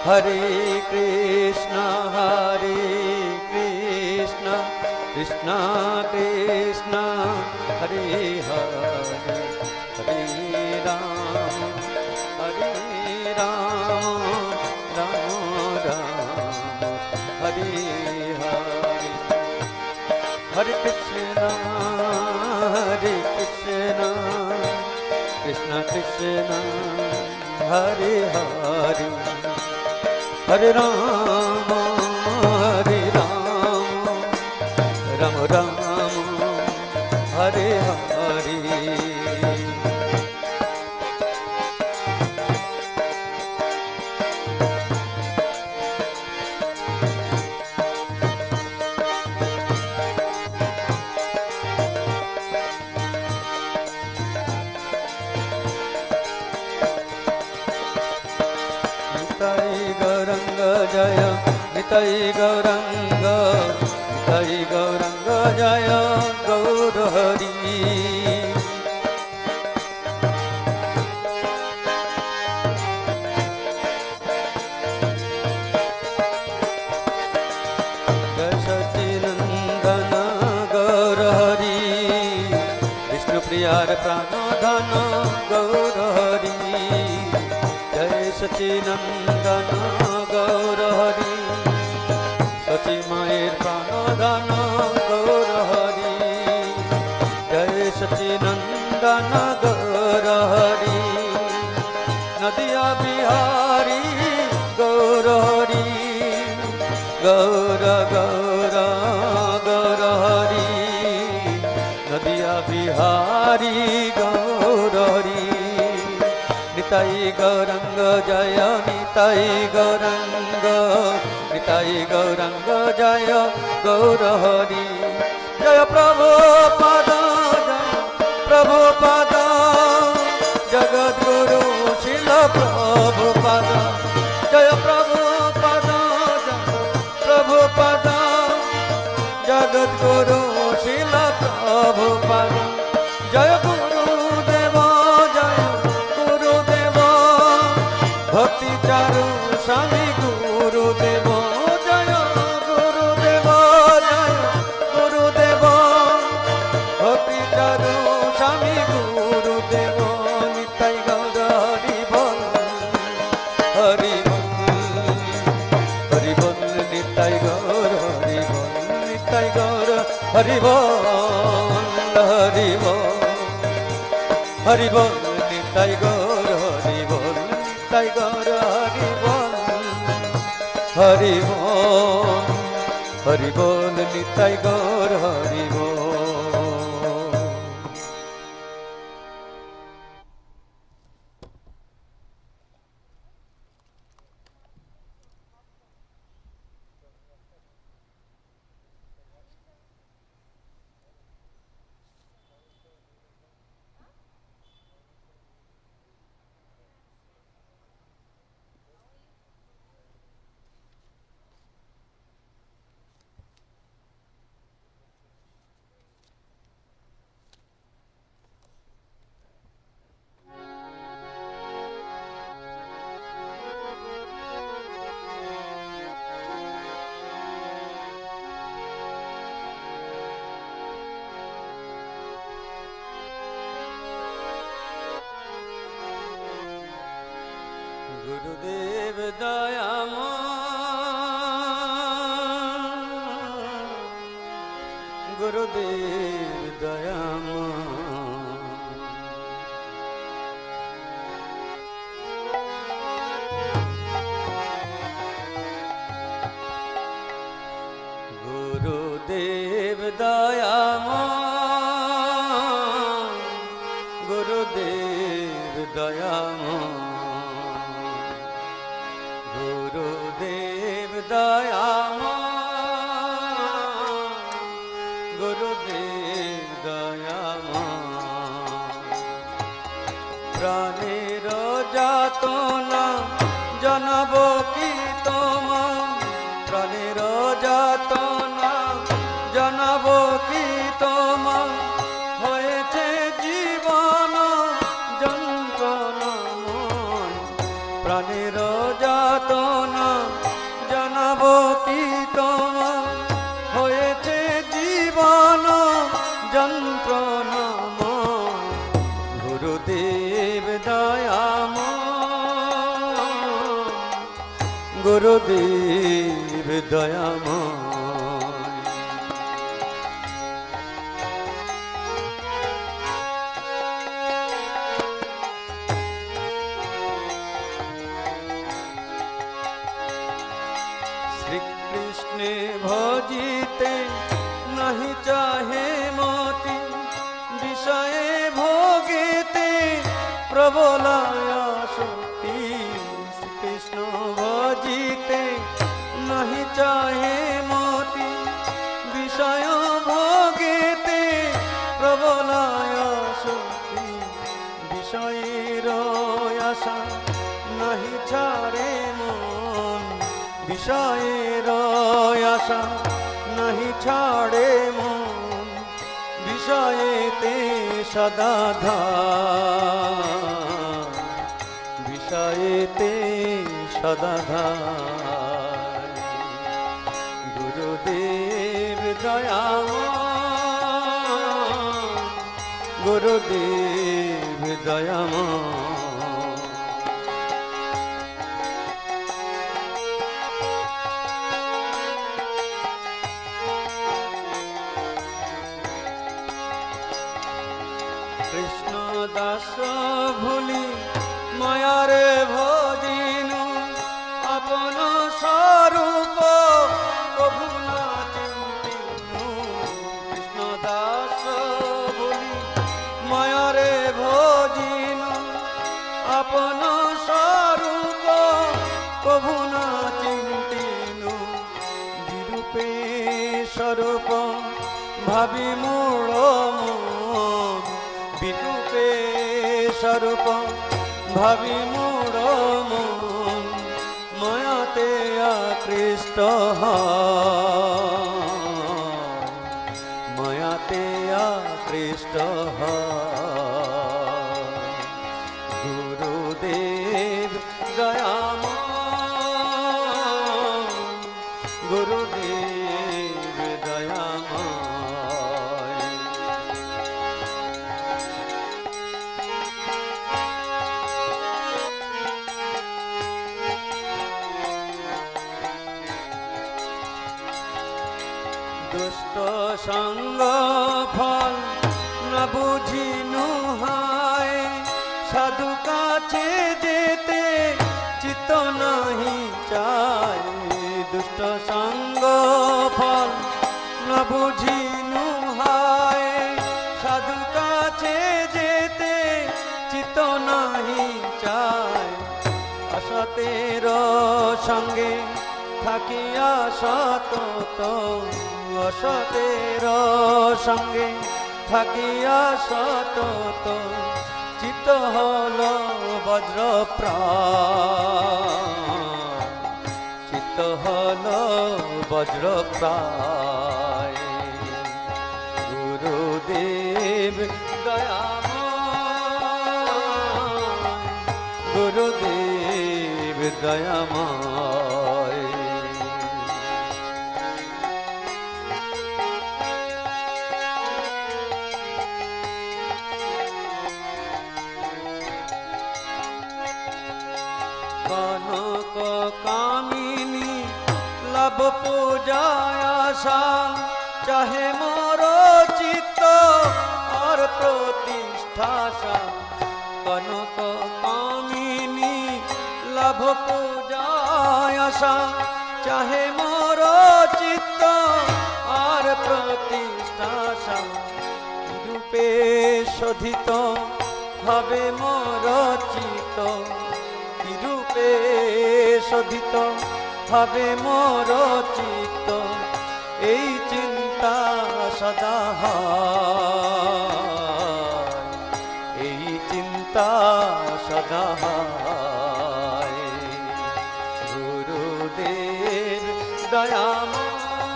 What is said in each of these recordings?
Hare Krishna, Krishna Krishna, Hare Hare, Hare Rama, Rama Rama, Hare Hare. Hare Krishna, Krishna Krishna, Hare Hare, Hare Rama, Rama Rama, Hare Hare. Nitai Gauranga, Nitai Gauranga Jaya Gaur Hari. Jai Sacinandana Gaur Hari, Vishnu Priyar Pranadhana Gaur Hari. Jai Sacinandana Gaur Hari, Sachi Mayer Pranadhana Gaur Hari. Jai Sacinandana Gaur Hari, Nadia Bihari Gaur Hari. Gaura Gaura Gaur Hari, Nadia Bihari Gaur Hari. Nitai Gauranga Jaya, Nitai Gauranga, Nitai Gauranga Jaya Gaur Hari. Jaya Prabhupada, Jaya Prabhupada, Jagat Guru Srila Prabhupada. Jaya Prabhupada, Jaya Prabhupada, Jagat Guru Srila Prabhupada. Jaya Guru Deva, Jaya Guru Deva, Bhakti Charu Swami Guru Deva. Jaya Guru Deva, Jaya Guru Deva, Bhakti Charu Swami Guru Deva. Nitai Gaur Hari Bol, Hari Bol, Hari Bol. Nitai Gaur Hari Bol, Nitai Gaur Hari Bol, Hari Bol, Hari Bol. Nitai Gaur Hari Bol, Nitai Gaur Hari Bol, Hari Bol, Hari Bol. Nitai Gaur Hari Bol. Gurudev Dayaman, Gurudev Dayaman. Gurudev Dayaman, Gurudev Dayaman. Gurudev Dayaman, Gurudev Dayaman. Pranir jatona janabo ki toma, Pranir jatona janabo ki toma. Hoyeche jivana jantrana mon, Pranir jatona যন্ত্রণাময় গুরুদেব দয়াময়, গুরুদেব দয়াময়। শ্রীকৃষ্ণে ভজিতে নাহি চাহে মতি, বিষয়ে ভোগেতে প্রবলায়াসক্তি। শ্রীকৃষ্ণ ভজিতে নাহি চাহে মতি, বিষয় ভোগেতে প্রবলায়াসক্তি। বিষয়ের আশা নাহি ছাড়ে মন, বিষয়ের আশা নাহি ছাড়ে মন, বিষয়েতে সদা ধার, বিষয়েতে সদা ধার। গুরুদেব দয়াময়, গুরুদেব দয়াময়। কৃষ্ণ দাস ভুলি মায়ারে ভজিনু, আপন স্বরূপ প্রভু না চিন্তিনু। কৃষ্ণ দাস ভুলি মায়ারে ভজিনু, আপন স্বরূপ প্রভু না চিন্তিনু। বিরূপে স্বরূপ ভাবি মূঢ় মন, বিরূপে স্বরূপ ভাবি মূঢ় মন। মায়াতে আকৃষ্ট হয়, মায়াতে আকৃষ্ট হয়। গুরুদেব দয়াময়, গুরুদেব দয়াময়। দুষ্ট সঙ্গ ফল না বুঝি নুহায়, সাধু কাছে যেতে চিত্ত নাহি চায়। দুষ্ট সঙ্গ ফল না বুঝি নুহায়, সাধু কাছে যেতে চিত্ত নাহি চায়। অসতের সঙ্গে থাকিয়া সতত, অসতের সঙ্গে থাকিয়া সতত। চিত্ত হল বজ্র প্রায়, চিত্ত হল বজ্র প্রায়। গুরুদেব দয়াময়, গুরুদেব দয়াময়। কনক কামিনী লাভ পূজায় আশা, চাহে মোর চিত্ত আর প্রতিষ্ঠাশা। কনক কামিনী লাভ পূজায় আশা, চাহে মোর চিত্ত আর প্রতিষ্ঠাশা। রূপে শোধিত হবে মোর চিত্ত, রূপে শোধিত হবে মোর চিত্ত। এই চিন্তা সদা হয়, এই চিন্তা সদা হয়। গুরুদেব দয়াময়,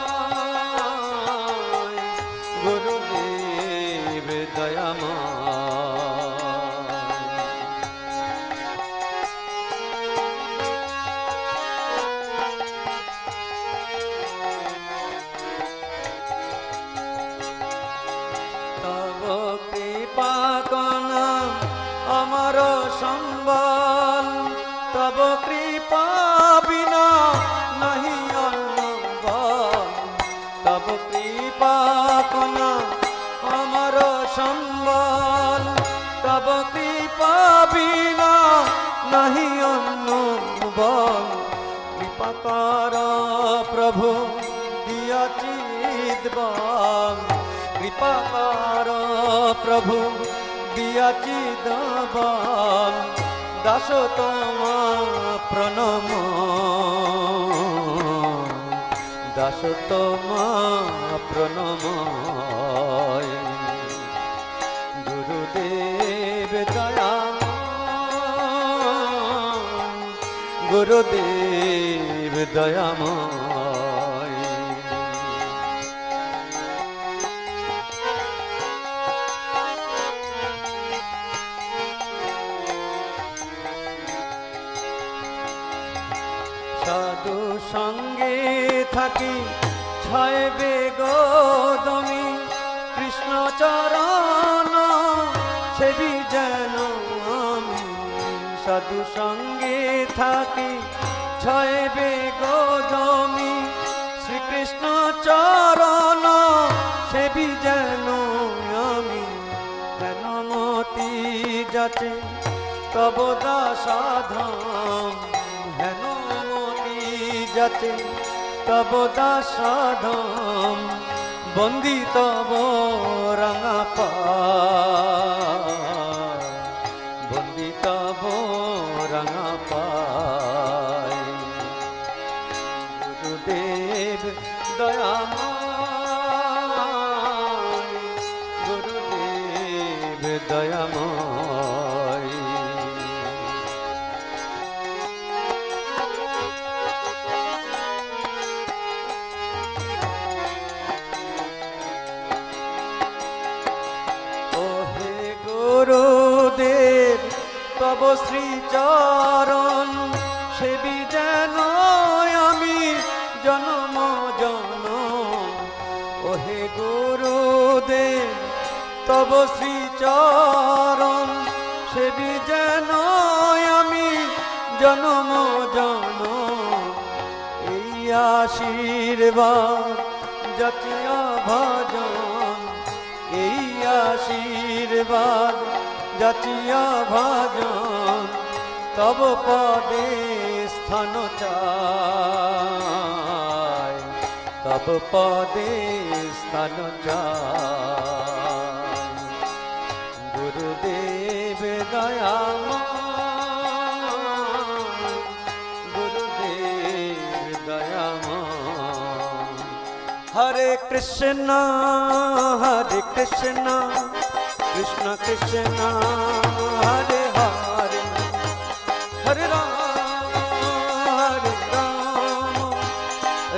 গুরুদেব দয়াময়। সম্বল তব কৃপা বিনা নাহি অন্য বল তব কৃপা কোনা আমার সম্বল তব কৃপা বিনা নাহি অন্য বল কৃপা কর প্রভু দিয়াচিত বল কৃপা কর প্রভু দিয়াচিত বল দাস তোমা প্রণম দাস তোমা প্রণম গুরুদেব দয়া গুরুদেব দয়াময় সাধু সঙ্গে থাকি ছয় বেগদমি কৃষ্ণ চরণ সেবি যেন আমি সাধু সঙ্গে থাকি ছয় বেগদমি শ্রীকৃষ্ণ চরণ সেবি যেন আমি যেন মতি যাচে তব দাসাধম হেন মতি যাচে তব দাসাধম বন্দি তব রাঙা পায় বন্দি তব রাঙা পায় গুরুদেব দয়াময় গুরুদেব দয়াময় গুরুদেব তব শ্রীচরণ সেবি যেন আমি জনম জন ওহে গুরুদেব তব শ্রীচরণ সেবি যেন আমি জনম জন এই আশীর্বাদ জাতীয় ভজন এই আশীর্বাদ জাতীয় ভজন তব পদে স্থান চাই তব পদে স্থান চাই গুরুদেব দয়াময় গুরুদেব দয়াময় হরে কৃষ্ণ কৃষ্ণ কৃষ্ণ হরে হরে হরে রাম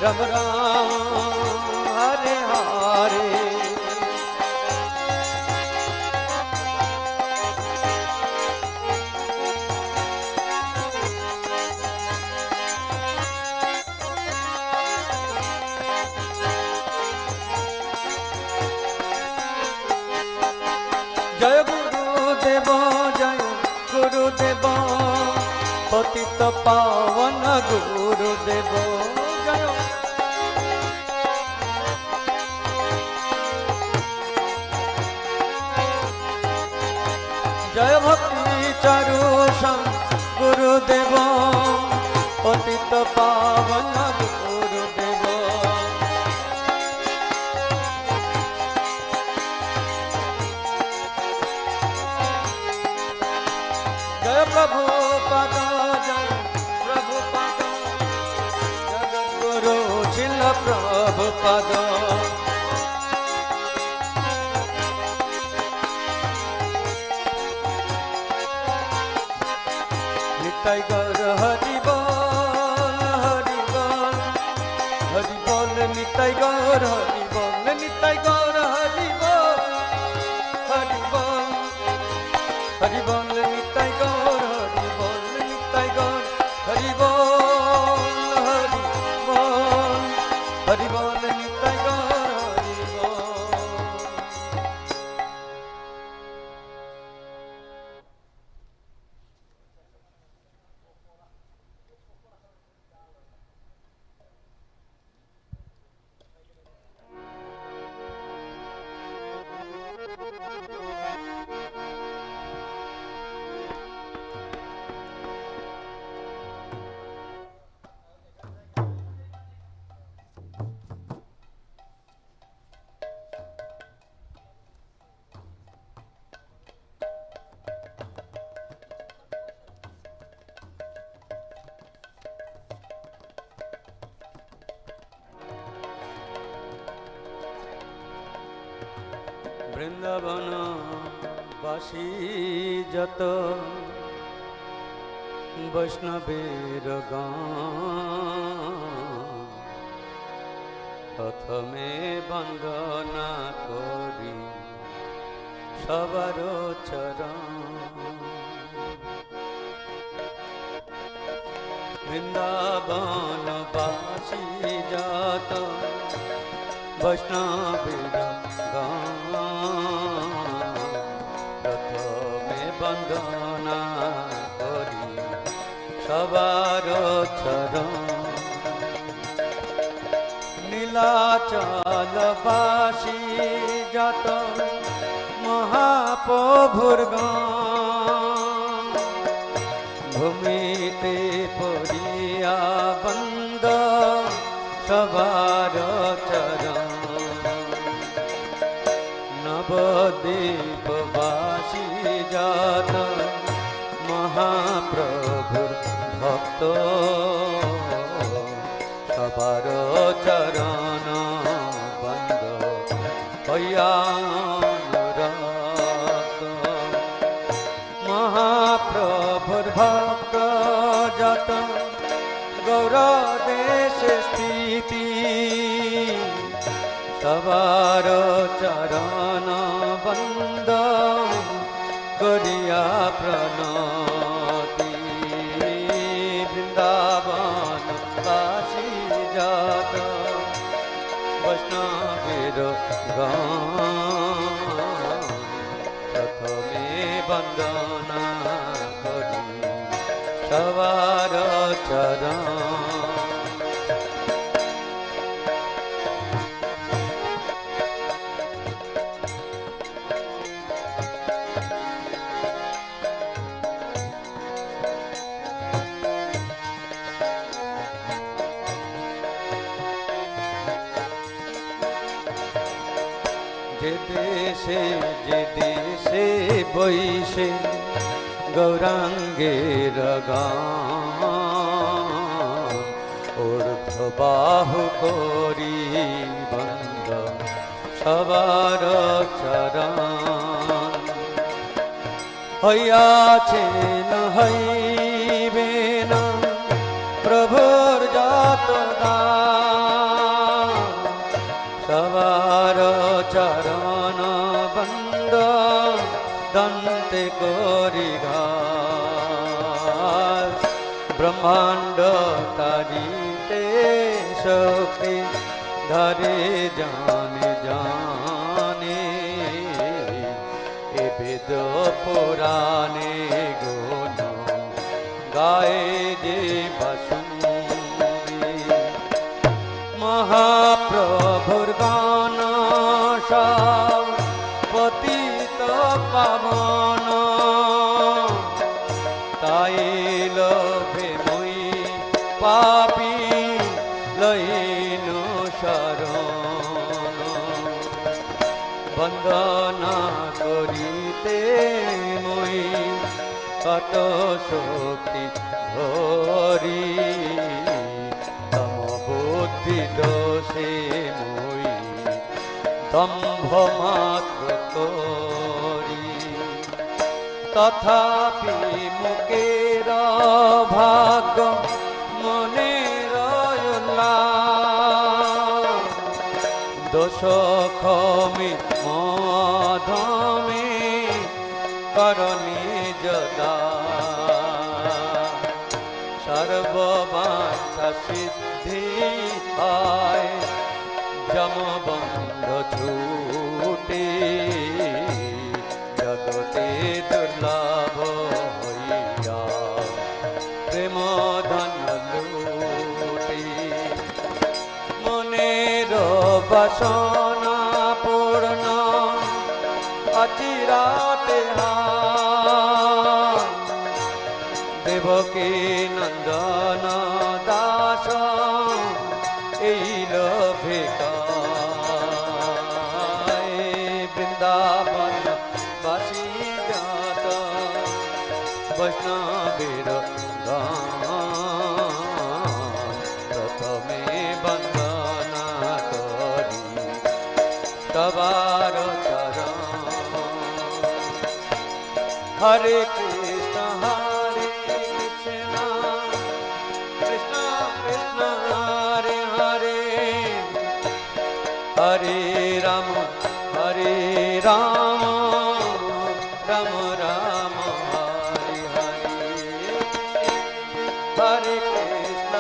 রাম রাম হরে হরে জয় গুরুদেব জয় গুরুদেব পতিত পাবন গুরুদেব জয় জয় ভক্তি চারু স্বামী গুরুদেব পতিত পাবন গুরুদেব জয় প্রভু পদ জয় প্রভু পদ জগদ্গুরু ছিল প্রভু পদ নিতাই গৌর হরি বল হরি বল হরি বল নিতাই গৌর হরি বল নিতাই গৌর হরি বল হরি বল হরি বল নিতাই গৌর হরি বল নিতাই গৌর হরি বল হরি বল হরি বল নিতাই গৌর হরি বল বৃন্দাবন বাসী যত বৈষ্ণবের গান প্রথমে বন্দনা করি সবার চরণ। বৃন্দাবন বাসী যত বৈষ্ণবের গান প্রথমে বন্দনা করি সবার চরণ। নীলাচল বাসী যত মহাপ্রভুর গান ভূমিতে পড়িয়া বন্দ সবার চরণ। নবদ্বীপবাসী যত মহাপ্রভুর ভক্ত সবার চরণ বন্দ হইয়া অনুরক্ত। মহাপ্রভুর ভক্ত যত গৌর দেশে স্থিতি সবার চরণ বন্দ করিয়া প্রণতি। বৃন্দাবন বাসী যত বৈষ্ণবের গান প্রথমে বন্দনা করি সবার চরণ। যে দেশে বৈশে গৌরাঙ্গের গান ঊর্ধ্ববাহু করি বন্দ সবার চরণ। হইয়াছেন হইবে না প্রভুর যত দান সবার চরণ বন্দ দন্তে করি ঘাস। ব্রহ্মাণ্ড তারিতে শক্তি ধরে জানে জানে এ বেদ পুরাণে গুণ গায়ে যে বাসুন্দি। মহাপ্রভুর গান সব পতিত পাবন তাই লোভে মই পাপী লইনু শরণ। বন্দনা করিতে মই কত শক্তি ধরি তম বুদ্ধি দোষে মই দম্ভ মাত্র করি। তথাপি মুখের ভাগ্য মনের উল্লাস দোষ ক্ষমি মধমে করণি যদা। সর্ববাঞ্ছা সিদ্ধি হয় যমবন্ধ ছুটে জগতে দুর্লভ হইয়া প্রেম ধন লুটে। মনের বাসনা পূর্ণ আছি রাতে হান দেবকী নন্দন দাস এই ভিকায় বৃন্দাবন বাসী যাত বৈষ্ণবের গান প্রথমে বন্দনা করি তবার চরণ হরে কৃষ্ণ হরে Krishna Krishna Krishna Hare Hare Hare Ram Ram Ram Hare Hare Hare Krishna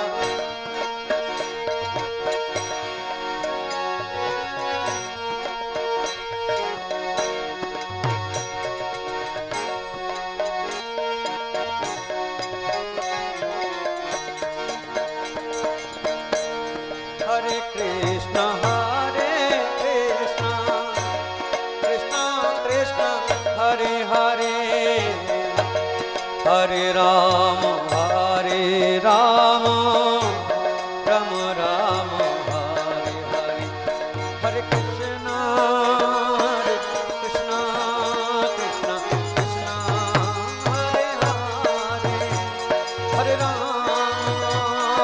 Hare Krishna, Hare Krishna, Krishna Krishna, Hare Hare, Hare Rama, Hare Rama, Rama Rama, Hare Hare, Hare Krishna, Hare Krishna, Krishna Krishna, Hare Hare, Hare Rama,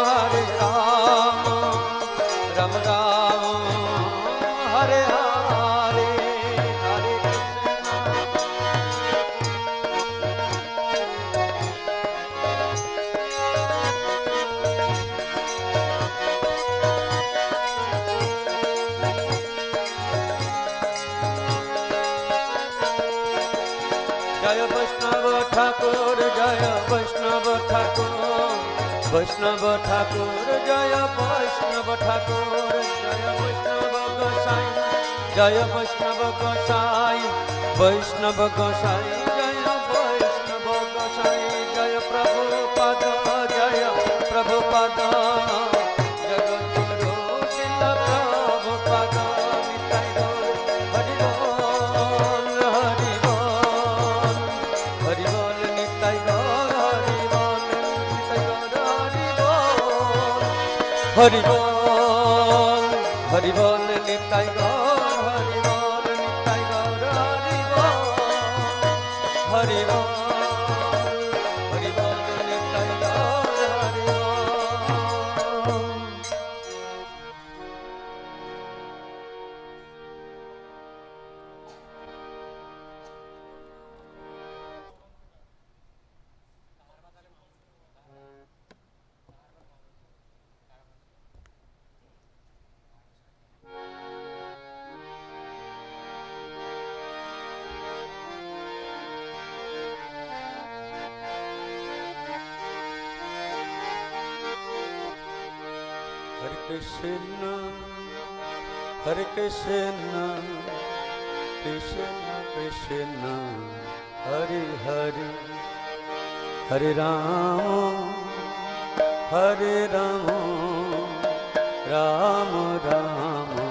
Hare Rama. Ram Ram Hare Hare Hare Jaya Vaishnava Thakur Jaya Vaishnava Thakur Vaishnava Thakur Jaya Vaishnava Thakur Jaya Vaishnava Gosai Jaya Vaishnava Gosai Vaishnava Gosai Jaya Vaishnava Gosai Jaya Prabhupada Jaya Prabhupada Jagadguru Srila Prabhupada Nitai Gaur Hari Bol Hari Bol Hari Bol Nitai Gaur Hari Bol Nitai Gaur Hari Bol Hari Bol Nitai Gaur Hari Bol Nitai Gaur Hari Bol Hari Bol Hari Bol Nitai Gaur Hari Bol Hare Krishna, Hare Krishna, Krishna Krishna, Hare Hare, Hare Rama, Hare Rama, Rama Rama,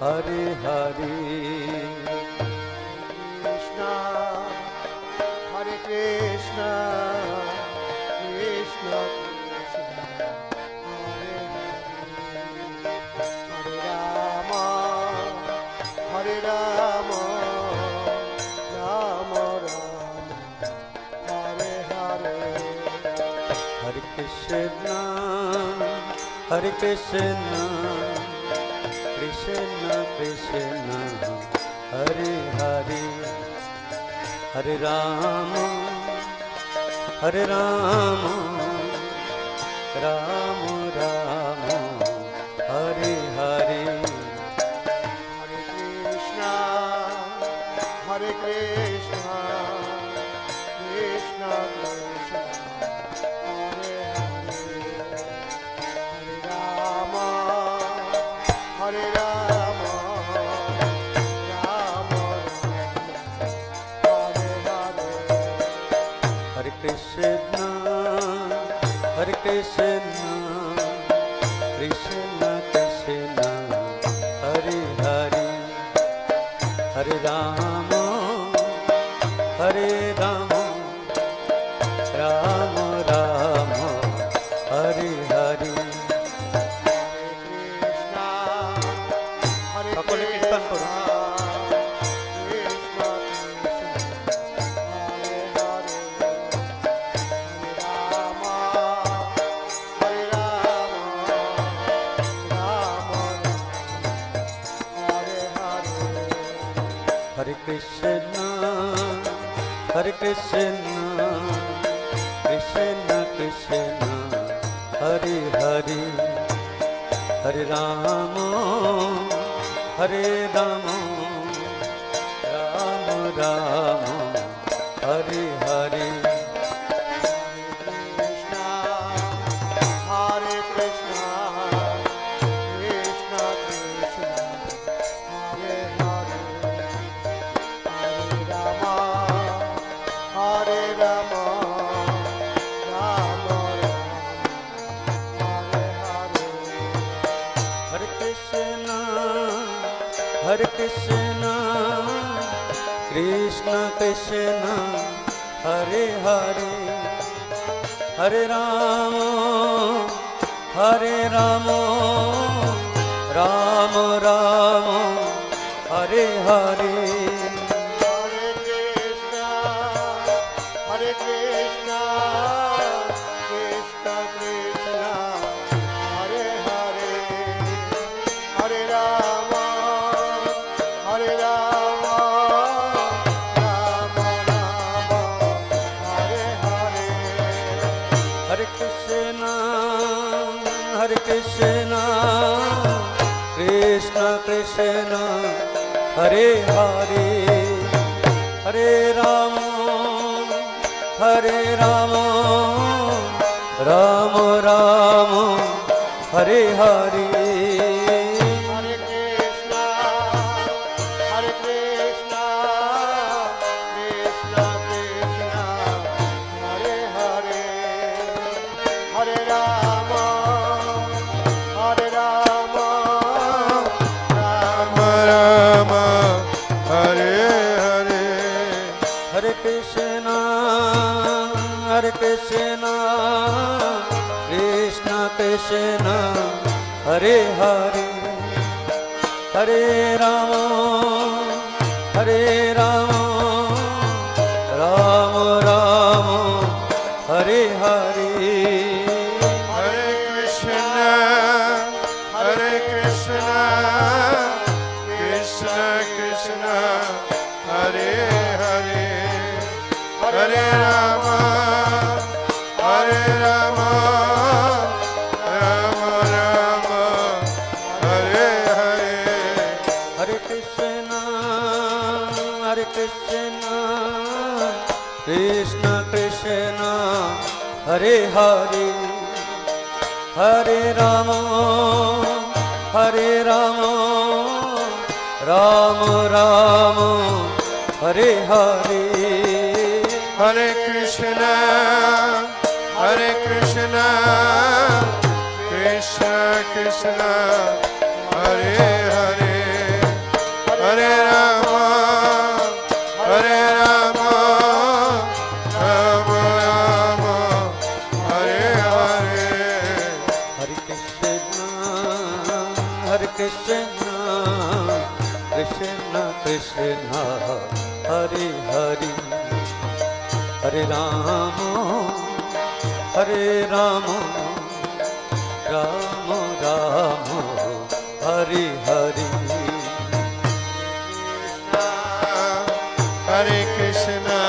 Hare Hare. Krishna, Hare Krishna, Krishna Krishna, Hare Hare, Hare Rama, Hare Rama, Rama Rama, Hare Hare. Hare Krishna, Hare Krishna, Krishna Krishna, Hare Hare, Hare Rama, Hare Rama, Rama Rama, Hare Hare. Hare Krishna, Hare Krishna, Krishna Krishna, Hare Hare, Hare Rama, Hare Rama, Rama Rama, Hare Hare. Hare Krishna, Hare Krishna, Krishna Krishna, Hare Hare, Hare Rama, Hare Krishna, Hare Krishna, Krishna Krishna, Hare Hare, Hare Rama, Hare Rama, Rama Rama, Hare Hare. Hare Krishna, Krishna Krishna, Hare Hare, Hare Rama, Hare Rama, Rama Rama, Hare Hare. Hare Krishna, Krishna Krishna, Hare Hare, Hare Rama, Hare Rama, Rama Rama, Hare Hare. Hare Krishna, Hare Krishna, Krishna Krishna, Hare Hare, Hare Rama, Hare Rama, Rama Rama, Hare Hare. Hare Krishna, Hare Krishna, Krishna Krishna, Hare Hare, Hare Rama, Hare Rama, Rama Rama, Hare Hare. Hare Krishna, Hare Krishna, Krishna Krishna, Hare Hare, Hare Rama, Hare Rama, Rama Rama, Hare Hare. Hare Krishna, Hare Krishna, Krishna Krishna, Hare Hare, Hare Rama, Hare Rama, Rama Rama, Hare Hare. Hare Krishna, Hare Krishna, Krishna Krishna, Hare Hare, Hare Rama, Hare Rama, Rama Rama, Hare Hare. Hare Krishna, Hare Krishna, Krishna Krishna, Hare Hare, Hare Rama, Hare Rama, Rama Rama, Hare Hare. Hare Krishna, Hare Krishna, Krishna Krishna, Hare Hare, Hare Rama, Hare Rama, Rama Rama, Hare Hare. Hare Krishna,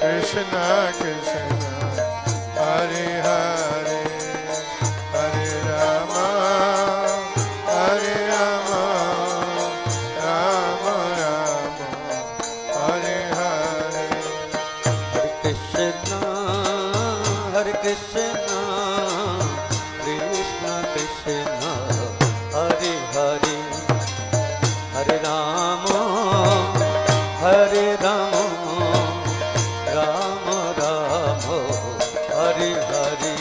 Krishna Krishna, Hare Hare, Hare Rama, Hare Rama, Rama Rama, Hare Hare. Hare Krishna, Hare Krishna, Krishna Krishna, Hare Hare, Hare Rama, Hare Rama, Rama Rama, Hare Hare.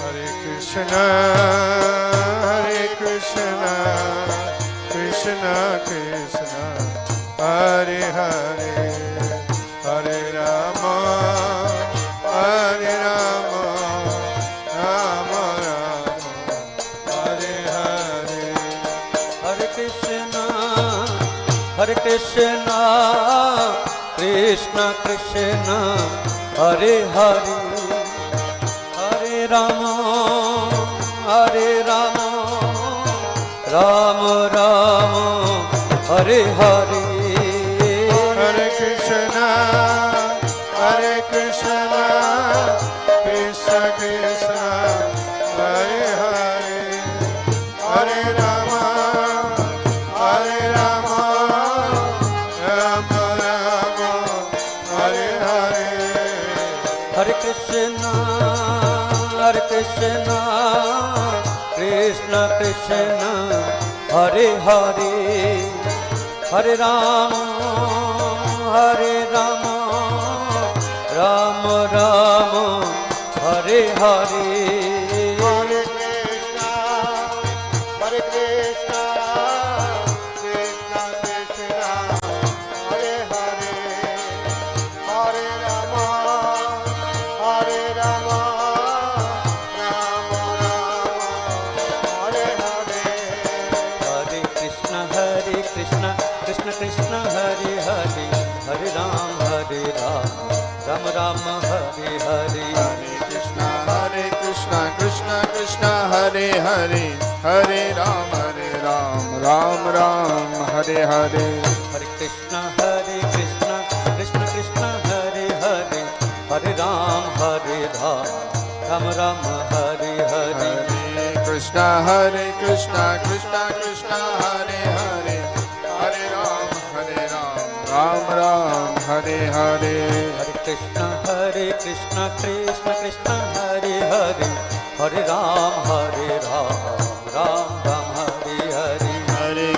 Hare Krishna, Hare Krishna, Krishna Krishna, Hare Hare, Hare Rama, Hare Rama, Rama Rama, Hare Hare. Hare Krishna, Hare Krishna, Krishna Krishna, Hare Hare, Hare Rama, Hare Rama, Rama Rama, Hare Hare Hare Krishna Krishna Krishna Hare Hare Hare Rama Rama Rama Hare Hare Hare Krishna Krishna Krishna Hare Hare Hare Rama Rama Rama Hare Hare Hare Krishna Krishna Krishna Hare Hare Hare Rama Rama Rama Hare Hare Hare Krishna Krishna Krishna Hare Hare Hare Ram Ram Rama Hare Hare Hare Krishna Krishna Krishna Hare Hare Hare Ram Ram Ram Hare Hare Hare Krishna Krishna Krishna Hare Hare Hare Ram Ram Rama Hare Hare Hare Krishna Krishna Krishna Hare Hare Hare Ram Ram Ram Hare Hare Hare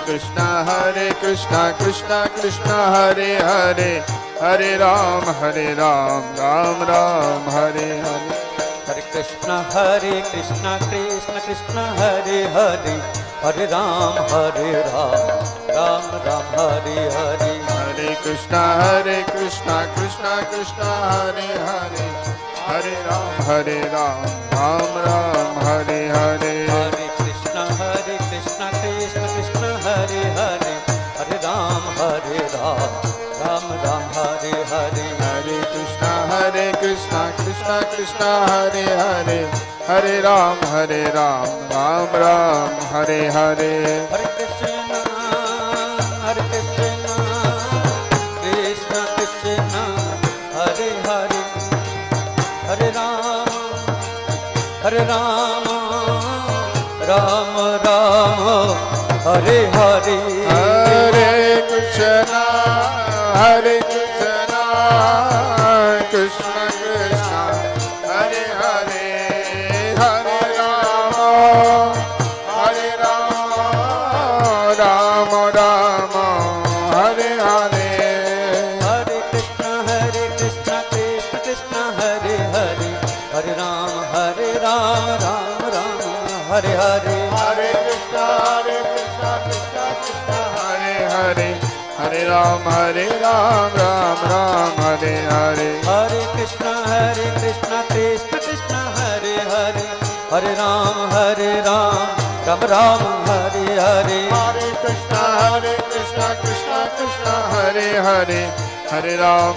Krishna Krishna Krishna Hare Hare Hare Ram Ram Ram Hare Hare Hare Krishna Krishna Krishna Hare Hare Hare Ram Ram Ram Hare Hare Hare Krishna Krishna Krishna Hare Hare Hare Ram Ram Ram Hare Hare Hare Krishna Krishna Krishna Hare Hare Hare Ram Ram Ram Hare Hare Hare Krishna Krishna Krishna Hare Hare Hare Ram Ram Ram Hare Hare Hare Krishna Krishna Hare Hare Hare Ram Ram Ram Hare Hare Hare Krishna Krishna Krishna Hare Hare Hare Ram Ram Ram Hare Hare Hare Krishna Krishna Krishna Hare Hare Hare Rama Rama Rama Hare Hare Hare Krishna Krishna Krishna Hare Hare Hare Ram Ram Ram Hare Hare Hare Krishna Krishna Hare Hare Hare Ram Ram Ram Hare Hare Hare Krishna Krishna Krishna Hare Hare Hare Ram Ram Ram Hare Hare Hare Krishna Krishna Hare Hare Hare Ram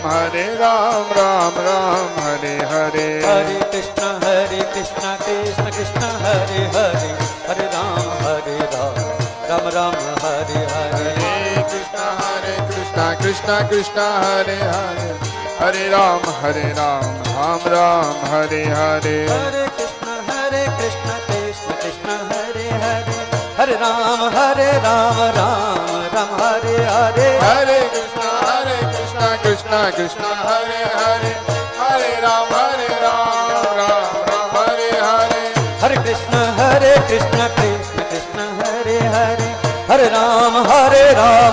Ram Ram Hare Hare Hare Krishna Krishna Krishna Hare Hare Hare Ram Ram Ram Hare Hare Hare Krishna Krishna Hare Hare Hare Ram Ram Ram Hare Hare Hare Krishna Krishna Krishna Hare Hare Hare Ram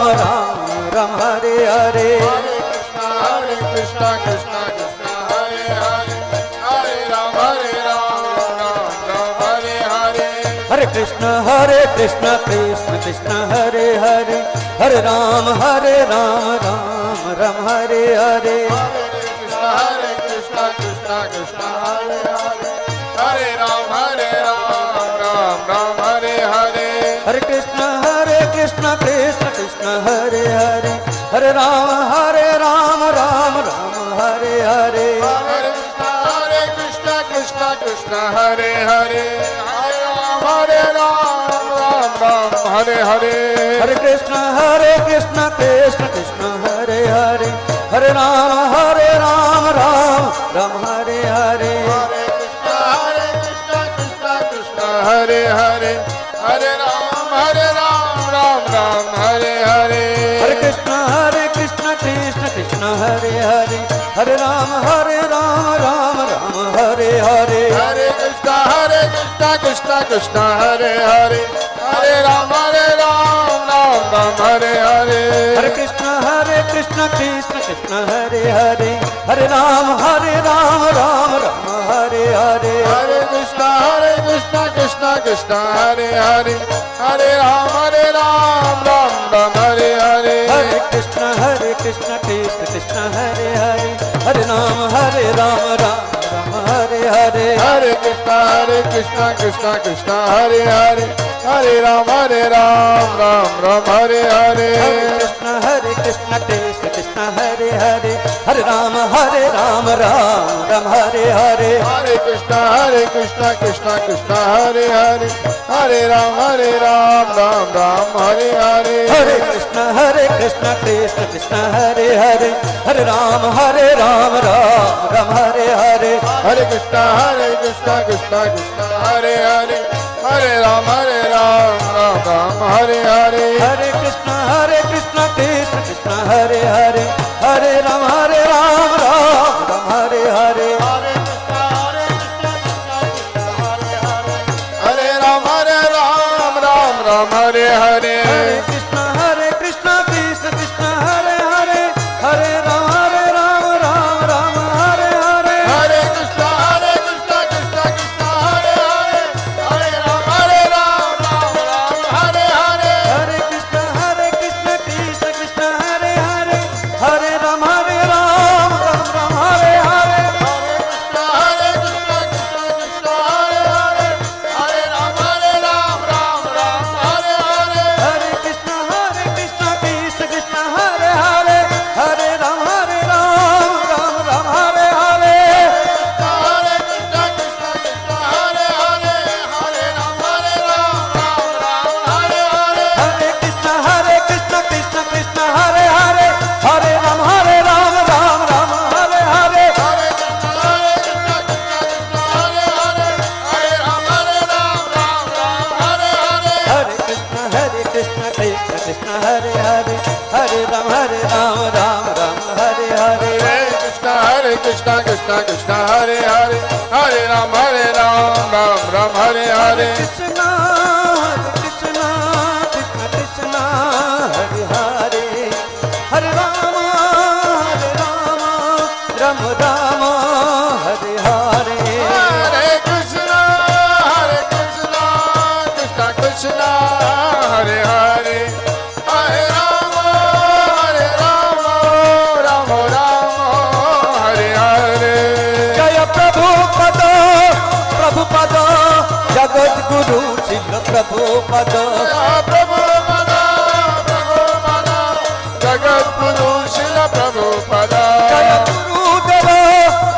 Ram Ram Hare Hare Hare Krishna Krishna Hare Hare Hare Ram Ram Hare Hare Hare Krishna Krishna Krishna Hare Hare Hare Ram Ram Ram Hare Hare Hare Krishna Krishna Hare Hare Hare Ram Ram Hare Hare Hare Krishna Krishna Hare Hare Hare Ram Ram Ram Hare Hare Hare Krishna Krishna Hare Hare Hare Ram Ram Hare Hare Hare Krishna Krishna Hare Hare Hare Ram Ram Ram Hare Hare Hare Krishna Krishna Hare Hare Hare Ram Ram Ram Hare Hare Hare Krishna Krishna Krishna Hare Hare Hare Rama Ram Ram Hare Hare Hare Krishna Krishna Krishna Hare Hare Hare Ram Ram Ram Hare Hare Hare Krishna Krishna Krishna Hare Hare Hare Rama Ram Ram Hare Hare Hare Krishna Krishna Krishna Hare Hare Hare Ram Ram Ram Hare Hare Hare Krishna Krishna Krishna Hare Hare Hare Rama Ram Ram Hare Hare Hare Krishna Krishna Krishna Hare Hare Hare Ram Ram Ram Hare Hare Hare Krishna Krishna Krishna Hare Hare Hare Rama Ram Ram Hare Hare Hare Krishna Krishna Krishna Hare Hare Hare Ram Ram Ram Hare Hare Hare Krishna Krishna Krishna Hare Hare Hare Rama Ram Ram Hare Hare Hare Krishna Krishna Krishna Hare Hare Hare Ram Ram Hare Hare Hare Krishna Krishna Krishna Hare Hare Hare Rama Ram Ram Hare Hare Hare Krishna Krishna Krishna Hare Hare Hare Ram Ram Hare Hare Hare Krishna Krishna Krishna Hare Hare Hare Rama Ram Ram Hare Hare Hare Ram Ram Hare Hare Hare Krishna Krishna Krishna Hare Hare Hare Rama Ram Ram Hare Hare Hare Krishna Krishna Krishna Hare Hare Hare Ram Ram Hare Hare Hare Krishna Krishna Krishna Hare Hare Hare Rama Ram Ram Hare Hare Hare Krishna Krishna Hare Hare Hare Ram Ram Hare Hare Hare Krishna Krishna Hare Hare Hare Rama Ram Ram Hare Hare Hare Krishna Krishna Hare Hare Hare Ram Ram Hare Hare Hare Krishna Krishna Hare Hare Hare Rama Ram Ram Hare Hare Hare Krishna Krishna Hare Hare Hare Ram Ram Hare Hare Hare Krishna Krishna Hare Hare Hare Rama Ram Hare Hare Hare Krishna Krishna Hare Hare Hare Ram Ram Hare Hare Krishna Krishna Krishna Hare Hare Hare Rama Rama Rama Hare Hare Hare Krishna Krishna Krishna Hare Hare Hare Rama Rama Rama Hare Hare Jaya Prabhupada Prabhupada Jagat Guru Sila Prabhupada Prabhupada Jagat Guru Srila Prabhupada Jaya Gurudeva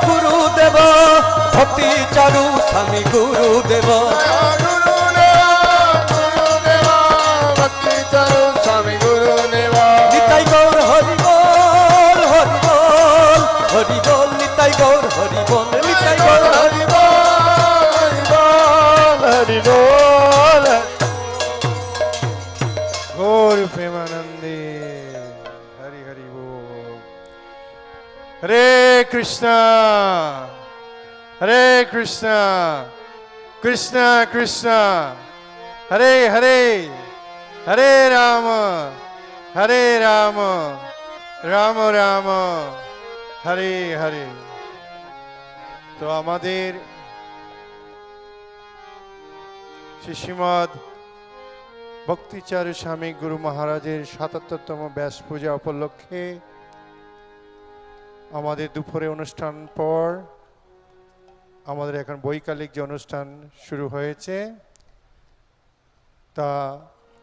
Gurudeva Bhakti Charu Swami Gurudeva Gurudeva Bhakti Charu Swami Gurudeva Nitai Gaur Hari Bol Hari Bol Hari Bol Nitai Gaur Hari Bol Nitai Gaur Hari Hari Bol Gaur Premanande Hari Hari Bol Hare Krishna Krishna Krishna Hare Hare Hare Rama Rama Rama Hare Hare তো আমাদের শ্রীমদ ভক্তি চারু স্বামী গুরু মহারাজের ৭৭তম ব্যাস পূজা উপলক্ষে আমাদের দুপুরে অনুষ্ঠান পর আমাদের এখন বৈকালিক যে অনুষ্ঠান শুরু হয়েছে তা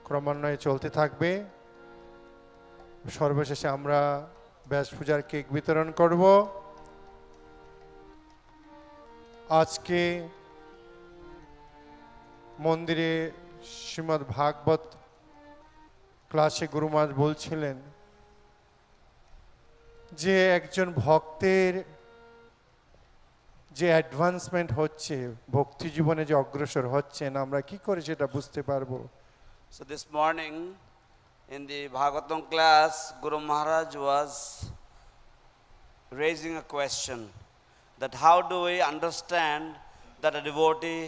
ক্রমান্বয়ে চলতে থাকবে। সর্বশেষে আমরা ব্যাস পূজার কেক বিতরণ করব। আজকে মন্দিরে শ্রীমদ্ ভাগবত ক্লাসে গুরু মহারাজ বলছিলেন যে একজন ভক্তের যে অ্যাডভান্সমেন্ট হচ্ছে, ভক্তি জীবনে যে অগ্রসর হচ্ছেন, আমরা কি করে সেটা বুঝতে পারবো? So this morning in the Bhagavatam class, Guru Maharaj was raising a question that how do we understand that a devotee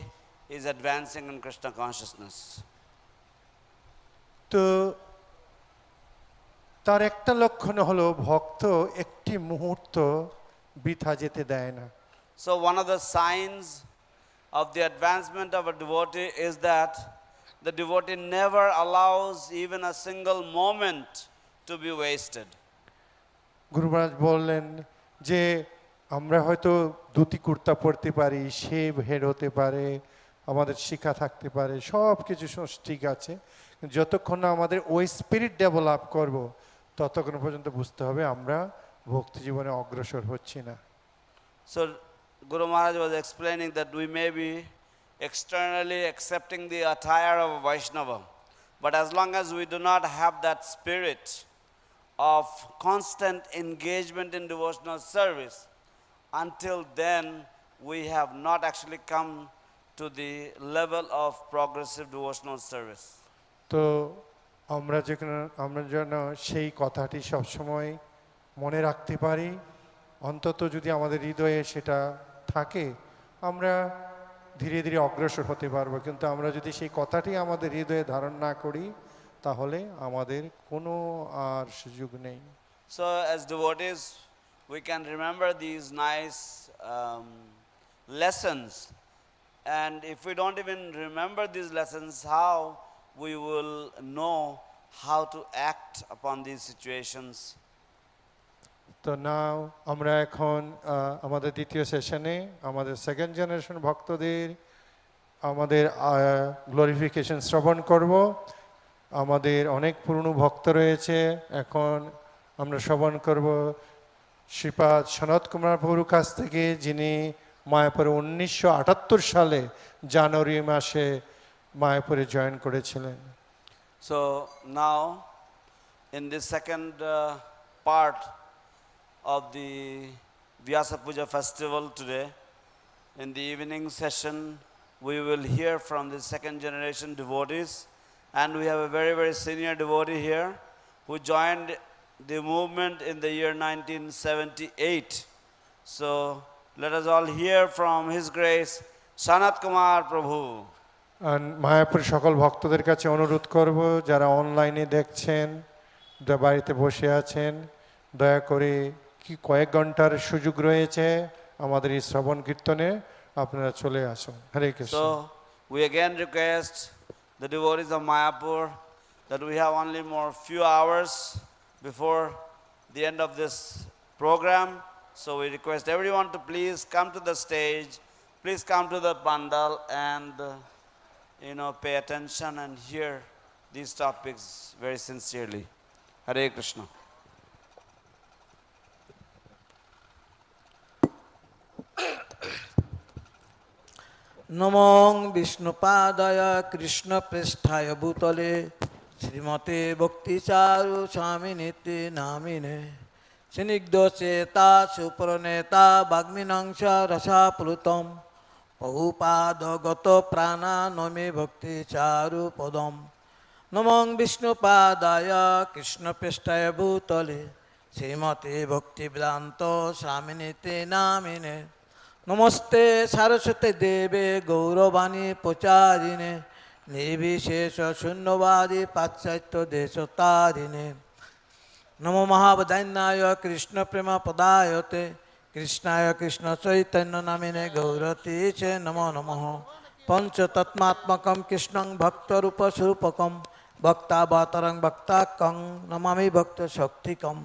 is advancing in Krishna consciousness? তো তার একটা লক্ষণ হলো ভক্ত একটি মুহূর্ত বৃথা যেতে দেয় না। So one of the signs of the advancement of a devotee is that the devotee never allows even a single moment to be wasted. গুরু মহারাজ বললেন যে আমরা হয়তো ধুতি কুর্তা পরতে পারি, শেভ হেড হতে পারে, আমাদের শিক্ষা থাকতে পারে, সব কিছু ঠিক আছে, যতক্ষণ না আমাদের ওই স্পিরিট ডেভেলপ করব ততক্ষণ পর্যন্ত বুঝতে হবে আমরা ভক্তি জীবনে অগ্রসর হচ্ছি না। So Guru Maharaj was explaining that we may be externally accepting the attire of a Vaishnava, but as long as we do not have that spirit of constant engagement in devotional service, until then we have not actually come to the level of progressive devotional service. তো আমরা যেন সেই কথাটি সবসময় মনে রাখতে পারি, অন্তত যদি আমাদের হৃদয়ে সেটা থাকে আমরা ধীরে ধীরে অগ্রসর হতে পারবো। কিন্তু আমরা যদি সেই কথাটি আমাদের হৃদয়ে ধারণ না করি তাহলে আমাদের কোনো আর সুযোগ নেই। So as devotees we can remember these nice lessons, and if we don't even remember these lessons, how we will know how to act upon these situations? তো নাও আমরা এখন আমাদের দ্বিতীয় সেশনে আমাদের সেকেন্ড জেনারেশন ভক্তদের আমাদের গ্লোরিফিকেশন শ্রবণ করব। আমাদের অনেক পুরনো ভক্ত রয়েছে, এখন আমরা শ্রবণ করব শ্রীপাদ সনত কুমার প্রভুর কাছ থেকে, যিনি মায়াপুরে 1978 সালে জানুয়ারি মাসে মায়াপুরে জয়েন করেছিলেন। So now in this second part of the Vyasa Puja festival today, in the evening session we will hear from the second generation devotees, and we have a very very senior devotee here who joined the movement in the year 1978. So let us all hear from His Grace Sanat Kumar Prabhu. Mayapur সকল ভক্তদের কাছে অনুরোধ করব, যারা অনলাইনে দেখছেন, বাড়িতে বসে আছেন, দয়া করে কি কয়েক ঘন্টার সুযোগ রয়েছে আমাদের এই শ্রবণ কীর্তনে, আপনারা চলে আসুন। হরে Krishna. So we again request the devotees of Mayapur that we have only more few hours before the end of this program. So we request everyone to please come to the stage, please come to the pandal and pay attention and hear these topics very sincerely. Hare Krishna. নমং বিষ্ণুপাদায় কৃষ্ণপৃষ্ঠায় ভূতলে শ্রীমতে ভক্তি চারু স্বামী নীতি নামিনে স্নিগ্ধ চেতা সুপ্রণেতা বাগ্মিনাংশ রসাপ্লুতম বহুপাদগত প্রাণা নমে ভক্তি চারু পদম নমং বিষ্ণুপাদায় কৃষ্ণপৃষ্ঠায় ভূতলে শ্রীমতে ভক্তি বেদান্ত স্বামী নীতি নামিনে নমস্তে সরস্বতী দেবে গৌরবাণী প্রচারিণে নির্বিশেষ শূন্যবাদী পাশ্চাত্য দেশতারিণে নমো মহাবদান্যায় কৃষ্ণ প্রেম পদায়তে কৃষ্ণায় কৃষ্ণ চৈতন্য নামিনে গৌরতি চে নমো নমঃ পঞ্চতত্মাত্মকম কৃষ্ণং ভক্তরূপস্বরূপকম ভক্তাবতারং ভক্তাকং নমামি ভক্ত শক্তিকম।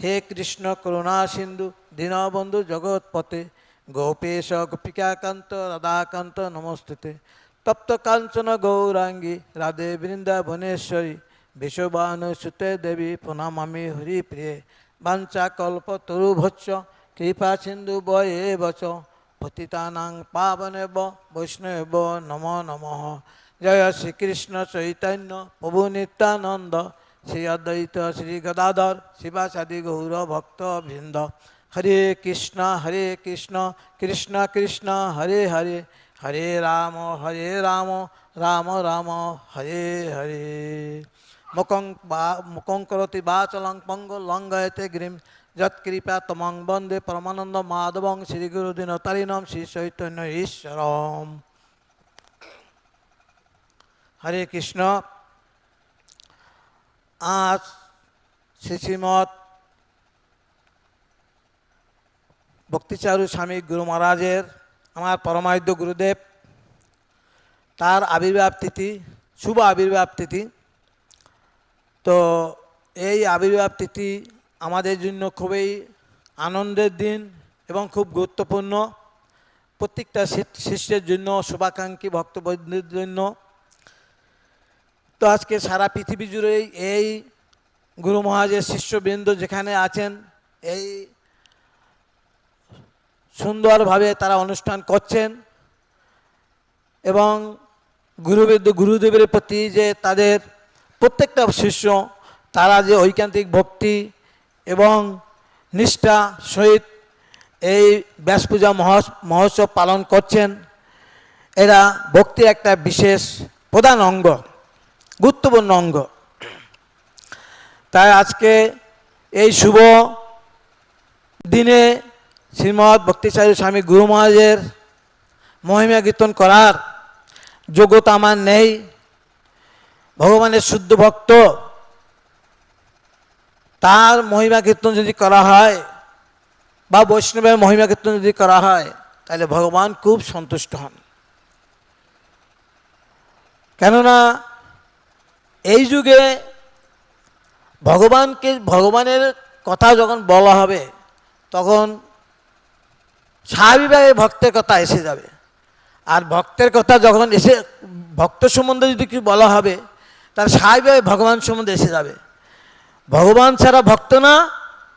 হে কৃষ্ণ করুণা সিন্ধু দীনবন্ধু জগৎপতে গোপেশ গোপিকাকান্ত রাধাকান্ত নমস্তুতে তপ্ত কাঞ্চন গৌরাঙ্গী রাধে বৃন্দাবনেশ্বরী বিশ্ববানুসুতে দেবী প্রণমামি হরিপ্রিয়ে বাঞ্ছা কল্পতরুভচ্চ কৃপা সিন্ধু বয়ে বচ পতিতানাং পাবনেব বৈষ্ণব নমো নমঃ। জয় শ্রীকৃষ্ণ চৈতন্য প্রভু নিত্যানন্দ শ্রী অদ্বৈত শ্রী গদাধর শিবাসাদি গৌর ভক্ত বৃন্দ। হরে কৃষ্ণ কৃষ্ণ কৃষ্ণ হরে হরে, হরে রাম রাম রাম হরে হরে। মুখং করতি বাচলং পঙ্গু লঙ্ঘয়তে গিরিম যৎকৃপা তমং বন্দে পরমানন্দ মাধবং শ্রী গুরুদিনতারিণম শ্রী চৈতন্য ঈশ্বরম। হরে কৃষ্ণ। আজ শ্রীমৎ ভক্তিচারু স্বামী গুরু মহারাজের, আমার পরমারাধ্য গুরুদেব, তার আবির্ভাব তিথি, শুভ আবির্ভাব তিথি। তো এই আবির্ভাব তিথি আমাদের জন্য খুবই আনন্দের দিন এবং খুব গুরুত্বপূর্ণ, প্রত্যেকটা শিষ্যের জন্য, শুভাকাঙ্ক্ষী ভক্তবৃন্দের জন্য। তো আজকে সারা পৃথিবী জুড়েই এই গুরু মহারাজের শিষ্যবৃন্দ যেখানে আছেন, এই সুন্দরভাবে তারা অনুষ্ঠান করছেন এবং গুরুদেবের প্রতি যে তাদের প্রত্যেকটা শিষ্য, তারা যে ঐকান্তিক ভক্তি এবং নিষ্ঠা সহিত এই ব্যাস পূজা মহোৎসব পালন করছেন, এরা ভক্তির একটা বিশেষ প্রধান অঙ্গ, গুরুত্বপূর্ণ অঙ্গ। তাই আজকে এই শুভ দিনে শ্রীমৎ ভক্তিচারু স্বামী গুরু মহারাজের মহিমা কীর্তন করার যোগ্যতা আমার নেই। ভগবানের শুদ্ধ ভক্ত, তার মহিমা কীর্তন যদি করা হয় বা বৈষ্ণবের মহিমা কীর্তন যদি করা হয়, তাহলে ভগবান খুব সন্তুষ্ট হন। কেননা এই যুগে ভগবানের কথা যখন বলা হবে, তখন স্বাভাবিকভাবে ভক্তের কথা এসে যাবে। আর ভক্তের কথা যখন এসে, ভক্ত সম্বন্ধে যদি কিছু বলা হবে, তার স্বাভাবিকভাবে ভগবান সম্বন্ধে এসে যাবে। ভগবান ছাড়া ভক্ত না,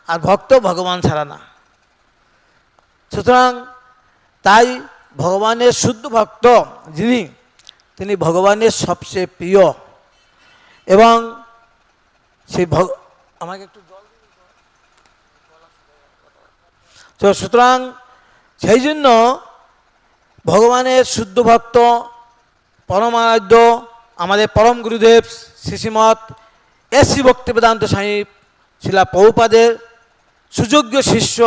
আর ভক্ত ভগবান ছাড়া না। সুতরাং তাই ভগবানের শুদ্ধ ভক্ত যিনি, তিনি ভগবানের সবচেয়ে প্রিয়। এবং সেই আমাকে একটু জল তো, সুতরাং সেই জন্য ভগবানের শুদ্ধ ভক্ত, পরমারাধ্য আমাদের পরম গুরুদেব শ্রীমৎ শ্রী ভক্তিবেদান্ত স্বামী শিলা প্রভুপাদের সুযোগ্য শিষ্য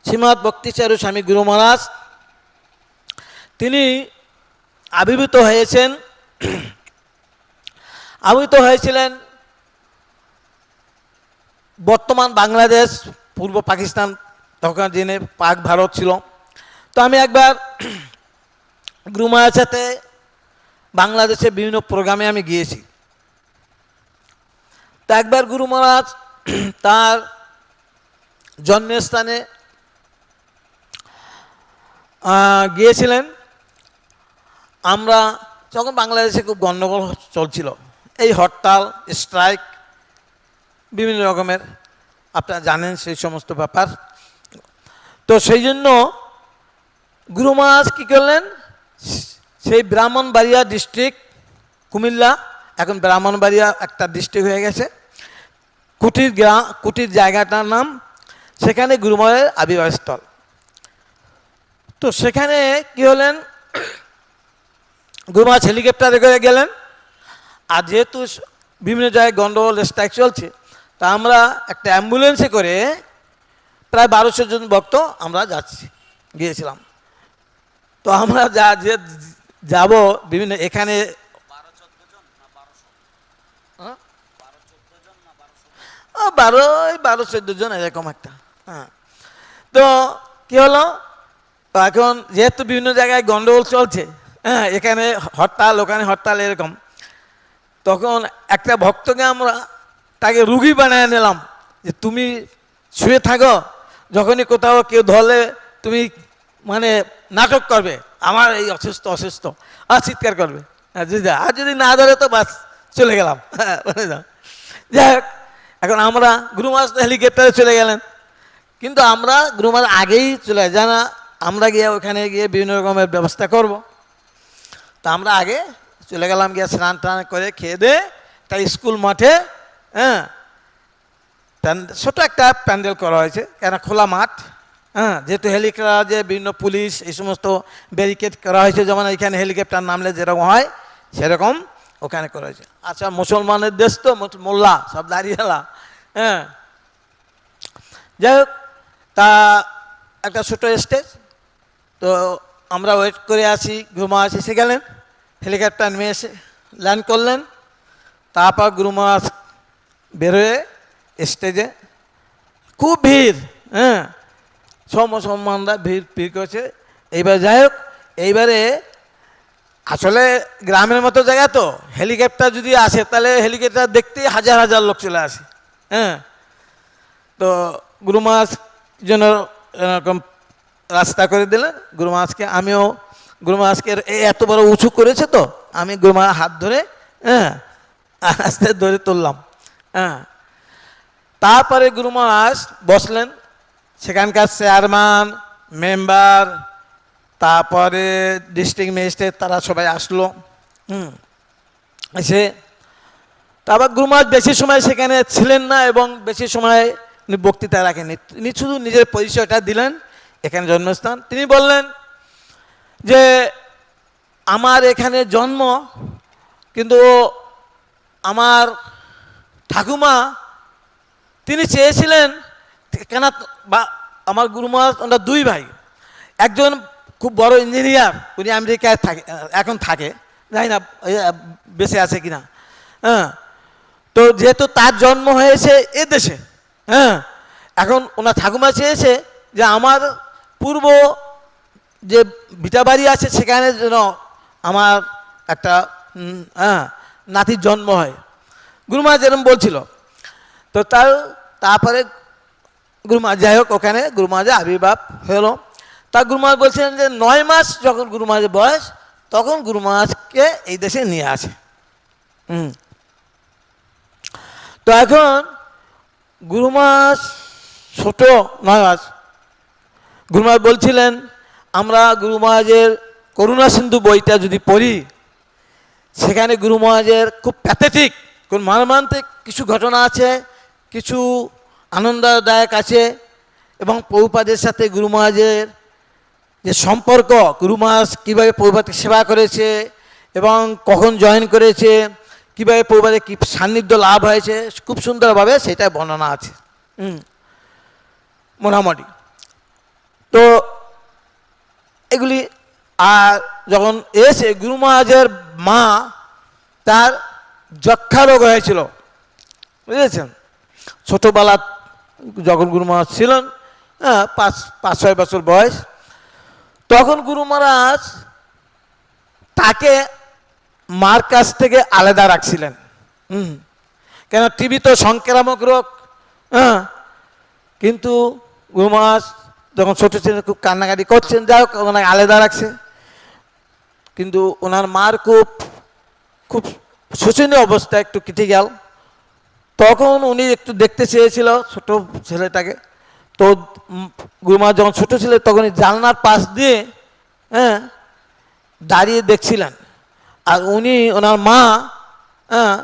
শ্রীমৎ ভক্তিচারু স্বামী গুরু মহারাজ, তিনি আবির্ভূত হয়েছিলেন বর্তমান বাংলাদেশ, পূর্ব পাকিস্তান, তখন দিনে পাক ভারত ছিল। তো আমি একবার গুরু মহারাজের সাথে বাংলাদেশের বিভিন্ন প্রোগ্রামে আমি গিয়েছি। তো একবার গুরু মহারাজ তার জন্মস্থানে গিয়েছিলেন। আমরা যখন বাংলাদেশে খুব গণ্ডগোল চলছিল, এই হরতাল, স্ট্রাইক, বিভিন্ন রকমের, আপনারা জানেন সেই সমস্ত ব্যাপার। তো সেই জন্য গুরু মহারাজ কী করলেন, সেই ব্রাহ্মণবাড়িয়া ডিস্ট্রিক্ট, কুমিল্লা এখন ব্রাহ্মণবাড়িয়া একটা ডিস্ট্রিক্ট হয়ে গেছে, কুটির জায়গাটার নাম, সেখানে গুরু মহারাজের আবির্ভাবস্থল। তো সেখানে কি হলেন, গুরু মহারাজ হেলিকপ্টারে করে গেলেন। আর যেহেতু বিভিন্ন জায়গায় গন্ডগোল স্ট্রাইক চলছে, তা আমরা একটা অ্যাম্বুলেন্সে করে প্রায় 1200 জন ভক্ত আমরা গিয়েছিলাম। তো আমরা যাব বিভিন্ন, এখানে 12-14 জন এরকম একটা। হ্যাঁ, তো কি হলো, এখন যেহেতু বিভিন্ন জায়গায় গন্ডগোল চলছে, হ্যাঁ, এখানে হরতাল, ওখানে হরতাল, এরকম, তখন একটা ভক্তকে আমরা তাকে রুগী বানিয়ে নিলাম যে তুমি শুয়ে থাকো, যখনই কোথাও কেউ ধরলে তুমি মানে নাটক করবে, আমার এই অসুস্থ আর চিৎকার করবে, আর যদি না ধরে তো বাস চলে গেলাম। যাই হোক, এখন আমরা গুরু মহারাজ হেলিকপ্টারে চলে গেলেন, কিন্তু আমরা গুরু মহারাজ আগেই চলে জানা আমরা গিয়ে ওখানে গিয়ে বিভিন্ন রকমের ব্যবস্থা করব। তা আমরা আগে চলে গেলাম, গিয়ে স্নান টান করে খেয়ে দিয়ে একটা স্কুল মাঠে, হ্যাঁ, ছোট একটা প্যান্ডেল করা হয়েছে, কেন খোলা মাঠ, হ্যাঁ, যেহেতু হেলিকপ্টার যে বিভিন্ন পুলিশ এই সমস্ত ব্যারিকেড করা হয়েছে, যেমন এখানে হেলিকপ্টার নামলে যেরকম হয় সেরকম ওখানে করা হয়েছে। আচ্ছা, মুসলমানের দেশ তো, মোল্লা সব দাঁড়িয়েলা, হ্যাঁ। যাই হোক, তা একটা ছোটো স্টেজ, তো আমরা ওয়েট করে আছি, গুরু মহারাজ এসে গেলেন, হেলিকপ্টার নেমে এসে ল্যান্ড করলেন। তারপর গুরু মহারাজ বেরোয় স্টেজে, খুব ভিড়, হ্যাঁ, সব মুসলমানরা ভিড় করছে। এইবার যাই হোক, এইবারে আসলে গ্রামের মতো জায়গা তো, হেলিকপ্টার যদি আসে তাহলে হেলিকপ্টার দেখতেই হাজার হাজার লোক চলে আসে, হ্যাঁ। তো গুরু মহারাজ যেন এরকম রাস্তা করে দিলেন গুরু মহারাজকে। আমিও গুরু মহারাজকে এত বড় উঁচু করেছে তো আমি গুরু মহারাজ হাত ধরে, হ্যাঁ, আস্তে ধরে তুললাম, হ্যাঁ। তারপরে গুরু মহারাজ বসলেন, সেখানকার চেয়ারম্যান, মেম্বার, তারপরে ডিস্ট্রিক্ট ম্যাজিস্ট্রেট, তারা সবাই আসলো, এসে তারপর গুরু মহারাজ বেশি সময় সেখানে ছিলেন না এবং বেশি সময় বক্তৃতা রাখেননি। তিনি শুধু নিজের পরিচয়টা দিলেন, এখানে জন্মস্থান। তিনি বললেন যে আমার এখানে জন্ম, কিন্তু আমার ঠাকুমা তিনি চেয়েছিলেন, কেন বা আমার গুরু মহারাজ ওনার দুই ভাই, একজন খুব বড় ইঞ্জিনিয়ার, উনি আমেরিকায় থাকে, এখন থাকে, জানি না বেঁচে আছে কিনা, হ্যাঁ। তো যেহেতু তার জন্ম হয়েছে এ দেশে, হ্যাঁ, এখন ওনার ঠাকুমা চেয়েছে যে আমার পূর্ব যে ভিটা বাড়ি আছে সেখানে যেন আমার একটা হ্যাঁ নাতির জন্ম হয়। গুরু মহারাজ এরকম বলছিল। তো তারপরে গুরু মহারাজ, যাই হোক, ওখানে গুরু মহারাজের আবির্ভাব হলো। তা গুরু মহারাজ বলছিলেন যে 9 মাস যখন গুরু মহারাজের বয়স, তখন গুরু মহারাজকে এই দেশে নিয়ে আসে। তো এখন গুরু মহারাজ ছোট 9 মাস, গুরু মহারাজ বলছিলেন, আমরা গুরু মহারাজের করুণা সিন্ধু বইটা যদি পড়ি, সেখানে গুরু মহারাজের খুব প্যাথেটিক, কোন মর্মান্তিক কিছু ঘটনা আছে, কিছু আনন্দদায়ক আছে, এবং প্রভুপাদের সাথে গুরু মহারাজের যে সম্পর্ক, গুরু মহারাজ কীভাবে প্রভুপাদকে সেবা করেছে এবং কখন জয়েন করেছে, কীভাবে প্রভুপাদের কী সান্নিধ্য লাভ হয়েছে, খুব সুন্দরভাবে সেটা বর্ণনা আছে মোটামুটি। তো এগুলি, আর যখন এসে গুরু মহারাজের মা, তার যক্ষা রোগ হয়েছিল, বুঝেছেন, ছোটোবেলা যখন গুরু মহারাজ ছিলেন, হ্যাঁ, 5-6 বছর বয়স, তখন গুরু মহারাজ তাকে মার কাছ থেকে আলাদা রাখছিলেন। কেন টিবি তো সংক্রামক রোগ, হ্যাঁ। কিন্তু গুরু মহারাজ যখন ছোটো ছিলেন খুব কান্নাকাটি করছেন, যাই হোক ওনাকে আলাদা রাখছে। কিন্তু ওনার মার খুব শোচনীয় অবস্থা, একটু ক্রিটিক্যাল। তখন উনি একটু দেখতে চেয়েছিল ছোট ছেলেটাকে। তো গুরু মহারাজ যখন ছোটো ছিলেন তখন জানলার পাশ দিয়ে, হ্যাঁ, দাঁড়িয়ে দেখছিলেন। আর উনি, ওনার মা, হ্যাঁ,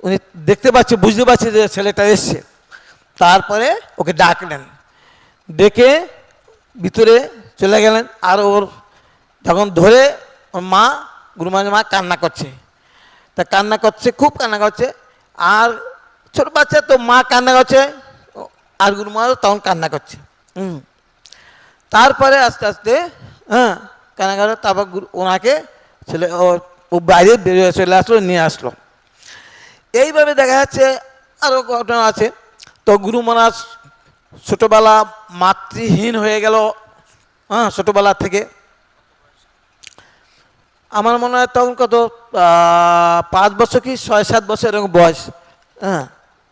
উনি দেখতে পাচ্ছে, বুঝতে পারছে যে ছেলেটা এসছে। তারপরে ওকে ডাকলেন, ডেকে ভিতরে চলে গেলেন। আর ওর যখন ধরে ওর মা, গুরু মহারাজের মা কান্না করছে, তা কান্না করছে, খুব কান্না করছে। আর ছোট বাচ্চা তো, মা কান্না করছে আর গুরু মহারাজ তখন কান্না করছে। তারপরে আস্তে আস্তে, হ্যাঁ, কান্না করে, তারপর ওনাকে ছেলে ও বাইরে বেরিয়ে চলে আসলো, নিয়ে আসলো। এইভাবে দেখা যাচ্ছে আরও ঘটনা আছে। তো গুরু মহারাজ ছোটোবেলা মাতৃহীন হয়ে গেল, হ্যাঁ, ছোটোবেলা থেকে। আমার মনে হয় তখন কত 5 বছর কি 6-7 বছর এরকম বয়স, হ্যাঁ,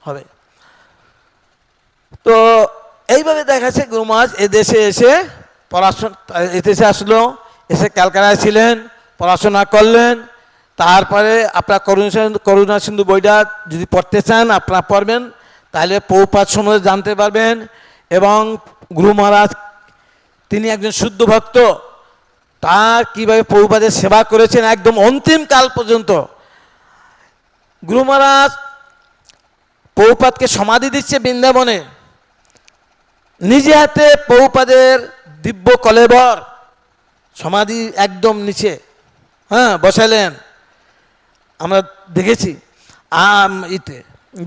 হবে। তো এইভাবে দেখা যাচ্ছে গুরু মহারাজ এদেশে এসে পড়াশোনা, এদেশে আসলো, এসে ক্যালকাটায় ছিলেন, পড়াশোনা করলেন। তারপরে আপনার করুণা সিন্ধু বইটা যদি পড়তে চান আপনারা পড়বেন, তাহলে প্রভুপাদ সম্বন্ধে জানতে পারবেন। এবং গুরু মহারাজ তিনি একজন শুদ্ধ ভক্ত, তার কীভাবে প্রভুপাদের সেবা করেছেন একদম অন্তিম কাল পর্যন্ত। গুরু মহারাজ প্রভুপাদকে সমাধি দিচ্ছে বৃন্দাবনে, নিজে হাতে প্রভুপাদের দিব্য কলেবর সমাধি একদম নিচে বসালেন, আমরা দেখেছি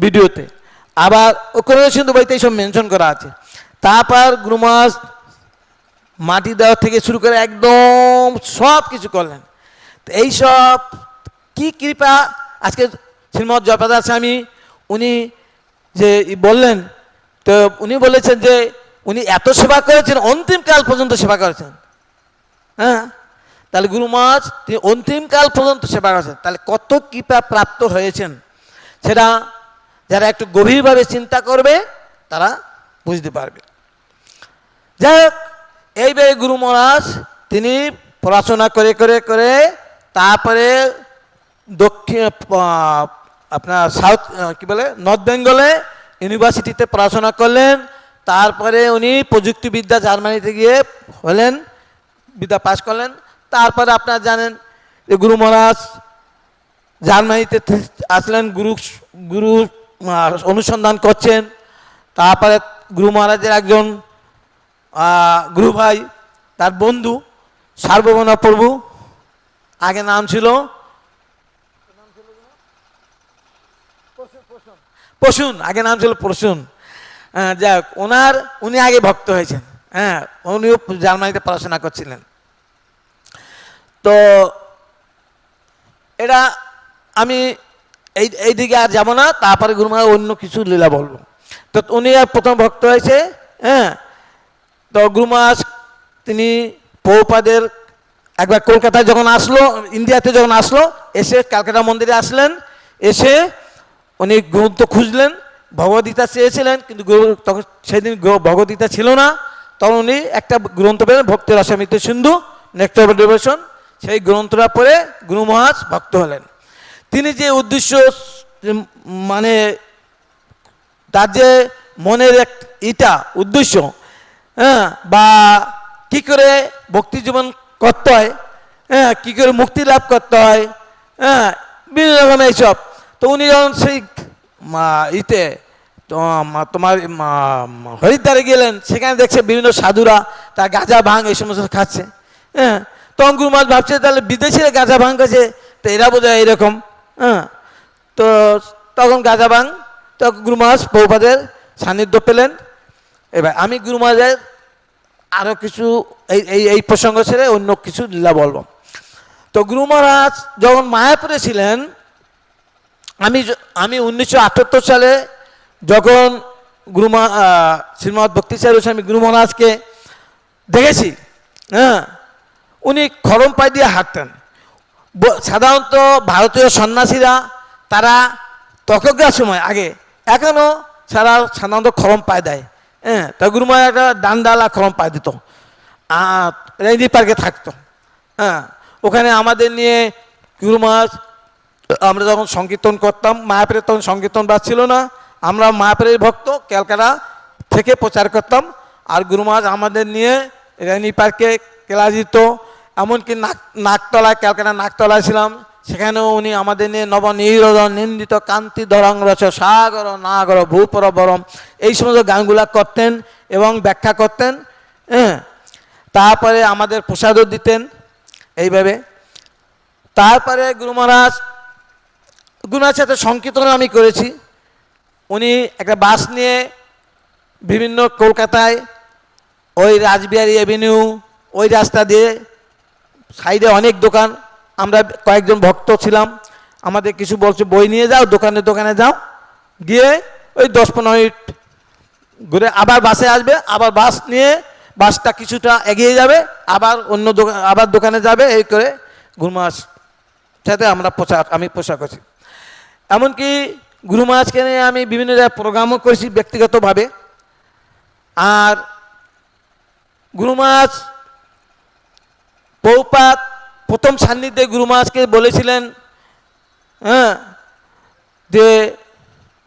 ভিডিওতে। আবার ওখানে সিন্ধু বইতে এইসব মেনশন করা আছে। তারপর গুরু মহারাজ মাটি দেওয়া থেকে শুরু করে একদম সব কিছু করলেন। তো এইসব কি কৃপা! আজকে শ্রীমৎ জয়প্রকাশ স্বামী উনি যে বললেন, তো উনি বলেছেন যে উনি এত সেবা করেছেন, অন্তিমকাল পর্যন্ত সেবা করেছেন। তাহলে গুরু মহারাজ তিনি অন্তিমকাল পর্যন্ত সেবা করেছেন, তাহলে কত কৃপা প্রাপ্ত হয়েছেন সেটা যারা একটু গভীরভাবে চিন্তা করবে তারা বুঝতে পারবে। যাই হোক, এইভাবে গুরু মহারাজ তিনি পড়াশোনা করে করে করে তারপরে দক্ষিণ আপনার সাউথ কি বলে নর্থ বেঙ্গলে ইউনিভার্সিটিতে পড়াশোনা করলেন। তারপরে উনি প্রযুক্তিবিদ্যা জার্মানিতে গিয়ে হলেন, বিদ্যা পাশ করলেন। তারপরে আপনারা জানেন যে গুরু মহারাজ জার্মানিতে আসলেন, গুরু অনুসন্ধান করছেন। তারপরে গুরু মহারাজের একজন গুরু ভাই, তার বন্ধু সার্বভৌম প্রভু, আগে নাম ছিল প্রসূন, আগে নাম ছিল প্রসূন। যাক, উনি আগে ভক্ত হয়েছেন। উনিও জার্মানিতে পড়াশোনা করছিলেন। তো এটা আমি এই দিকে আর যাবো না, তারপরে গুরু মহারাজ অন্য কিছু লীলা বলবো। তো উনি আর প্রথম ভক্ত হয়েছে। তো গুরু মহারাজ তিনি প্রভুপাদের একবার কলকাতায় যখন আসলো, ইন্ডিয়াতে যখন আসলো, এসে ক্যালকাটা মন্দিরে আসলেন, এসে উনি গ্রন্থ খুঁজলেন, ভগবদ্গীতা চেয়েছিলেন, কিন্তু তখন সেদিন ভগবদ্গীতা ছিল না। তখন উনি একটা গ্রন্থ পেলেন, ভক্তি রসামৃত সিন্ধু, নেক্টার অফ ডিভোশন। সেই গ্রন্থটা পড়ে গুরু মহারাজ ভক্ত হলেন। তিনি যে উদ্দেশ্য, মানে তার যে মনের এক উদ্দেশ্য, বা কি করে ভক্তি জীবন করতে হয়, কি করে মুক্তি লাভ করতে হয়, বিভিন্ন রকম এইসব। তো উনি যখন সেই তোমার হরিদ্বারে গেলেন, সেখানে দেখছে বিভিন্ন সাধুরা তার গাঁজা ভাঙ এই সমস্ত খাচ্ছে। তখন গুরু মহারাজ ভাবছে তাহলে বিদেশিরা গাঁজা ভাঙ খাচ্ছে, তো এরা বোধহয় এইরকম। তো তখন গাঁজা ভাঙ, তখন গুরু মহারাজ প্রভুপাদের সান্নিধ্য পেলেন। এবার আমি গুরু মহারাজের আরও কিছু এই প্রসঙ্গ ছেড়ে অন্য কিছু লীলা বলবো। তো গুরু মহারাজ যখন মায়াপুরে ছিলেন, আমি 1978 সালে যখন শ্রীমৎ ভক্তি চারু স্বামী গুরু মহারাজকে দেখেছি, উনি খরম পায়ে দিয়ে হাঁটতেন। সাধারণত ভারতীয় সন্ন্যাসীরা তারা তখনকার সময় আগে, এখনও সাধারণত খরম পায়ে দেয়। তা গুরু মহারাজ একটা ডান্ডালা খরম পায়ে দিত, রেঞ্জি পার্কে থাকতো। ওখানে আমাদের নিয়ে গুরু মহারাজ, আমরা যখন সংকীর্তন করতাম মায়াপুরে, তখন সংকীর্তন বাস ছিল না, আমরা মায়াপুরের ভক্ত, ক্যালকাটা থেকে প্রচার করতাম। আর গুরু মহারাজ আমাদের নিয়ে রেঞ্জি পার্কে ক্লাস দিত। এমনকি নাকতলায়, ক্যালকাটা নাকতলায় ছিলাম, সেখানেও উনি আমাদের নিয়ে নবনীরোদন নিন্দিত কান্তি ধরং রচ সাগর নাগর ভূপর বরম এই সমস্ত গানগুলা করতেন এবং ব্যাখ্যা করতেন। তারপরে আমাদের প্রসাদও দিতেন এইভাবে। তারপরে গুরু মহারাজের সাথে সংকীর্তন আমি করেছি। উনি একটা বাস নিয়ে বিভিন্ন কলকাতায় ওই রাসবিহারী অ্যাভিনিউ ওই রাস্তা দিয়ে, সাইডে অনেক দোকান, আমরা কয়েকজন ভক্ত ছিলাম, আমাদের কিছু বলছে বই নিয়ে যাও, দোকানে দোকানে যাও, গিয়ে ওই 10-15 মিনিট ঘুরে আবার বাসে আসবে, আবার বাস নিয়ে বাসটা কিছুটা এগিয়ে যাবে, আবার অন্য আবার দোকানে যাবে। এই করে গুরু মহারাজ সাথে আমি পোশাক করছি। এমনকি গুরু মহারাজকে নিয়ে আমি বিভিন্ন জায়গায় প্রোগ্রামও করেছি ব্যক্তিগতভাবে। আর গুরু মহারাজ প্রভুপাদ প্রথম সান্নিধ্যে গুরু মহারাজকে বলেছিলেন, যে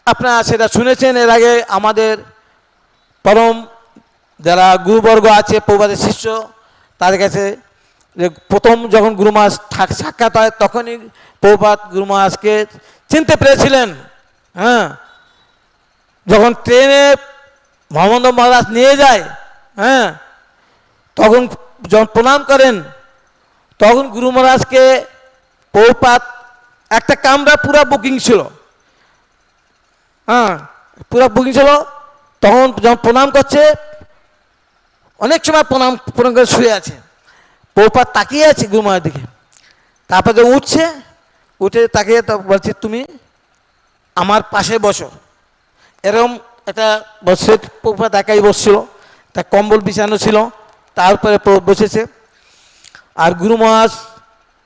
আপনারা সেটা শুনেছেন এর আগে, আমাদের পরম যারা গুরুবর্গ আছে প্রভুপাদের শিষ্য তাদের কাছে যে প্রথম যখন গুরু মহারাজ সাক্ষাৎ হয় তখনই প্রভুপাদ গুরু মহারাজকে চিনতে পেরেছিলেন। হ্যাঁ, যখন ট্রেনে মহানন্দ মহারাজ নিয়ে যায়, হ্যাঁ, তখন যখন প্রণাম করেন তখন গুরু মহারাজকে প্রভুপাদ একটা কামরা পুরা বুকিং ছিল, হ্যাঁ পুরা বুকিং ছিল, তখন যখন প্রণাম করছে অনেক সময় প্রণাম করে শুয়ে আছে, প্রভুপাদ তাকিয়ে আছে গুরু মহারাজের দিকে। তারপর যখন উঠে তাকিয়ে বলছে তুমি আমার পাশে বসো, এরকম একটা বসে প্রভুপাদ একাই বসছিল, তা কম্বল বিছানো ছিল, তারপরে বসেছে। আর গুরু মহারাজ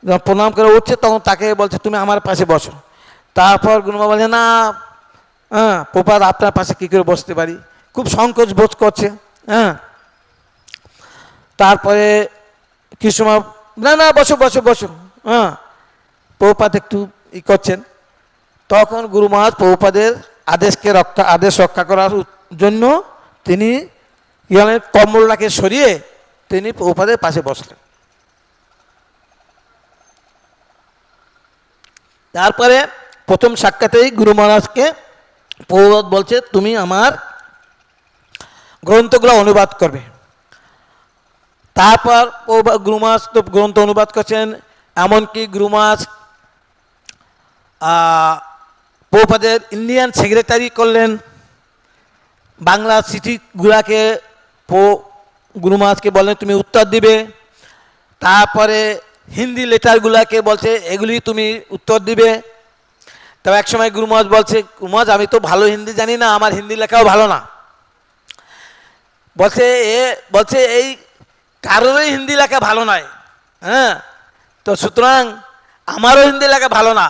যখন প্রণাম করে উঠছে তখন তাকে বলছে তুমি আমার পাশে বসো। তারপর গুরু মহারাজ বলছে না, হ্যাঁ প্রভুপাদ আপনার পাশে কী করে বসতে পারি, খুব সংকোচ বোধ করছে। হ্যাঁ, তারপরে কিছু সময় না না বসো বসো বসো, হ্যাঁ প্রভুপাদ একটু ই করছেন। তখন গুরু মহারাজ প্রভুপাদের আদেশ রক্ষা করার জন্য তিনি কম্বলটাকে সরিয়ে তিনি প্রভুপাদের পাশে বসলেন। তারপরে প্রথম সাক্ষাতেই গুরু মহারাজকে প্রভুপাদ বলছে তুমি আমার গ্রন্থগুলো অনুবাদ করবে। তারপর গুরু মহারাজ তো গ্রন্থ অনুবাদ করছেন, এমনকি গুরু মহারাজ প্রভুপাদের ইন্ডিয়ান সেক্রেটারি করলেন, বাংলা চিঠিগুলাকে গুরু মহারাজকে বললেন তুমি উত্তর দিবে। তারপরে হিন্দি লেটারগুলাকে বলছে এগুলি তুমি উত্তর দিবে। তবে এক সময় গুরু মহারাজ বলছে গুরু মহারাজ আমি তো ভালো হিন্দি জানি না, আমার হিন্দি লেখাও ভালো না। বলছে এই কারোরই হিন্দি লেখা ভালো নয়, হ্যাঁ তো সুতরাং আমারও হিন্দি লেখা ভালো না,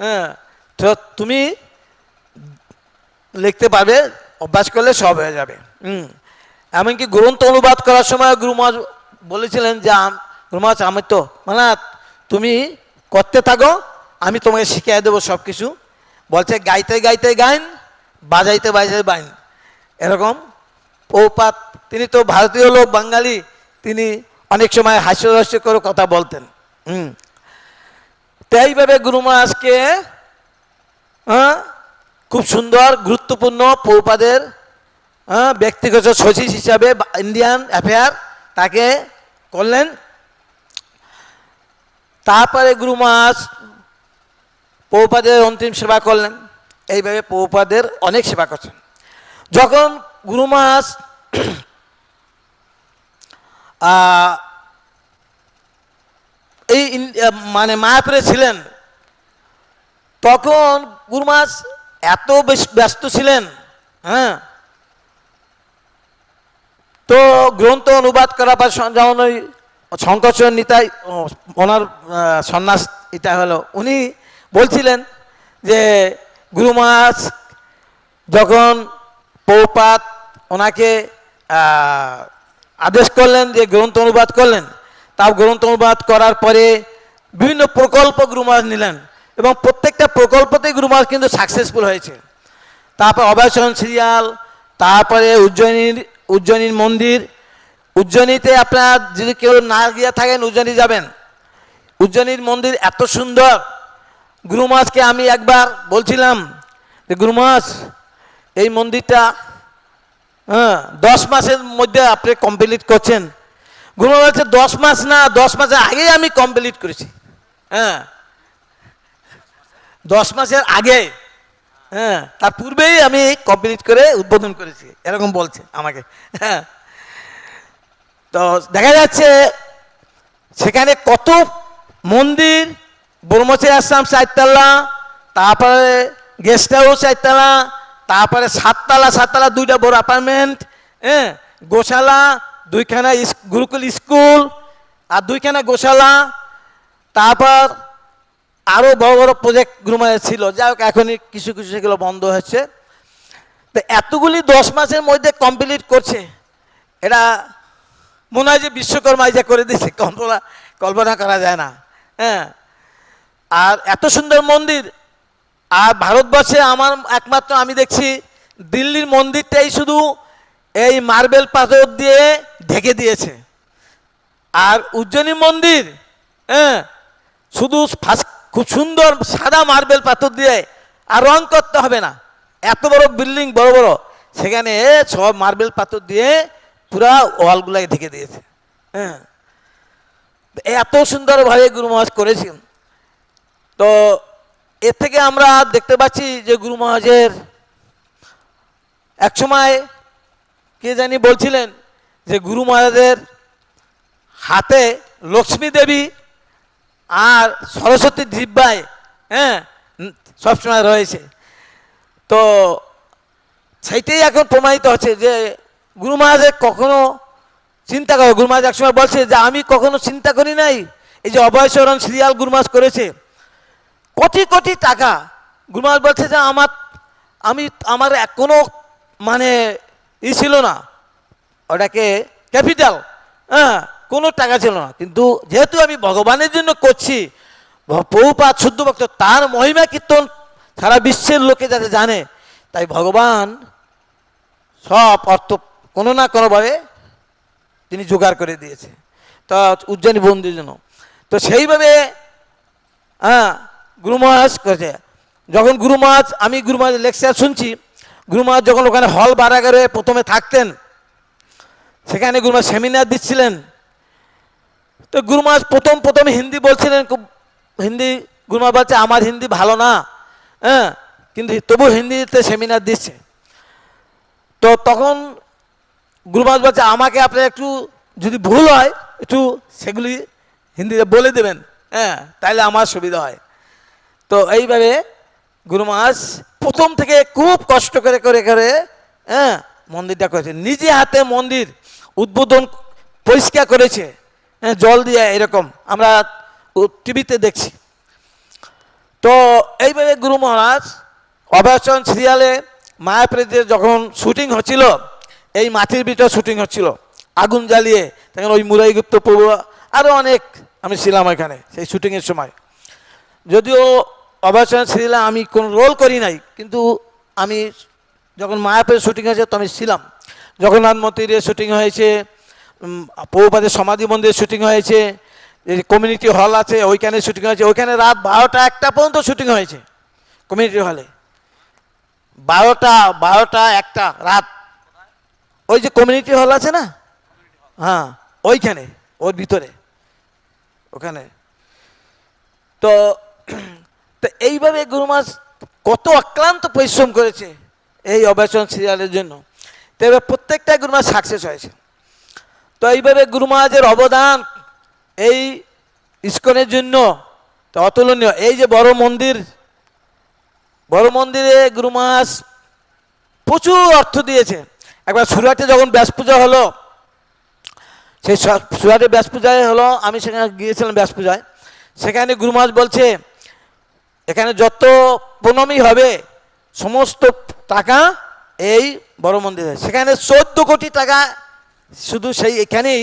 হ্যাঁ তো তুমি লিখতে পারবে, অভ্যাস করলে সব হয়ে যাবে। এমনকি গ্রন্থ অনুবাদ করার সময় গুরু মহারাজ বলেছিলেন যে গুরু মহারাজ আমি তো মানে তুমি করতে থাকো, আমি তোমাকে শিখিয়ে দেবো সব কিছু। বলছে গাইতে গাইতে গাইন, বাজাইতে বাজাইতে বাইন, এরকম। প্রভুপাদ তিনি তো ভারতীয় লোক, বাঙালি, তিনি অনেক সময় হাস্যরস্য করে কথা বলতেন। তো এইভাবে গুরু মহারাজকে খুব সুন্দর গুরুত্বপূর্ণ প্রভুপাদের ব্যক্তিগত সচিব হিসাবে ইন্ডিয়ান অ্যাফেয়ার তাকে করলেন। তারপরে গুরু মহারাজ প্রভুপাদের অন্তিম সেবা করলেন। এইভাবে প্রভুপাদের অনেক সেবা করছেন। যখন গুরু মহারাজ এই মানে মায়াপুরে ছিলেন তখন গুরু মহারাজ এত ব্যস্ত ছিলেন, হ্যাঁ তো গ্রন্থ অনুবাদ করার পর যেমন ওই শঙ্করচরণ নিতাই ওনার সন্ন্যাস এটা হলো, উনি বলছিলেন যে গুরু মহারাজ যখন প্রভুপাদ ওনাকে আদেশ করলেন যে গ্রন্থ অনুবাদ করলেন, তাও গ্রন্থ অনুবাদ করার পরে বিভিন্ন প্রকল্প গুরু মহারাজ নিলেন এবং প্রত্যেকটা প্রকল্পতেই গুরু মহারাজ কিন্তু সাকসেসফুল হয়েছে। তারপর অভয়চরণ সিরিয়াল, তারপরে উজ্জয়িনীর মন্দির, উজ্জয়িনীতে আপনার যদি কেউ না গিয়ে থাকেন উজ্জয়িনী যাবেন। উজ্জয়িনীর মন্দির এত সুন্দর, গুরু মহারাজকে আমি একবার বলছিলাম যে গুরু মহারাজ এই মন্দিরটা 10 মাসের মধ্যে আপনি কমপ্লিট করছেন। গুরু মহারাজ বলছে 10 মাস না, 10 মাসের আগেই আমি কমপ্লিট করেছি। হ্যাঁ 10 মাসের আগে, হ্যাঁ তার পূর্বেই আমি কমপ্লিট করে উদ্বোধন করেছি, এরকম বলছে আমাকে। হ্যাঁ তো দেখা যাচ্ছে সেখানে কত মন্দির, ব্রহ্মচারী আশ্রম 4 তলা, তারপরে গেস্ট হাউস 4 তলা, তারপরে 7 তলা 2টা বড় অ্যাপার্টমেন্ট, হ্যাঁ গোশালা 2খানা, গুরুকুল স্কুল আর 2খানা গোশালা, তারপর আরও বড় বড় প্রজেক্ট গুরু মহারাজ ছিল। যাই হোক এখনই কিছু কিছু সেগুলো বন্ধ হচ্ছে। তো এতগুলি 10 মাসের মধ্যে কমপ্লিট করছে, এটা মনে হয় যে বিশ্বকর্মায় যা করে দিচ্ছে কল্পনা করা যায় না। হ্যাঁ আর এত সুন্দর মন্দির, আর ভারতবর্ষে আমার একমাত্র আমি দেখছি দিল্লির মন্দিরটাই শুধু এই মার্বেল পাথর দিয়ে ঢেকে দিয়েছে। আর উজ্জয়িনী মন্দির শুধু খুব সুন্দর সাদা মার্বেল পাথর দিয়ে, আর রং করতে হবে না। এত বড় বিল্ডিং, বড় বড়, সেখানে সব মার্বেল পাথর দিয়ে পুরা ওয়ালগুলাকে ঢেকে দিয়েছে। এত সুন্দরভাবে গুরু মহারাজ করেছেন। তো এর থেকে আমরা দেখতে পাচ্ছি যে গুরু মহারাজের এক সময় কে জানি বলছিলেন যে গুরু মহারাজের হাতে লক্ষ্মী দেবী আর সরস্বতী জিহ্বায় সবসময় রয়েছে। তো সেইটাই এখন প্রমাণিত হচ্ছে যে গুরু মহারাজের কখনো চিন্তা করো। গুরু মহারাজ একসময় বলছে যে আমি কখনো চিন্তা করি নাই এই যে অভয়চরণ সিরিয়াল গুরু মহারাজ করেছে, কোটি কোটি টাকা। গুরু মহারাজ বলছে যে আমার কোনো মানে ছিল না, ওটাকে ক্যাপিটাল, কোনো টাকা ছিল না, কিন্তু যেহেতু আমি ভগবানের জন্য করছি, প্রভুপাদ শুদ্ধ ভক্ত, তার মহিমা কীর্তন সারা বিশ্বের লোকে যাতে জানে, তাই ভগবান সব অর্থ কোনো না কোনোভাবে তিনি জোগাড় করে দিয়েছে তা উজ্জয়িনী বন্ধুর জন্য। তো সেইভাবে গুরু মহারাজ করেছে। যখন গুরু মহারাজ, আমি গুরু মহারাজ লেকচার শুনছি, গুরু মহারাজ যখন ওখানে হল বারাগারে প্রথমে থাকতেন, সেখানে গুরু মহারাজ সেমিনার দিচ্ছিলেন। তো গুরু মহারাজ প্রথম হিন্দি বলছিলেন, খুব হিন্দি। গুরু মহারাজ বলছে আমার হিন্দি ভালো না, কিন্তু তবু হিন্দিতে সেমিনার দিচ্ছে। তো তখন গুরু মহারাজ বলছে আমাকে আপনার একটু যদি ভুল হয় একটু সেগুলি হিন্দিতে বলে দেবেন, তাইলে আমার সুবিধা হয়। তো এইভাবে গুরু মহারাজ প্রথম থেকে খুব কষ্ট করে করে করে মন্দিরটা করেছে, নিজে হাতে মন্দির উদ্বোধন পরিষ্কার করেছে, জল দিয়ে, এরকম আমরা টিভিতে দেখছি। তো এইভাবে গুরু মহারাজ অভয়চরণ সিরিয়ালে মায়াপুরে যখন শুটিং হচ্ছিল, এই মাটির ভিতরে শুটিং হচ্ছিল আগুন জ্বালিয়ে, তখন ওই মুরারিগুপ্ত প্রভু আরও অনেক, আমি ছিলাম ওইখানে সেই শুটিংয়ের সময়। যদিও অভয়চরণ সিরিয়ালে আমি কোনো রোল করি নাই, কিন্তু আমি যখন মায়াপুরে শুটিং হয়েছে তো আমি ছিলাম। জগন্নাথ মন্দিরে শুটিং হয়েছে, প্রভুপাদের সমাধি মন্দিরে শুটিং হয়েছে, কমিউনিটি হল আছে ওইখানে শুটিং হয়েছে। ওইখানে রাত 12টা 1টা পর্যন্ত শুটিং হয়েছে কমিউনিটি হলে, 12টা 1টা রাত। ওই যে কমিউনিটি হল আছে না, ওইখানে, ওর ভিতরে ওখানে। তো এইভাবে গুরু মহারাজ কত অক্লান্ত পরিশ্রম করেছে এই অভয়চরণ সিরিয়ালের জন্য। তো এবার প্রত্যেকটা গুরু মহারাজ সাকসেস হয়েছে। তো এইভাবে গুরু মহারাজের অবদান এই ইস্কনের জন্য তো অতুলনীয়। এই যে বড় মন্দিরে গুরু মহারাজ প্রচুর অর্থ দিয়েছে। একবার সুরাটে যখন ব্যাস পূজা হলো, সেই সুরাটে ব্যাস পূজায় হলো, আমি সেখানে গিয়েছিলাম ব্যাস পূজায়। সেখানে গুরু মহারাজ বলছে এখানে যত প্রণামী হবে সমস্ত টাকা এই বড় মন্দিরে। সেখানে 14 কোটি টাকা শুধু সেই এখানেই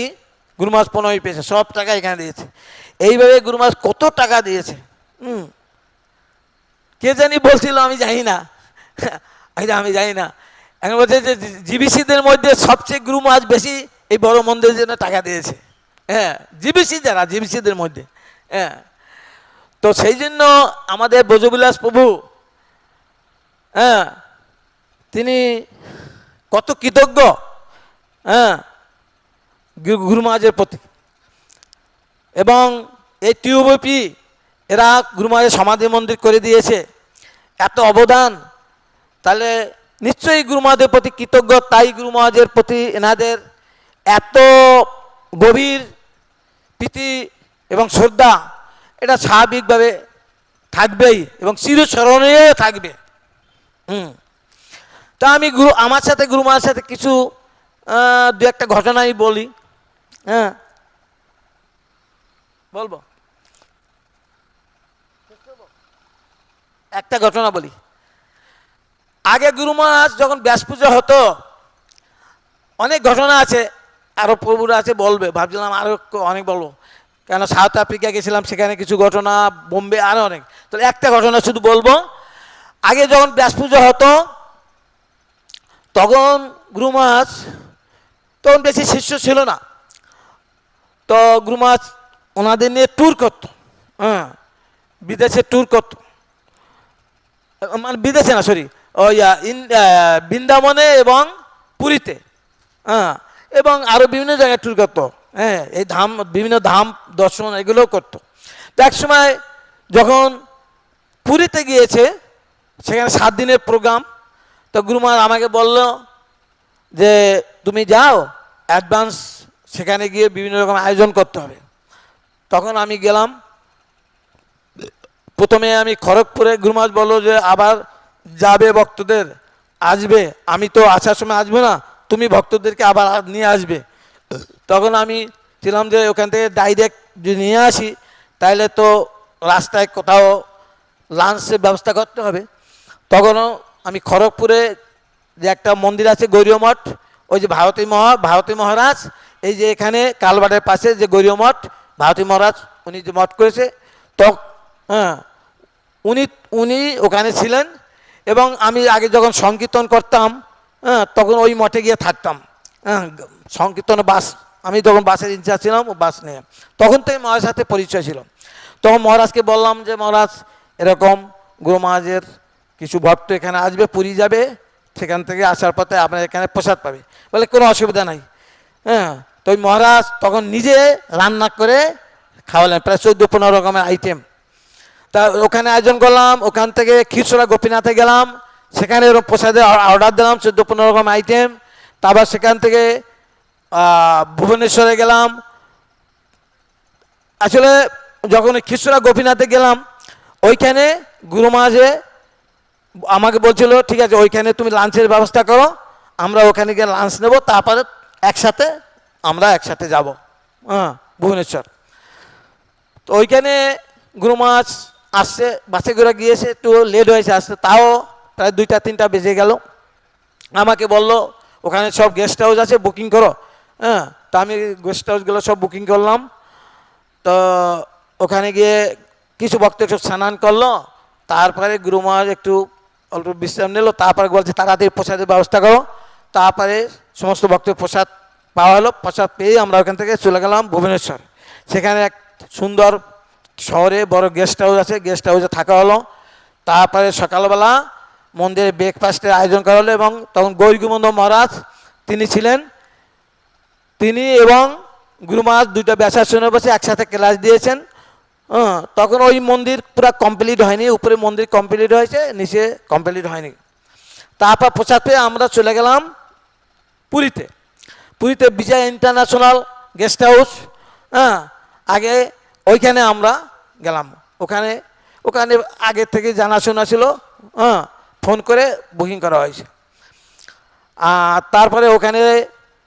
গুরু মহারাজ প্রণামী পেয়েছে, সব টাকা এখানে দিয়েছে। এইভাবে গুরু মহারাজ কত টাকা দিয়েছে, কে জানি বলছিল, আমি জানি না, আমি জানি না। এখন বলছে যে জিবিসিদের মধ্যে সবচেয়ে গুরু মহারাজ বেশি এই বড় মন্দিরের জন্য টাকা দিয়েছে, জিবিসিদের মধ্যে। তো সেই জন্য আমাদের ব্রজবিলাস প্রভু তিনি কত কৃতজ্ঞ গুরু মহারাজের প্রতি। এবং এই টিউবপি এরা গুরু মহারাজের সমাধি মন্দির করে দিয়েছে, এত অবদান, তাহলে নিশ্চয়ই গুরু মহারাজের প্রতি কৃতজ্ঞ। তাই গুরু মহারাজের প্রতি এনাদের এত গভীর প্রীতি এবং শ্রদ্ধা, এটা স্বাভাবিকভাবে থাকবেই এবং চিরস্মরণীয় থাকবে। তা আমি আমার সাথে গুরু মহারাজের সাথে কিছু 2-1টা ঘটনাই বলি। বলবো, একটা ঘটনা বলি। আগে গুরু মহারাজ যখন ব্যাস পূজা হতো, অনেক ঘটনা আছে, আরও প্রভুরা আছে বলবে, ভাবছিলাম আরও অনেক বলবো, কেন সাউথ আফ্রিকা গেছিলাম, সেখানে কিছু ঘটনা, বোম্বে আরও অনেক। তো একটা ঘটনা শুধু বলবো। আগে যখন ব্যাস পূজা হতো তখন গুরু মহারাজ তখন বেশি শিষ্য ছিল না, তো গুরু মহারাজ ওনাদের নিয়ে ট্যুর করতো, হ্যাঁ বিদেশে ট্যুর করতো, মানে বিদেশে না সরি ওই বৃন্দাবনে এবং পুরীতে, হ্যাঁ এবং আরও বিভিন্ন জায়গায় ট্যুর করতো, হ্যাঁ এই ধাম বিভিন্ন ধাম দর্শন এগুলোও করতো। তো এক সময় যখন পুরীতে গিয়েছে, সেখানে 7 দিনের প্রোগ্রাম, তো গুরু মহারাজ আমাকে বলল যে তুমি যাও, অ্যাডভান্স সেখানে গিয়ে বিভিন্ন রকম আয়োজন করতে হবে। তখন আমি গেলাম, প্রথমে আমি খড়গপুরে, গুরু মহারাজ বললো যে আবার যাবে ভক্তদের আসবে, আমি তো আসার সময় আসবো না, তুমি ভক্তদেরকে আবার নিয়ে আসবে। তখন আমি ছিলাম যে ওখান থেকে ডাইরেক্ট যদি নিয়ে আসি তাহলে তো রাস্তায় কোথাও লাঞ্চের ব্যবস্থা করতে হবে। তখনও আমি খড়গপুরে যে একটা মন্দির আছে গৌরীয় মঠ, ওই যে ভারতী মহারাজ, এই যে এখানে কালবাটের পাশে যে গৌরীয় মঠ, ভারতী মহারাজ উনি যে মঠ করেছে, হ্যাঁ উনি ওখানে ছিলেন। এবং আমি আগে যখন সংকীর্তন করতাম, হ্যাঁ তখন ওই মঠে গিয়ে থাকতাম, হ্যাঁ সংকীর্তনে বাস, আমি তখন বাসের ইনচার্জ ছিলাম, ও বাস নিয়ে, তখন থেকে মহারাজের সাথে পরিচয় ছিল। তখন মহারাজকে বললাম যে মহারাজ এরকম গুরু মহারাজের কিছু ভক্ত এখানে আসবে, পুরী যাবে, সেখান থেকে আসার পথে আপনার এখানে প্রসাদ পাবে। বলে কোনো অসুবিধা নাই, হ্যাঁ। তো ওই মহারাজ তখন নিজে রান্না করে খাওয়ালেন, প্রায় 14-15 রকমের আইটেম। তা ওখানে আয়োজন করলাম, ওখান থেকে খিরসরা গোপীনাথে গেলাম, সেখানে এরকম প্রসাদের অর্ডার দিলাম 14-15 রকম আইটেম। তারপর সেখান থেকে ভুবনেশ্বরে গেলাম। আসলে যখন খিরসরা গোপীনাথে গেলাম, ওইখানে গুরু মহারাজে আমাকে বলছিল ঠিক আছে ওইখানে তুমি লাঞ্চের ব্যবস্থা করো, আমরা ওখানে গিয়ে লাঞ্চ নেব, তারপরে আমরা একসাথে যাব, হ্যাঁ ভুবনেশ্বর। তো ওইখানে গুরু মহারাজ আসছে, বাসে করে গিয়েছে, একটু লেট হয়েছে আসতে, তাও প্রায় 2টা-3টা বেজে গেল। আমাকে বলল ওখানে সব গেস্ট হাউস আছে, বুকিং করো, হ্যাঁ। তো আমি গেস্ট হাউসগুলো সব বুকিং করলাম। তো ওখানে গিয়ে কিছু ভক্ত একটু স্নান করলো, তারপরে গুরু মহারাজ একটু অল্প বিশ্রাম নিল, তারপরে বলছে তাড়াতাড়ি প্রসাদের ব্যবস্থা করো। তারপরে সমস্ত ভক্তের প্রসাদ পাওয়া হলো, প্রসাদ পেয়ে আমরা ওখান থেকে চলে গেলাম ভুবনেশ্বর। সেখানে এক সুন্দর শহরে বড় গেস্ট হাউস আছে, গেস্ট হাউসে থাকা হলো। তারপরে সকালবেলা মন্দিরে ব্রেকফাস্টের আয়োজন করা হলো, এবং তখন গৌরীগুমন্দ মহারাজ তিনি ছিলেন, তিনি এবং গুরু মহারাজ 2টা ব্যাসাসনে বসে একসাথে ক্লাস দিয়েছেন। তখন ওই মন্দির পুরো কমপ্লিট হয়নি, উপরে মন্দির কমপ্লিট হয়েছে, নিচে কমপ্লিট হয়নি। তারপর প্রসাদ পেয়ে আমরা চলে গেলাম পুরীতে বিজয় ইন্টারন্যাশনাল গেস্ট হাউস, হ্যাঁ আগে ওইখানে আমরা গেলাম। ওখানে আগে থেকে জানাশোনা ছিল, হ্যাঁ ফোন করে বুকিং করা হয়েছে। আর তারপরে ওখানে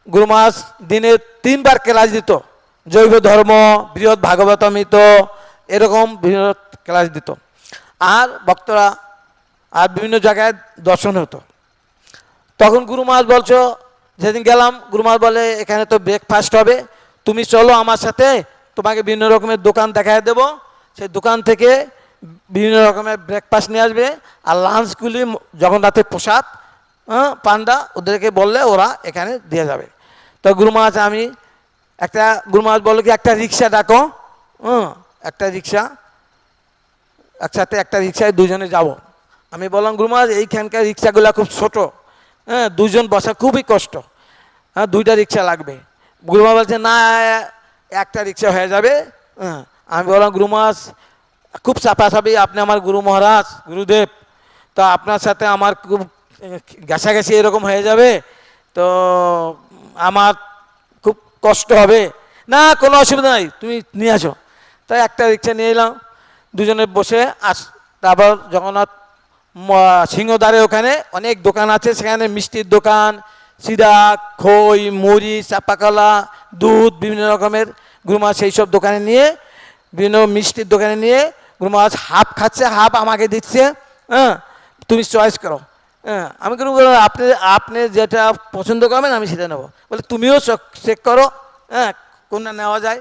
গুরু মহারাজ দিনে 3 বার ক্লাস দিত, জৈব ধর্ম, বৃহৎ ভাগবতামৃত, এরকম বৃহৎ ক্লাস দিত। আর ভক্তরা আর বিভিন্ন জায়গায় দর্শন হতো। তখন গুরু মহারাজ বলছো, যেদিন গেলাম গুরু মহারাজ বলে এখানে তো ব্রেকফাস্ট হবে, তুমি চলো আমার সাথে, তোমাকে বিভিন্ন রকমের দোকান দেখায় দেবো, সেই দোকান থেকে বিভিন্ন রকমের ব্রেকফাস্ট নিয়ে আসবে, আর লাঞ্চগুলি জগন্নাথের প্রসাদ, হ্যাঁ পান্ডা, ওদেরকে বললে ওরা এখানে দিয়ে যাবে। তো গুরু মহারাজ গুরু মহারাজ বললো কি একটা রিক্সা ডাকো, একটা রিক্সা, একসাথে একটা রিক্সায় 2জনে যাব। আমি বললাম গুরু মহারাজ এইখানকার রিক্সাগুলো খুব ছোট, হ্যাঁ 2জন বসা খুবই কষ্ট, হ্যাঁ 2টা রিক্সা লাগবে। গুরু মহারাজ বলছে না একটা রিক্সা হয়ে যাবে। হ্যাঁ আমি বললাম গুরু মহারাজ খুব চাপাচাপি, আপনি আমার গুরু মহারাজ গুরুদেব, তো আপনার সাথে আমার খুব ঘাসাঘাসি এরকম হয়ে যাবে, তো আমার খুব কষ্ট হবে। না কোনো অসুবিধা নাই, তুমি নিয়ে আসো। তাই একটা রিক্সা নিয়ে এলাম, 2জনে বসে তারপর জগন্নাথ সিংহদ্বারে ওখানে অনেক দোকান আছে, সেখানে মিষ্টির দোকান, সিরা, খই, মুড়ি, চাপাকলা, দুধ, বিভিন্ন রকমের গুরু মহারাজ সেই সব দোকানে নিয়ে, বিভিন্ন মিষ্টির দোকানে নিয়ে গুরু মহারাজ হাফ খাচ্ছে, হাফ আমাকে দিচ্ছে, হ্যাঁ তুমি চয়েস করো। হ্যাঁ আমি গুরু আপনি যেটা পছন্দ করবেন আমি সেটা নেবো। বলে তুমিও চেক করো, হ্যাঁ কোনটা নেওয়া যায়।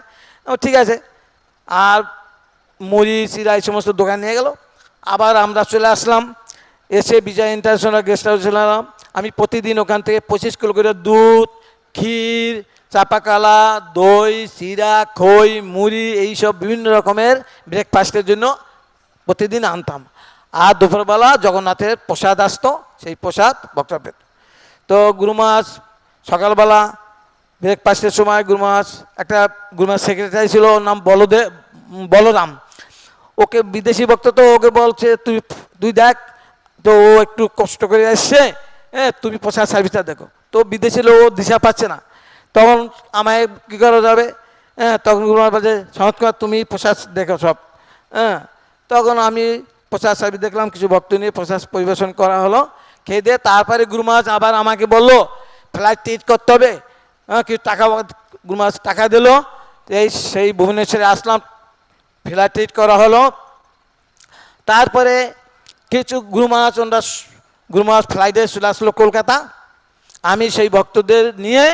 ঠিক আছে। আর মুড়ি, সিরা এই সমস্ত দোকান নিয়ে গেল। আবার আমরা চলে আসলাম, এসে বিজয় ইন্টারন্যাশনাল গেস্ট হাউস চলে এলাম। আমি প্রতিদিন ওখান থেকে 25 কিলো করে দুধ, ক্ষীর, চাপাকালা, দই, চিরা, খই, মুড়ি, এইসব বিভিন্ন রকমের ব্রেকফাস্টের জন্য প্রতিদিন আনতাম। আর দুপুরবেলা জগন্নাথের প্রসাদ আসতো, সেই প্রসাদ ভক্তরা পেত। তো গুরু মহারাজ সকালবেলা ব্রেকফাস্টের সময় গুরু মহারাজ, একটা গুরু মহারাজ সেক্রেটারি ছিল, ওর নাম বলরাম। ওকে বিদেশি ভক্ত, তো ওকে বলছে তুই দেখ, তো ও একটু কষ্ট করে এসছে, হ্যাঁ তুমি প্রসাদ সার্ভিসটা দেখো। তো বিদেশি লোক ও দিশা পাচ্ছে না, তখন আমায় কী করা যাবে, হ্যাঁ তখন গুরু মহারাজ বলছে সনৎ কুমার তুমি প্রসাদ দেখো সব, হ্যাঁ। তখন আমি প্রসাদ সার্ভিস দেখলাম, কিছু ভক্ত নিয়ে প্রসাদ পরিবেশন করা হলো, খেয়ে দিয়ে তারপরে গুরু মহারাজ আবার আমাকে বললো ফ্লাইট টিকিট করতে হবে, হ্যাঁ কিছু টাকা গুরু মহারাজ টাকা দিল, সেই ভুবনেশ্বরে আসলাম, ফ্লাইট টিকিট করা হলো। তারপরে কিছু গুরু মহারাজ ফ্লাইটে চলে আসলো কলকাতা। আমি সেই ভক্তদের নিয়ে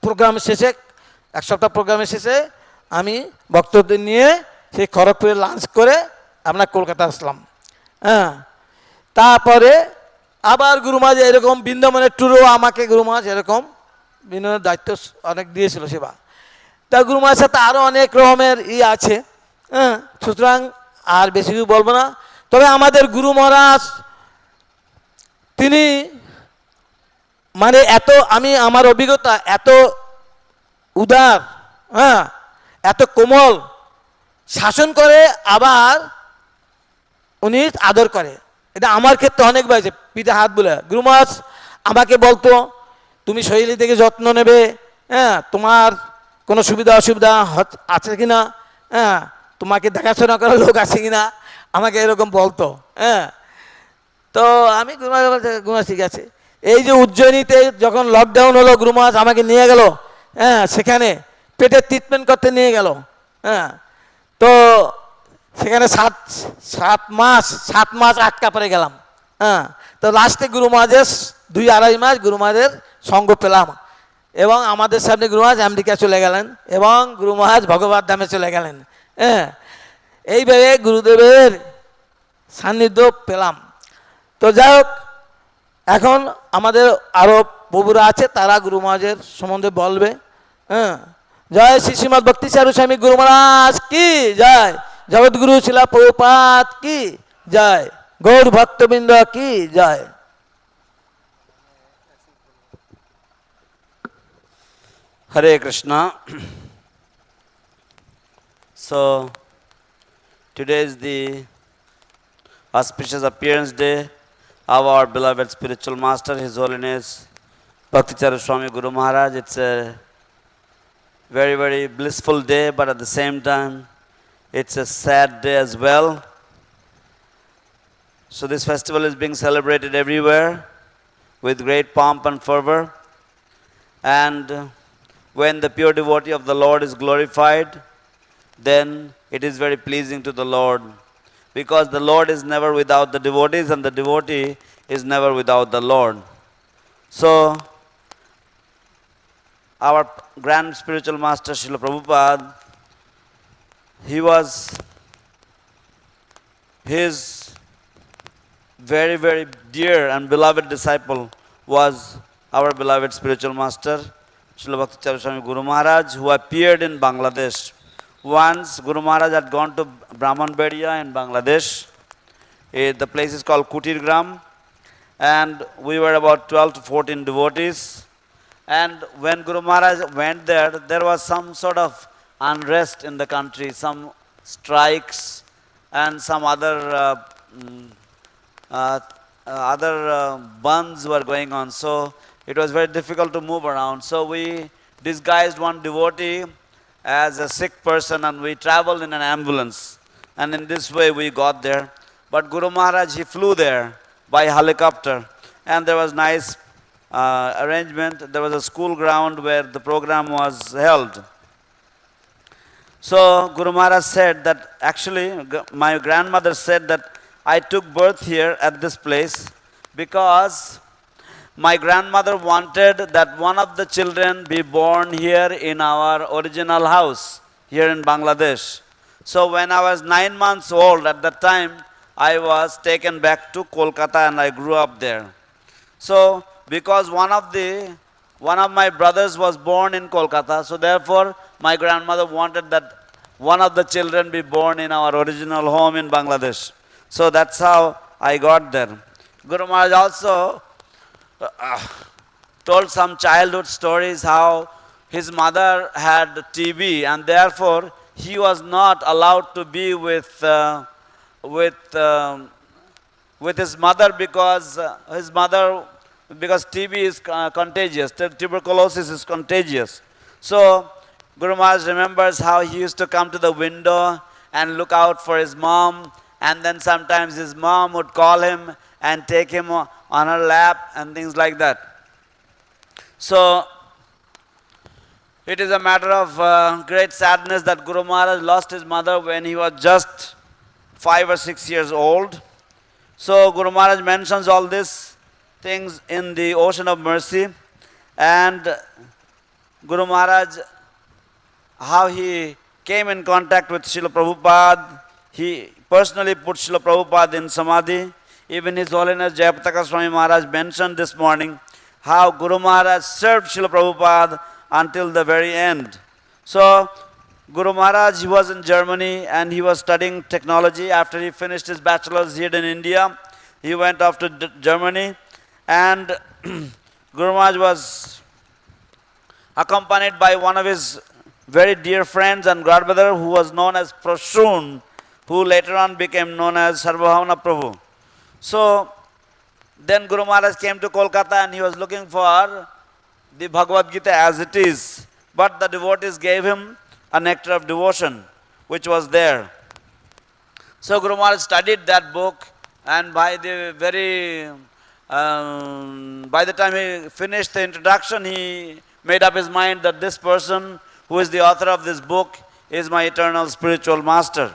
প্রোগ্রাম শেষে, এক সপ্তাহ প্রোগ্রামের শেষে আমি ভক্তদের নিয়ে সেই খড়গপুরে লাঞ্চ করে আমরা কলকাতা আসলাম, হ্যাঁ। তারপরে আবার গুরু মহারাজ এরকম বৃন্দাবনের ট্যুরও আমাকে গুরু মহারাজ এরকম বৃন্দাবনের দায়িত্ব অনেক দিয়েছিল সেবা। তা গুরু মহারাজের সাথে আরও অনেক রকমের আছে, হ্যাঁ। সুতরাং আর বেশি কিছু বলবো না। তবে আমাদের গুরু মহারাজ তিনি মানে আমার অভিজ্ঞতা এত উদার, হ্যাঁ, এত কোমল, শাসন করে আবার উনি আদর করে। এটা আমার ক্ষেত্রে অনেক হয়েছে, পিঠে হাত বলে গুরু মহারাজ আমাকে বলতো তুমি শৈলী থেকে যত্ন নেবে, হ্যাঁ তোমার কোনো সুবিধা অসুবিধা আছে কি না, হ্যাঁ তোমাকে দেখাশোনা করার লোক আছে কি না, আমাকে এরকম বলতো, হ্যাঁ। তো আমি গুরু মহারাজ ঠিক আছে। এই যে উজ্জয়িনীতে যখন লকডাউন হলো, গুরু মহারাজ আমাকে নিয়ে গেল, হ্যাঁ সেখানে পেটের ট্রিটমেন্ট করতে নিয়ে গেল, হ্যাঁ। তো সেখানে সাত মাস আটকা পড়ে গেলাম, হ্যাঁ। তো লাস্টে গুরু মহারাজের 2-2.5 মাস গুরু মহারাজের সঙ্গ পেলাম, এবং আমাদের সামনে গুরু মহারাজ আমেরিকা চলে গেলেন, এবং গুরু মহারাজ ভগবত ধামে চলে গেলেন, হ্যাঁ। এইভাবে গুরুদেবের সান্নিধ্য পেলাম। তো যাই হোক, এখন আমাদের আরও প্রভুরা আছে, তারা গুরু মহারাজের সম্বন্ধে বলবে, হ্যাঁ। জয় শ্রী শ্রীমৎ ভক্তি চারু স্বামী গুরু মহারাজ কি জয়, জগৎগুরু শিলা প্রভুপাদ কি জয়, গৌর ভক্তবৃন্দ কি জয়। Hare Krishna. So today is the auspicious appearance day of our beloved spiritual master, His Holiness Bhakti Charu Swami Guru Maharaj. It's a very, very blissful day, but at the same time, it's a sad day as well. So this festival is being celebrated everywhere with great pomp and fervor. And when the pure devotee of the Lord is glorified, then it is very pleasing to the Lord, because the Lord is never without the devotees and the devotee is never without the Lord. So our grand spiritual master Srila Prabhupada, his very, very dear and beloved disciple was our beloved spiritual master Srila Bhakti Charu Swami Guru Maharaj, who appeared in Bangladesh. Once Guru Maharaj had gone to Brahmanbadia in Bangladesh. The place is called Kutirgram, and we were about 12 to 14 devotees. And when Guru Maharaj went there, there was some sort of unrest in the country, some strikes and some other bunds were going on. So it was very difficult to move around. So we disguised one devotee as a sick person, and we traveled in an ambulance. And in this way we got there. But Guru Maharaj, he flew there by helicopter, and there was nice arrangement. There was a school ground where the program was held. So Guru Maharaj said that, actually my grandmother said that I took birth here at this place because my grandmother wanted that one of the children be born here in our original house here in Bangladesh. So when I was 9 months old, at that time, I was taken back to Kolkata and I grew up there. So because one of the one of my brothers was born in Kolkata, so therefore my grandmother wanted that one of the children be born in our original home in Bangladesh. So that's how I got there. Guru Maharaj also told some childhood stories how his mother had TB and therefore he was not allowed to be with his mother because TB is contagious, tuberculosis is contagious. So Guru Maharaj remembers how he used to come to the window and look out for his mom, and then sometimes his mom would call him and take him on her lap and things like that. So it is a matter of great sadness that Guru Maharaj lost his mother when he was just 5 or 6 years old. So Guru Maharaj mentions all these things in the Ocean of Mercy, and Guru Maharaj, how he came in contact with Srila Prabhupada. He personally put Srila Prabhupada in Samadhi. Even His Holiness Jayapataka Swami Maharaj mentioned this morning how Guru Maharaj served Srila Prabhupada until the very end. So Guru Maharaj, he was in Germany and he was studying technology. After he finished his bachelor's here in India, he went off to Germany, and Guru Maharaj was accompanied by one of his very dear friends and godbrother who was known as Prashun, who later on became known as Sarvabhauma Prabhu. So then Guru Maharaj came to Kolkata and he was looking for the Bhagavad Gita as it is, but the devotees gave him a nectar of devotion which was there. So Guru Maharaj studied that book, and by the time he finished the introduction, he made up his mind that this person who is the author of this book is my eternal spiritual master.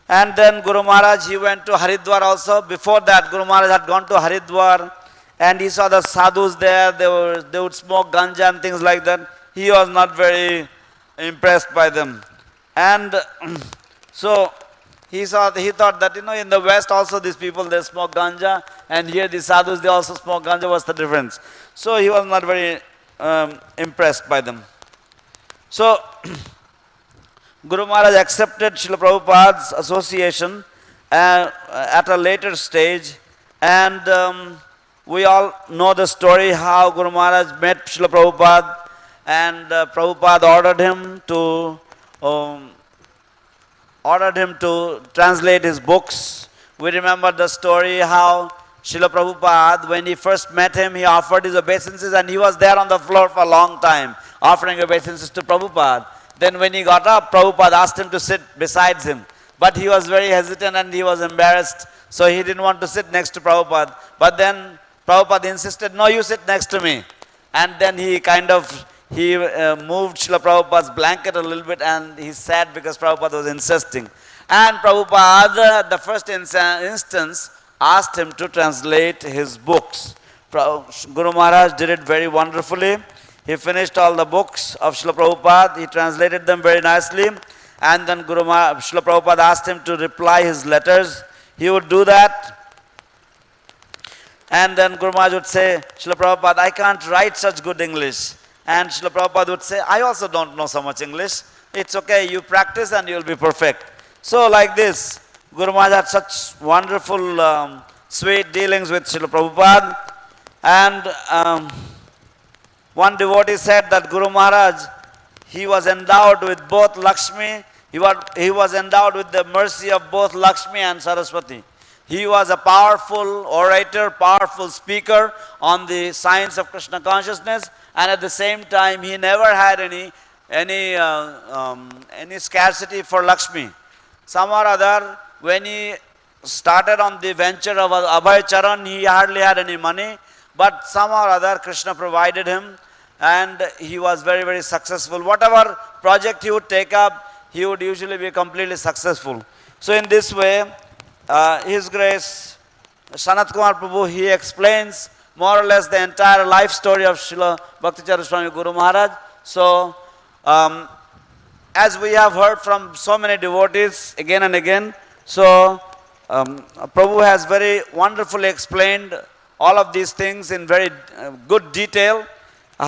And then Guru Maharaj, he went to Haridwar also. Before that, Guru Maharaj had gone to Haridwar and he saw the sadhus there. They would smoke ganja and things like that. He was not very impressed by them. And so he thought that, in the West also these people, they smoke ganja, and here the sadhus, they also smoke ganja. What's the difference? So he was not very impressed by them. So Guru Maharaj accepted Srila Prabhupada's association at a later stage, and we all know the story how Guru Maharaj met Srila Prabhupada, and Prabhupada ordered him to translate his books. We remember the story how Srila Prabhupada, when he first met him, he offered his obeisances and he was there on the floor for a long time, offering obeisances to Prabhupada. Then when he got up, Prabhupada asked him to sit beside him. But he was very hesitant and he was embarrassed, so he didn't want to sit next to Prabhupada. But then Prabhupada insisted, no, you sit next to me. And then he moved Srila Prabhupada's blanket a little bit and he sat because Prabhupada was insisting. And Prabhupada, the first instance, asked him to translate his books. Guru Maharaj did it very wonderfully. He finished all the books of Srila Prabhupada. He translated them very nicely. And then Srila Prabhupada asked him to reply his letters. He would do that. And then Guru Maharaj would say, Srila Prabhupada, I can't write such good English. And Srila Prabhupada would say, I also don't know so much English. It's okay, you practice and you'll be perfect. So like this, Guru Maharaj had such wonderful, sweet dealings with Srila Prabhupada. And one devotee said that Guru Maharaj, he was endowed with both Lakshmi, he was endowed with the mercy of both Lakshmi and Saraswati. He was a powerful orator, powerful speaker on the science of Krishna consciousness, and at the same time, he never had any scarcity for Lakshmi. Somehow or other, when he started on the venture of Abhay Charan, he hardly had any money, but somehow or other, Krishna provided him, and he was very, very successful. Whatever project he would take up, he would usually be completely successful. So in this way, His Grace, Sanat Kumar Prabhu, he explains more or less the entire life story of Srila Bhakti Charu Swami Guru Maharaj. So, as we have heard from so many devotees again and again, so Prabhu has very wonderfully explained all of these things in very good detail.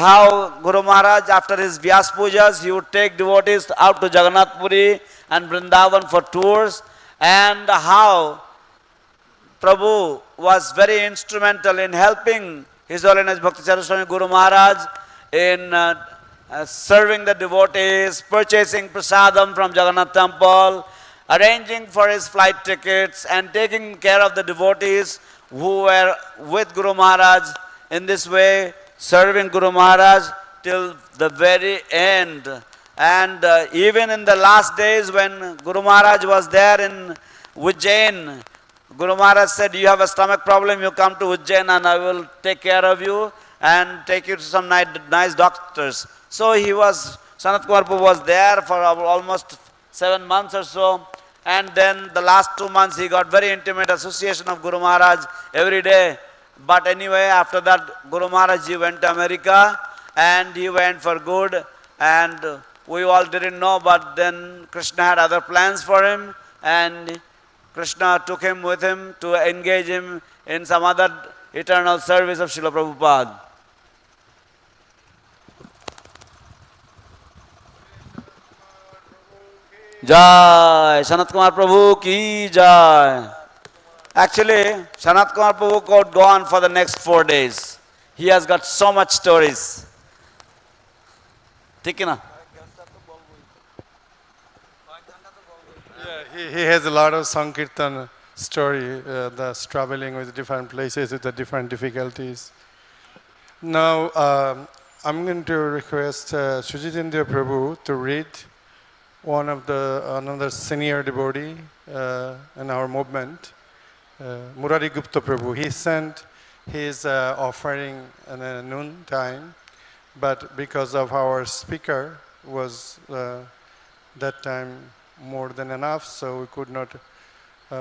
How Guru Maharaj, after his Vyasa Pujas, he would take devotees out to Jagannath Puri and Vrindavan for tours, and how Prabhu was very instrumental in helping His Holiness Bhakti Charu Swami Guru Maharaj in serving the devotees, purchasing prasadam from Jagannath Temple, arranging for his flight tickets, and taking care of the devotees who were with Guru Maharaj. In this way, serving Guru Maharaj till the very end. And even in the last days when Guru Maharaj was there in Ujjain, Guru Maharaj said, you have a stomach problem, you come to Ujjain and I will take care of you and take you to some nice doctors. So he was, Sanat Kumar Prabhu was there for almost 7 months or so. And then the last 2 months he got very intimate association of Guru Maharaj every day. But anyway, after that, Guru Maharaj he went to America and he went for good. And we all didn't know, but then Krishna had other plans for him. And Krishna took him with him to engage him in some other eternal service of Srila Prabhupada. Jai, Sanat Kumar Prabhu ki jai. Actually, Sanat Kumar Prabhu could go on for the next 4 days. He has got so much stories. ठीक है ना? Yeah, he has a lot of Sankirtan story, that's traveling with different places with the different difficulties. Now, I'm going to request Sujitendra Prabhu to read another senior devotee in our movement, Murari Gupta Prabhu. He sent his offering in a noon time, but because of our speaker was that time more than enough, so we could not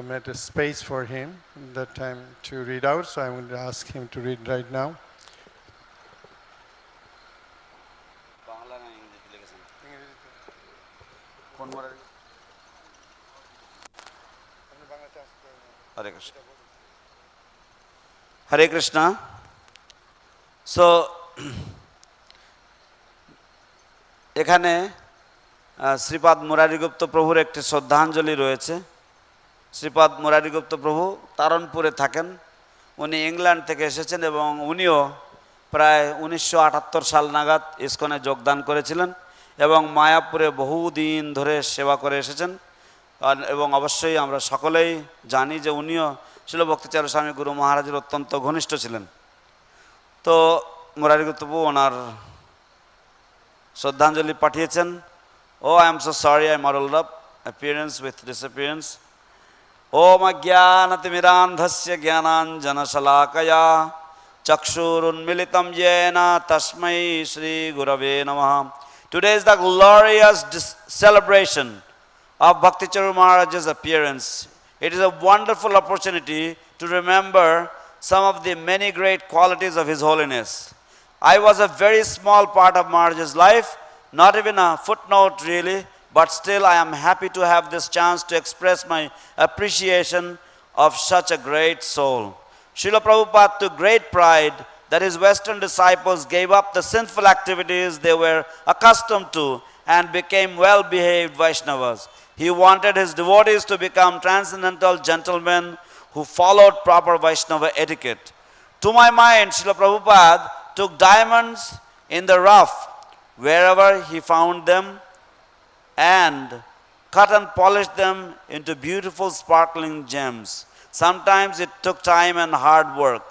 make a space for him that time to read out, so I'm going to ask him to read right now. Hare Krishna. Hare Krishna. So, এখানে শ্রীপাদ মুরারিগুপ্ত প্রভুর একটি শ্রদ্ধাঞ্জলি রয়েছে। শ্রীপাদ মুরারিগুপ্ত প্রভু তারণপুরে থাকেন। উনি England থেকে এসেছেন এবং উনিও প্রায় 1978 সাল নাগাদ ইসকনে যোগদান করেছিলেন এবং মায়াপুরে বহুদিন ধরে সেবা করে এসেছেন। এবং অবশ্যই আমরা সকলেই জানি যে উনিও ছিল ভক্তি চারু স্বামী গুরু মহারাজের অত্যন্ত ঘনিষ্ঠ ছিলেন। তো মুরারিগুপ্ত প্রভু ওনার শ্রদ্ধাঞ্জলি পাঠিয়েছেন। Oh, I am so sorry I muddled up appearance with disappearance. Om ajnanatimidandhasya jnananjana shalakaya chakshurunmilitam yena tasmai Shri Gurave Namaha. Today is the glorious celebration of Bhakti Charu Maharaj's appearance. It is a wonderful opportunity to remember some of the many great qualities of His Holiness. I was a very small part of Maharaj's life, not even a footnote really, but still I am happy to have this chance to express my appreciation of such a great soul. Srila Prabhupada took great pride that his Western disciples gave up the sinful activities they were accustomed to and became well-behaved Vaishnavas. He wanted his devotees to become transcendental gentlemen who followed proper Vaishnava etiquette. To my mind, Srila Prabhupada took diamonds in the rough wherever he found them and cut and polished them into beautiful sparkling gems. Sometimes it took time and hard work.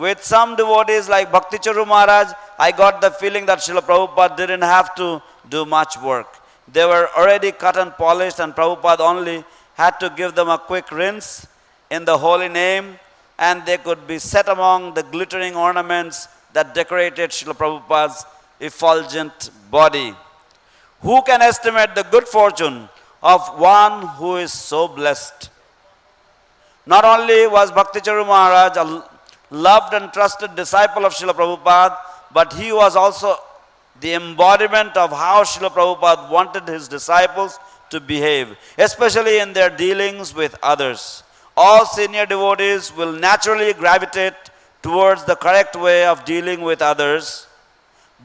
With some devotees like Bhakti Charu Maharaj, I got the feeling that Srila Prabhupada didn't have to do much work. They were already cut and polished and Prabhupada only had to give them a quick rinse in the holy name and they could be set among the glittering ornaments that decorated Srila Prabhupada's effulgent body. Who can estimate the good fortune of one who is so blessed? Not only was Bhakti Charu Maharaj a loved and trusted disciple of Srila Prabhupada, but he was also the embodiment of how Srila Prabhupada wanted his disciples to behave, especially in their dealings with others. All senior devotees will naturally gravitate towards the correct way of dealing with others.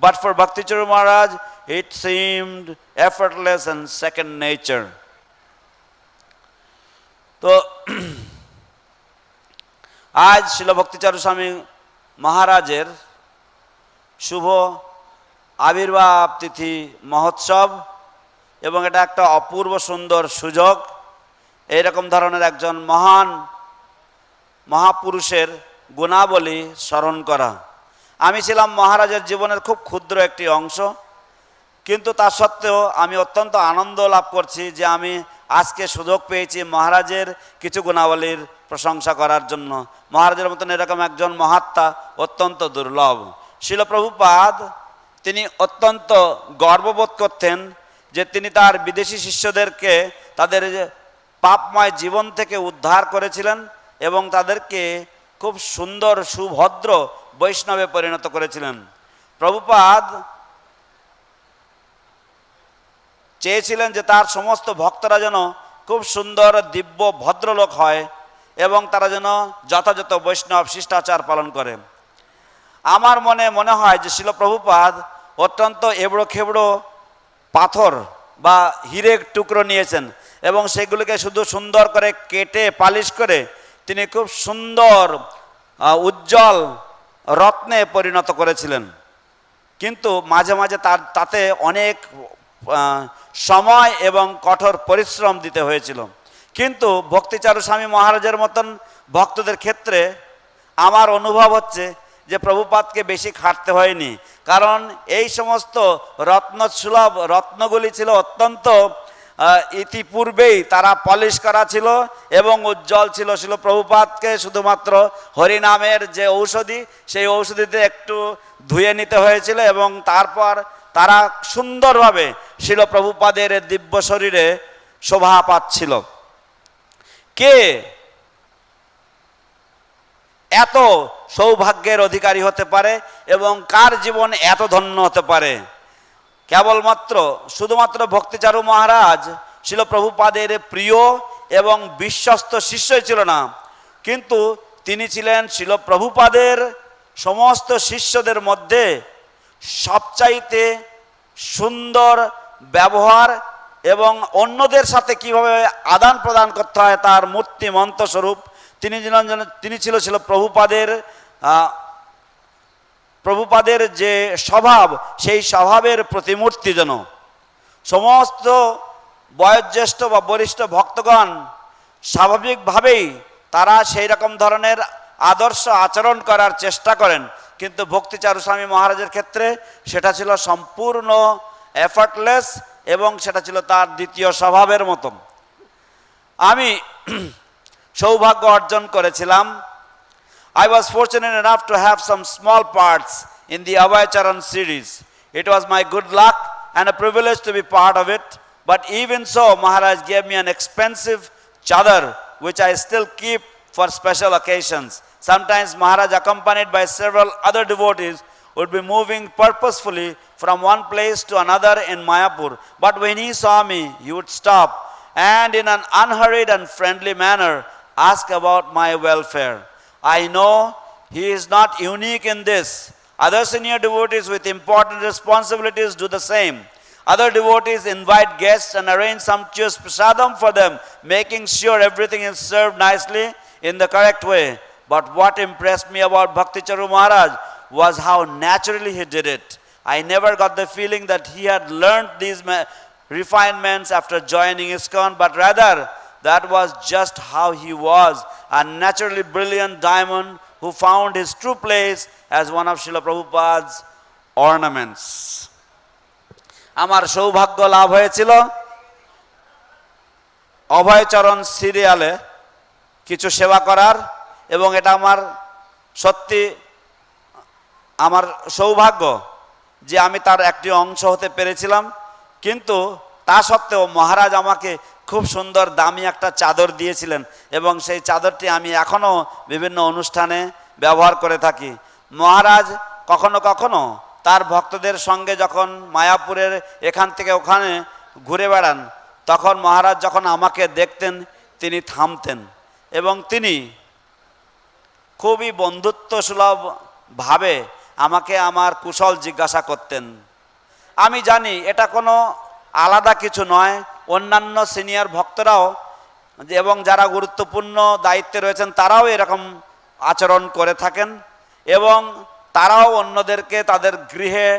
But for Bhakti Charu Maharaj, it seemed effortless and second nature. তো আজ শিল ভক্তি চারু স্বামী মহারাজের শুভ আবির্ভাব তিথি মহোৎসব, এবং এটা একটা অপূর্ব সুন্দর সুযোগ এইরকম ধরনের একজন মহান মহাপুরুষের গুণাবলী স্মরণ করা। আমি ছিলাম মহারাজের জীবনের খুব ক্ষুদ্র একটি অংশ, কিন্তু তা সত্ত্বেও আমি অত্যন্ত আনন্দ লাভ করছি যে আমি আজকে সুযোগ পেয়েছি মহারাজের কিছু গুণাবলীর প্রশংসা করার জন্য। মহারাজের মতন এরকম একজন মহাত্মা অত্যন্ত দুর্লভ। শিল প্রভুপাদ তিনি অত্যন্ত গর্ববোধ করতেন যে তিনি তার বিদেশি শিষ্যদেরকে তাদের পাপময় জীবন থেকে উদ্ধার করেছিলেন এবং তাদেরকে খুব সুন্দর সুভদ্র বৈষ্ণবে পরিণত করেছিলেন। প্রভুপাদ চেয়েছিলেন যে তার সমস্ত ভক্তরা যেন খুব সুন্দর দিব্য ভদ্রলোক হয় এবং তারা যেন যথাযথ বৈষ্ণব শিষ্টাচার পালন করে। আমার মনে হয় যে শিল প্রভুপাদ অত্যন্ত এবড়ো খেবড়ো পাথর বা হীরের টুকরো নিয়েছেন এবং সেগুলিকে শুধু সুন্দর করে কেটে পালিশ করে তিনি খুব সুন্দর উজ্জ্বল রত্নে পরিণত করেছিলেন। কিন্তু মাঝে মাঝে তাতে অনেক সময় এবং কঠোর পরিশ্রম দিতে হয়েছিল। কিন্তু ভক্তিচারু স্বামী মহারাজের মতন ভক্তদের ক্ষেত্রে আমার অনুভব হচ্ছে যে প্রভুপাদকে বেশি খাটতে হয়নি, কারণ এই সমস্ত রত্নসুলভ রত্নগুলি ছিল অত্যন্ত ইতিপূর্বেই তারা পলিশ করা ছিল এবং উজ্জ্বল ছিল। ছিল প্রভুপাদকে শুধুমাত্র হরিনামের যে ঔষধি সেই ঔষধিতে একটু ধুয়ে নিতে হয়েছিল এবং তারপর তারা সুন্দরভাবে শিল প্রভুপাদের দিব্য শরীরে শোভা পাচ্ছিল। কে এত সৌভাগ্যের অধিকারী হতে পারে এবং কার জীবন এত ধন্য হতে পারে? কেবলমাত্র শুধুমাত্র ভক্তিচারু মহারাজ শিল প্রভুপাদের প্রিয় এবং বিশ্বস্ত শিষ্যই ছিল না, কিন্তু তিনি ছিলেন শিল প্রভুপাদের সমস্ত শিষ্যদের মধ্যে সবচাইতে সুন্দর ব্যবহার এবং অন্যদের সাথে কিভাবে আদান প্রদান করতে হয় তার মূর্তিমন্ত স্বরূপ। তিনি ছিল প্রভুপাদের যে স্বভাব সেই স্বভাবের প্রতিমূর্তি। যেন সমস্ত বয়োজ্যেষ্ঠ বা বরিষ্ঠ ভক্তগণ স্বাভাবিকভাবেই তারা সেই রকম ধরনের আদর্শ আচরণ করার চেষ্টা করেন, কিন্তু ভক্তিচারু স্বামী মহারাজের ক্ষেত্রে সেটা ছিল সম্পূর্ণ এফর্টলেস এবং সেটা ছিল তার দ্বিতীয় স্বভাবের মতো। আমি সৌভাগ্য অর্জন করেছিলাম। I was fortunate enough to have some small parts in the Abhay Charan series. It was my good luck and a privilege to be part of it. But even so, Maharaj gave me an expensive chadar which I still keep for special occasions. Sometimes Maharaj, accompanied by several other devotees, would be moving purposefully from one place to another in Mayapur. But when he saw me, he would stop and in an unhurried and friendly manner ask about my welfare. I know he is not unique in this. Other senior devotees with important responsibilities do the same. Other devotees invite guests and arrange sumptuous prasadam for them, making sure everything is served nicely in the correct way. But what impressed me about Bhakti Charu Maharaj was how naturally he did it. I never got the feeling that he had learned these refinements after joining ISKCON, but rather that was just how he was, a naturally brilliant diamond who found his true place as one of Srila Prabhupada's ornaments. আমার সৌভাগ্য লাভ হয়েছিল অভয় চরণ সিরিয়ালে কিছু সেবা করার, এবং এটা আমার সত্যি আমার সৌভাগ্য যে আমি তার একটি অংশ হতে পেরেছিলাম। কিন্তু তা সত্ত্বেও মহারাজ আমাকে খুব সুন্দর দামি একটা চাদর দিয়েছিলেন এবং সেই চাদরটি আমি এখনও বিভিন্ন অনুষ্ঠানে ব্যবহার করে থাকি। মহারাজ কখনো কখনো তার ভক্তদের সঙ্গে যখন মায়াপুরের এখান থেকে ওখানে ঘুরে বেড়ান, তখন মহারাজ যখন আমাকে দেখতেন তিনি থামতেন এবং তিনি খুবই বন্ধুত্ব সুলভ ভাবে আমাকে আমার কুশল জিজ্ঞাসা করতেন। আমি জানি এটা কোনো আলাদা কিছু নয়, অন্যান্য সিনিয়র ভক্তরাও এবং যারা গুরুত্বপূর্ণ দায়িত্বে রয়েছেন তারাও এরকম আচরণ করে থাকেন এবং তারাও অন্যদেরকে তাদের গৃহে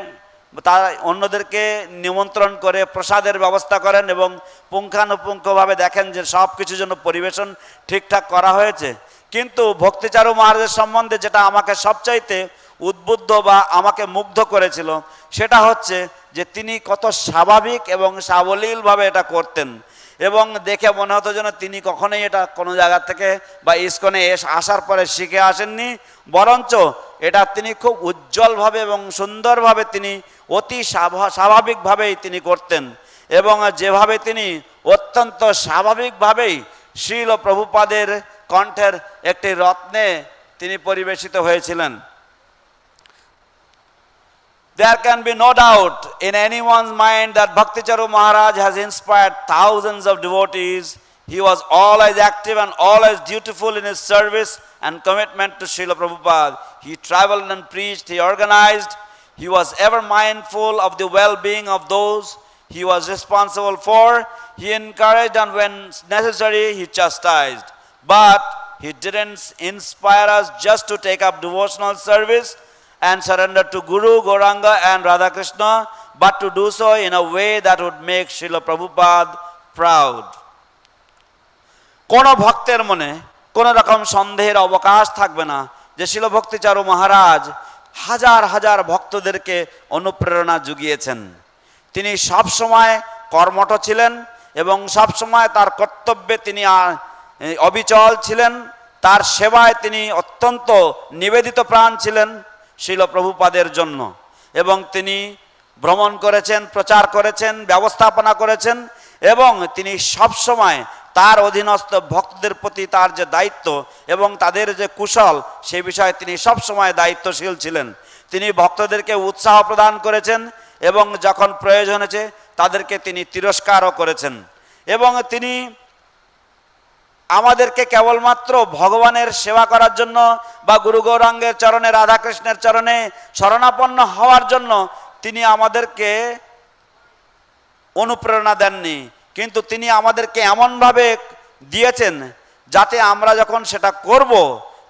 অন্যদেরকে নিমন্ত্রণ করে প্রসাদের ব্যবস্থা করেন এবং পুঙ্খানুপুঙ্খভাবে দেখেন যে সব কিছু যেন পরিবেশন ঠিকঠাক করা হয়েছে। কিন্তু ভক্তিচারু মহারাজের সম্বন্ধে যেটা আমাকে সবচাইতে উদ্বুদ্ধ বা আমাকে মুগ্ধ করেছিল সেটা হচ্ছে যে তিনি কত স্বাভাবিক এবং সাবলীলভাবে এটা করতেন এবং দেখে মনে হতো যেন তিনি কখনোই এটা কোনো জায়গা থেকে বা ইস্কনে আসার পরে শিখে আসেননি, বরঞ্চ এটা তিনি খুব উজ্জ্বলভাবে এবং সুন্দরভাবে তিনি অতি স্বাভাবিকভাবেই তিনি করতেন এবং যেভাবে তিনি অত্যন্ত স্বাভাবিকভাবেই শ্রীল প্রভুপাদের কণ্ঠের একটি রত্নে তিনি পরিবেশিত হয়েছিলেন। There can be no doubt in anyone's mind that Bhakti Charu Maharaj has inspired thousands of devotees. He was always active and always dutiful in his service and commitment to Srila Prabhupada. He traveled and preached, he organized, he was ever mindful of the well-being of those he was responsible for. He encouraged and when necessary, he chastised. But he didn't inspire us just to take up devotional service and surrender to Guru, Gauranga and Radha Krishna, but to do so in a way that would make Srila Prabhupada proud. কোন ভক্তের মনে কোন রকম সন্দেহের অবকাশ থাকবে না যে শিল ভক্তিচারু মহারাজ হাজার হাজার ভক্তদেরকে অনুপ্রেরণা জুগিয়েছেন। তিনি সব সময় কর্মঠ ছিলেন এবং সব সময় তার কর্তব্যে তিনি অবিচল ছিলেন, তার সেবায় তিনি অত্যন্ত নিবেদিত প্রাণ ছিলেন শিল প্রভুপাদের জন্য এবং তিনি ভ্রমণ করেছেন, প্রচার করেছেন, ব্যবস্থাপনা করেছেন এবং তিনি সব সময় তার অধীনস্থ ভক্তদের প্রতি তার যে দায়িত্ব এবং তাদের যে কুশল সেই বিষয়ে তিনি সব সময় দায়িত্বশীল ছিলেন। তিনি ভক্তদেরকে উৎসাহ প্রদান করেছেন এবং যখন প্রয়োজন হয়েছে তাদেরকে তিনি তিরস্কারও করেছেন এবং তিনি আমাদেরকে কেবলমাত্র ভগবানের সেবা করার জন্য বা গুরু গৌরাঙ্গের চরণে, রাধাকৃষ্ণের চরণে শরণাপন্ন হওয়ার জন্য তিনি আমাদেরকে অনুপ্রেরণা দেননি, কিন্তু তিনি আমাদেরকে এমনভাবে দিয়েছেন যাতে আমরা যখন সেটা করব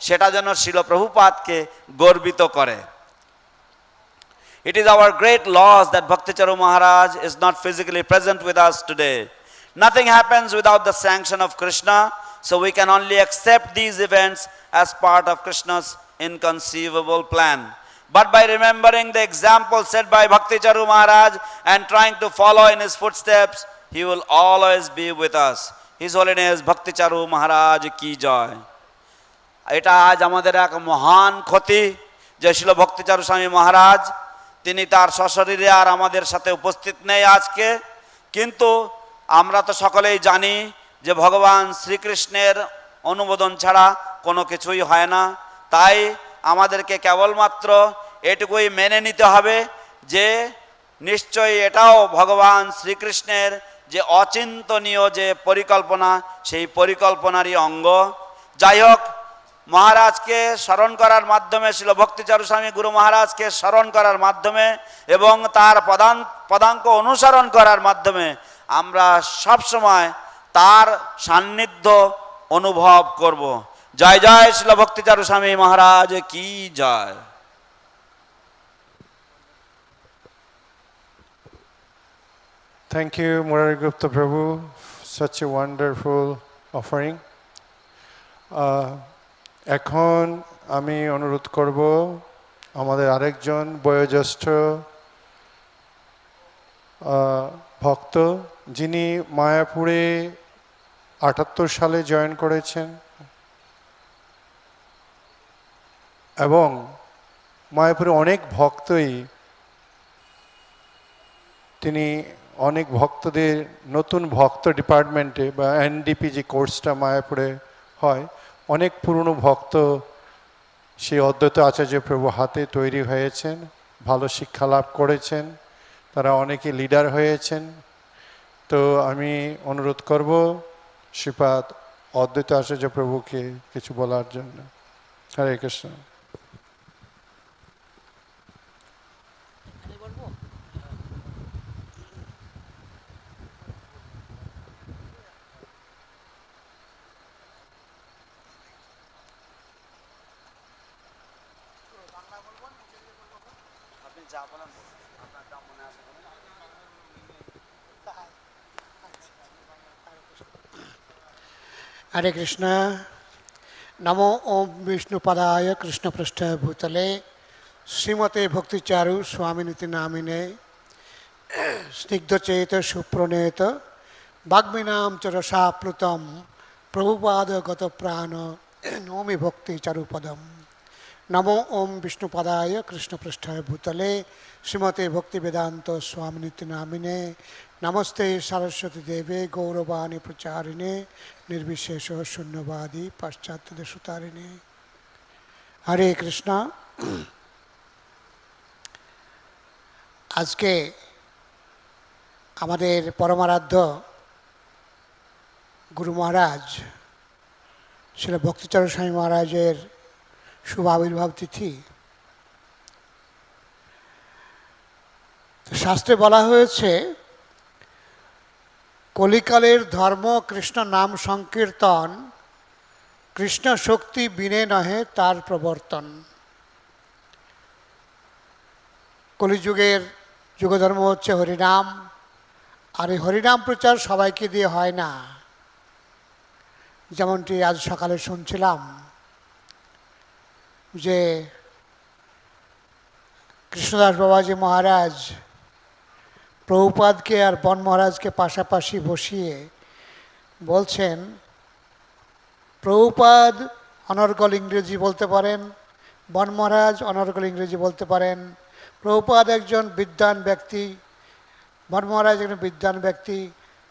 সেটা যেন শিল প্রভুপাদকে গর্বিত করে। It is our great loss that Bhakti Charu Maharaj is not physically present with us today. Nothing happens without the sanction of Krishna, so we can only accept these events as part of Krishna's inconceivable plan. But by remembering the example set by Bhakti Charu Maharaj and trying to follow in his footsteps, he will always be with us. His Holiness Bhakti Charu Maharaj ki jai. এটা আজ আমাদের এক মহান ক্ষতি যে শিল ভক্তি চারু স্বামী মহারাজ তিনি তার সশরীরে আর আমাদের সাথে উপস্থিত নেই আজকে, কিন্তু আমরা তো সকলেই জানি যে ভগবান শ্রীকৃষ্ণের অনুমোদন ছাড়া কোনো কিছুই হয় না। তাই আমাদেরকে কেবলমাত্র এটুকুই মেনে নিতে হবে যে নিশ্চয়ই এটাও ভগবান শ্রীকৃষ্ণের যে অচিন্তনীয় যে পরিকল্পনা সেই পরিকল্পনারই অঙ্গ। যাই হোক, মহারাজকে স্মরণ করার মাধ্যমে শিল ভক্তিচারু স্বামী গুরু মহারাজকে স্মরণ করার মাধ্যমে এবং তার পদাঙ্ক অনুসরণ করার মাধ্যমে আমরা সব সময় তার সান্নিধ্য অনুভব করব। জয় জয় শিল ভক্তিচারু স্বামী মহারাজ কি জয়। Thank you, Murari Gupta Prabhu, such a wonderful offering. এখন আমি অনুরোধ করব আমাদের আরেকজন বয়োজ্যেষ্ঠ ভক্ত যিনি মায়াপুরে 78 সালে জয়েন করেছেন এবং মায়াপুরে অনেক ভক্তই তিনি অনেক ভক্তদের নতুন ভক্ত ডিপার্টমেন্টে বা এনডিপি যে কোর্সটা মায়াপুরে হয় অনেক পুরনো ভক্ত সেই অদ্বৈত আচার্য প্রভু হাতে তৈরি হয়েছেন, ভালো শিক্ষা লাভ করেছেন, তারা অনেকে লিডার হয়েছেন। তো আমি অনুরোধ করব শ্রীপাদ অদ্বৈত আচার্য প্রভুকে কিছু বলার জন্য। হরে কৃষ্ণ। আপনি যা বলেন আপনার যা মনে আসে हरे कृष्ण। नमो ओम विष्णुपदाय कृष्णपृष्ठाय भूतले श्रीमते भक्ति चारु स्वामी नामिने स्निग्धचेत सुप्रणेत वाग्मीनां च रसाप्लुतं प्रभुपाद गत प्राण नौमि भक्ति चारुपदम। नमो ओम विष्णुपदाय कृष्णपृष्ठाय भूतले श्रीमते भक्ति वेदांत स्वामी नामिने नमस्ते सरस्वती देवे गौरवाणी प्रचारिणे निर्विशेष शून्यवादी पाश्चात्य देशतारिणे। हरे कृष्ण। आज के हमारे परमाराध्य गुरु महाराज श्री भक्ति चारू स्वामी महाराजेर शुभ आविर्भाव तिथि। शास्त्रे बला हয়েছে কলিকালের ধর্ম কৃষ্ণ নাম সংকীর্তন, কৃষ্ণ শক্তি বিনে নহে তার প্রবর্তন। কলিযুগের যুগধর্ম হচ্ছে হরিনাম, আর এই হরিনাম প্রচার সবাইকে দিয়ে হয় না। যেমনটি আজ সকালে শুনছিলাম যে কৃষ্ণদাস বাবাজি মহারাজ প্রভুপাদকে আর বন মহারাজকে পাশাপাশি বসিয়ে বলছেন প্রভুপাদ অনর্গল ইংরেজি বলতে পারেন, বন মহারাজ অনর্গল ইংরেজি বলতে পারেন। প্রভুপাদ একজন বিদ্বান ব্যক্তি, বন মহারাজ একজন বিদ্বান ব্যক্তি।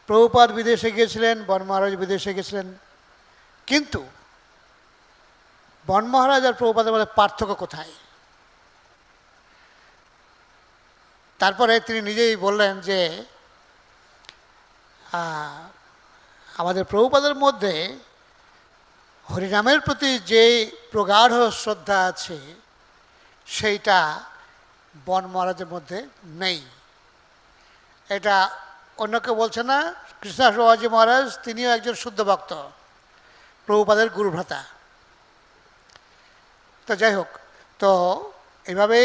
প্রভুপাদ বিদেশে গিয়েছিলেন, বন মহারাজ বিদেশে গেছিলেন, কিন্তু বন মহারাজ আর প্রভুপাদের মধ্যে পার্থক্য কোথায়? তারপরে তিনি নিজেই বললেন যে আমাদের প্রভুপাদের মধ্যে হরিনামের প্রতি যে প্রগাঢ় শ্রদ্ধা আছে সেইটা বন মহারাজের মধ্যে নেই। এটা অন্য কেউ বলছে না, কৃষ্ণদাস বাবাজি মহারাজ তিনিও একজন শুদ্ধ ভক্ত, প্রভুপাদের গুরুভ্রাতা। তো যাই হোক, তো এইভাবে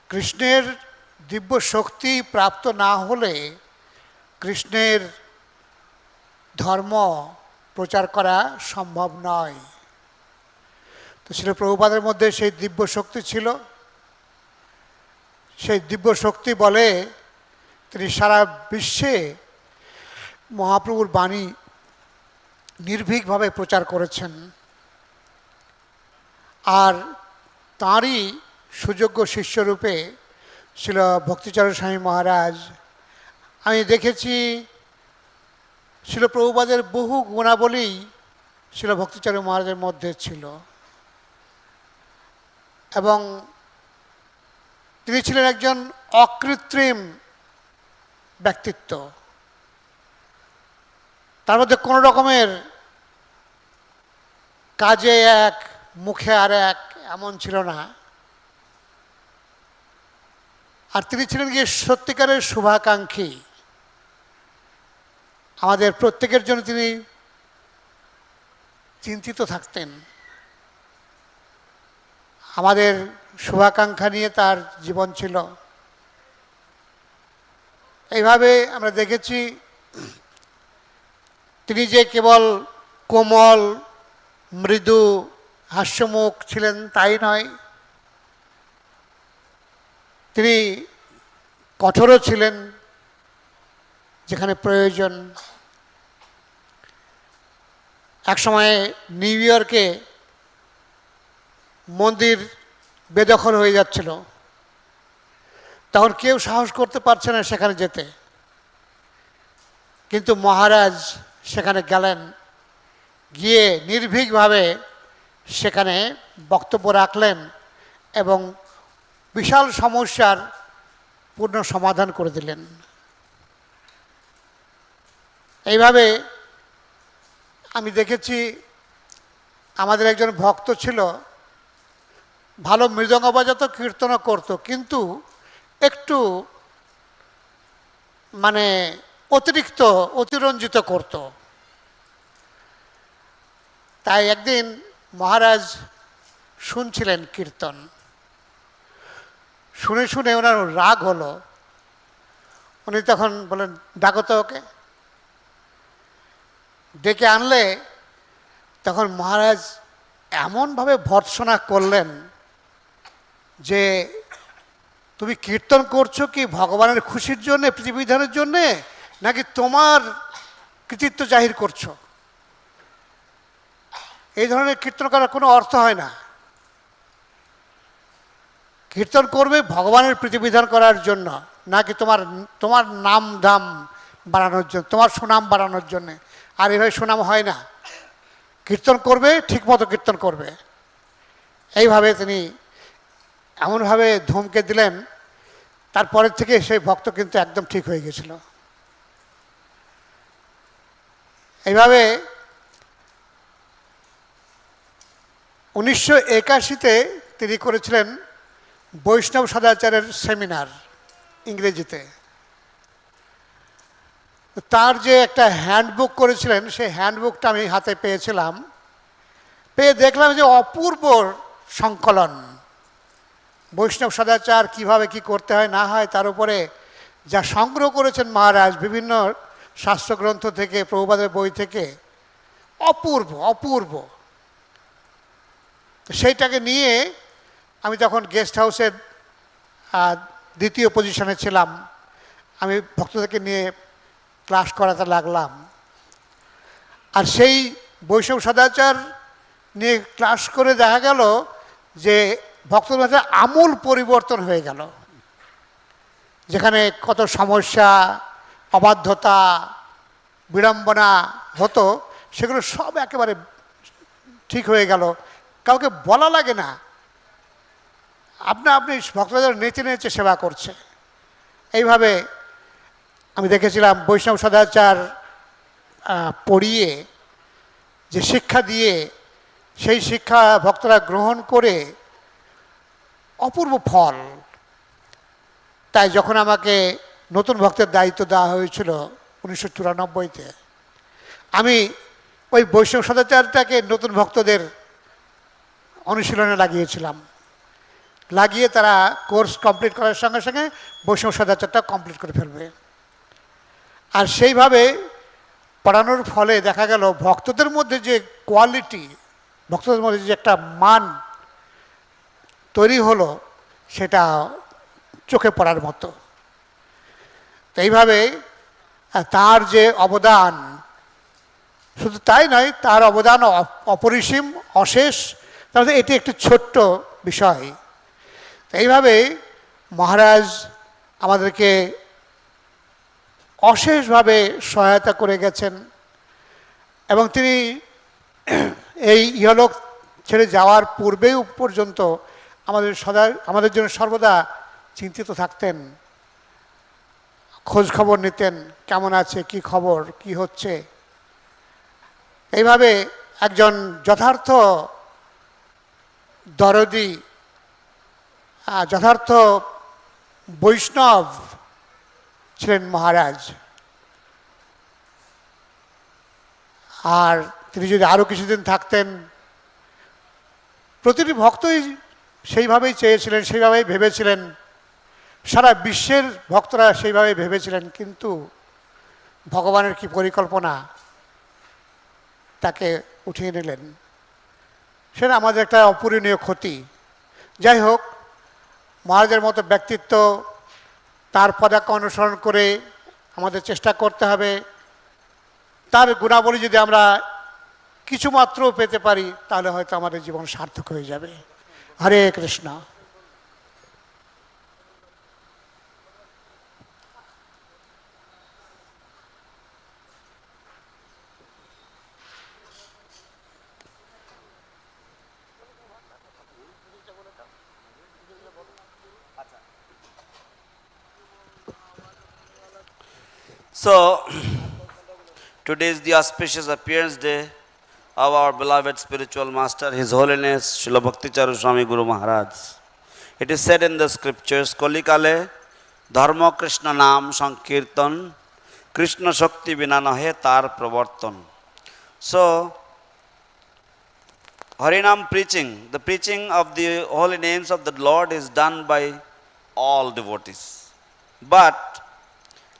কৃষ্ণের দিব্য শক্তি প্রাপ্ত না হলে কৃষ্ণের ধর্ম প্রচার করা সম্ভব নয়। তো ছিল প্রভুপাদের মধ্যে সেই দিব্য শক্তি ছিল। সেই দিব্য শক্তি বলে তিনি সারা বিশ্বে মহাপ্রভুর বাণী নির্ভীকভাবে প্রচার করেছেন। আর তাঁরই সুযোগ্য শিষ্যরূপে ছিল ভক্তিচারু স্বামী মহারাজ। আমি দেখেছি শিল প্রভুপাদের বহু গুণাবলী শিল ভক্তিচারু মহারাজের মধ্যে ছিল, এবং তিনি ছিলেন একজন অকৃত্রিম ব্যক্তিত্ব। তার মধ্যে কোনো রকমের কাজে এক মুখে আর এক এমন ছিল না। আর তিনি ছিলেন গিয়ে সত্যিকারের শুভাকাঙ্ক্ষী। আমাদের প্রত্যেকের জন্য তিনি চিন্তিত থাকতেন। আমাদের শুভাকাঙ্ক্ষা নিয়ে তার জীবন ছিল। এইভাবে আমরা দেখেছি তিনি যে কেবল কোমল মৃদু হাস্যমুখ ছিলেন তাই নয়, তিনি কঠোরও ছিলেন যেখানে প্রয়োজন। একসময় নিউ ইয়র্কে মন্দির বেদখল হয়ে যাচ্ছিল, তখন কেউ সাহস করতে পারছে না সেখানে যেতে, কিন্তু মহারাজ সেখানে গেলেন, গিয়ে নির্ভীকভাবে সেখানে বক্তব্য রাখলেন এবং বিশাল সমস্যার পূর্ণ সমাধান করে দিলেন। এইভাবে আমি দেখেছি আমাদের একজন ভক্ত ছিল, ভালো মৃদঙ্গ বাজাতো, কীর্তনও করতো, কিন্তু একটু মানে অতিরিক্ত অতিরঞ্জিত করত। তাই একদিন মহারাজ শুনছিলেন কীর্তন, শুনে শুনে ওনার রাগ হলো। উনি তখন বলেন, ডাকো তো ওকে। ডেকে আনলে তখন মহারাজ এমনভাবে ভর্ৎসনা করলেন যে তুমি কীর্তন করছো কি ভগবানের খুশির জন্যে, প্রীতিবিধানের জন্যে, নাকি তোমার কৃতিত্ব জাহির করছো? এই ধরনের কীর্তন করার কোনো অর্থ হয় না। কীর্তন করবে ভগবানের প্রীতিবিধান করার জন্য, নাকি তোমার নাম দাম বাড়ানোর জন্য, তোমার সুনাম বাড়ানোর জন্যে। আর এভাবে সুনাম হয় না। কীর্তন করবে ঠিকমতো কীর্তন করবে। এইভাবে তিনি এমনভাবে ধমকে দিলেন, তারপরের থেকে সেই ভক্ত কিন্তু একদম ঠিক হয়ে গেছিল। এইভাবে 1981-তে তিনি করেছিলেন বৈষ্ণব সদাচারের সেমিনার ইংরেজিতে। তার যে একটা হ্যান্ডবুক করেছিলেন, সেই হ্যান্ডবুকটা আমি হাতে পেয়েছিলাম। পেয়ে দেখলাম যে অপূর্ব সংকলন, বৈষ্ণব সদাচার কিভাবে কি করতে হয় না হয়, তার উপরে যা সংগ্রহ করেছেন মহারাজ বিভিন্ন শাস্ত্রগ্রন্থ থেকে, প্রভুপাদের বই থেকে, অপূর্ব অপূর্ব। তো সেইটাকে নিয়ে আমি তখন গেস্ট হাউসের দ্বিতীয় পজিশনে ছিলাম। আমি ভক্তদেরকে নিয়ে ক্লাস করাতে লাগলাম। আর সেই বৈষ্ণব সদাচার নিয়ে ক্লাস করে দেখা গেল যে ভক্তদের মধ্যে আমূল পরিবর্তন হয়ে গেল। যেখানে কত সমস্যা, অবাধ্যতা, বিড়ম্বনা হতো, সেগুলো সব একেবারে ঠিক হয়ে গেল। কাউকে বলা লাগে না, আপনি ভক্তদের নেচে নেচে সেবা করছে। এইভাবে আমি দেখেছিলাম বৈষ্ণব সদাচার পড়িয়ে যে শিক্ষা দিয়ে, সেই শিক্ষা ভক্তরা গ্রহণ করে অপূর্ব ফল। তাই যখন আমাকে নতুন ভক্তের দায়িত্ব দেওয়া হয়েছিল 1994-তে, আমি ওই বৈষ্ণব সদাচারটাকে নতুন ভক্তদের অনুশীলনে লাগিয়েছিলাম। লাগিয়ে তারা কোর্স কমপ্লিট করার সঙ্গে সঙ্গে বৈষ্ণব সদাচারটা কমপ্লিট করে ফেলবে। আর সেইভাবে পড়ানোর ফলে দেখা গেল ভক্তদের মধ্যে যে কোয়ালিটি, ভক্তদের মধ্যে যে একটা মান তৈরি হলো, সেটা চোখে পড়ার মতো। তো এইভাবে তার যে অবদান, শুধু তাই নয়, তার অবদান অপরিসীম, অশেষ। তাহলে এটি একটি ছোট্ট বিষয়। এইভাবে মহারাজ আমাদেরকে অশেষভাবে সহায়তা করে গেছেন এবং তিনি এই ইহলোক ছেড়ে যাওয়ার পূর্বেও পর্যন্ত আমাদের জন্য সর্বদা চিন্তিত থাকতেন, খোঁজ খবর নিতেন, কেমন আছে, কি খবর, কি হচ্ছে। এইভাবে একজন যথার্থ দরদি, যথার্থ বৈষ্ণব ছিলেন মহারাজ। আর তিনি যদি আরও কিছুদিন থাকতেন, প্রতিটি ভক্তই সেইভাবেই চেয়েছিলেন, সেইভাবেই ভেবেছিলেন, সারা বিশ্বের ভক্তরা সেইভাবেই ভেবেছিলেন। কিন্তু ভগবানের কি পরিকল্পনা, তাকে উঠিয়ে নিলেন, সেটা আমাদের একটা অপূরণীয় ক্ষতি। যাই হোক, মহারাজের মতো ব্যক্তিত্ব, তার পদাঙ্ক অনুসরণ করে আমাদের চেষ্টা করতে হবে। তার গুণাবলী যদি আমরা কিছুমাত্র পেতে পারি, তাহলে হয়তো আমাদের জীবন সার্থক হয়ে যাবে। হরে Krishna. So, today is the auspicious appearance day of our beloved spiritual master, His Holiness Srila Bhakti Charu Swami Guru Maharaj. It is said in the scriptures, Kolikale Dharma Krishna Nam Sankirtan Krishna Shakti Vina Nahe Tar Pravartan. So, Harinam preaching, the preaching of the holy names of the Lord is done by all devotees. But,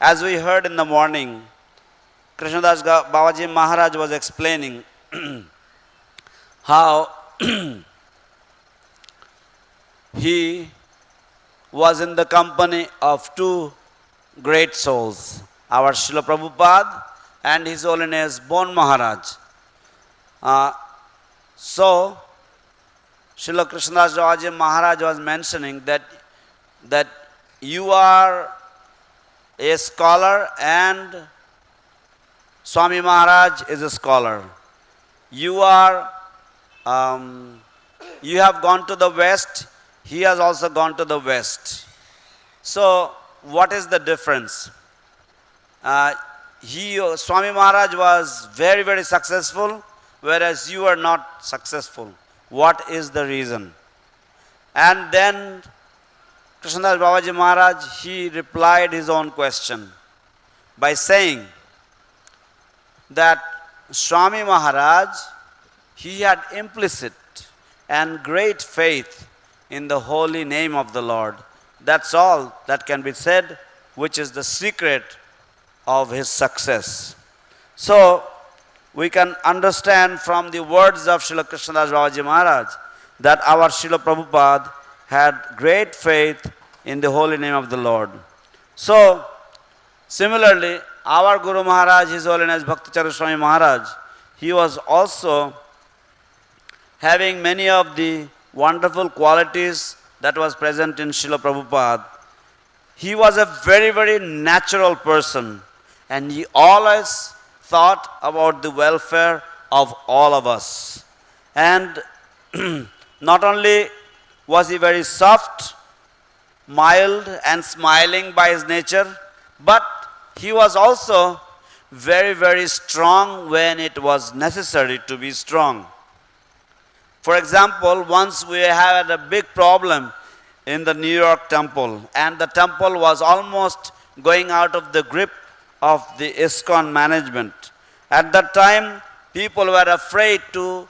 as we heard in the morning, Krishnadas Babaji Maharaj was explaining how he was in the company of two great souls, our Srila Prabhupada and His Holiness Bon Maharaj. So, Srila Krishnadas Babaji Maharaj was mentioning that you are a scholar and Swami Maharaj is a scholar. You have gone to the west, he has also gone to the west. So, what is the difference? Swami Maharaj was very, very successful, whereas you are not successful. What is the reason? And then Krishnadas Babaji Maharaj, he replied his own question by saying that Swami Maharaj, he had implicit and great faith in the holy name of the Lord. That's all that can be said, which is the secret of his success. So, we can understand from the words of Srila Krishnadas Babaji Maharaj that our Srila Prabhupada had great faith in the holy name of the Lord. So, similarly, our Guru Maharaj, His Holiness Bhakti Charu Swami Maharaj, he was also having many of the wonderful qualities that was present in Srila Prabhupada. He was a very, very natural person, and he always thought about the welfare of all of us. And not only was he very soft, mild and smiling by his nature, but he was also very, very strong when it was necessary to be strong. For example, once we had a big problem in the New York temple, and the temple was almost going out of the grip of the ISKCON management. At that time, people were afraid to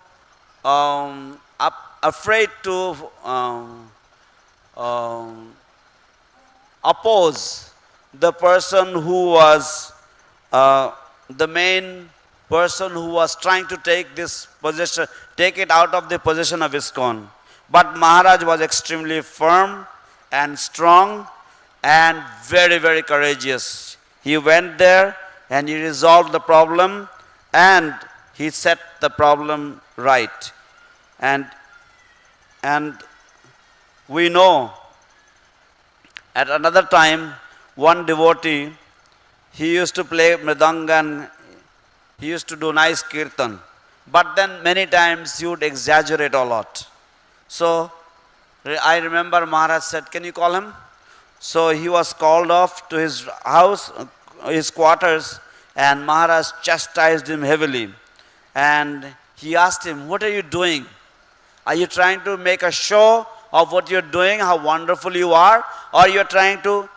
oppose the person who was the main person who was trying to take this position, take it out of the position of ISKCON. But Maharaj was extremely firm and strong and very, very courageous. He went there and he resolved the problem and he set the problem right. And we know at another time, one devotee, he used to play mridanga and he used to do nice kirtan. But then many times he would exaggerate a lot. So I remember Maharaj said, can you call him? So he was called off to his house, his quarters, and Maharaj chastised him heavily. And he asked him, what are you doing? Are you trying to make a show of what you're doing, how wonderful you are? Or you're trying to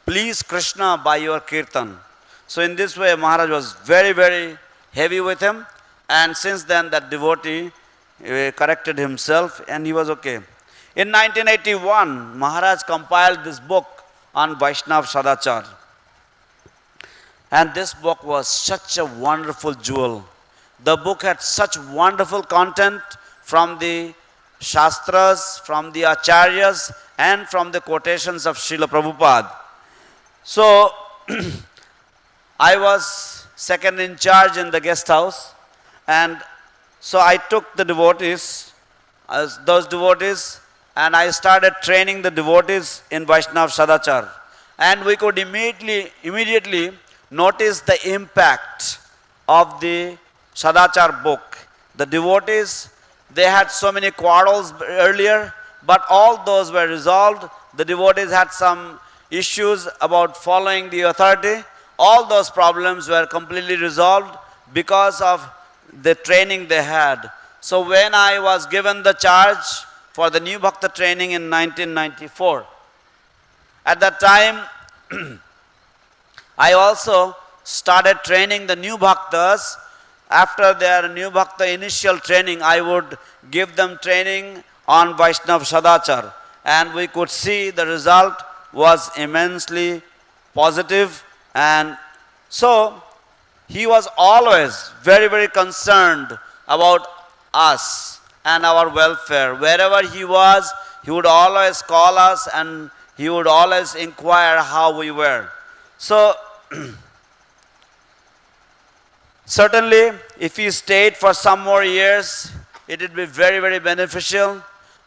please Krishna by your kirtan? So in this way, Maharaj was very, very heavy with him. And since then, that devotee corrected himself and he was okay. In 1981, Maharaj compiled this book on Vaishnav Sadachar. And this book was such a wonderful jewel. The book had such wonderful content from the Shastras, from the Acharyas, and from the quotations of Srila Prabhupada. So, I was second in charge in the guest house, and so I took the devotees, those devotees, and I started training the devotees in Vaishnav Sadachar. And we could immediately notice the impact of the Sadachar book. The devotees, they had so many quarrels earlier, but all those were resolved. The devotees had some issues about following the authority. All those problems were completely resolved because of the training they had. So when I was given the charge for the new Bhakta training in 1994, at that time I also started training the new Bhaktas. After their new Bhakta initial training, I would give them training on Vaishnav Sadachar, and we could see the result was immensely positive. And so he was always very, very concerned about us and our welfare. Wherever he was, he would always call us and he would always inquire how we were. So certainly, if he stayed for some more years, it would be very, very beneficial.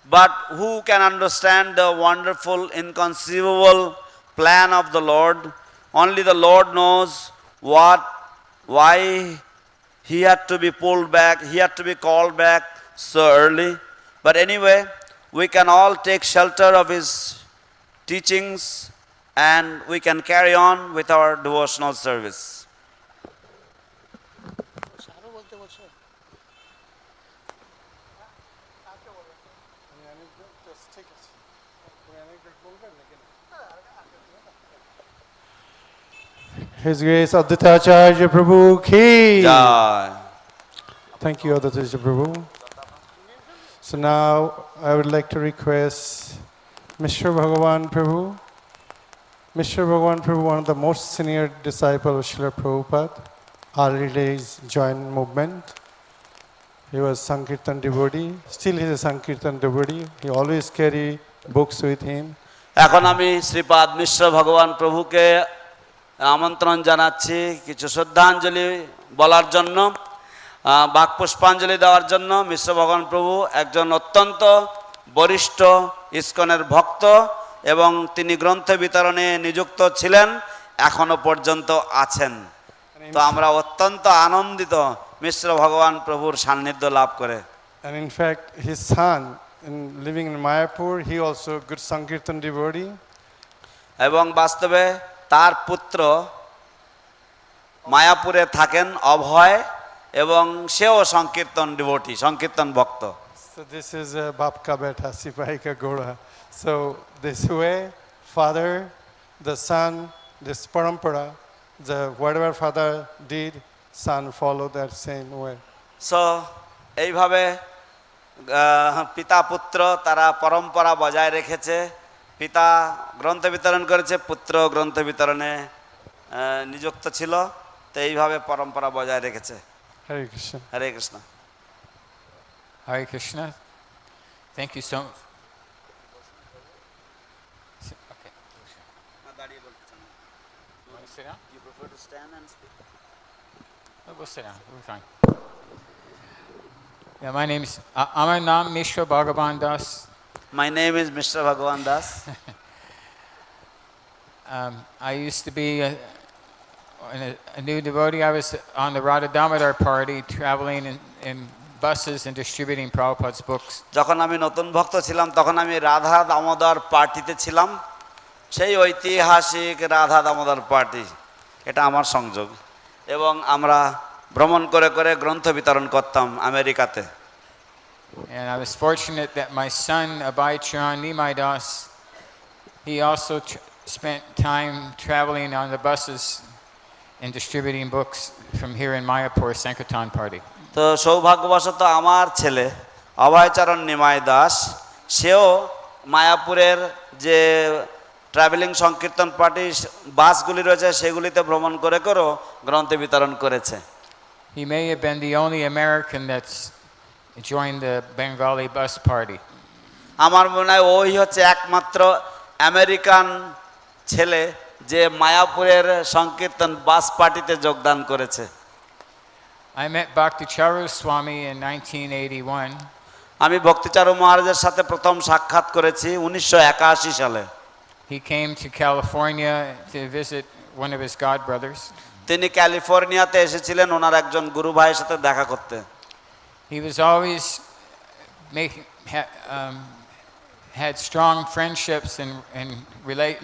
But who can understand the wonderful, inconceivable plan of the Lord? Only the Lord knows why he had to be pulled back, he had to be called back so early. But anyway, we can all take shelter of his teachings and we can carry on with our devotional service. His Grace Aditya Acharya Prabhu ki. Jai. Thank you, Aditya Prabhu. So now I would like to request Mr. Bhagavan Prabhu. Mr. Bhagavan Prabhu, one of the most senior disciples of Srila Prabhupada, early days joined movement. He was Sankirtan devotee. Still he is a Sankirtan devotee. He always carry books with him. এখন আমি শ্রীপাদ মিশ্র ভগবান প্রভুকে আমন্ত্রণ জানাচ্ছি কিছু শ্রদ্ধাঞ্জলি বলার জন্য, বাক পুষ্পাঞ্জলি দেওয়ার জন্য। মিশ্র ভগবান প্রভু একজন অত্যন্ত বরিষ্ঠ ইস্কনের ভক্ত এবং তিনি গ্রন্থ বিতরণে নিযুক্ত ছিলেন, এখনো পর্যন্ত আছেন। তো আমরা অত্যন্ত আনন্দিত মিশ্র ভগবান প্রভুর সান্নিধ্য লাভ করে। And in fact, his son, living in Mayapur, he also a good Sankirtan devotee. এবং বাস্তবে তার পুত্র মায়াপুরে থাকেন অভয়, এবং সেও সংকীর্তন ডিভোটি, সংকীর্তন ভক্ত। So this is a Bapka Beta Sipahi Ka Goda. So this way, father, the son, this parampara, whatever father did, son followed that same way. So এইভাবে পিতা পুত্র তারা পরম্পরা বজায় রেখেছে। পিতা গ্রন্থ বিতরণ করেছে, পুত্র গ্রন্থ বিতরণে নিযুক্ত ছিল, তো এইভাবে পরম্পরা বজায় রেখেছে। Hare Krishna. Hare Krishna. Hare Krishna. Thank you so much. Okay. You want to sit down? You prefer to stand and speak? Oh, we'll sit down. We're fine. Yeah, my name is Amar Nam Mishra Bhagavan Das. My name is Mr. Bhagavan Das. I used to be a new devotee. I was on the Radha Damodar party, traveling in buses and distributing Prabhupada's books. যখন আমি নতুন ভক্ত ছিলাম তখন আমি রাধা দামোদর পার্টিতে ছিলাম, সেই ঐতিহাসিক রাধা দামোদর পার্টি, এটা আমার সংযোগ। এবং আমরা ভ্রমণ করে করে গ্রন্থ বিতরণ করতাম আমেরিকাতে। And I was fortunate that my son Abhay Charan Nimai Das, he also spent time traveling on the buses and distributing books from here in Mayapur, Sankirtan party. তো সৌভাগ্যবশত আমার ছেলে অভয়চরণ নিমাই দাস, সেও মায়াপুরের যে ট্রাভেলিং সংকীর্তন পার্টি বাসগুলি রয়েছে সেগুলিতে ভ্রমণ করে করেও গ্রন্থ বিতরণ করেছে। He may have been the only American that's joined the Bengali bus party. আমার মনে হয় ওই হচ্ছে একমাত্র আমেরিকান ছেলে যে মায়াপুরের সংকীর্তন বাস পার্টিতে যোগদান করেছে। I met Bhakti Charu Swami in 1981. আমি ভক্তিচারু মহারাজের সাথে প্রথম সাক্ষাৎ করেছি 1981 সালে। He came to California to visit one of his god brothers. তিনি ক্যালিফোর্নিয়াতে এসেছিলেন ওনার একজন গুরু ভাইয়ের সাথে দেখা করতে। He was always had strong friendships and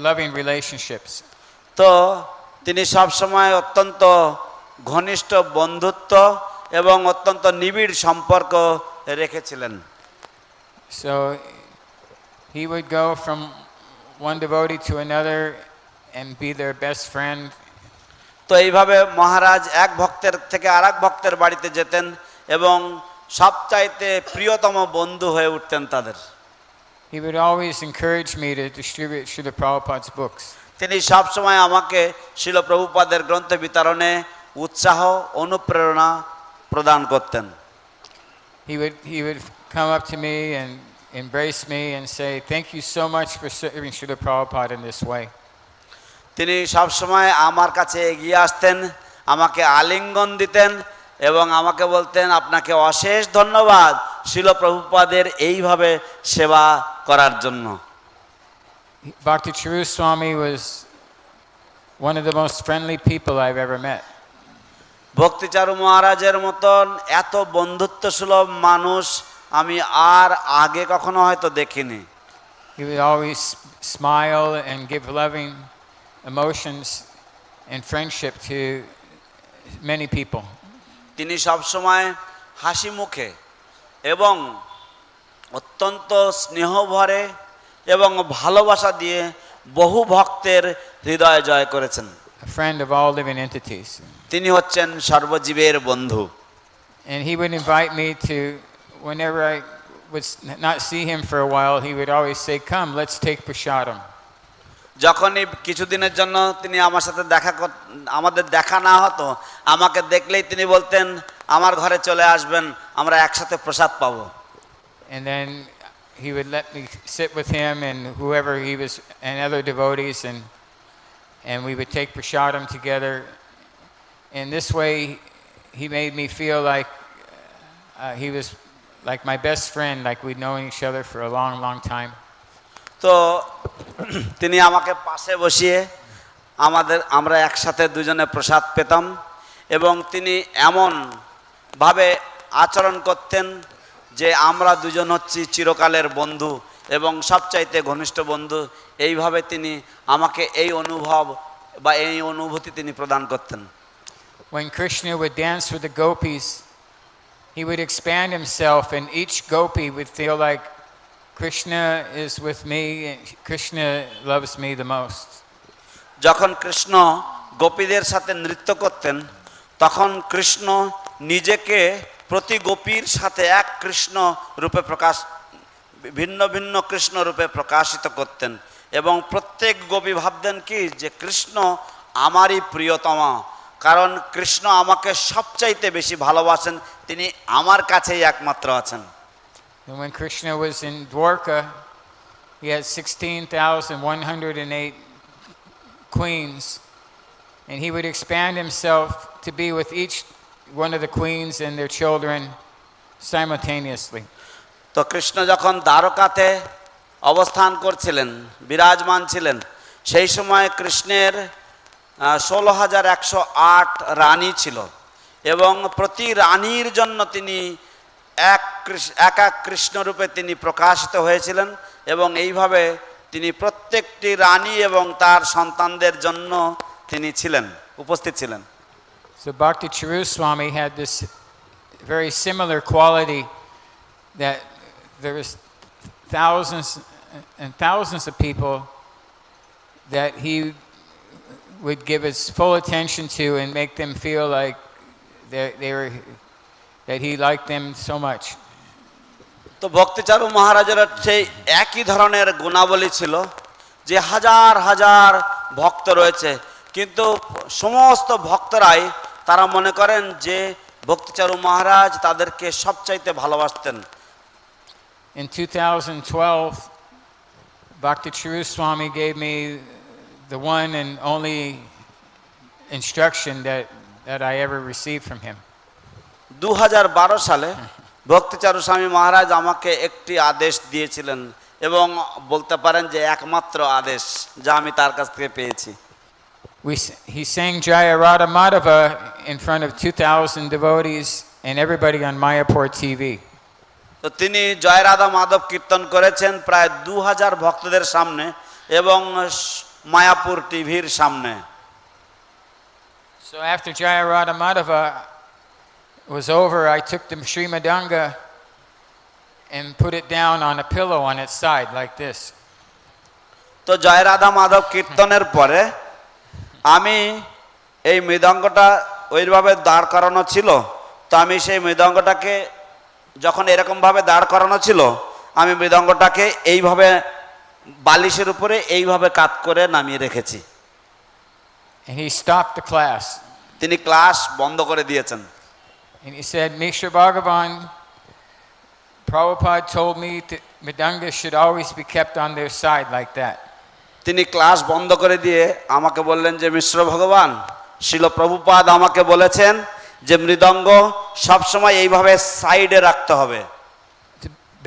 loving relationships. তো তিনি সব সময় অত্যন্ত ঘনিষ্ঠ বন্ধুত্ব এবং অত্যন্ত নিবিড় সম্পর্ক রেখেছিলেন। So he would go from one devotee to another and be their best friend. তো এইভাবে মহারাজ এক ভক্তের থেকে আরেক ভক্তের বাড়িতে যেতেন এবং সবচাইতে প্রিয়তম বন্ধু হয়ে উঠতেন তাদের। He would always encourage me to distribute Srila Prabhupada's books. তিনি সব সময় আমাকে শিল প্রভুপাদের গ্রন্থ বিতরণে উৎসাহ অনুপ্রেরণা প্রদান করতেন। He would come up to me and embrace me and say, "Thank you so much for serving Srila Prabhupada in this way." তিনি সব সময় আমার কাছে এগিয়ে আসতেন, আমাকে আলিঙ্গন দিতেন এবং আমাকে বলতেন, আপনাকে অশেষ ধন্যবাদ শিল প্রভুপাদের এইভাবে সেবা করার জন্য। Bhakti Charu Swami was one of the most friendly people I've ever met. ভক্তি চারু মহারাজের মতন এত বন্ধুত্বসুলভ মানুষ আমি আর আগে কখনো হয়তো দেখিনি। He would always smile and give loving emotions and friendship to many people. তিনি সব সময় হাসি মুখে এবং অত্যন্ত স্নেহ ভরে এবং ভালোবাসা দিয়ে বহু ভক্তের হৃদয় জয় করেছেন। A friend of all living entities. তিনি হচ্ছেন সর্বজীবের বন্ধু। And he would invite me to, whenever I would not see him for a while, he would always say, "Come, let's take prasadam." যখনই কিছুদিনের জন্য তিনি আমার সাথে আমাদের দেখা না হতো, আমাকে দেখলেই তিনি বলতেন, আমার ঘরে চলে আসবেন, আমরা একসাথে প্রসাদ পাবো। And then he would let me sit with him and whoever he was and other devotees, and we would take prasadam together. In this way, he made me feel like he was like my best friend, like we'd known each other for a long, long time. তো তিনি আমাকে পাশে বসিয়ে আমরা একসাথে দুজনে প্রসাদ পেতাম এবং তিনি এমন ভাবে আচরণ করতেন যে আমরা দুজন হচ্ছি চিরকালের বন্ধু এবং সবচাইতে ঘনিষ্ঠ বন্ধু। এইভাবে তিনি আমাকে এই অনুভব বা এই অনুভূতি তিনি প্রদান করতেন। When Krishna would dance with the gopis, he would expand himself and each gopi would feel like Krishna is with me and Krishna loves me the most. যখন কৃষ্ণ গোপীদের সাথে নৃত্য করতেন তখন কৃষ্ণ নিজেকে প্রতি গোপীর সাথে এক কৃষ্ণ রূপে ভিন্ন ভিন্ন কৃষ্ণ রূপে প্রকাশিত করতেন এবং প্রত্যেক গোপী ভাবতেন কি যে কৃষ্ণ আমারই প্রিয়তমা, কারণ কৃষ্ণ আমাকে সবচাইতে বেশি ভালোবাসেন, তিনি আমার কাছেই একমাত্র আছেন। And when Krishna was in Dwarka, he had 16,108 queens, and he would expand himself to be with each one of the queens and their children simultaneously. তো কৃষ্ণ যখন দ্বারকাতে অবস্থান করছিলেন, বিরাজমান ছিলেন, সেই সময় কৃষ্ণের 16,108 রানী ছিল এবং প্রতি রানীর জন্য তিনি এক এক কৃষ্ণরূপে তিনি প্রকাশিত হয়েছিলেন এবং এইভাবে তিনি প্রত্যেকটি রানী এবং তার সন্তানদের জন্য তিনি ছিলেন, উপস্থিত ছিলেন। So Bhakti Charu Swami had this very similar quality that there was thousands and thousands of people that he would give his full attention to and make them feel like that he liked them so much. তো ভক্তিচারু মহারাজের সেই একই ধরনের গুণাবলী ছিল যে হাজার হাজার ভক্ত রয়েছে, কিন্তু সমস্ত ভক্তরাই তারা মনে করেন যে ভক্তিচারু মহারাজ তাদেরকে সবচাইতে ভালোবাসতেন। In 2012, Bhakti Charu Swami gave me the one and only instruction that I ever received from him. 2012 সালে ভক্তিচারু স্বামী মহারাজ আমাকে একটি আদেশ দিয়েছিলেন এবং বলতে পারেন যে একমাত্র আদেশ যা আমি তার কাছ থেকে পেয়েছি। He sang Jaya Radha Madhava in front of 2,000 devotees and everybody on Mayapur TV. তো তিনি জয় রাধা মাধব কীর্তন করেছেন প্রায় 2000 ভক্তদের সামনে এবং মায়াপুর টিভির সামনে। So after Jaya Radha Madhava, was over, I took the Sri Madanga and put it down on a pillow on its side like this. তো জয় রাধা মাধব কীর্তনের পরে আমি এই মৃদঙ্গটা ওইভাবে দাঁড় করানো ছিল, তো আমি সেই মৃদঙ্গটাকে যখন এরকমভাবে দাঁড় করানো ছিল, আমি মৃদঙ্গটাকে এইভাবে বালিশের উপরে এইভাবে কাত করে নামিয়ে রেখেছি। And he stopped the class. তিনি ক্লাস বন্ধ করে দিয়েছেন। And he said, Mishra Bhagavan, Prabhupada told me that Mridanga should always be kept on their side like that. তিনি ক্লাস বন্ধ করে দিয়ে আমাকে বললেন যে মিশ্র ভগবান, শিল প্রভুপাদ আমাকে বলেছেন যে মৃদঙ্গ সবসময় এইভাবে সাইডে রাখতে হবে,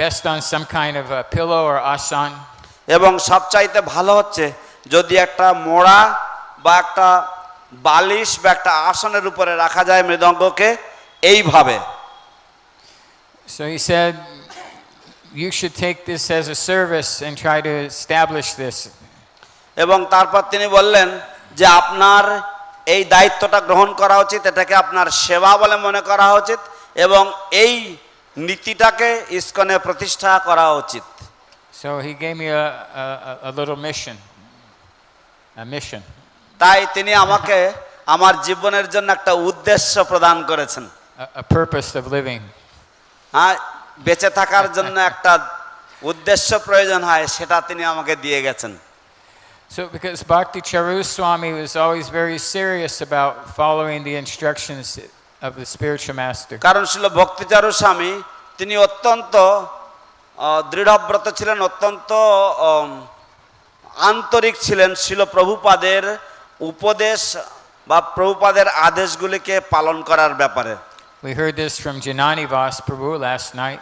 Best on some kind of a pillow or asan. এবং সবচাইতে ভালো হচ্ছে যদি একটা মোড়া বা একটা বালিশ বা একটা আসনের উপরে রাখা যায় মৃদঙ্গকে এইভাবে। So he said, you should take this as a service and try to establish this. এবং তারপর তিনি বললেন যে আপনার এই দায়িত্বটা গ্রহণ করা উচিত, এটাকে আপনার সেবা বলে মনে করা উচিত এবং এই নীতিটাকে ইসকনে প্রতিষ্ঠা করা উচিত। So he gave me a little mission, a mission. তাই তিনি আমাকে আমার জীবনের জন্য একটা উদ্দেশ্য প্রদান করেছেন, A purpose of living. হ্যাঁ, বেঁচে থাকার জন্য একটা উদ্দেশ্য প্রয়োজন হয়, সেটা তিনি আমাকে দিয়ে গেছেন। So because Bhakti Charu Swami was always very serious about following the instructions of the spiritual master. কারণ ছিল ভক্তি চারু স্বামী, তিনি অত্যন্ত দৃঢ়ব্রত ছিলেন, অত্যন্ত আন্তরিক ছিলেন শিল প্রভুপাদের উপদেশ বা প্রভুপাদের আদেশগুলিকে পালন করার ব্যাপারে। We heard this from Jananivas Prabhu last night.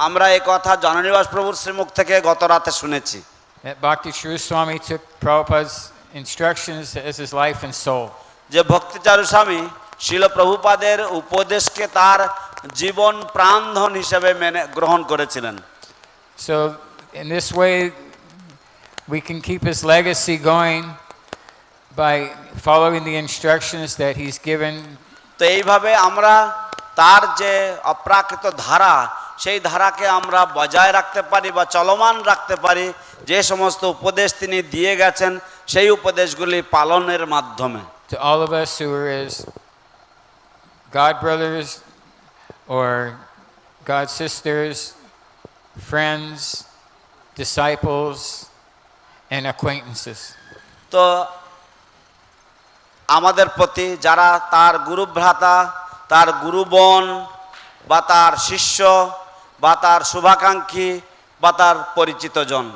আমরা এই কথা জননিবাস প্রভুর শ্রীমুখ থেকে গত রাতে শুনেছি That Bhakti Charu Swami took Prabhupada's instructions as his life and soul. যে ভক্তি চারু স্বামী শিল প্রভুপাদের উপদেশকে তার জীবন প্রাণধন হিসেবে মেনে গ্রহণ করেছিলেন। So in this way we can keep his legacy going by following the instructions that he's given. তো এইভাবে আমরা তার যে অপ্রাকৃত ধারা, সেই ধারাকে আমরা বজায় রাখতে পারি বা চলমান রাখতে পারি, যে সমস্ত উপদেশ তিনি দিয়ে গেছেন সেই উপদেশগুলি পালনের মাধ্যমে। To all of us who are his God brothers or God sisters, friends, disciples, and acquaintances. তো আমাদের প্রতি যারা তার গুরু ভ্রাতা, তার গুরুবন বা তার শিষ্য বা তার শুভাকাঙ্ক্ষী বা তার পরিচিত জন।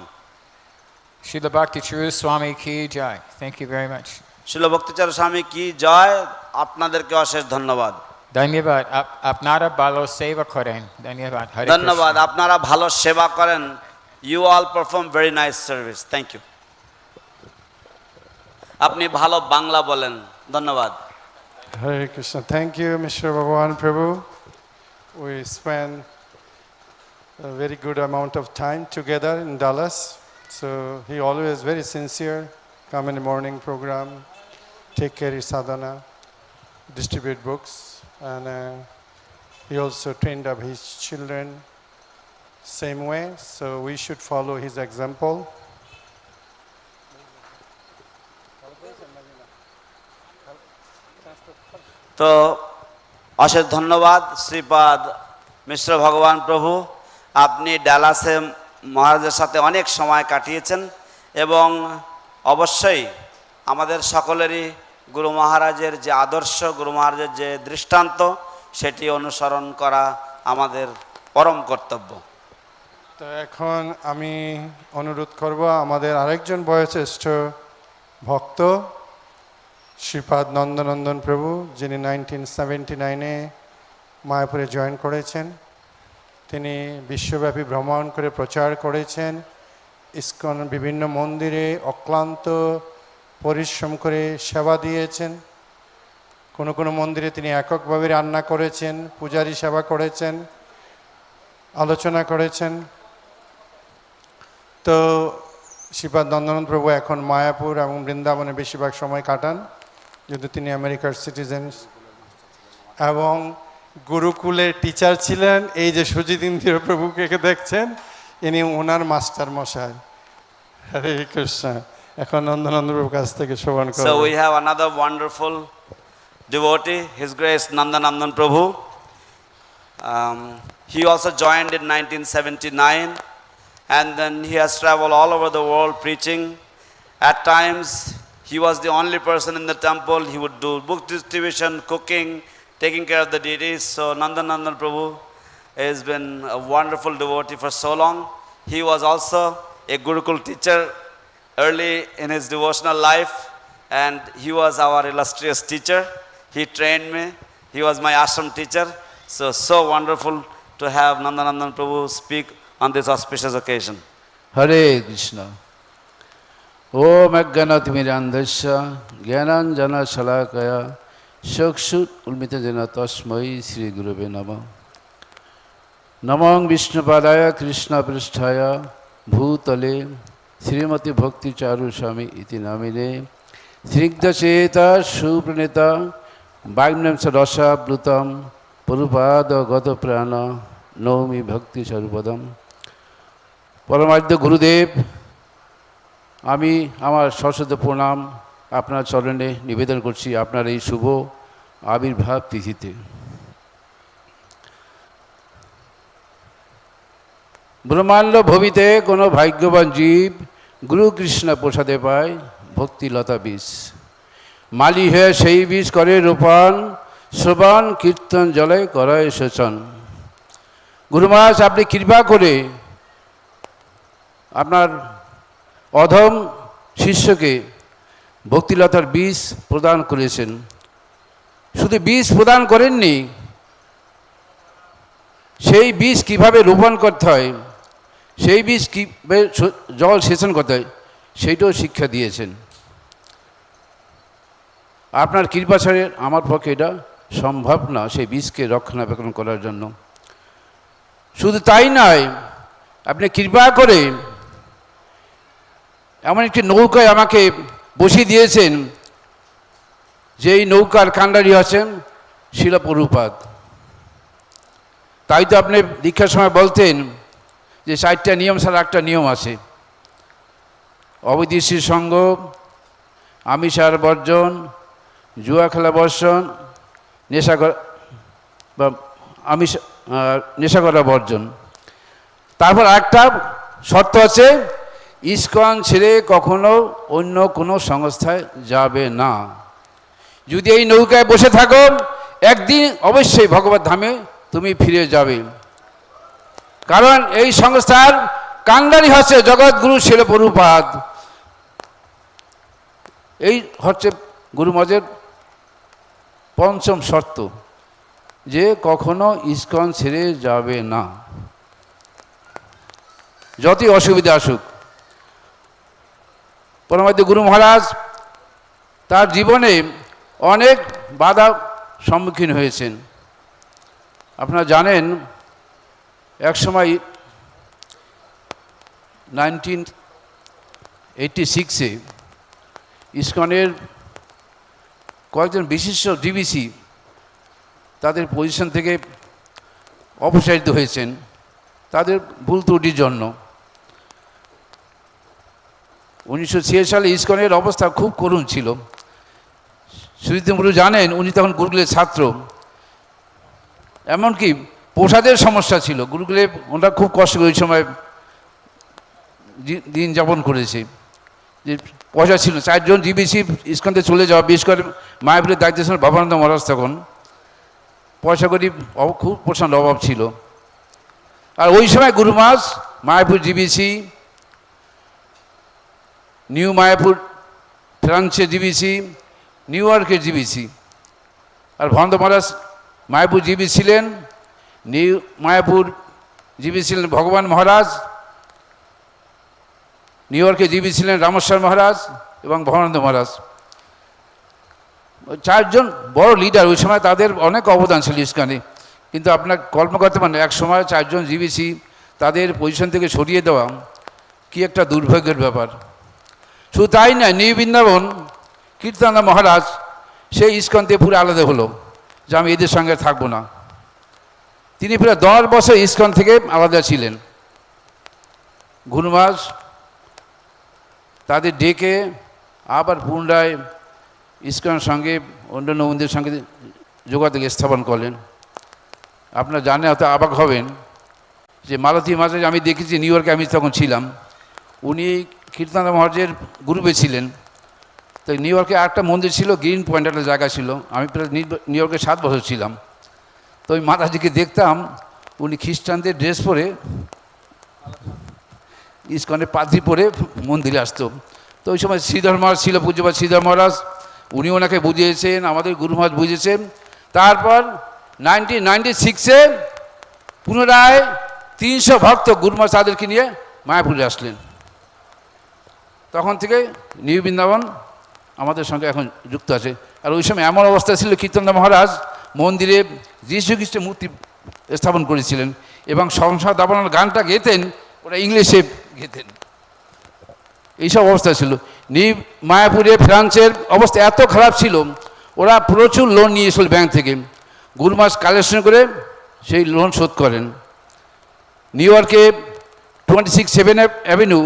Srila Bhakti Charu Swami ki jai. Thank you very much. শিল ভক্তিচারু স্বামী কি জয়, আপনাদেরকে অশেষ ধন্যবাদ। ধন্যবাদ, আপনারা ভালো সেবা করেন। ধন্যবাদ। হরে ধন্যবাদ, কৃষ্ণ। আপনারা ভালো সেবা করেন। You all perform very nice service. Thank you. আপনি ভালো বাংলা বলেন। ধন্যবাদ। Hare Krishna. Thank you, Mr. Bhagavan Prabhu. We spent a very good amount of time together in Dallas. So he always very sincere, come in the morning program, take care of sadhana, distribute books, and he also trained up his children same way. So we should follow his example. তো অশেষ ধন্যবাদ শ্রীপাদ মিশ্র ভগবান প্রভু, আপনি ডালাসে মহারাজের সাথে অনেক সময় কাটিয়েছেন এবং অবশ্যই আমাদের সকলেরই গুরু মহারাজের যে আদর্শ, গুরু মহারাজের যে দৃষ্টান্ত, সেটি অনুসরণ করা আমাদের পরম কর্তব্য। তো এখন আমি অনুরোধ করব আমাদের আরেকজন বয়োজ্যেষ্ঠ ভক্ত শ্রীপাদ নন্দনন্দন প্রভু, যিনি 1979-এ মায়াপুরে জয়েন করেছেন। তিনি বিশ্বব্যাপী ভ্রমণ করে প্রচার করেছেন, ইস্কন বিভিন্ন মন্দিরে অক্লান্ত পরিশ্রম করে সেবা দিয়েছেন। কোনো কোনো মন্দিরে তিনি এককভাবে রান্না করেছেন, পূজারী সেবা করেছেন, আলোচনা করেছেন। তো শ্রীপাদ নন্দনন্দন প্রভু এখন মায়াপুর এবং বৃন্দাবনে বেশিরভাগ সময় কাটান, যেহেতু তিনি আমেরিকার সিটিজেন, এবং গুরুকুলের টিচার ছিলেন। এই যে সুজিত ইন্দ্র প্রভুকে দেখছেন, ইনি ওনার মাস্টার মশাই। হরে কৃষ্ণ। এখন নন্দনন্দ প্রভুর কাছ থেকে শ্রবণ করব। So we have another wonderful devotee, His Grace Nandanandan Prabhu. He also joined in 1979, and then he has traveled all over the world preaching. At times, he was the only person in the temple. He would do book distribution, cooking, taking care of the deities. So Nandanandan Prabhu has been a wonderful devotee for so long. He was also a Gurukul teacher early in his devotional life, and he was our illustrious teacher. He trained me. He was my ashram teacher. So wonderful to have Nandanandan Prabhu speak on this auspicious occasion. Hare Krishna. Om Ajnanatimidandasya Jnananjana Shalakaya Chakshut Ulmitadena Tasmai Sri Gurave Namah. Namang Vishnupadaya Krishna Pristhaya Bhutale Srimati Bhakti Charu Swami iti namine Srigda Cheta Supraneta Vagnam Sadasha Blutam Purupada Gata Prana Naumi Bhakti Charupadam. পরমারাধ্য গুরুদেব, আমি আমার সশ্রদ্ধ প্রণাম আপনার চরণে নিবেদন করছি আপনার এই শুভ আবির্ভাব তিথিতে। ব্রহ্মাণ্ড ভবিতে কোনো ভাগ্যবান জীব গুরু কৃষ্ণ প্রসাদে পায় ভক্তিলতা বীজ। মালি হয়ে সেই বীজ করে রোপণ, শ্রবণ কীর্তন জলে করায় সেচন। গুরু মহারাজ, আপনি কৃপা করে আপনার অধম শিষ্যকে ভক্তিলতার বীজ প্রদান করেছেন। শুধু বীজ প্রদান করেননি, সেই বীজ কিভাবে রোপণ করতে হয়, সেই বীজ কীভাবে জল সেচন করতে হয়, সেইটাও শিক্ষা দিয়েছেন। আপনার কৃপা ছাড়া আমার পক্ষে এটা সম্ভব না, সেই বীজকে রক্ষণাবেক্ষণ করার জন্য। শুধু তাই নয়, আপনি কৃপা করে এমন একটি নৌকায় আমাকে বসিয়ে দিয়েছেন, যেই নৌকার কাণ্ডারি আছেন শিলা প্রভুপাদ। তাই তো আপনি দীক্ষার সময় বলতেন যে 4টা নিয়ম ছাড়া একটা নিয়ম আছে, অবৈধ সঙ্গ, আমিষার বর্জন, জুয়া খেলা বর্জন, নেশা করা বর্জন। তারপর একটা শর্ত আছে, ইস্কন ছেড়ে কখনো অন্য কোনো সংস্থায় যাবে না। যদি এই নৌকায় বসে থাকো, একদিন অবশ্যই ভগবত ধামে তুমি ফিরে যাবে। কারণ এই সংস্থার কাণ্ডারি হচ্ছে জগৎগুরু শিল প্রভুপাদ। এই হচ্ছে গুরু মহারাজের পঞ্চম শর্ত, যে কখনো ইস্কন ছেড়ে যাবে না, যতই অসুবিধা আসুক। পরমারাধ্য গুরু মহারাজ তার জীবনে অনেক বাধা সম্মুখীন হয়েছেন। আপনারা জানেন, এক সময় 1986-এ ইস্কনের কয়েকজন বিশিষ্ট ডিবিসি তাদের পজিশন থেকে অপসারিত হয়েছেন তাদের ভুল ত্রুটির জন্য। 1906 সালে ইস্কনের অবস্থা খুব করুণ ছিল। সুজিত গুরু জানেন, উনি তখন গুরুকুলের ছাত্র। এমনকি প্রসাদের সমস্যা ছিল গুরুকুলে, ওনারা খুব কষ্ট করে ওই সময় দিন যাপন করেছে। যে পয়সা ছিল, 4 জন ডিবিসি ইস্কনতে চলে যাওয়া, বিশেষ করে মায়াপুরের দায়িত্ব ছিলেন ভবানন্দ মহারাজ। তখন পয়সা করি খুব প্রচণ্ড অভাব ছিল। আর ওই সময় গুরু মহারাজ মায়াপুর ডিবিসি, নিউ মায়াপুর ফ্রান্সের ডিবিসি, নিউ ইয়র্কের ডিবিসি, আর ভবানন্দ মহারাজ মায়াপুর জিবি ছিলেন, নিউ মায়াপুর জিবি ছিলেন ভগবান মহারাজ, নিউ ইয়র্কে জিবি ছিলেন রামেশ্বর মহারাজ এবং ভবানন্দ মহারাজ। 4 জন বড় লিডার, ওই সময় তাদের অনেক অবদান ছিল ইস্কনে। কিন্তু আপনার কল্পনা করতে পারেন, এক সময় 4 জন জিবিসি তাদের পজিশন থেকে সরিয়ে দেওয়া কি একটা দুর্ভাগ্যের ব্যাপার। শুধু তাই না, নিউ বৃন্দাবন কীর্তনা মহারাজ সেই ইস্কন থেকে পুরো আলাদা হলো, যে আমি এদের সঙ্গে থাকবো না। তিনি প্রায় 10 বছর ইসকন থেকে আলাদা ছিলেন। গুরু মহারাজ তাদের ডেকে আবার পুনরায় ইসকনের সঙ্গে অন্যান্য মন্দিরের সঙ্গে যোগাযোগ স্থাপন করলেন। আপনারা জানেন, হয়তো অবাক হবেন যে মালতী মহারাজ আমি দেখেছি নিউ ইয়র্কে, আমি তখন ছিলাম, উনি কীর্তনানন্দ মহারাজের গ্রুপে ছিলেন। তো নিউ ইয়র্কে একটা মন্দির ছিল, গ্রিন পয়েন্ট একটা জায়গা ছিল, আমি প্রায় নিউ ইয়র্কে 7 বছর ছিলাম। তো ওই মাতাজিকে দেখতাম, উনি খ্রিস্টানদের ড্রেস পরে ইসকনের পাদ্রি পরে মন্দিরে আসতো। তো ওই সময় শ্রীধর মহারাজ ছিল, পূজ্যপাদ শ্রীধর মহারাজ, উনি ওনাকে বুঝিয়েছেন, আমাদের গুরু মহারাজ বুঝিয়েছেন। তারপর 1996-এ পুনরায় 300 ভক্ত গুরু মহারাজ তাদেরকে নিয়ে মায়াপুরে আসলেন। তখন থেকে নিউ বৃন্দাবন আমাদের সঙ্গে এখন যুক্ত আছে। আর ওই সময় এমন অবস্থা ছিল, কীর্তনানন্দ মহারাজ মন্দিরে যীশু খ্রিস্টের মূর্তি স্থাপন করেছিলেন এবং সংসার দাবানোর গানটা গেতেন, ওরা ইংলিশে গেতেন, এইসব অবস্থা ছিল। মায়াপুরে ফ্রান্সের অবস্থা এত খারাপ ছিল, ওরা প্রচুর লোন নিয়েছিল ব্যাংক থেকে। গুরু মহারাজ কালেকশন করে সেই লোন শোধ করেন। নিউ ইয়র্কে 26 7th অ্যাভিনিউ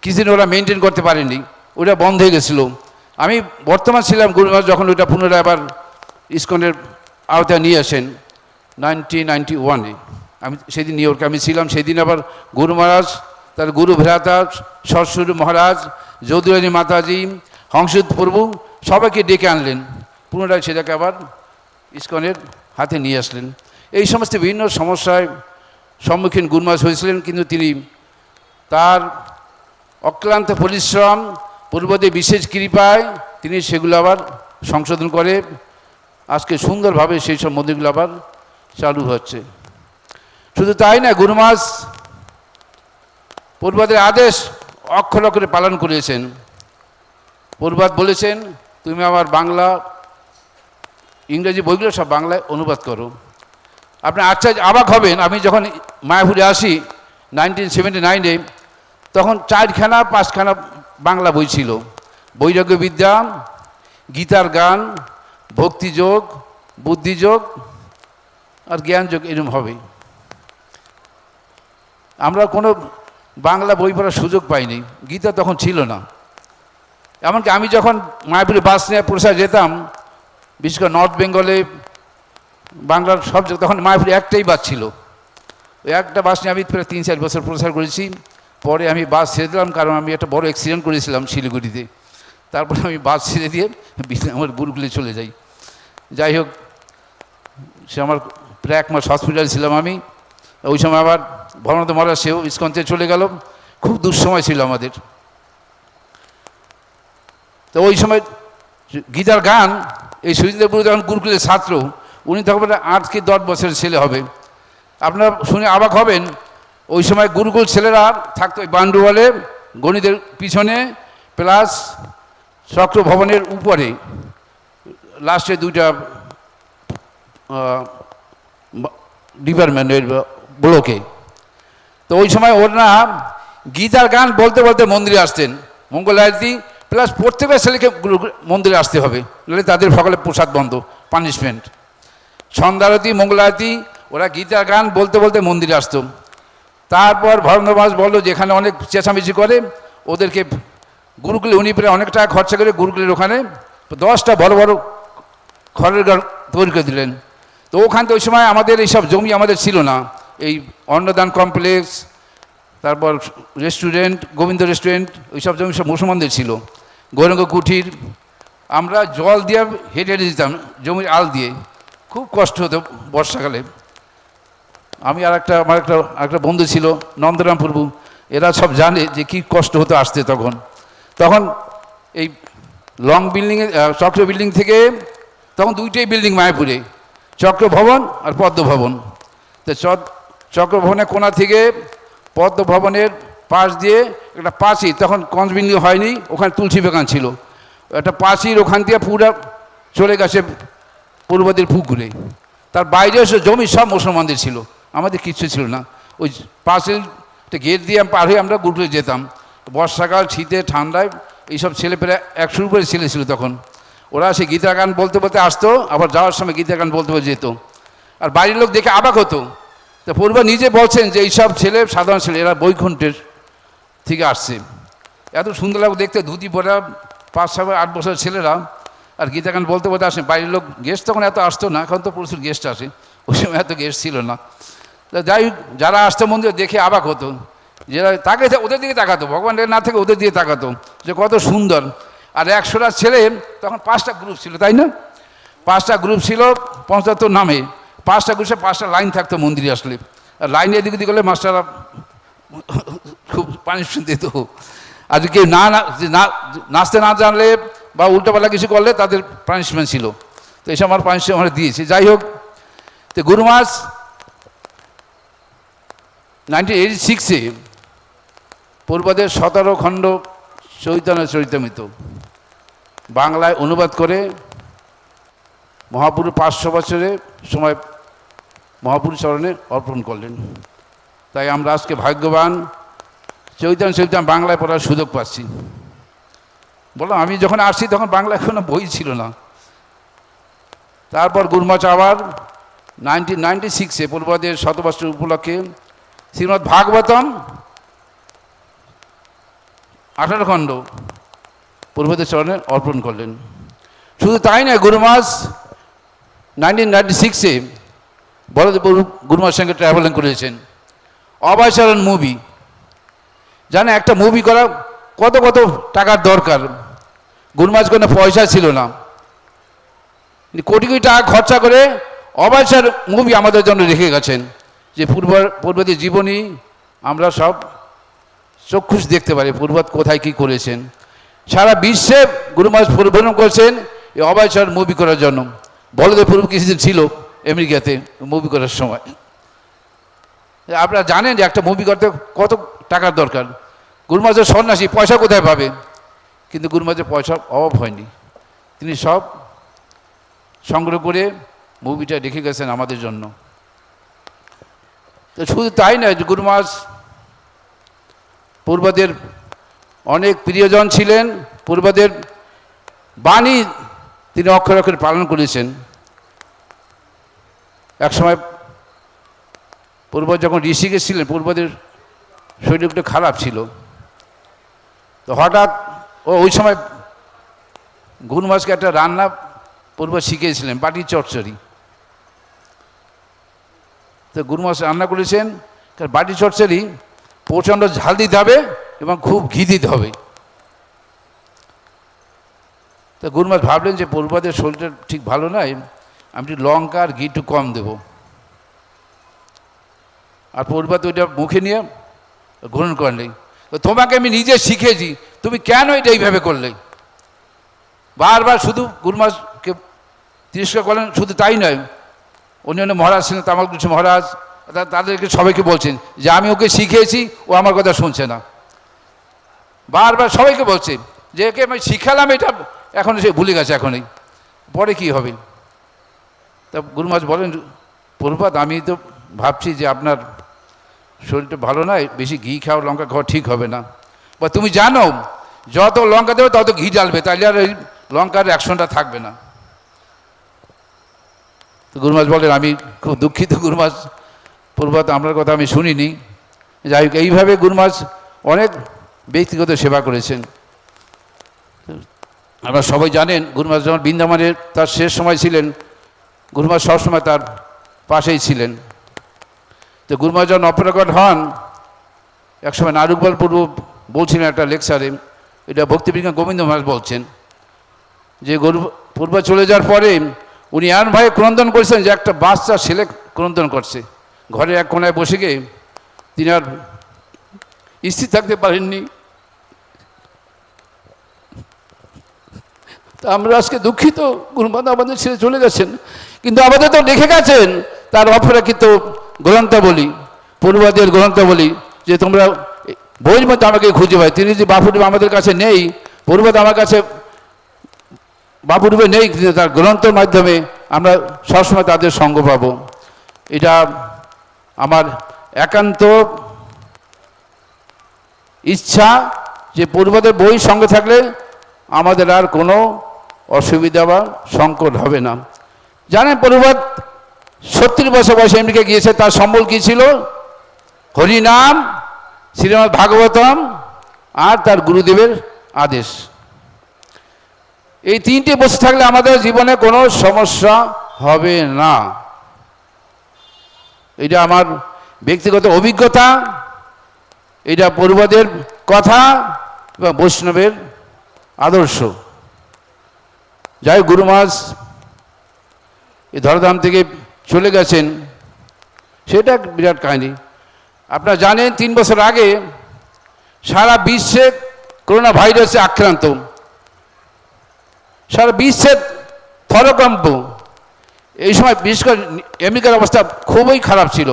কিছুদিন ওরা মেনটেন করতে পারেনি, ওটা বন্ধ হয়ে গেছিলো। আমি বর্তমান ছিলাম গুরু মহারাজ যখন ওইটা পুনরায় আবার ইসকনের আওতায় নিয়ে আসেন 1991-এ। আমি সেদিন নিউ ইয়র্কে আমি ছিলাম। সেদিন আবার গুরু মহারাজ, তার গুরু ভ্রাতা সরস্বতী মহারাজ, যদুরানী মাতাজি, হংসদূত প্রভু সবাইকে ডেকে আনলেন, পুনরায় সেটাকে আবার ইসকনের হাতে নিয়ে আসলেন। এই সমস্ত বিভিন্ন সমস্যায় সম্মুখীন গুরু মহারাজ হয়েছিলেন, কিন্তু তিনি তার অক্লান্ত পরিশ্রম, পূর্বদের বিশেষ কৃপায় তিনি সেগুলো আবার সংশোধন করে আজকে সুন্দরভাবে সেই সব মন্দিরগুলো আবার চালু হচ্ছে। শুধু তাই না, গুরু মহারাজ পূর্বদের আদেশ অক্ষর অক্ষরে পালন করেছেন। পূর্বাদ বলেছেন, তুমি আমার বাংলা ইংরেজি বইগুলো সব বাংলায় অনুবাদ করো। আপনি আচ্ছা অবাক হবেন, আমি যখন মায়াপুরে আসি 1979-এ, তখন 4খানা 5খানা বাংলা বই ছিল। বৈরাগ্য বিদ্যা, গীতার গান, ভক্তিযোগ, বুদ্ধিযোগ আর জ্ঞানযোগ, এরকম হবে। আমরা কোনো বাংলা বই পড়ার সুযোগ পাইনি, গীতা তখন ছিল না। এমনকি আমি যখন মায়াপুরে বাস নিয়ে প্রসার যেতাম, বিশেষ করে নর্থ বেঙ্গলে বাংলার সব জায়গায়, তখন মায়াপুরে একটাই বাস ছিল। ওই একটা বাস নিয়ে আমি প্রায় 3-4 বছর প্রচার করেছি। পরে আমি বাস ছেড়ে দিলাম, কারণ আমি একটা বড় অ্যাক্সিডেন্ট করেছিলাম শিলিগুড়িতে। তারপরে আমি বাস ছেড়ে দিয়ে আমার গুরুকুলে চলে যাই। যাই হোক, সে আমার প্রায় 1 মাস হসপিটাল ছিলাম আমি। ওই সময় আবার ভবনাথ মহারাজ সেও ইসকনতে চলে গেল, খুব দুঃসময় ছিল আমাদের। তো ওই সময় গীতার গান, এই সুরেন্দ্রপুর যখন গুরুকুলের ছাত্র, উনি তখন 8 কি 10 বছরের ছেলে হবে। আপনারা শুনে অবাক হবেন, ওই সময় গুরুকুল ছেলেরা থাকতো ওই বান্ডুয়ালে গণিতের পিছনে, প্লাস চক্র ভবনের উপরে লাস্টে 2টা ডিপার্টমেন্টের ব্লকে। তো ওই সময় ওরা গীতার গান বলতে বলতে মন্দিরে আসতেন। মঙ্গল আরতি প্লাস প্রত্যেকের ছেলেকে মন্দিরে আসতে হবে, নাহলে তাদের সকালে প্রসাদ বন্ধ, পানিশমেন্ট। সন্ধ্যা আরতি, মঙ্গল আরতি, ওরা গীতার গান বলতে বলতে মন্দিরে আসতো। তারপর ভবনাথ মহারাজ বললো, যেখানে অনেক চেঁচামেচি করে ওদেরকে গুরুকুলে, উনি প্রায় অনেক টাকা খরচা করে গুরুকুলের ওখানে 10টা বড় বড় খড়ের ঘর তৈরি করে দিলেন। তো ওখান থেকে ওই সময় আমাদের এইসব জমি আমাদের ছিল না, এই অন্নদান কমপ্লেক্স, তারপর রেস্টুরেন্ট, গোবিন্দ রেস্টুরেন্ট, ওইসব জমি সব মুসলমানদের ছিল। গৌরাঙ্গ কুঠির, আমরা জল দিয়ে হেঁটে হেঁটে দিতাম জমির আল দিয়ে, খুব কষ্ট হতো বর্ষাকালে। আমি আর আমার একটা বন্ধু ছিল নন্দরাম প্রভু, এরা সব জানে যে কী কষ্ট হতো আসতে। তখন এই লং বিল্ডিংয়ে, চক্র বিল্ডিং থেকে তখন 2টাই বিল্ডিং মায়াপুরে, চক্র ভবন আর পদ্ম ভবন। তো চক্র ভবনের কোণা থেকে পদ্ম ভবনের পাশ দিয়ে একটা পাঁচির, তখন কঞ্চ বিল্ডিং হয়নি, ওখানে তুলসী বাগান ছিল, একটা পাঁচির ওখান থেকে পুরো চলে গেছে পূর্বদের পুকুরে। তার বাইরে এসে জমি সব মুসলমানদের ছিল, আমাদের কিচ্ছু ছিল না। ওই পাঁচিলটা গেট দিয়ে পার হয়ে আমরা গুরুকুলে যেতাম। বর্ষাকাল, শীতে, ঠান্ডায় এইসব ছেলে প্রায় 100 উপরে ছেলে ছিল তখন। ওরা সে গীতা গান বলতে বলতে আসতো, আবার যাওয়ার সময় গীতা গান বলতে বলতে যেত। আর বাড়ির লোক দেখে অবাক হতো। তো পূর্ব নিজে বলছেন যে এইসব ছেলে সাধারণ ছেলে, এরা বৈকুণ্ঠের থেকে আসছে, এত সুন্দর লাগবে দেখতে, ধুতি পরা 5-8 বছরের ছেলেরা, আর গীতাকান বলতে বলতে আসেন। বাড়ির লোক গেস্ট তখন এত আসতো না, এখন তো প্রচুর গেস্ট আসে, ওই সময় এত গেস্ট ছিল না। যাই হোক, যারা আসতো মন্দির দেখে অবাক হতো, যারা তাকে ওদের দিকে তাকাতো, ভগবান না থেকে ওদের দিকে তাকাতো যে কত সুন্দর। আর 100টা ছেলে, তখন 5টা গ্রুপ ছিল, তাই না? 5টা গ্রুপ ছিল 75 নামে, 5টা গ্রুপে 5টা লাইন থাকতো মন্দিরে আসলে। আর লাইনে এদিক ওদিক করলে মাস্টাররা খুব পানিশমেন্ট দিত। আর কেউ নাচতে না জানলে বা উল্টোপাল্টা কিছু করলে তাদের পানিশমেন্ট ছিল। তো এইসব আমার পানিশমেন্ট আমরা দিয়েছি। যাই হোক, তো গুরুমাস 1986-এ পূর্বদের 17 খণ্ড চৈতন্য চরিতামৃত বাংলায় অনুবাদ করে মহাপুরুষ 500 বছরের সময় মহাপুরুষ চরণে অর্পণ করলেন। তাই আমরা আজকে ভাগ্যবান, চৈতন্য চরিতামৃত বাংলায় পড়ার সুযোগ পাচ্ছি। বললাম, আমি যখন আসছি তখন বাংলায় কোনো বই ছিল না। তারপর গুরুমাস আবার 1996-এ পূর্বদের 100 বছর উপলক্ষে শ্রীমদ্ ভাগবতম 18 খণ্ড পূর্বদের চরণে অর্পণ করলেন। শুধু তাই নয়, গুরুমাস 1996-এ বলদেব গুরুমার সঙ্গে ট্রাভেলিং করেছেন। অভয়চরণ মুভি, জানে একটা মুভি করা কত কত টাকার দরকার। গুরুমাস কোনো পয়সা ছিল না, কোটি কোটি টাকা খরচা করে অভয়চরণ মুভি আমাদের জন্য রেখে গেছেন, যে পূর্বদের জীবনী আমরা সব চক্ষুষ দেখতে পারি, পূর্বত কোথায় কি করেছেন। সারা বিশ্বে গুরুমাস পরিভ্রমণ করেছেন এই অভয়চরণ মুভি করার জন্য। বলদেব পূর্ব কিছুদিন ছিল আমেরিকাতে মুভি করার সময়। আপনারা জানেন যে একটা মুভি করতে কত টাকার দরকার। গুরুমাসের সন্ন্যাসী, পয়সা কোথায় পাবে? কিন্তু গুরুমাসের পয়সার অভাব হয়নি, তিনি সব সংগ্রহ করে মুভিটা রেখে গেছেন আমাদের জন্য। তো শুধু তাই নয়, গুরুমাস পূর্বদের অনেক প্রিয়জন ছিলেন, পূর্বদের বাণী তিনি অক্ষরে অক্ষরে পালন করেছেন। একসময় পূর্ব যখন ঋষিকেশ ছিলেন, পূর্বদের শরীর একটু খারাপ ছিল। তো হঠাৎ ওই সময় গুরুমাসকে একটা রান্না পূর্ব শিখিয়েছিলেন, বাটির চচ্চড়ি। তো গুরুমাস রান্না করেছেন, বাটির চচ্চড়ি প্রচণ্ড ঝাল দিতে হবে এবং খুব ঘি দিতে হবে। তো গুরুমাস ভাবলেন যে পূর্বদের শরীরটা ঠিক ভালো নয়, আমি একটু লঙ্কা আর ঘি একটু কম দেব। আর পূর্বত ওইটা মুখে নিয়ে গ্রহণ করলেন। তো তোমাকে আমি নিজে শিখেছি, তুমি কেন এটা এইভাবে করলে? বারবার শুধু গুরুমাসকে তিরস্কার করলেন। শুধু তাই নয়, অন্যান্য মহারাজ ছিলেন, তামালকুচি মহারাজ, তাদেরকে সবাইকে বলছেন যে আমি ওকে শিখিয়েছি, ও আমার কথা শুনছে না। বারবার সবাইকে বলছে যে একে আমি শিখালাম, এটা এখন সে ভুলে গেছে, এখনই পরে কি হবে। তা গুরুমাস বলেন, পূর্বত আমি তো ভাবছি যে আপনার শরীরটা ভালো নয়, বেশি ঘি খাও, লঙ্কা খাওয়া ঠিক হবে না। বা তুমি জানো যত লঙ্কা দেবে তত ঘি ঢালবে, তাইলে আর ওই লঙ্কার অ্যাকশনটা থাকবে না। তো গুরুমাস বলেন, আমি খুব দুঃখিত গুরুমাস, পূর্বত আপনার কথা আমি শুনিনি। যাই হোক, এইভাবে গুরুমাস অনেক ব্যক্তিগত সেবা করেছেন। আপনারা সবাই জানেন, গুরুমাস যখন বৃন্দাবনের তার শেষ সময় ছিলেন, গুরুমাস সবসময় তার পাশেই ছিলেন। তো গুরুমাস যখন অপরাগত হন, একসময় নারুগোপাল পূর্ব বলছিলেন একটা লেকচারে, এটা ভক্তিবিজ্ঞান গোবিন্দ মহারাজ বলছেন যে পূর্ব চলে যাওয়ার পরে উনি এমনভাবে ক্রন্দন করেছেন যে একটা বাচ্চা ছেলে ক্রন্দন করছে। ঘরের এক কোনায় বসে গিয়ে তিনি আর স্থির থাকতে পারেননি। তা আমরা আজকে দুঃখিত, গুরুমাতা আমাদের ছেড়ে চলে গেছেন, কিন্তু আমাদের তো লিখে গেছেন তার অপরাকৃত গ্রন্থাবলী, পূর্বদের গ্রন্থাবলী, যে তোমরা বইয়ের মধ্যে আমাকে খুঁজে পাই। তিনি যে বাপুরূপে আমাদের কাছে নেই, পূর্বত আমার কাছে বাপুরূপে নেই, কিন্তু তার গ্রন্থের মাধ্যমে আমরা সবসময় তাদের সঙ্গ পাব। এটা আমার একান্ত ইচ্ছা যে পূর্বদের বই সঙ্গে থাকলে আমাদের আর কোনো অসুবিধা বা সংকট হবে না। জানেন, পূর্বত 70 বছর বয়সে আমেরিকা গিয়েছে। তার সম্বল কী ছিল? হরিনাম, শ্রীমদ্ ভাগবতম আর তার গুরুদেবের আদেশ। এই তিনটে বসে থাকলে আমাদের জীবনে কোনো সমস্যা হবে না। এটা আমার ব্যক্তিগত অভিজ্ঞতা, এটা পূর্বদের কথা এবং বৈষ্ণবের আদর্শ। যাই গুরু মহারাজ এই ধরাধাম থেকে চলে গেছেন, সেটা বিরাট কাহিনী। আপনারা জানেন 3 বছর আগে সারা বিশ্বে করোনা ভাইরাসে আক্রান্ত, সারা বিশ্বের থরকম্প। এই সময় বিশেষ করে আমেরিকার অবস্থা খুবই খারাপ ছিল।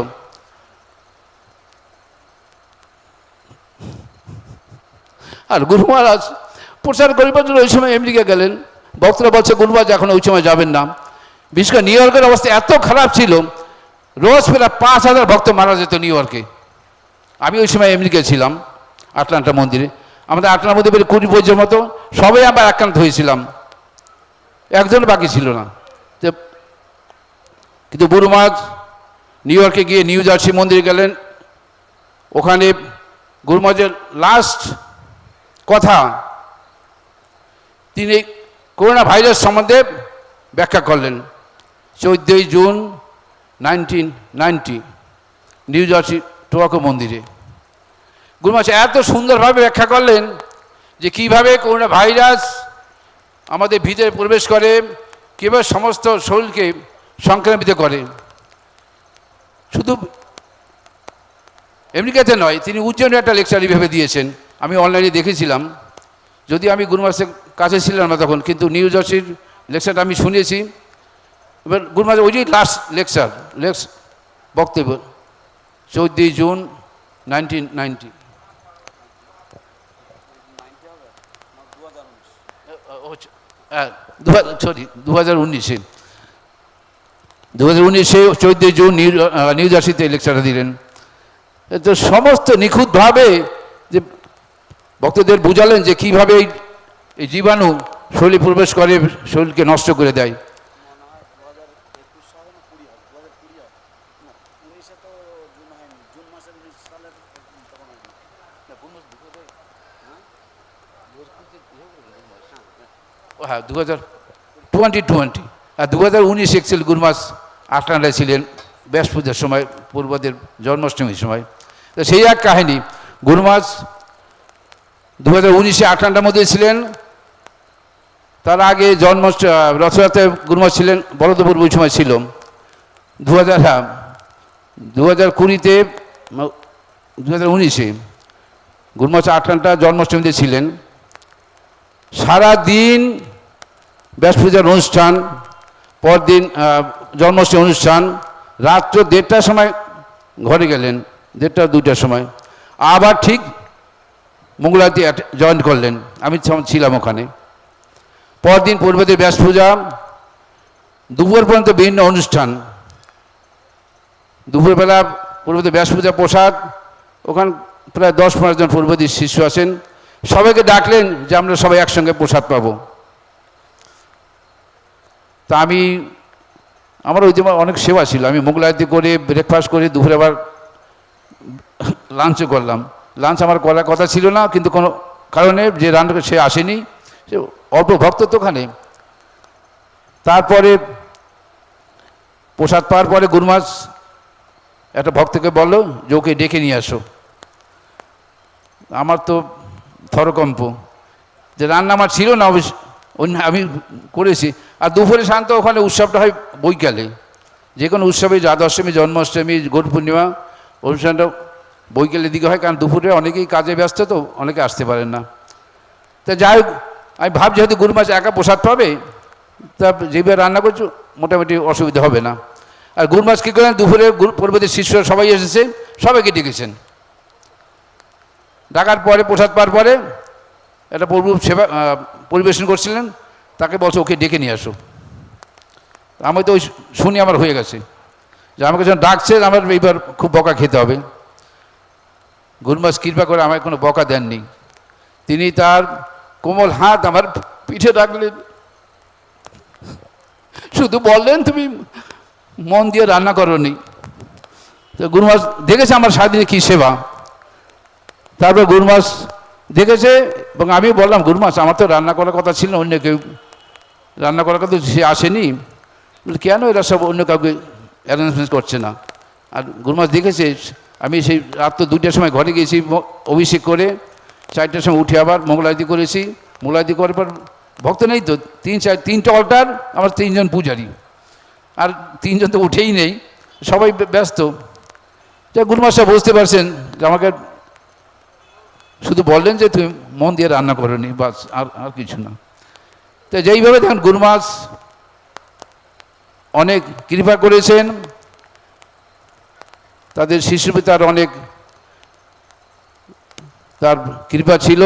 আর গুরু মহারাজ প্রচার করিবার জন্য ওই সময় আমেরিকা গেলেন। ভক্তরা বলছে গুরু মহারাজ এখন ওই সময় যাবেন না। বিশেষ করে নিউ ইয়র্কের অবস্থা এত খারাপ ছিল, রোজ প্রায় 5000 ভক্ত মারা যেত নিউ ইয়র্কে। আমি ওই সময় আমেরিকায় ছিলাম, আটলান্টা মন্দিরে। আমাদের আটলান্টা মন্দিরে 20-25 মতো, সবাই আমরা আক্রান্ত হয়েছিলাম, একজন বাকি ছিল না। কিন্তু গুরু মহারাজ নিউ ইয়র্কে গিয়ে নিউ জার্সি মন্দিরে গেলেন। ওখানে গুরু মহারাজের লাস্ট কথা, তিনি করোনা ভাইরাস সম্বন্ধে ব্যাখ্যা করলেন। 14 জুন 1990 নিউ জার্সি টোয়াকো মন্দিরে গুরু মহারাজ এত সুন্দরভাবে ব্যাখ্যা করলেন যে কীভাবে করোনা ভাইরাস আমাদের ভিতরে প্রবেশ করে, কীভাবে সমস্ত শরীরকে সংক্রামিত করে। শুধু আমেরিকাতে নয়, তিনি উজ্জয়নে একটা লেকচার এইভাবে দিয়েছেন, আমি অনলাইনে দেখেছিলাম। যদি আমি গুরু মহারাজের কাছে ছিলাম না তখন, কিন্তু নিউ জার্সির লেকচারটা আমি শুনেছি। এবার গুরু মহারাজ ওই যে লাস্ট লেকচার বক্তব্য 14 জুন 1990। সরি 2019-এ 14 জুন নিউ জার্সিতে লেকচারটা দিলেন। তো সমস্ত নিখুঁতভাবে যে ভক্তদের বুঝালেন যে কীভাবে এই জীবাণু শরীরে প্রবেশ করে, শরীরকে নষ্ট করে দেয়। হ্যাঁ 2020 আর 2019 অ্যাকচুয়ালি গুরু মহারাজ আটলান্টায় ছিলেন ব্যাস পূজার সময়, পূর্বদের জন্মাষ্টমীর সময়। তো সেই এক কাহিনী। গুরু মহারাজ 2019-এ আটলান্টার মধ্যে ছিলেন। তার আগে রথযাত্রায় গুরু মহারাজ ছিলেন, বলদপুর ওই সময় ছিল। 2020-তে 2019-এ গুরু মহারাজ আটলান্টা জন্মাষ্টমীতে ছিলেন। সারা দিন ব্যাস পূজার অনুষ্ঠান, পরদিন জন্মাষ্টমী অনুষ্ঠান, রাত্র 1:30টার সময় ঘরে গেলেন, 1:30-2টার সময়। আবার ঠিক মঙ্গলারতি জয়েন করলেন, আমি ছিলাম ওখানে। পরদিন পূর্বদের ব্যাস পূজা, দুপুর পর্যন্ত বিভিন্ন অনুষ্ঠান। দুপুরবেলা পূর্বদের ব্যাস পূজা প্রসাদ, ওখানে প্রায় 10-15 জন পূর্বদের শিষ্য আছেন, সবাইকে ডাকলেন যে আমরা সবাই একসঙ্গে প্রসাদ পাবো। তা আমার ওই দিন অনেক সেবা ছিল, আমি মোগল আরতি করে ব্রেকফাস্ট করে দুপুরে আবার লাঞ্চও করলাম। লাঞ্চ আমার করার কথা ছিল না, কিন্তু কোনো কারণে যে রান্না সে আসেনি, সে অল্প ভক্ত তো ওখানে। তারপরে প্রসাদ পাওয়ার পরে গুরু মহারাজ একটা ভক্তকে বললো যে ওকে ডেকে নিয়ে আসো। আমার তো থরকম্প, যে রান্না আমার ছিল না, অন্য আমি করেছি। আর দুপুরে শান্ত ওখানে উৎসবটা হয় বৈকালে, যে কোনো উৎসবে, দ্বাদশমী, জন্মাষ্টমী, গৌর পূর্ণিমা অনুষ্ঠানটা বৈকালের দিকে হয়, কারণ দুপুরে অনেকেই কাজে ব্যস্ত, তো অনেকে আসতে পারেন না। তা যাই হোক, আমি ভাবছি হয়তো গুরু মহারাজ একা প্রসাদ পাবে, তা যেভাবে রান্না করছো মোটামুটি অসুবিধা হবে না। আর গুরু মহারাজ কী করেন, দুপুরে পূর্বদের শিষ্যরা সবাই এসেছে, সবাইকে ডেকেছেন। ডাকার পরে প্রসাদ পাওয়ার পরে একটা প্রভু সেবা পরিবেশন করছিলেন, তাকে বলছে ওকে ডেকে নিয়ে আসো। আমি তো ওই শুনি আমার হয়ে গেছে যে আমাকে যখন ডাকছে আমার এইবার খুব বকা খেতে হবে। গুরু মহারাজ কৃপা করে আমায় কোনো বকা দেননি, তিনি তার কোমল হাত আমার পিঠে রাখলেন, শুধু বললেন তুমি মন দিয়ে রান্না করনি। তো গুরু মহারাজ দেখেছে আমার সারাদিনে কী সেবা। তারপর গুরু মহারাজ দেখেছে এবং আমি বললাম, গুরু মহারাজ আমার তো রান্না করার কথা ছিল, অন্য কেউ রান্না করার কথা সে আসেনি, কেন এরা সব অন্য কাউকে অ্যারেঞ্জমেন্ট করছে না। আর গুরু মহারাজ দেখেছে আমি সেই রাত তো 2টার সময় ঘরে গিয়েছি অভিষেক করে, 4টার সময় উঠে আবার মঙ্গলারতি করেছি। মঙ্গলারতি করার পর ভক্ত নেই তো, 3টা অল্টার, আমার 3জন পূজারী, আর 3জন তো উঠেই নেই, সবাই ব্যস্ত। যা গুরু মহারাজ বুঝতে পারছেন যে আমাকে শুধু বললেন যে তুমি মন দিয়ে রান্না করোনি, বাস, আর কিছু না। তো যেইভাবে দেখেন গুরু মহারাজ অনেক কৃপা করেছেন, তাদের শিশুর তার অনেক তার কৃপা ছিল।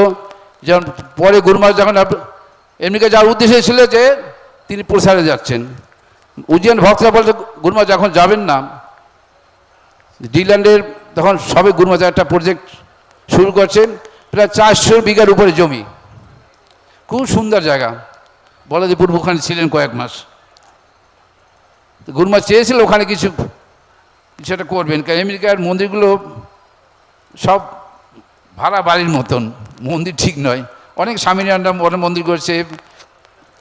যেমন পরে গুরু মহারাজ যখন এমনিকে যাওয়ার উদ্দেশ্য ছিল যে তিনি প্রসারে যাচ্ছেন, উজ্জয়ন ভক্তরা বলছে গুরু মহারাজ যখন যাবেন না ডিল্যান্ডের, তখন সবে গুরু মহারাজ একটা প্রজেক্ট শুরু করছেন, প্রায় 400 বিঘার উপরে জমি, খুব সুন্দর জায়গা। বলে যে পূর্ব ওখানে ছিলেন কয়েক মাস। গুরু মহারাজ চেয়েছিল ওখানে কিছু একটা করবেন, কারণ আমেরিকার মন্দিরগুলো সব ভাড়া বাড়ির মতন, মন্দির ঠিক নয়। অনেক স্বামীনারায়ণ বড় মন্দির করেছে,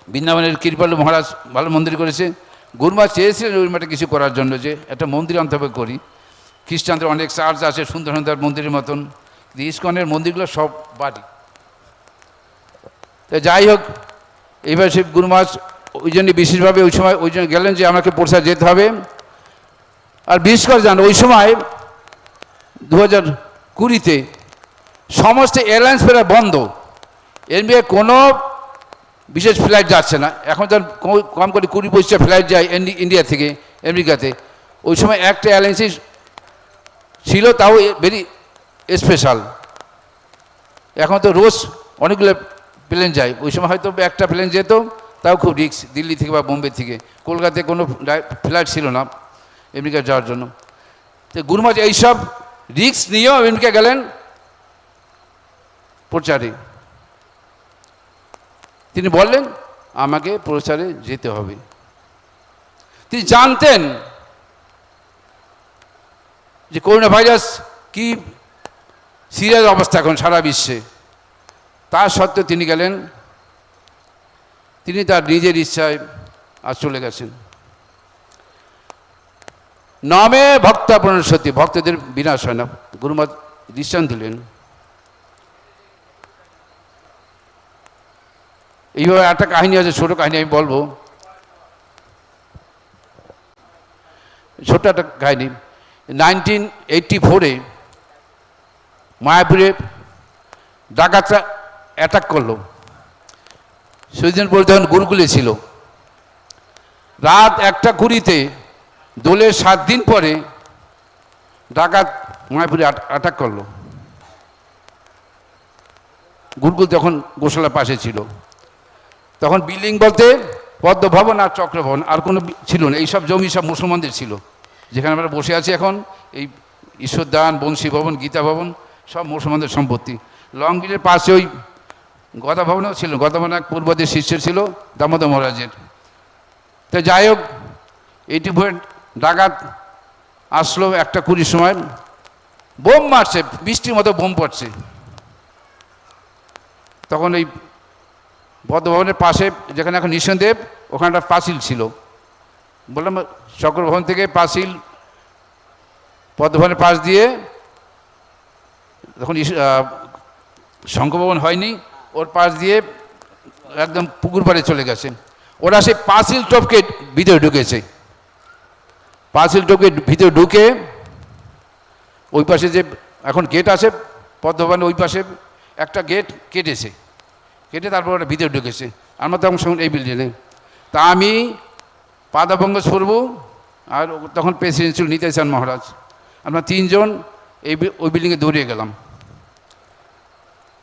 বৃন্দাবনের কৃপালু মহারাজ ভালো মন্দির করেছে। গুরু মহারাজ চেয়েছিলেন ওই মাঠে কিছু করার জন্য, যে একটা মন্দির অন্তত করি। খ্রিস্টানদের অনেক চার্চ আছে সুন্দর সুন্দর মন্দিরের মতন, ইস্কনের মন্দিরগুলো সব বাড়ি। তো যাই হোক, এইবার সে গুরু মহারাজ ওই জন্য বিশেষভাবে ওই সময় ওই জন্য গেলেন যে আমাকে প্রসাদ যেতে হবে। আর বিশেষ করে জান ওই সময় 2020-তে সমস্ত এয়ারলাইন্স প্রায় বন্ধ, এর নিয়ে কোনো বিশেষ ফ্লাইট যাচ্ছে না। এখন তো কম করে 20-25টা ফ্লাইট যায় ইন্ডিয়া থেকে আমেরিকাতে। ওই সময় একটা এয়ারলাইন্সই ছিল, তাও ভেরি স্পেশাল। এখন তো রোজ অনেকগুলো প্লেন যায়, ওই সময় হয়তো একটা প্লেন যেত, তাও খুব রিস্ক, দিল্লি থেকে বা বোম্বে থেকে। কলকাতায় কোনো ফ্লাইট ছিল না আমেরিকা যাওয়ার জন্য। তো গুরু মহারাজ এইসব রিস্ক নিয়েও আমেরিকা গেলেন প্রচারে। তিনি বললেন আমাকে প্রচারে যেতে হবে। তিনি জানতেন যে করোনা ভাইরাস কি সিরিয়াস অবস্থা এখন সারা বিশ্বে, তা সত্ত্বেও তিনি গেলেন। তিনি তার নিজের ইচ্ছায় আজ চলে গেছেন। নামে ভক্তা প্রণশতি, ভক্তদের বিনাশ হয় না, গুরু মহারাজ দৃষ্টান্ত দিলেন। এইভাবে একটা কাহিনী আছে, ছোট কাহিনী আমি বলবো, ছোট্ট একটা কাহিনী। 1984-এ মায়াপুরে ডাকাতরা অ্যাটাক করলো। সেদিন পরে তখন গুরুকুলে ছিল। রাত 1:20-তে দোলের 7 দিন পরে ডাকাত মায়াপুরে অ্যাটাক করলো। গুরুকুল তখন গোশালার পাশে ছিল। তখন বিল্ডিং বলতে পদ্মভবন আর চক্রভবন, আর কোনো ছিল না। এইসব জমি সব মুসলমানদের ছিল, যেখানে আমরা বসে আছি এখন। এই ঈশ্বরদান, বংশী ভবন, গীতা ভবন সব মুসলমানদের সম্পত্তি। লংগিরের পাশে ওই গদা ভবনও ছিল, গদা ভবন এক পূর্বদের শিষ্যের ছিল দামোদর মহারাজের। তো যাই হোক, 84 ডাকাত আসলো 1:20 সময়, বোম মারছে, বৃষ্টির মতো বোম পড়ছে। তখন এই পদ্মভবনের পাশে যেখানে এখন নিঃসন্দেব, ওখানে একটা পাঁচিল ছিল। বললাম চক্রভবন থেকে পাঁচিল পদ্মভবনের পাশ দিয়ে, তখন শঙ্করভবন হয়নি, ওর পাশ দিয়ে একদম পুকুর পাড়ে চলে গেছে। ওরা সেই পাঁচিল টপকে ভিতরে ঢুকেছে। পাঁচিল টপকে ভিতরে ঢুকে ওই পাশে যে এখন গেট আছে পদ্মভবনের ওই পাশে একটা গেট কেটেছে, কেটে তারপর ওরা ভিতরে ঢুকেছে। আমরা তখন সঙ্গে এই বিল্ডিংয়ে, তা আমি পাদাভঙ্গ সরবু আর তখন প্রেসিডেন্ট ছিল নিতাই চাঁদ মহারাজ, আমরা 3 জন ওই বিল্ডিংয়ে দৌড়িয়ে গেলাম।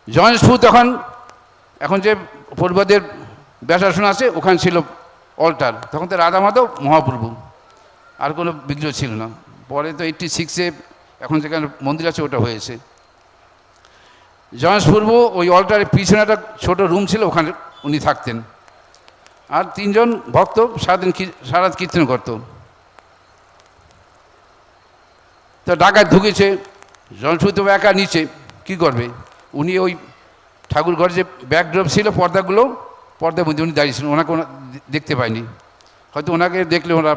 জয়ন্সপুর তখন এখন যে পূর্বদের ব্যাসাসন আছে ওখানে ছিল অল্টার, তখন তো রাধা মাধব মহাপ্রভু, আর কোনো বিগ্রহ ছিল না। পরে তো 86-এ এখন যেখানে মন্দির আছে ওটা হয়েছে। জয়ন্সপূর্ব ওই অল্টারের পিছনে একটা ছোটো রুম ছিল, ওখানে উনি থাকতেন। আর 3 জন ভক্ত সারা রাত কীর্তন করত। তা ডাকাত ঢুকেছে, জনসূত্র একা নিচে কি করবে, উনি ওই ঠাকুর ঘরে যে ব্যাকড্রপ ছিল পর্দার মধ্যে উনি দাঁড়িয়েছিলেন, ওনাকে দেখতে পায়নি, হয়তো ওনাকে দেখলে ওরা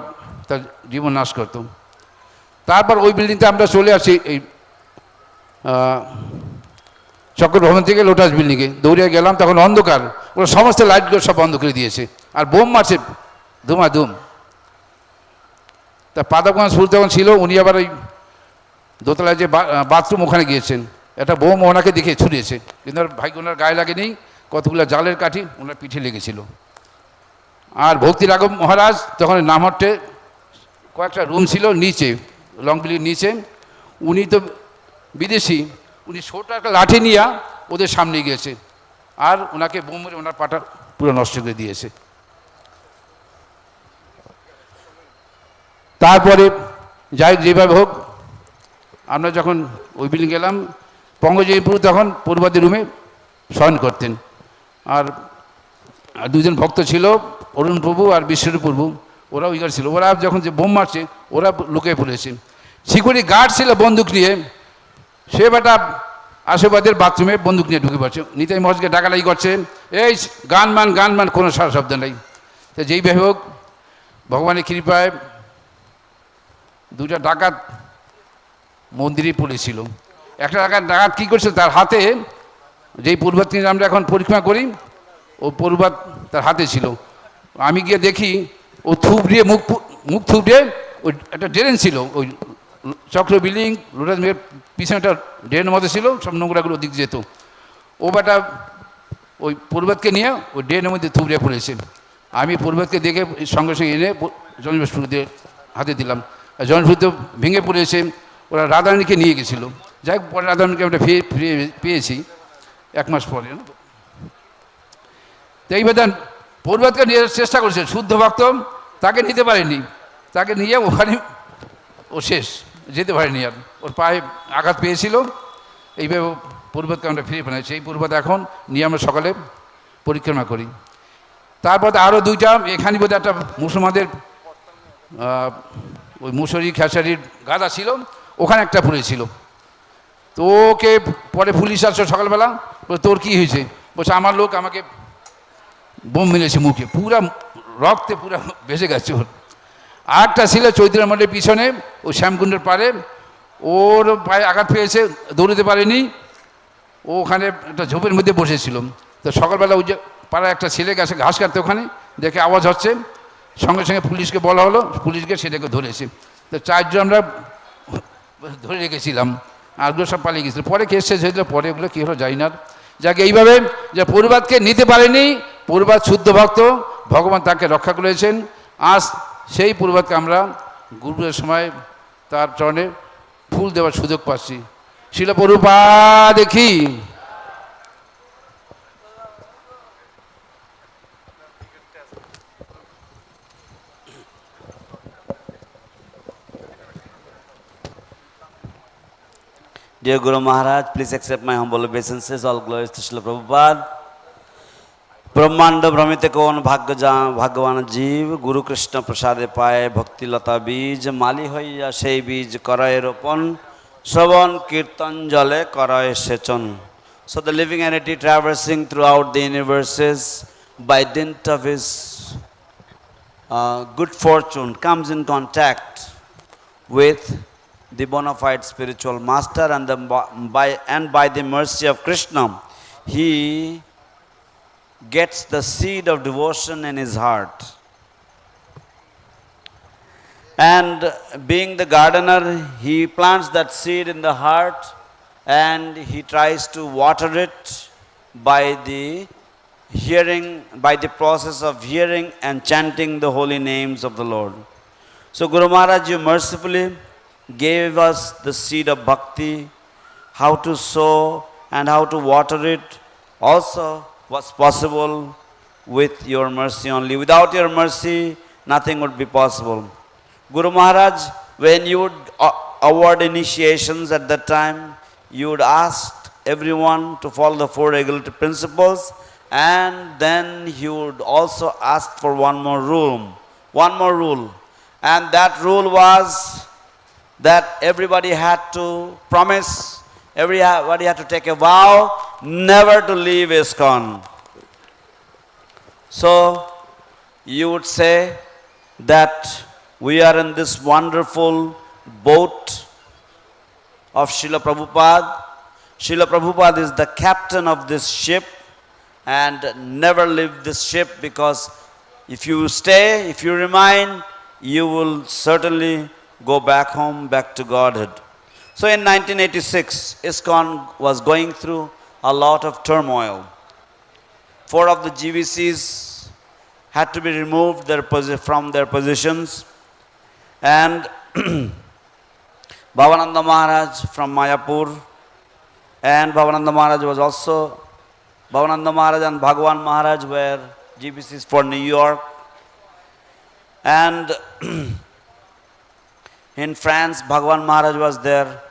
তার জীবন নাশ করতো। তারপর ওই বিল্ডিংতে আমরা চলে আসি, এই চক্র ভবন থেকে লোটাস বিল্ডিংয়ে দৌড়ে গেলাম, তখন অন্ধকার, ওরা সমস্ত লাইটগুলো সব বন্ধ করে দিয়েছে, আর বোম মারছে ধুমাধুম। তা পাদাবগঞ্জ ফুল তখন ছিল, উনি আবার ওই দোতলায় যে বাথরুম ওখানে গিয়েছেন, একটা বোম ওনাকে দেখে ছুড়িয়েছে, কিন্তু ভাগ্য ওনার গায়ে লাগেনি, কতগুলো জালের কাঠি ওনার পিঠে লেগেছিল। আর ভক্তি রাঘব মহারাজ তখন নামহট্টে কয়েকটা রুম ছিল নিচে, লংবিলির নিচে, উনি তো বিদেশি, উনি ছোট একটা লাঠি নিয়ে ওদের সামনে গিয়েছে, আর ওনাকে বোম মেরে ওনার পাটা পুরো নষ্ট করে দিয়েছে। তারপরে যাই যেভাবে হোক, আমরা যখন ওই বিল্ডিং গেলাম, পঙ্কজয়পুর তখন পূর্বাদি রুমে শয়ন করতেন, আর দুজন ভক্ত ছিল, অরুণ প্রভু আর বিশ্বরূপ প্রভু, ওরা ওই ছিল। ওরা যখন যে বোম মারছে ওরা লুকিয়ে পড়েছে, সিকিউরিটি গার্ড ছিল বন্দুক নিয়ে, সে বেটা আশেপাশের বাথরুমে বন্দুক নিয়ে ঢুকে পড়ছে, নিতাই মহারাজকে ডাকাডাকি করছে, এই গান মান, কোনো সারা শব্দ নেই। তো যেইভাবে হোক ভগবানের কৃপায় দুটা ডাকাত মন্দিরে পড়েছিল। একটা ডাকাত কী করছে, তার হাতে যেই পূর্বাত নিয়ে আমরা এখন পরীক্ষা করি, ও পূর্বাত তার হাতে ছিল। আমি গিয়ে দেখি ও থুবড়িয়ে মুখ থুবড়িয়ে, ওই একটা ড্রেন ছিল, ওই চক্র বিল্ডিং লোটাস মেয়ের পিছনে একটা ড্রেনের মধ্যে ছিল, সব নোংরাগুলো দিক যেত, ও বেটা ওই পূর্বাতকে নিয়ে ওই ড্রেনের মধ্যে থুবড়িয়ে পড়েছে। আমি পূর্বাতকে দেখে সঙ্গে সঙ্গে এনে জনস্ফূর্তি হাতে দিলাম, জনস্ফূর্তি ভেঙে পড়েছে। ওরা রাধারানীকে নিয়ে গেছিলো, যাই হোক পরে রাধারানীকে আমরা পেয়েছি 1 মাস পরে। তো এই বেদান পূর্বাতকে নিয়ে চেষ্টা করেছে, শুদ্ধ ভক্ত, তাকে নিতে পারেনি, তাকে নিয়ে ওখানে ও শেষ, যেতে পারেনি, আর ওর পায়ে আঘাত পেয়েছিল। এইভাবে পূর্বাতকে আমরা ফিরে পেলাম। সেই পূর্বাত এখন নিয়ে আমরা সকালে পরিক্রমা করি। তারপর আরও দুইটা, এখানে বোধহয় একটা মুসলমানদের ওই মুসরি খেসারির গাদা ছিল, ওখানে একটা পড়েছিল। তো ওকে পরে পুলিশ আসছে সকালবেলা, তোর কী হয়েছে, বলছে আমার লোক আমাকে বোম মেরেছে মুখে, পুরা রক্তে পুরা ভেসে গেছে ওর। আরেকটা ছিল চৈত্র মঠের পিছনে ওই শ্যামকুণ্ডের পাড়ে, ওর পায়ে আঘাত পেয়েছে, দৌড়তে পারেনি, ও ওখানে একটা ঝোপের মধ্যে বসেছিল। তো সকালবেলা ওই যে পাড়ায় একটা ছেলে গেছে ঘাস কাটতে, ওখানে দেখে আওয়াজ হচ্ছে, সঙ্গে সঙ্গে পুলিশকে বলা হলো, পুলিশকে সেটাকে ধরেছে। তো 4 জন আমরা ধরে রেখেছিলাম, আর ওগুলো সব পালিয়ে গেছিলো। পরে কেস শেষ হয়েছিল, পরে ওগুলো কী হলো জানি না। যাকে এইভাবে যে পূর্বাতকে নিতে পারেনি, পূর্বাত শুদ্ধ ভক্ত, ভগবান তাকে রক্ষা করেছেন। আজ সেই পূর্বাতকে আমরা গুরুদের সময় তার চরণে ফুল দেওয়ার সুযোগ পাচ্ছি। শিল প্রভুপাদ দেখি। Dear Guru Maharaj, please accept my humble obeisances. All glories to Srila Prabhupada. ব্রহ্মাণ্ড ভ্রমিতে কোন ভাগ্যবান জীব, গুরু কৃষ্ণ প্রসাদে পায় ভক্তি লতা বীজ, মালি হইয়া সেই বীজ করয় রোপণ, শ্রবণ কীর্তন জলে করয় সেচন। So the living entity traversing throughout the universes by dint of his good fortune comes in contact with the bona fide spiritual master, and by the mercy of Krishna he gets the seed of devotion in his heart. And being the gardener, he plants that seed in the heart and he tries to water it by the process of hearing and chanting the holy names of the Lord. So Guru Maharaj, you mercifully gave us the seed of bhakti, how to sow and how to water it also was possible with your mercy only. Without your mercy, nothing would be possible. Guru Maharaj, when you would award initiations at that time, you would ask everyone to follow the 4 regulative principles, and then he would also ask for one more rule. And that rule was that everybody had to promise, everybody had to take a vow never to leave ISKCON. So you would say that we are in this wonderful boat of Srila Prabhupada. Srila Prabhupada is the captain of this ship, and never leave this ship, because if you stay, if you remain, you will certainly go back home, back to Godhead. So in 1986, ISKCON was going through a lot of turmoil. 4 of the GVCs had to be removed from their positions, and Bhavananda Maharaj from Mayapur, and Bhavananda Maharaj was also, Bhavananda Maharaj and Bhagwan Maharaj were GBCs for New York. And in France, Bhagwan Maharaj was there.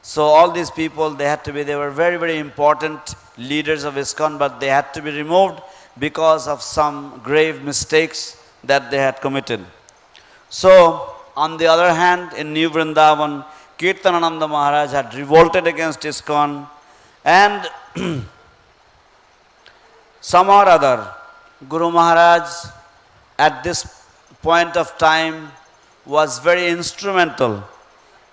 So all these people, they were very, very important leaders of ISKCON, but they had to be removed because of some grave mistakes that they had committed. So, on the other hand, in New Vrindavan, Kirtanananda Maharaj had revolted against ISKCON, and somehow or other, Guru Maharaj at this point of time was very instrumental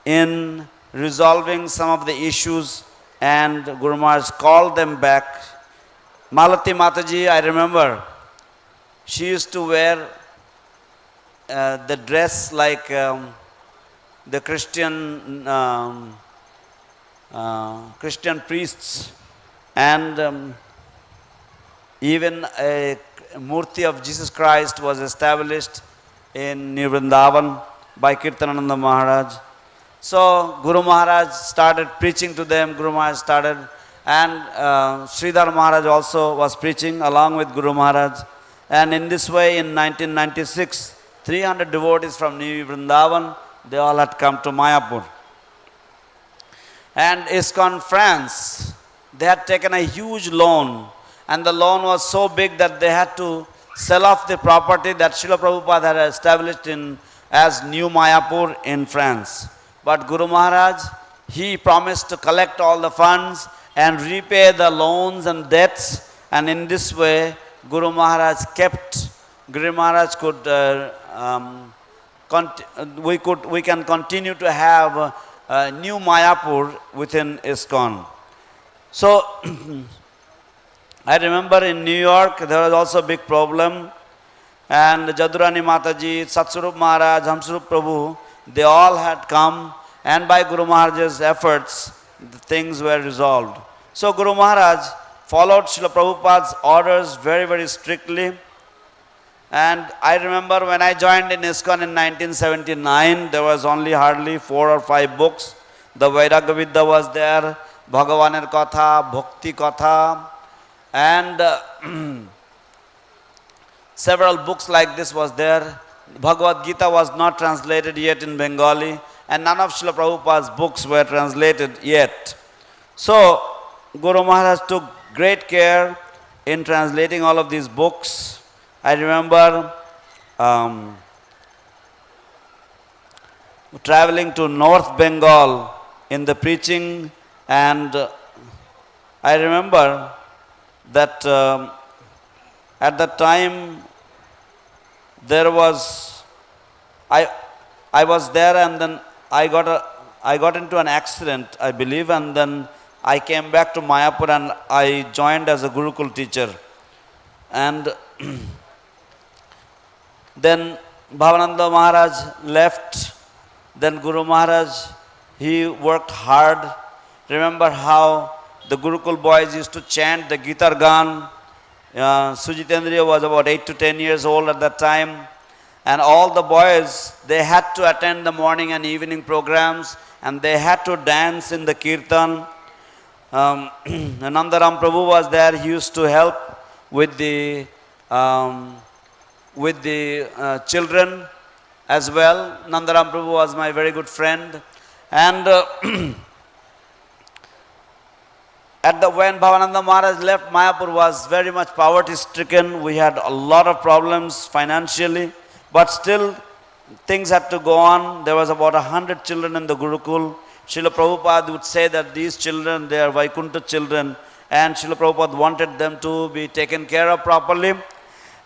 in resolving some of the issues, and Guru Maharaj called them back. Malati Mataji, I remember, she used to wear the dress like the Christian priests, and even a Murti of Jesus Christ was established in New Vrindavan by Kirtanananda Maharaj. So Guru Maharaj started preaching to them, Guru Maharaj started, and Sridhar Maharaj also was preaching along with Guru Maharaj. And in this way, in 1996, 300 devotees from New Vrindavan, they all had come to Mayapur. And ISKCON France, they had taken a huge loan, and the loan was so big that they had to sell off the property that Srila Prabhupada had established as New Mayapur in France. But Guru Maharaj, he promised to collect all the funds and repay the loans and debts, and in this way, Guru Maharaj could we can continue to have New Mayapur within ISKCON. So, I remember in New York, there was also a big problem, and Jadurani Mataji, Satsarup Maharaj, Hamsarup Prabhu, they all had come, and by Guru Maharaj's efforts, the things were resolved. So Guru Maharaj followed Srila Prabhupada's orders very, very strictly. And I remember when I joined in ISKCON in 1979, there was only hardly 4 or 5 books. The Vairagya Vidya was there, Bhagavaner Katha, Bhakti Katha, and several books like this was there. Bhagavad Gita was not translated yet in Bengali, and none of Srila Prabhupada's books were translated yet. So, Guru Maharaj took great care in translating all of these books. I remember traveling to North Bengal in the preaching, and I remember that at that time there was, I was there, and then I got into an accident, I believe, and then I came back to Mayapur and I joined as a Gurukul teacher. And then Bhavananda Maharaj left. Then Guru Maharaj, he worked hard. Remember how the Gurukul boys used to chant the Gitar Gan. Sujitendriya was about 8 to 10 years old at that time. And all the boys, they had to attend the morning and evening programs, and they had to dance in the kirtan. Nandaram Prabhu was there. He used to help with the children as well. Nandaram Prabhu was my very good friend. And when Bhavananda Maharaj left, Mayapur was very much poverty stricken. We had a lot of problems financially, but still things had to go on. There was about 100 children in the Gurukul. Srila Prabhupada would say that these children, they are Vaikuntha children, and Srila Prabhupada wanted them to be taken care of properly.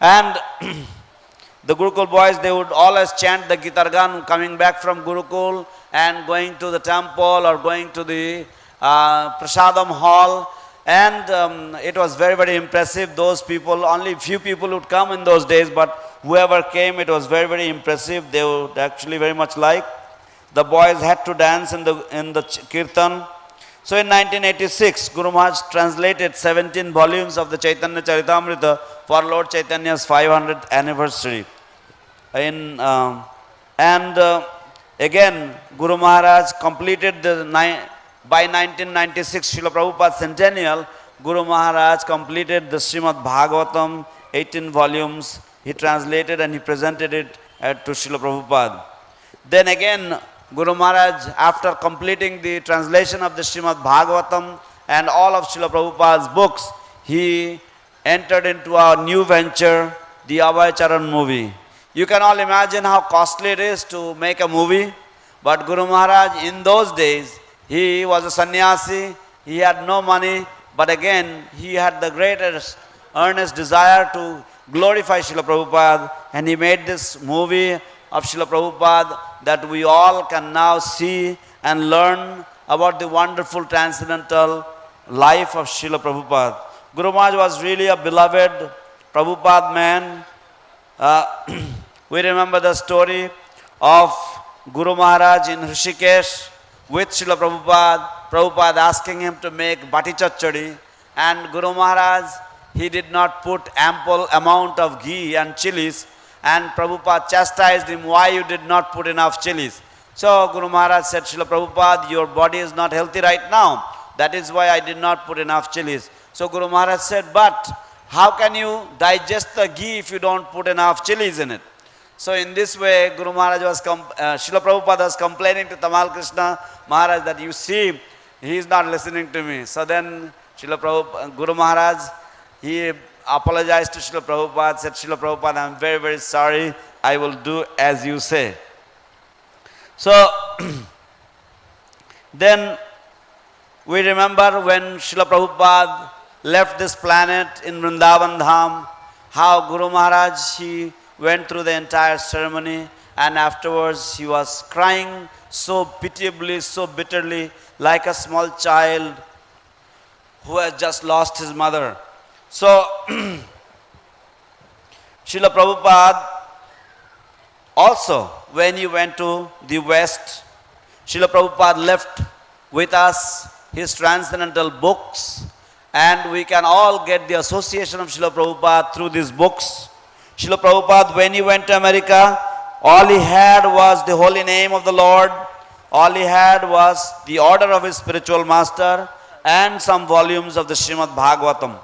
And the Gurukul boys, they would always chant the Gitargan coming back from Gurukul and going to the temple or going to the Prasadam hall. And it was very, very impressive. Those people, only few people would come in those days, but whoever came, it was very, very impressive. They would actually very much like. The boys had to dance in the kirtan. So in 1986, Guru Maharaj translated 17 volumes of the Chaitanya Charitamrita for Lord Chaitanya's 500th anniversary. Again, Guru Maharaj completed by 1996, Srila Prabhupada's centennial, Guru Maharaj completed the Srimad Bhagavatam, 18 volumes. He translated and he presented it to Srila Prabhupada. Then again, Guru Maharaj, after completing the translation of the Srimad Bhagavatam and all of Srila Prabhupada's books, he entered into a new venture, the Abhay Charan movie. You can all imagine how costly it is to make a movie. But Guru Maharaj, in those days, he was a sannyasi, he had no money, but again, he had the greatest earnest desire to glorify Srila Prabhupada, and he made this movie of Srila Prabhupada that we all can now see and learn about the wonderful transcendental life of Srila Prabhupada. Guru Maharaj was really a beloved Prabhupada man. We remember the story of Guru Maharaj in Rishikesh with Srila Prabhupada. Prabhupada asking him to make bati chachadi, and Guru Maharaj, he did not put ample amount of ghee and chilies, and Prabhupada chastised him, why you did not put enough chilies. So Guru Maharaj said, Srila Prabhupada, your body is not healthy right now. That is why I did not put enough chilies. So Guru Maharaj said, but how can you digest the ghee if you don't put enough chilies in it? So in this way, Guru Maharaj was, Srila Prabhupada was complaining to Tamal Krishna Maharaj that you see, he is not listening to me. So then Guru Maharaj, he apologized to Srila Prabhupada, said, Srila Prabhupada, I am very, very sorry. I will do as you say. So then we remember when Srila Prabhupada left this planet in Vrindavan Dham, how Guru Maharaj, he went through the entire ceremony, and afterwards he was crying so pitiably, so bitterly, like a small child who has just lost his mother. So, Srila Prabhupada also, when he went to the West, Srila Prabhupada left with us his transcendental books, and we can all get the association of Srila Prabhupada through these books. Srila Prabhupada, when he went to America, all he had was the holy name of the Lord, all he had was the order of his spiritual master, and some volumes of the Srimad Bhagavatam.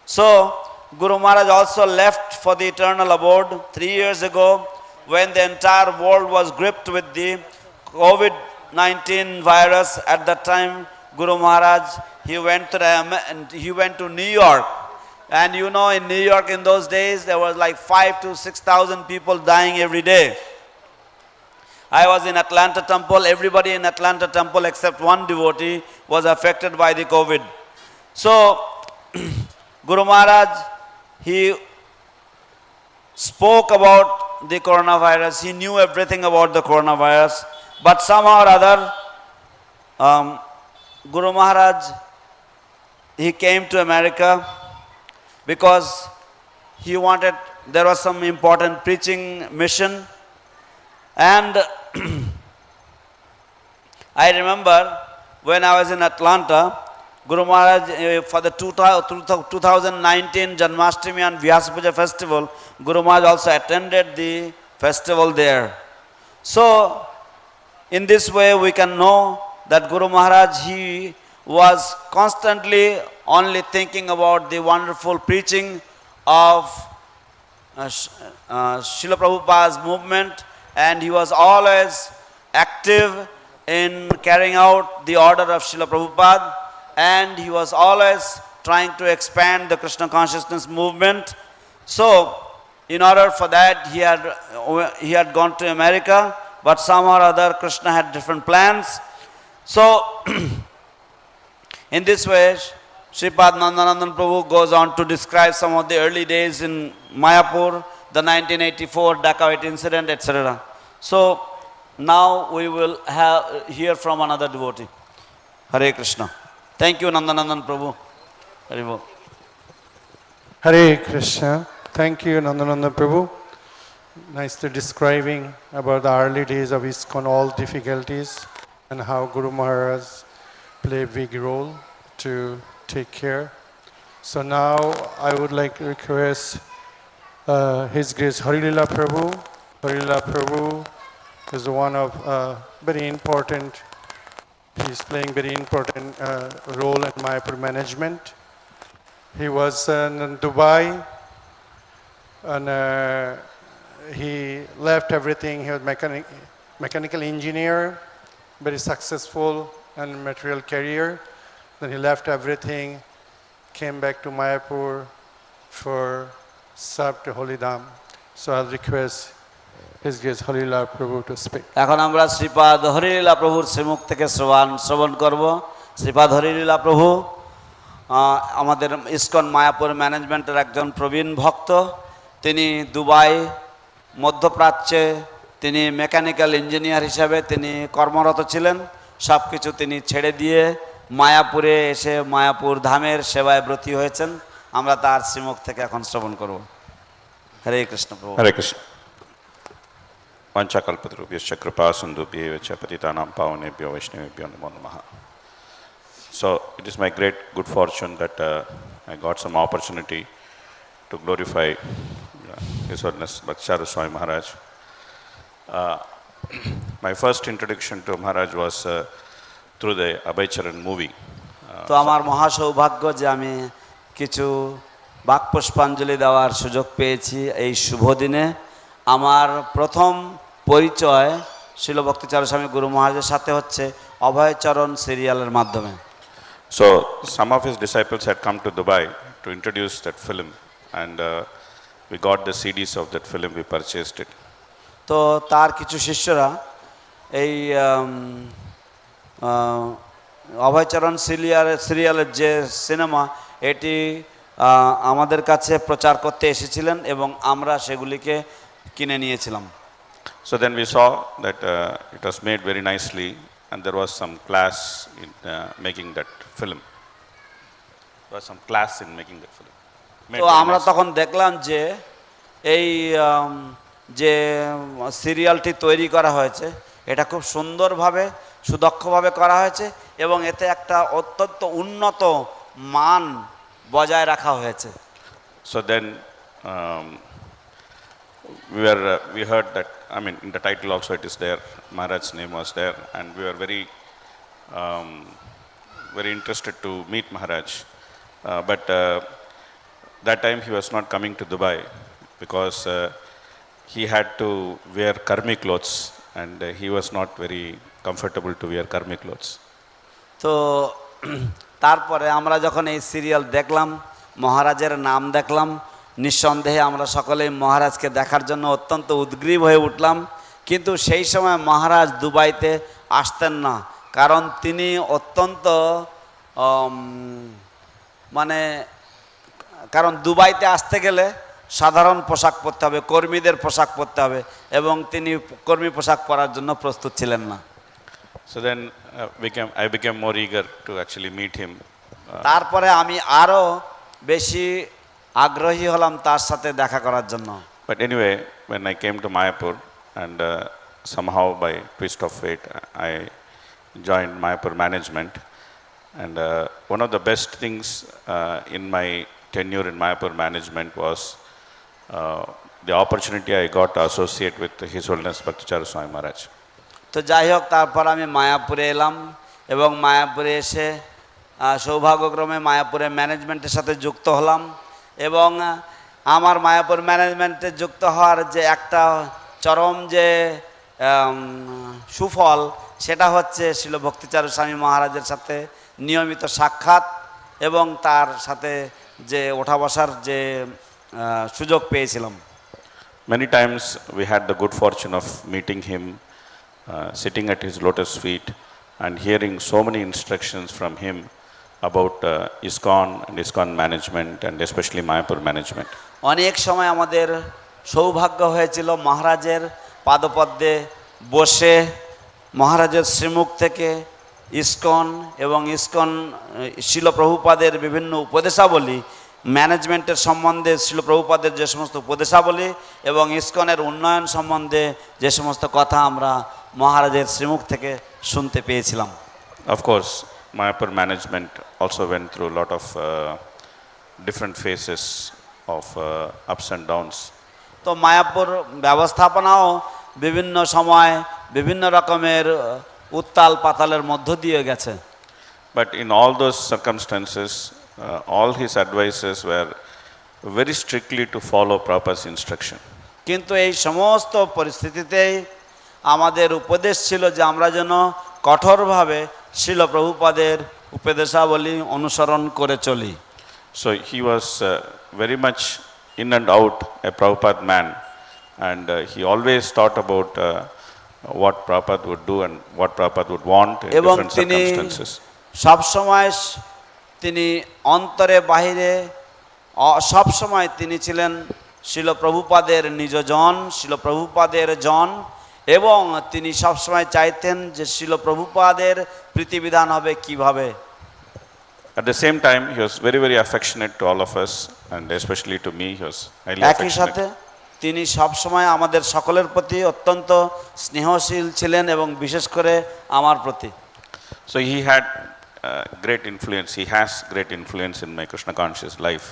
So, Guru Maharaj also left for the eternal abode 3 years ago, when the entire world was gripped with the COVID-19 virus. At that time, Guru Maharaj, he went to New York. And you know, in New York in those days, there was like 5,000 to 6,000 people dying every day. I was in Atlanta temple. Everybody in Atlanta temple except one devotee was affected by the COVID. So, Guru Maharaj, he spoke about the coronavirus. He knew everything about the coronavirus. But somehow or other, Guru Maharaj, he came to America because he wanted, there was some important preaching mission. And I remember when I was in Atlanta, Guru Maharaj, for the 2019 Janmashtami and Vyasa Puja festival, Guru Maharaj also attended the festival there. So, in this way we can know that Guru Maharaj, he was constantly only thinking about the wonderful preaching of Srila Prabhupada's movement, and he was always active in carrying out the order of Srila Prabhupada, and he was always trying to expand the Krishna consciousness movement. So, In order for that, he had gone to America, but somehow or other Krishna had different plans. So, in this way, Sripad Nandanandan Prabhu goes on to describe some of the early days in Mayapur, the 1984 dacoit incident, etc. So, now we will hear from another devotee. Hare Krishna. Thank you, Nandanandan Prabhu. Hare Bol. Hare Krishna. Thank you, Nandananda Prabhu. Nicely describing about the early days of ISKCON, all difficulties, and how Guru Maharaj played a big role to take care. So now I would like to request His Grace Harilila Prabhu. Harilila Prabhu is one of very important, he's playing very important role in Mayapur management. He was in Dubai, and he left everything. He was mechanical engineer, very successful and material career. Then he left everything, came back to Mayapur for serve to Holy Dham. So I'll request His Grace Harilila Prabhu to speak. এখন আমরা শ্রীপাদ হরিলীলা প্রভুর শ্রীমুখ থেকে শ্রবণ করব। শ্রীপাদ হরিলীলা প্রভু আমাদের ISKCON Mayapur ম্যানেজমেন্টের একজন প্রবীণ ভক্ত। তিনি দুবাই, মধ্যপ্রাচ্যে তিনি মেকানিক্যাল ইঞ্জিনিয়ার হিসাবে তিনি কর্মরত ছিলেন। সব কিছু তিনি ছেড়ে দিয়ে মায়াপুরে এসে মায়াপুর ধামের সেবায় ব্রতী হয়েছেন। আমরা তার শ্রীমুখ থেকে এখন শ্রবণ করব। হরে কৃষ্ণ প্রভু। হরে Krishna. Vanchakalpatarubhyascha kripa sindhubhyev cha patitanam pavanebhyo vaishnavebhyo namo namaha. So it is my great good fortune that I got some opportunity to glorify His Holiness Bhakti Charu Swami Maharaj. My first introduction to Maharaj was through the Abhay Charan movie. তো আমার মহা সৌভাগ্য যে আমি কিছু বাক পুষ্পাঞ্জলি দেওয়ার সুযোগ পেয়েছি এই শুভ দিনে। আমার প্রথম পরিচয় শিল ভক্তি চারু স্বামী গুরু মহারাজের সাথে হচ্ছে অভয় চরণ সিরিয়ালের মাধ্যমে। So some of his disciples had come to Dubai to introduce that film, and we got the CDs of that film, we purchased it. তো তার কিছু শিষ্যরা এই অভয়চরণ সিরিয়ালের যে সিনেমা এটি আমাদের কাছে প্রচার করতে এসেছিলেন এবং আমরা সেগুলিকে কিনে নিয়েছিলাম। So then we saw that it was made very nicely, and there was some class in making that film. There was some class in making that film. তো আমরা তখন দেখলাম যে এই যে সিরিয়ালটি তৈরি করা হয়েছে এটা খুব সুন্দরভাবে সুদক্ষভাবে করা হয়েছে এবং এতে একটা অত্যন্ত উন্নত মান বজায় রাখা হয়েছে। So then we heard that, I mean, in the title also it is there, Maharaj's name was there, and we were very interested to meet Maharaj. But that time he was not coming to Dubai because he had to wear karmi clothes, and he was not very comfortable to wear karmi clothes. তো তারপরে আমরা যখন এই serial দেখলাম, মহারাজের নাম দেখলাম, নিঃসন্দেহে আমরা সকলেই মহারাজকে দেখার জন্য অত্যন্ত উদ্গ্রীব হয়ে উঠলাম। কিন্তু সেই সময় মহারাজ দুবাইতে আসতেন না, কারণ তিনি অত্যন্ত কারণ দুবাইতে আসতে গেলে সাধারণ পোশাক পরতে হবে, কর্মীদের পোশাক পরতে হবে, এবং তিনি কর্মী পোশাক পরার জন্য প্রস্তুত ছিলেন না। So then I became more eager to actually meet him. তারপরে আমি আরো বেশি আগ্রহী হলাম তার সাথে দেখা করার জন্য। But anyway, when I came to Mayapur, and somehow by twist of fate I joined Mayapur management, and one of the best things in my tenure in Mayapur management was the opportunity I got to associate with His Holiness Bhakti Charu Swami Maharaj. তো যাই হোক, তারপর আমি মায়াপুরে এলাম এবং মায়াপুরে এসে সৌভাগ্যক্রমে মায়াপুরের ম্যানেজমেন্টের সাথে যুক্ত হলাম এবং আমার মায়াপুর ম্যানেজমেন্টে যুক্ত হওয়ার যে একটা চরম যে সুফল, সেটা হচ্ছে শিল ভক্তি চারু স্বামী মহারাজের সাথে নিয়মিত সাক্ষাৎ এবং তার সাথে যে ওঠা বসার যে সুযোগ পেয়েছিলাম। Many times we had the good fortune of meeting him, sitting at his lotus feet and hearing so many instructions from him about ISKCON and ISKCON management and especially Mayapur management. অনেক সময় আমাদের সৌভাগ্য হয়েছিল মহারাজের পাদপদ্মে বসে মহারাজের শ্রীমুখ থেকে ISKCON এবং ইসকন শিল প্রভুপাদের বিভিন্ন উপদেশাবলী, ম্যানেজমেন্টের সম্বন্ধে শিল প্রভুপাদের যে সমস্ত উপদেশাবলী এবং ইসকনের উন্নয়ন সম্বন্ধে যে সমস্ত কথা আমরা মহারাজের শ্রীমুখ থেকে শুনতে পেয়েছিলাম। Of course, Mayapur management also went through a lot of different phases of ups and downs. তো মায়াপুর ব্যবস্থাপনাও বিভিন্ন সময় বিভিন্ন রকমের উত্তাল পাতালের মধ্য দিয়ে গেছে। But in all those circumstances, all his advices were very strictly to follow Prabhupada's instruction. কিন্তু এই সমস্ত পরিস্থিতিতেই আমাদের উপদেশ ছিল যে আমরা যেন কঠোরভাবে শিল প্রভুপাদের উপদেশাবলী অনুসরণ করে চলি। So he was very much in and out a Prabhupada man, and he always thought about what Prabhupada would do and what Prabhupada would want in different circumstances. সব সময় তিনি অন্তরে বাহিরে সব সময় তিনি ছিলেন শিল প্রভুপাদের নিজজন, শিল প্রভুপাদের জন, এবং তিনি সব সময় চাইতেন যে শিল প্রভুপাদের প্রীতিবিধান হবে কিভাবে। At the same time, he was very, very affectionate to all of us, and especially to me, he was highly একই সাথে affectionate. তিনি সব সময় আমাদের সকলের প্রতি অত্যন্ত স্নেহশীল ছিলেন এবং বিশেষ করে আমার প্রতি। So he had great influence. He has great influence in my Krishna conscious life.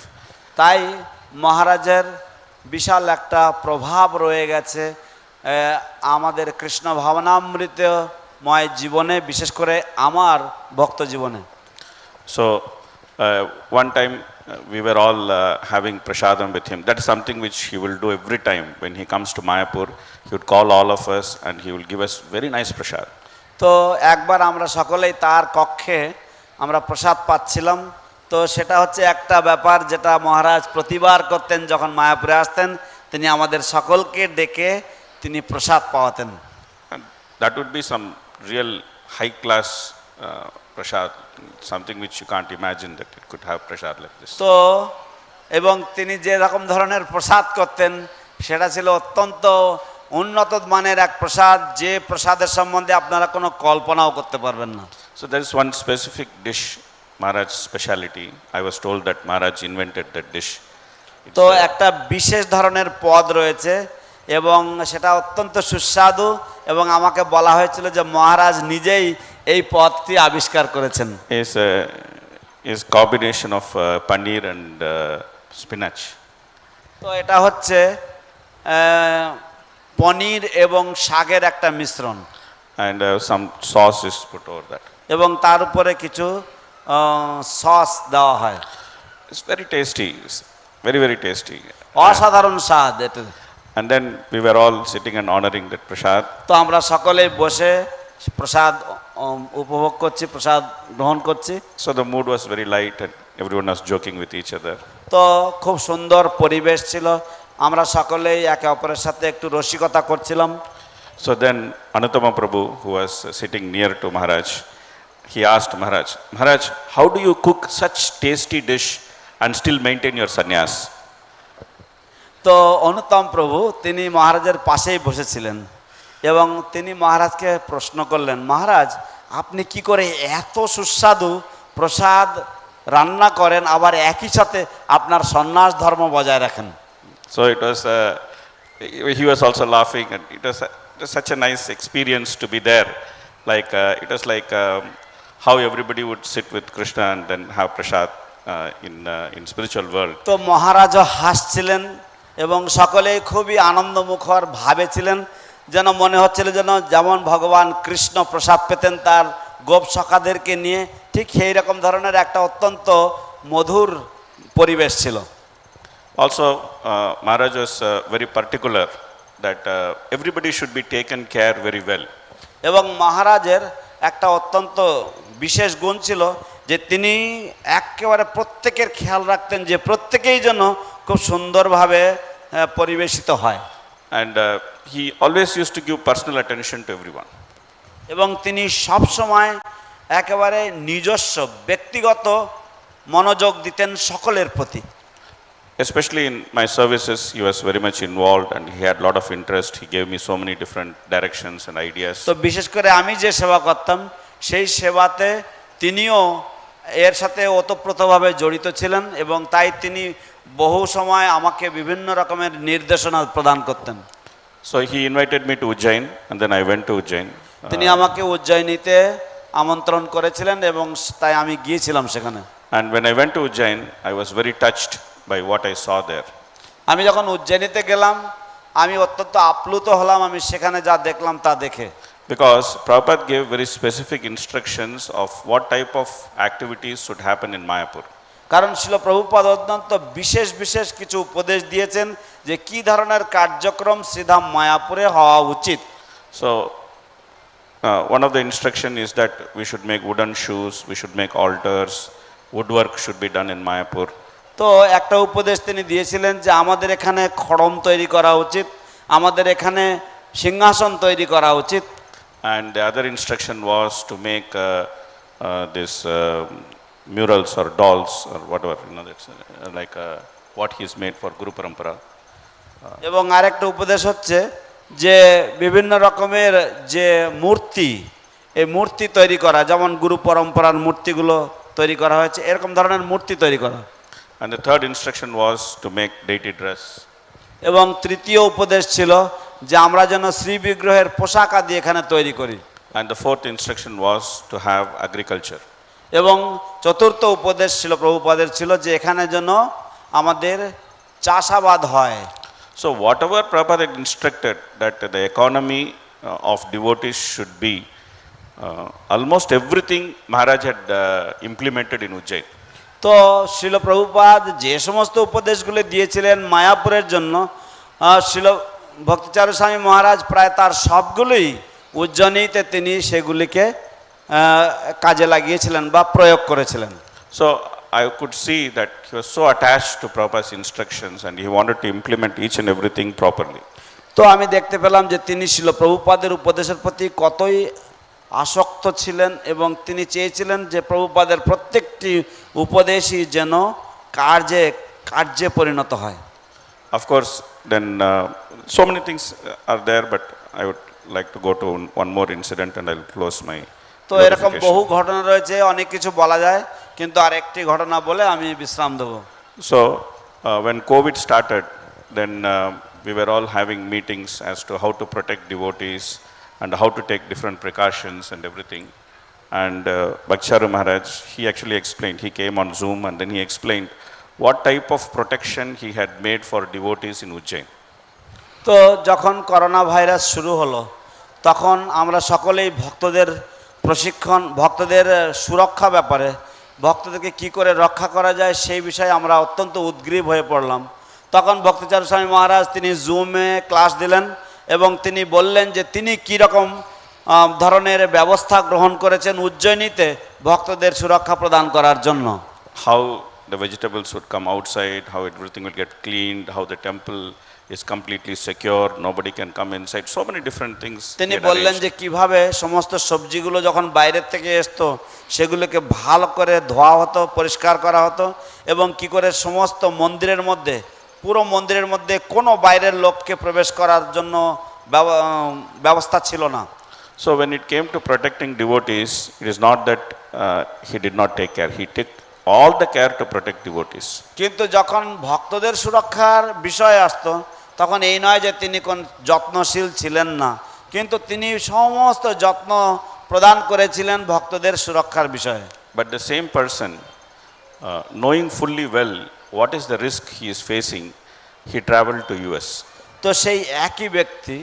তাই মহারাজের বিশাল একটা প্রভাব রয়ে গেছে আমাদের কৃষ্ণ ভাবনামৃতময় জীবনে, বিশেষ করে আমার ভক্ত জীবনে। So one time we were all having prasadam with him. That is something which he will do every time when he comes to Mayapur. He would call all of us and he will give us very nice prasad. তো একবার আমরা সকলেই তার কক্ষে আমরা প্রসাদ পাচ্ছিলাম। তো সেটা হচ্ছে একটা ব্যাপার যেটা মহারাজ প্রতিবার করতেন, যখন মায়াপুরে আসতেন তিনি আমাদের সকলকে ডেকে তিনি প্রসাদ পাওয়াতেন। And that would be some real high class prasad, something which you can't imagine that it could have prasad like this. তো এবং তিনি যে রকম ধরনের প্রসাদ করতেন সেটা ছিল অত্যন্ত উন্নত মানের এক প্রসাদ, যে প্রসাদের সম্বন্ধে আপনারা কোনো কল্পনাও করতে পারবেন না। So there is one specific dish, Maharaj's speciality. I was told that Maharaj invented that dish. তো একটা বিশেষ ধরনের পদ রয়েছে এবং সেটা অত্যন্ত সুস্বাদু, এবং আমাকে বলা হয়েছিল যে মহারাজ নিজেই এই পদটি আবিষ্কার করেছেন। Is combination of paneer and spinach. তো এটা হচ্ছে পনির এবং শাকের একটা মিশ্রণ, And some sauce is put over that. এবং তার উপরে কিছু সস দেওয়া হয়। It's very tasty. It's very, very tasty. অসাধারণ স্বাদ এটা। And then we were all sitting and honoring that prasad. তো আমরা সকলেই বসে প্রসাদ উপভোগ করছি, প্রসাদ গ্রহণ করছি। So the mood was very light and everyone was joking with each other. তো খুব সুন্দর পরিবেশ ছিল, আমরা সকলেই একে অপরের সাথে একটু রসিকতা করছিলাম। So then Anuttama Prabhu, who was sitting near to Maharaj, he asked Maharaj, Maharaj, how do you cook such tasty dish and still maintain your sannyas? তো অনুত্তম প্রভু তিনি মহারাজের পাশেই বসেছিলেন এবং তিনি মহারাজকে প্রশ্ন করলেন, মহারাজ আপনি কি করে এত সুস্বাদু প্রসাদ রান্না করেন আবার একই সাথে আপনার সন্ন্যাস ধর্ম বজায় রাখেন? So it was, he was also laughing, and it was such a nice experience to be there. Like it was like how everybody would sit with Krishna and then have prasad in spiritual world. তো মহারাজও হাসছিলেন এবং সকলেই খুবই আনন্দমুখর ভাবে ছিলেন, যেন মনে হচ্ছিল যেন যেমন ভগবান কৃষ্ণ প্রসাদ পেতেন তার গোপ সখাদেরকে নিয়ে, ঠিক সেই রকম ধরনের একটা অত্যন্ত মধুর পরিবেশ ছিল। Also, Maharaj was very particular that everybody should be taken care very well. এবং মহারাজের একটা অত্যন্ত বিশেষ গুণ ছিল যে তিনি একেবারে প্রত্যেকের খেয়াল রাখতেন যে প্রত্যেকেই যেন খুব সুন্দরভাবে পরিবেশিত হয়। And he always used to give personal attention to everyone. এবং তিনি সব সময় একেবারে নিজস্ব ব্যক্তিগত মনোযোগ দিতেন সকলের প্রতি। Especially in my services, he was very much involved and he had a lot of interest. He gave me so many different directions and ideas. তো বিশেষ করে আমি যে সেবা করতাম সেই সেবাতে তিনিও এর সাথে ওতপ্রোতভাবে জড়িত ছিলেন এবং তাই তিনি বহু সময় আমাকে বিভিন্ন রকমের নির্দেশনা প্রদান করতেন। So he invited me to Ujjain and then I went to Ujjain. তিনি আমাকে উজ্জয়িনীতে আমন্ত্রণ করেছিলেন এবং তাই আমি গিয়েছিলাম সেখানে। And when I went to Ujjain, I was very touched by what I saw there. আমি যখন উজ্জয়িনীতে গেলাম আমি অত্যন্ত আপ্লুত হলাম আমি সেখানে যা দেখলাম তা দেখে। Because Prabhupada gave very specific instructions of what type of activities should happen in Mayapur. কারণ ছিল প্রভুপাদ অত্যন্ত বিশেষ বিশেষ কিছু উপদেশ দিয়েছেন যে কি ধরনের কার্যক্রম শ্রীধাম মায়াপুরে হওয়া উচিত। So one of the instruction is that we should make wooden shoes, we should make altars, woodwork should be done in Mayapur. তো একটা উপদেশ তিনি দিয়েছিলেন যে আমাদের এখানে খড়ম তৈরি করা উচিত, আমাদের এখানে সিংহাসন তৈরি করা উচিত। And the other instruction was to make this murals or dolls or whatever, you know, that's like what he's made for Guru Parampara. এবং আরেকটা উপদেশ হচ্ছে যে বিভিন্ন রকমের যে মূর্তি এই মূর্তি তৈরি করা, যেমন গুরু পরম্পরার মূর্তিগুলো তৈরি করা হয়েছে এরকম ধরনের মূর্তি তৈরি করা। And the third instruction was to make deity dress. এবং তৃতীয় উপদেশ ছিল যে আমরা যেন শ্রী বিগ্রহের পোশাক আদি এখানে তৈরি করি। And the fourth instruction was to have agriculture. এবং চতুর্থ উপদেশ ছিল প্রভুপাদের ছিল যে এখানে যেন আমাদের চাষাবাদ হয়। So whatever Prabhupada had instructed that the economy of devotees should be, almost everything Maharaj had implemented in Ujjain. তো শিল প্রভুপাদ যে সমস্ত উপদেশগুলি দিয়েছিলেন মায়াপুরের জন্য শিল ভক্তিচারু স্বামী মহারাজ প্রায় তার সবগুলোই উজ্জয়িনীতে তিনি সেগুলিকে কাজে লাগিয়েছিলেন বা প্রয়োগ করেছিলেন। So I could see that he was so attached to Prabhupada's instructions and he wanted to implement each and everything properly. তো আমি দেখতে পেলাম যে তিনি শিল প্রভুপাদের উপদেশের প্রতি কতই আসক্ত ছিলেন এবং তিনি চেয়েছিলেন যে প্রভুপাদের প্রত্যেকটি উপদেশই যেন কার্যে পরিণত হয়। Of course, then so many things are there, but I would like to go to one more incident and I'll close my. তো এরকম বহু ঘটনা রয়েছে, অনেক কিছু বলা যায়, কিন্তু আর একটি ঘটনা বলে আমি বিশ্রাম দেব। So when COVID started, then we were all having meetings as to how to protect devotees and how to take different precautions and everything. And Bhakti Charu Maharaj, he actually explained, he came on Zoom and then he explained what type of protection he had made for devotees in Ujjain. তো যখন corona virus শুরু হলো তখন আমরা সকলেই ভক্তদের প্রশিক্ষণ, ভক্তদের সুরক্ষা ব্যাপারে, ভক্তদেরকে কি করে রক্ষা করা যায় সেই বিষয়ে আমরা অত্যন্ত উদ্গ্রীব হয়ে পড়লাম। তখন ভক্তিচারু স্বামী মহারাজ তিনি জুমে ক্লাস দিলেন এবং তিনি বললেন যে তিনি কী রকম ধরনের ব্যবস্থা গ্রহণ করেছেন উজ্জয়িনীতে ভক্তদের সুরক্ষা প্রদান করার জন্য। How the vegetables would come outside, how everything will get cleaned, how the temple is completely secure, nobody can come inside, so many different things. তিনি বললেন যে কিভাবে সমস্ত সবজিগুলো যখন বাইরের থেকে আসতো সেগুলোকে ভালো করে ধোয়া হতো, পরিষ্কার করা হতো এবং কি করে সমস্ত মন্দিরের মধ্যে, পুরো মন্দিরের মধ্যে কোনো বাইরের লোককে প্রবেশ করার জন্য ব্যবস্থা ছিল না। So when it came to protecting devotees, it is not that he did not take care, he took all the care to protect devotees. কিন্তু যখন ভক্তদের সুরক্ষার বিষয় আসতো তখন এই নয় যে তিনি কোন যত্নশীল ছিলেন না, কিন্তু তিনি সমস্ত যত্ন প্রদান করেছিলেন ভক্তদের সুরক্ষার বিষয়ে। But the same person, knowing fully well what is the risk he is facing, he traveled to US. তো সেই একই ব্যক্তি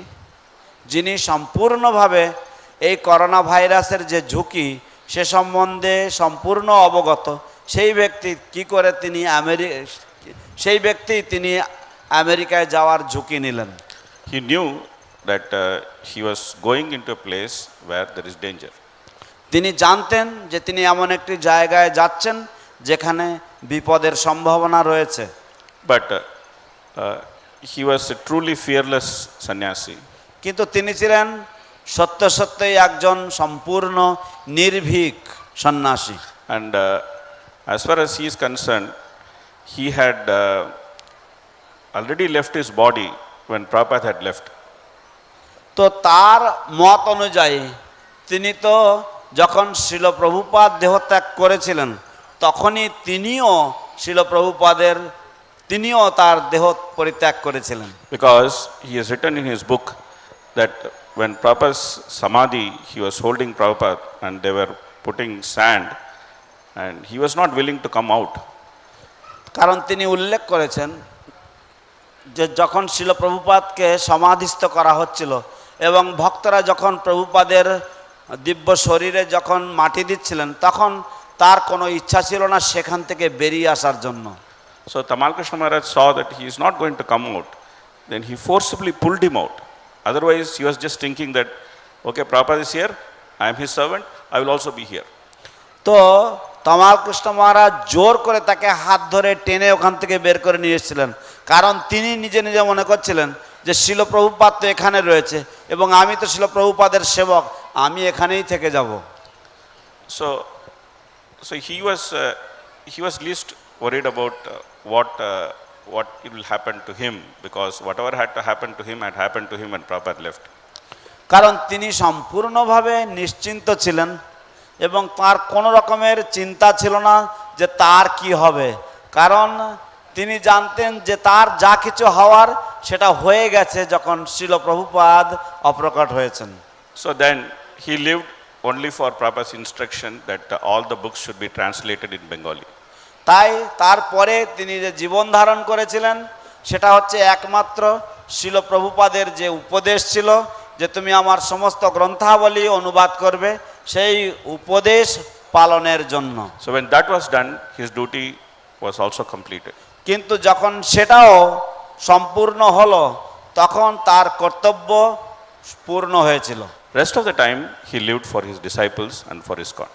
যিনি সম্পূর্ণভাবে এই করোনা ভাইরাসের যে ঝুঁকি সে সম্বন্ধে সম্পূর্ণ অবগত, সেই ব্যক্তি কি করে তিনি আমেরিকায় যাওয়ার ঝুঁকি নিলেন। He knew that he was going into a place where there is danger. তিনি জানতেন যে তিনি এমন একটি জায়গায় যাচ্ছেন যেখানে বিপদের সম্ভাবনা রয়েছে। But he was a truly fearless sannyasi. কিন্তু তিনি ছিলেন সত্য সত্যই একজন সম্পূর্ণ নির্ভীক সন্ন্যাসী। And as far as he is concerned, he had already left his body when Prabhupada had left. তো তার মত অনুযায়ী তিনি তো যখন শ্রীল প্রভুপাদ দেহত্যাগ করেছিলেন তখনই তিনিও তার দেহ পরিত্যাগ করেছিলেন। Because he has written in his book that when Prabhupada's samadhi, he was holding Prabhupada and they were putting sand and he was not willing to come out. কারণ তিনি উল্লেখ করেছেন যে যখন শ্রীল প্রভুপাদকে সমাধিস্থ করা হচ্ছিল এবং ভক্তরা যখন প্রভুপাদের দিব্য শরীরে যখন মাটি দিচ্ছিলেন তখন তার কোনো ইচ্ছা ছিল না সেখান থেকে বেরিয়ে আসার জন্য। So Tamal Krishna Maharaj saw that he is not going to come out. Then he forcibly pulled him out. Otherwise, he was just thinking that, okay, Prabhupada is here, I am his servant, I will also be here. তো তমাল কৃষ্ণ মহারাজ জোর করে তাকে হাত ধরে টেনে ওখান থেকে বের করে নিয়ে এসেছিলেন, কারণ তিনি নিজে নিজে মনে করছিলেন যে শিল প্রভুপাদ তো এখানে রয়েছে এবং আমি তো শিল প্রভুপাদের সেবক, আমি এখানেই থেকে যাব। So he was least worried about what it will happen to him, because whatever had to happen to him had happened to him when Prabhupada left. কারণ তিনি সম্পূর্ণভাবে নিশ্চিন্ত ছিলেন এবং তার কোনো রকমের চিন্তা ছিল না যে তার কি হবে, কারণ তিনি জানতেন যে তার যা কিছু হওয়ার সেটা হয়ে গেছে যখন শ্রীল প্রভুপাদ অপ্রকট হয়েছেন। So then he lived only for Prabhupada's instruction that all the books should be translated in Bengali. তাই তারপরে তিনি যে জীবন ধারণ করেছিলেন সেটা হচ্ছে একমাত্র শ্রীল প্রভুপাদের যে উপদেশ ছিল যে তুমি আমার সমস্ত গ্রন্থাবলী অনুবাদ করবে, সেই উপদেশ পালনের জন্য। So when that was done, his duty was also completed. কিন্তু যখন সেটাও সম্পূর্ণ হলো তখন তার কর্তব্য পূর্ণ হয়েছিল। Rest of the time he lived for his disciples and for ISKCON.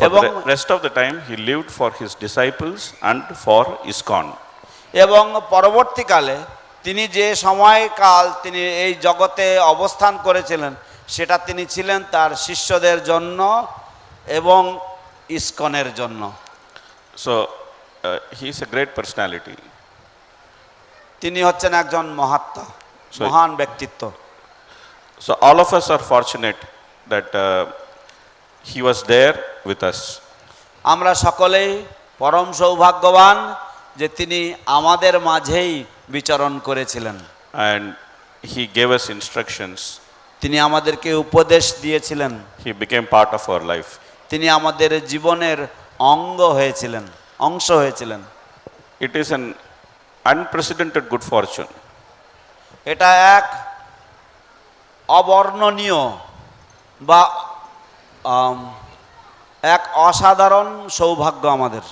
For the rest of the time he lived for his disciples and for ISKCON. এবং পরবর্তীকালে তিনি যে সময়কাল তিনি এই জগতে অবস্থান করেছিলেন সেটা তিনি ছিলেন তার শিষ্যদের জন্য এবং ইসকনের জন্য। So he is a great personality. তিনি হচ্ছেন একজন মহাত্মা, মহান ব্যক্তিত্ব। So all of us are fortunate that he was there with us. আমরা সকলেই পরম সৌভাগ্যবান যে তিনি আমাদের মাঝেই বিচরণ করেছিলেন। And he gave us instructions. তিনি আমাদেরকে উপদেশ দিয়েছিলেন। He became part of our life. তিনি আমাদের জীবনের অঙ্গ হয়েছিলেন, অংশ হয়েছিলেন। It is an unprecedented good fortune. এটা এক অবর্ণনীয় বা এক অসাধারণ সৌভাগ্য আমাদের,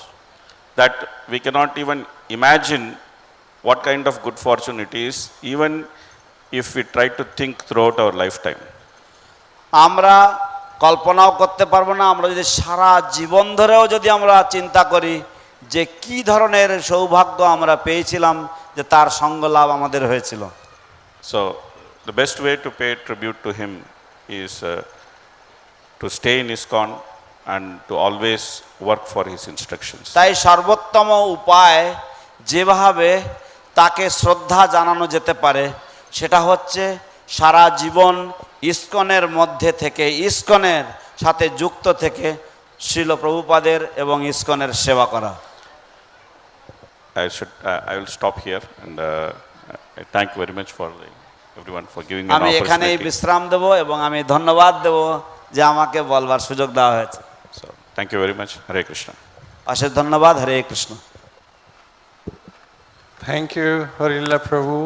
that we cannot even imagine what kind of good fortune it is, even if we try to think throughout our lifetime. আমরা কল্পনাও করতে পারবো না, আমরা যদি সারা জীবন ধরেও যদি আমরা চিন্তা করি যে কি ধরনের সৌভাগ্য আমরা পেয়েছিলাম যে তার সঙ্গ লাভ আমাদের হয়েছিল। So the best way to pay tribute to him is to stay in ISKCON and to always work for his instructions. তাই সর্বোত্তম উপায় যেভাবে তাকে শ্রদ্ধা জানানো যেতে পারে সেটা হচ্ছে সারা জীবন ইসকনের মধ্যে থেকে, ইসকনের সাথে যুক্ত থেকে শ্রীল প্রভুপাদের এবং ইসকনের সেবা করা। I will stop here and I thank you very much for everyone for giving me an আমি এখানেই opportunity. বিশ্রাম দেব এবং আমি ধন্যবাদ দেব যে আমাকে বলবার সুযোগ দেওয়া হয়েছে। So thank you very much. Hare Krishna. অশেষ ধন্যবাদ। হরে Krishna. Thank you, Harila Prabhu,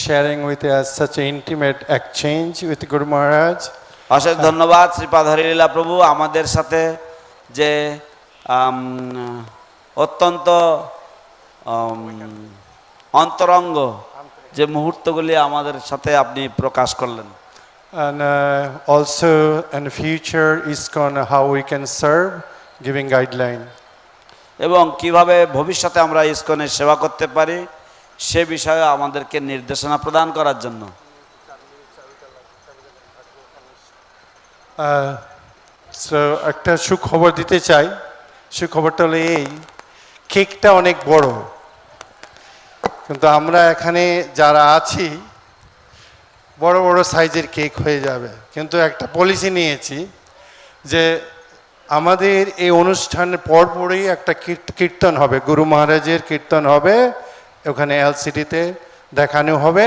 sharing with us such an intimate exchange with Guru Maharaj. অশেষ ধন্যবাদ শ্রীপাদ হরিলীলা প্রভু আমাদের সাথে যে অত্যন্ত অন্তরঙ্গ যে মুহূর্তগুলি আমাদের সাথে আপনি প্রকাশ করলেন। And also in the future ISKCON how we can serve, giving guideline. এবং কিভাবে ভবিষ্যতে আমরা ইসকনের সেবা করতে পারি সে বিষয়ে আমাদেরকে নির্দেশনা প্রদান করার জন্য। সো একটা সুখবর দিতে চাই। সুখবরটা হলো এই, কেকটা অনেক বড়, কিন্তু আমরা এখানে যারা আছি বড় বড় সাইজের কেক হয়ে যাবে, কিন্তু একটা পলিসি নিয়েছি যে আমাদের এই অনুষ্ঠানের পরপরই একটা কীর্তন হবে, গুরু মহারাজের কীর্তন হবে, ওখানে এলসিডিতে দেখানো হবে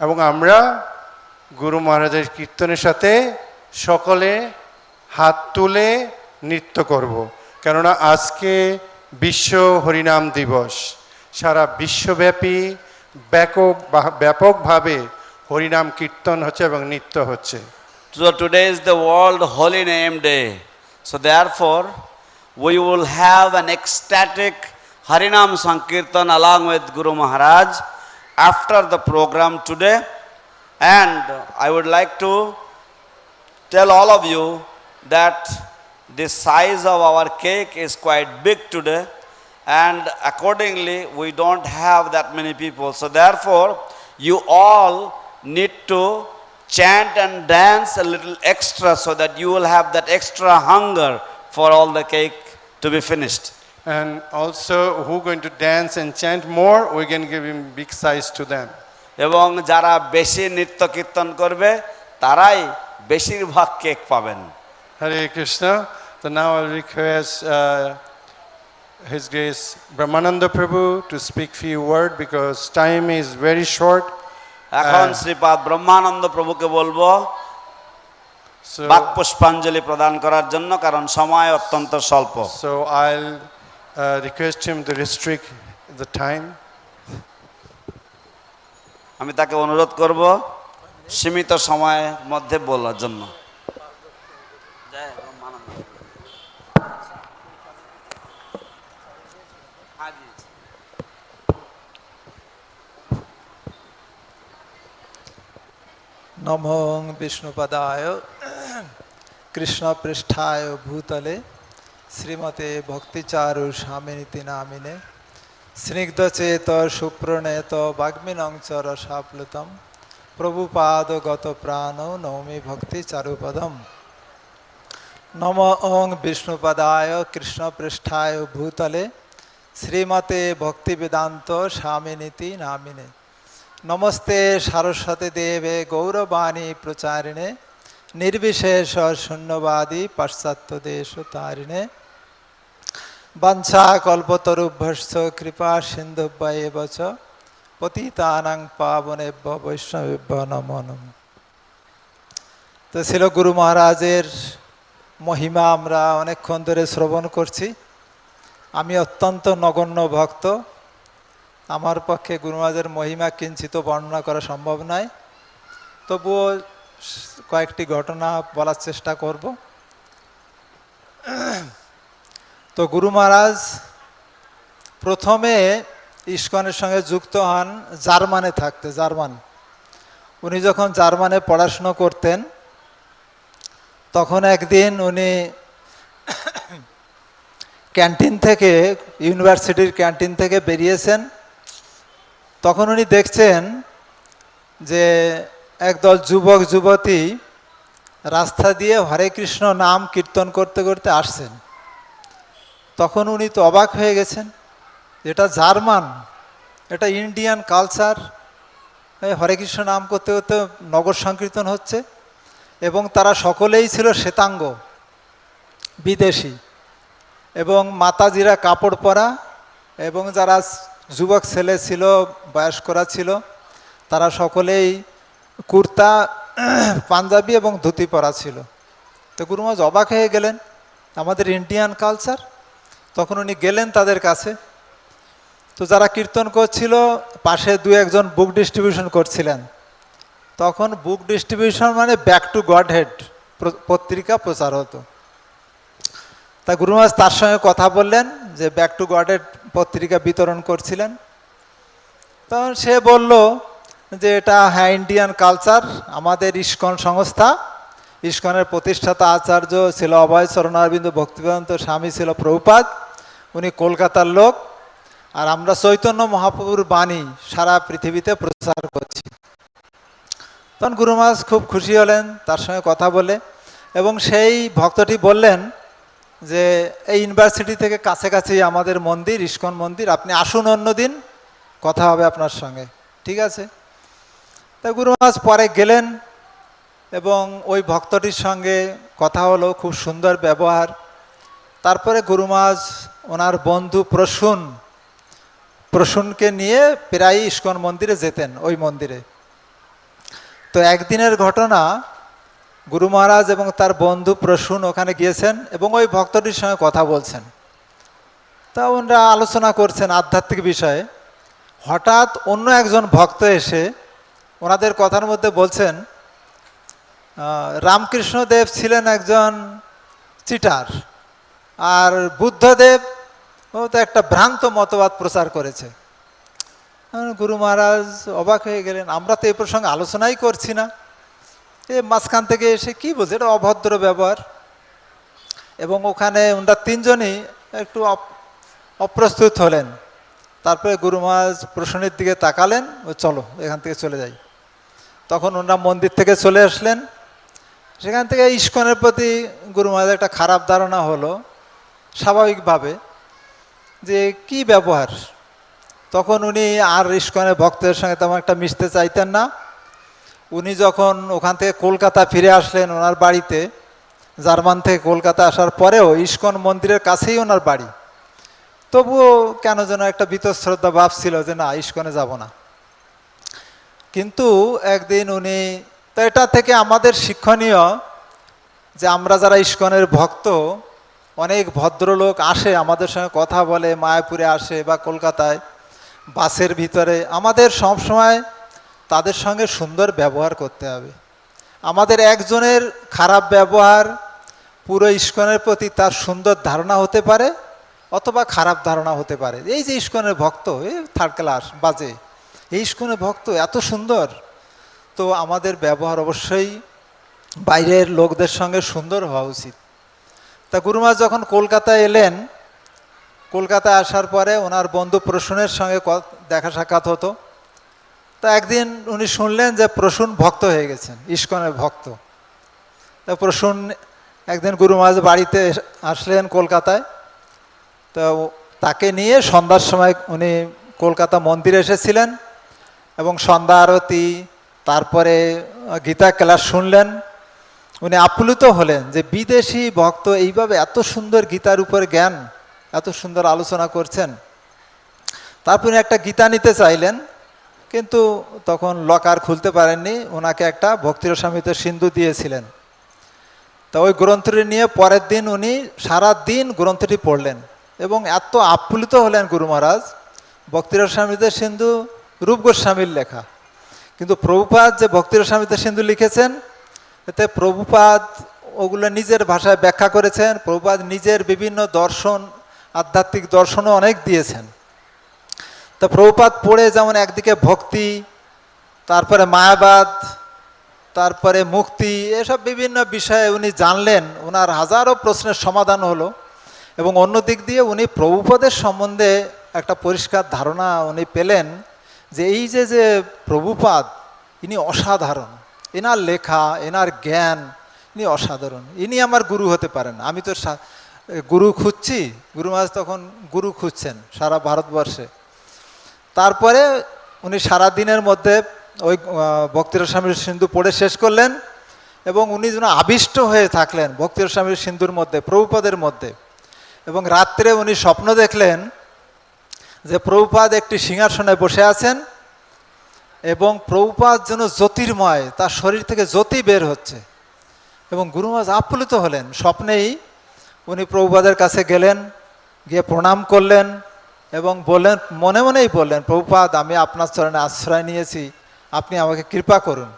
এবং আমরা গুরু মহারাজের কীর্তনের সাথে সকলে হাত তুলে নৃত্য করব। কেননা আজকে বিশ্ব হরিনাম দিবস, সারা বিশ্বব্যাপী ব্যাপকভাবে হরিনাম কীর্তন হচ্ছে এবং নৃত্য হচ্ছে। So today is the World Holy Name Day. So therefore, we will have an ecstatic Harinam Sankirtan along with Guru Maharaj after the program today. And I would like to tell all of you that the size of our cake is quite big today, and accordingly we don't have that many people. So therefore, you all need to chant and dance a little extra so that you will have that extra hunger for all the cake to be finished. And also who going to dance and chant more, we can give him big size to them. এবং যারা বেশি নৃত্য কীর্তন করবে তারাই বেশিরভাগ cake পাবেন। Hare Krishna. So now I'll request His Grace Brahmananda Prabhu to speak few words because time is very short. এখন শ্রীপাদ ব্রহ্মানন্দ প্রভুকে বলবো বাক পুষ্পাঞ্জলি প্রদান করার জন্য, কারণ সময় অত্যন্ত স্বল্প। So I'll request him to restrict the time. আমি তাকে অনুরোধ করব সীমিত সময়ের মধ্যে বলার জন্য। नमो विष्णुपदाय कृष्णपृष्ठाय भूतले श्रीमते भक्ति चारु स्वामी नामिने स्निग्धचेत सुप्रणेत वाग्मिनं च रसाप्लुतं प्रभुपाद गत प्राणो नौमि भक्ति चारुपदम। नमो ओं विष्णुपदाय कृष्णपृष्ठाय भूतले श्रीमते भक्तिवेदांत स्वामी नामिने नमस्ते सरस्वती देवे गौरवाणी प्रचारिणे निर्विशेष शून्यवादी पाश्चात्य देश तारिणे वंशा कल्पतरुभ्यश्च कृपा सिन्धुभ्येव च पतितानां पावनेभ्यो वैष्णवेभ्यो नमो नमः। तो ছিল গুরু মহারাজের মহিমা আমরা অনেকক্ষণ ধরে শ্রবণ করছি। আমি অত্যন্ত নগণ্য ভক্ত, আমার পক্ষে গুরু মহারাজের মহিমা কিঞ্চিত বর্ণনা করা সম্ভব নয়, তবুও কয়েকটি ঘটনা বলার চেষ্টা করব। তো গুরু মহারাজ প্রথমে ইস্কনের সঙ্গে যুক্ত হন জার্মানে থাকতে। উনি যখন জার্মানে পড়াশুনো করতেন তখন একদিন উনি ক্যান্টিন থেকে, ইউনিভার্সিটির ক্যান্টিন থেকে বেরিয়েছেন। তখন উনি দেখছেন যে একদল যুবক যুবতী রাস্তা দিয়ে হরে কৃষ্ণ নাম কীর্তন করতে করতে আসছেন। তখন উনি তো অবাক হয়ে গেছেন, এটা জার্মান, এটা ইন্ডিয়ান কালচার, হরে কৃষ্ণ নাম করতে করতে নগর সংকীর্তন হচ্ছে। এবং তারা সকলেই ছিল শ্বেতাঙ্গ, বিদেশি, এবং মাতাজিরা কাপড় পরা, এবং যারা যুবক ছেলে ছিল, বয়স্করা ছিল, তারা সকলেই কুর্তা পাঞ্জাবি এবং ধুতি পরা ছিল। তো গুরু মহারাজ অবাক হয়ে গেলেন, আমাদের ইন্ডিয়ান কালচার। তখন উনি গেলেন তাদের কাছে। তো যারা কীর্তন করছিল পাশে দু একজন বুক ডিস্ট্রিবিউশন করছিলেন। তখন বুক ডিস্ট্রিবিউশন মানে ব্যাক টু গড হেড পত্রিকা প্রচার হতো। তা গুরু মহারাজ তার সঙ্গে কথা বললেন যে ব্যাক টু গড হেড পত্রিকা বিতরণ করছিলেন। তখন সে বলল যে এটা হ্যাঁ ইন্ডিয়ান কালচার, আমাদের ইস্কন সংস্থা, ইস্কনের প্রতিষ্ঠাতা আচার্য ছিল অভয় চরণারবিন্দ ভক্তিবেদান্ত স্বামী ছিল প্রভুপাদ, উনি কলকাতার লোক, আর আমরা চৈতন্য মহাপ্রভুর বাণী সারা পৃথিবীতে প্রচার করছি। তখন গুরু মহারাজ খুব খুশি হলেন তার সঙ্গে কথা বলে, এবং সেই ভক্তটি বললেন যে এই ইউনিভার্সিটি থেকে কাছাকাছি আমাদের মন্দির, ইস্কন মন্দির, আপনি আসুন অন্যদিন, কথা হবে আপনার সঙ্গে। ঠিক আছে। তা গুরু মহারাজ পরে গেলেন এবং ওই ভক্তটির সঙ্গে কথা হলো, খুব সুন্দর ব্যবহার। তারপরে গুরু মহারাজ ওনার বন্ধু প্রসূনকে নিয়ে প্রায় ইস্কন মন্দিরে যেতেন, ওই মন্দিরে। তো একদিনের ঘটনা, গুরু মহারাজ এবং তার বন্ধু প্রসূন ওখানে গিয়েছেন এবং ওই ভক্তটির সঙ্গে কথা বলছেন। তা ওনারা আলোচনা করছেন আধ্যাত্মিক বিষয়ে। হঠাৎ অন্য একজন ভক্ত এসে ওনাদের কথার মধ্যে বলছেন, রামকৃষ্ণদেব ছিলেন একজন চিটার, আর বুদ্ধদেব ও তো একটা ভ্রান্ত মতবাদ প্রচার করেছে। গুরু মহারাজ অবাক হয়ে গেলেন, আমরা তো এই প্রসঙ্গে আলোচনাই করছি না, এ মাঝখান থেকে এসে কি বলছে, এটা অভদ্র ব্যবহার। এবং ওখানে ওনারা তিনজনই একটু অপ্রস্তুত হলেন। তারপরে গুরু মহারাজ প্রসন্নের দিকে তাকালেন, ও চলো এখান থেকে চলে যাই। তখন ওনারা মন্দির থেকে চলে আসলেন। সেখান থেকে ইস্কনের প্রতি গুরু মহারাজের একটা খারাপ ধারণা হলো স্বাভাবিকভাবে, যে কি ব্যবহার। তখন উনি আর ইস্কনের ভক্তদের সঙ্গে তেমন একটা মিশতে চাইতেন না। উনি যখন ওখান থেকে কলকাতা ফিরে আসলেন ওনার বাড়িতে, জার্মান থেকে কলকাতা আসার পরেও ইস্কন মন্দিরের কাছেই ওনার বাড়ি, তবুও কেন যেন একটা বীতশ্রদ্ধা ভাব ছিল যে না, ইস্কনে যাব না। কিন্তু একদিন উনি, তো এটা থেকে আমাদের শিক্ষণীয় যে আমরা যারা ইস্কনের ভক্ত, অনেক ভদ্রলোক আসে আমাদের সঙ্গে কথা বলে, মায়াপুরে আসে বা কলকাতায় বাসের ভিতরে, আমাদের সবসময় তাদের সঙ্গে সুন্দর ব্যবহার করতে হবে। আমাদের একজনের খারাপ ব্যবহার পুরো ইস্কনের প্রতি তার সুন্দর ধারণা হতে পারে অথবা খারাপ ধারণা হতে পারে। এই যে ইস্কনের ভক্ত, এই থার্ড ক্লাস বাজে, এই ইস্কনের ভক্ত এত সুন্দর, তো আমাদের ব্যবহার অবশ্যই বাইরের লোকদের সঙ্গে সুন্দর হওয়া উচিত। তা গুরু মহারাজ যখন কলকাতায় এলেন, কলকাতায় আসার পরে ওনার বন্ধু প্রসূনের সঙ্গে দেখা সাক্ষাৎ হতো। তা একদিন উনি শুনলেন যে প্রসূন ভক্ত হয়ে গেছেন, ইস্কনের ভক্ত। তা প্রসূন একদিন গুরু মহারাজ বাড়িতে আসলেন কলকাতায়। তো তাকে নিয়ে সন্ধ্যার সময় উনি কলকাতা মন্দিরে এসেছিলেন এবং সন্ধ্যা আরতি, তারপরে গীতা ক্লাস শুনলেন। উনি আপ্লুত হলেন যে বিদেশি ভক্ত এইভাবে এত সুন্দর গীতার উপরে জ্ঞান, এত সুন্দর আলোচনা করছেন। তারপর উনি একটা গীতা নিতে চাইলেন, কিন্তু তখন লকার খুলতে পারেননি। ওনাকে একটা ভক্তি রসামৃত সিন্ধু দিয়েছিলেন। তা ওই গ্রন্থটি নিয়ে পরের দিন উনি সারা দিন গ্রন্থটি পড়লেন এবং এত আপ্লুত হলেন গুরু মহারাজ। ভক্তি রসামৃত সিন্ধু রূপ গোস্বামীর লেখা, কিন্তু প্রভুপাদ যে ভক্তি রসামৃত সিন্ধু লিখেছেন, এতে প্রভুপাদ ওগুলো নিজের ভাষায় ব্যাখ্যা করেছেন। প্রভুপাদ নিজের বিভিন্ন দর্শন, আধ্যাত্মিক দর্শনও অনেক দিয়েছেন। তা প্রভুপাদ পড়ে যেমন একদিকে ভক্তি, তারপরে মায়াবাদ, তারপরে মুক্তি, এসব বিভিন্ন বিষয়ে উনি জানলেন, ওনার হাজারো প্রশ্নের সমাধান হলো। এবং অন্য দিক দিয়ে উনি প্রভুপাদের সম্বন্ধে একটা পরিষ্কার ধারণা উনি পেলেন যে এই যে প্রভুপাদ, ইনি অসাধারণ, এনার লেখা, এনার জ্ঞান, ইনি অসাধারণ, ইনি আমার গুরু হতে পারেন। আমি তো গুরু খুঁজছি, গুরু মহারাজ তখন গুরু খুঁজছেন সারা ভারতবর্ষে। তারপরে উনি সারা দিনের মধ্যে ওই ভক্তি রসামৃত সিন্ধু পড়ে শেষ করলেন এবং উনি যেন আবিষ্ট হয়ে থাকলেন ভক্তি রসামৃত সিন্ধুর মধ্যে, প্রভুপাদের মধ্যে। এবং রাত্রে উনি স্বপ্ন দেখলেন যে প্রভুপাদ একটি সিংহাসনে বসে আছেন এবং প্রভুপাদ যেন জ্যোতির্ময়, তার শরীর থেকে জ্যোতি বের হচ্ছে। এবং গুরু মহারাজ আপ্লুত হলেন। স্বপ্নেই উনি প্রভুপাদের কাছে গেলেন, গিয়ে প্রণাম করলেন এবং বললেন, মনে মনেই বললেন, প্রভুপাদ আমি আপনার চরণে আশ্রয় নিয়েছি, আপনি আমাকে কৃপা করুন।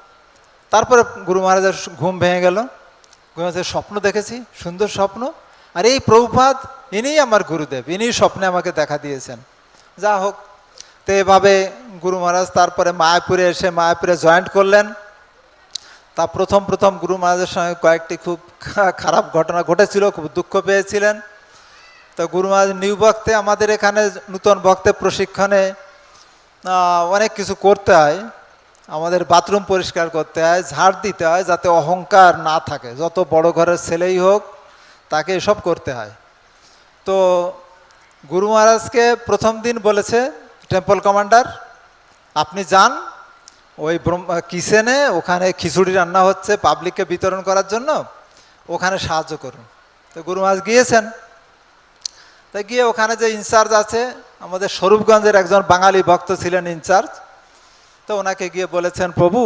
তারপরে গুরু মহারাজের ঘুম ভেঙে গেল। গুরু মহারাজের স্বপ্ন দেখেছি, সুন্দর স্বপ্ন, আর এই প্রভুপাদ ইনিই আমার গুরুদেব, ইনিই স্বপ্নে আমাকে দেখা দিয়েছেন। যা হোক, তো এভাবে গুরু মহারাজ তারপরে মায়াপুরে এসে মায়াপুরে জয়েন্ট করলেন। তা প্রথম গুরু মহারাজের সঙ্গে কয়েকটি খুব খারাপ ঘটনা ঘটেছিল, খুব দুঃখ পেয়েছিলেন। তো গুরু মহারাজ নিউ ভক্তে আমাদের এখানে নূতন ভক্তের প্রশিক্ষণে অনেক কিছু করতে হয়। আমাদের বাথরুম পরিষ্কার করতে হয়, ঝাড় দিতে হয়, যাতে অহংকার না থাকে। যত বড় ঘরের ছেলেই হোক তাকে এসব করতে হয়। তো গুরু মহারাজকে প্রথম দিন বলেছে টেম্পল কমান্ডার, আপনি যান ওই কিচেনে, ওখানে খিচুড়ি রান্না হচ্ছে পাবলিককে বিতরণ করার জন্য, ওখানে সাহায্য করুন। তো গুরু মহারাজ গিয়েছেন। তো গিয়ে ওখানে যে ইনচার্জ আছে, আমাদের স্বরূপগঞ্জের একজন বাঙালি ভক্ত ছিলেন ইনচার্জ, তো ওনাকে গিয়ে বলেছেন, প্রভু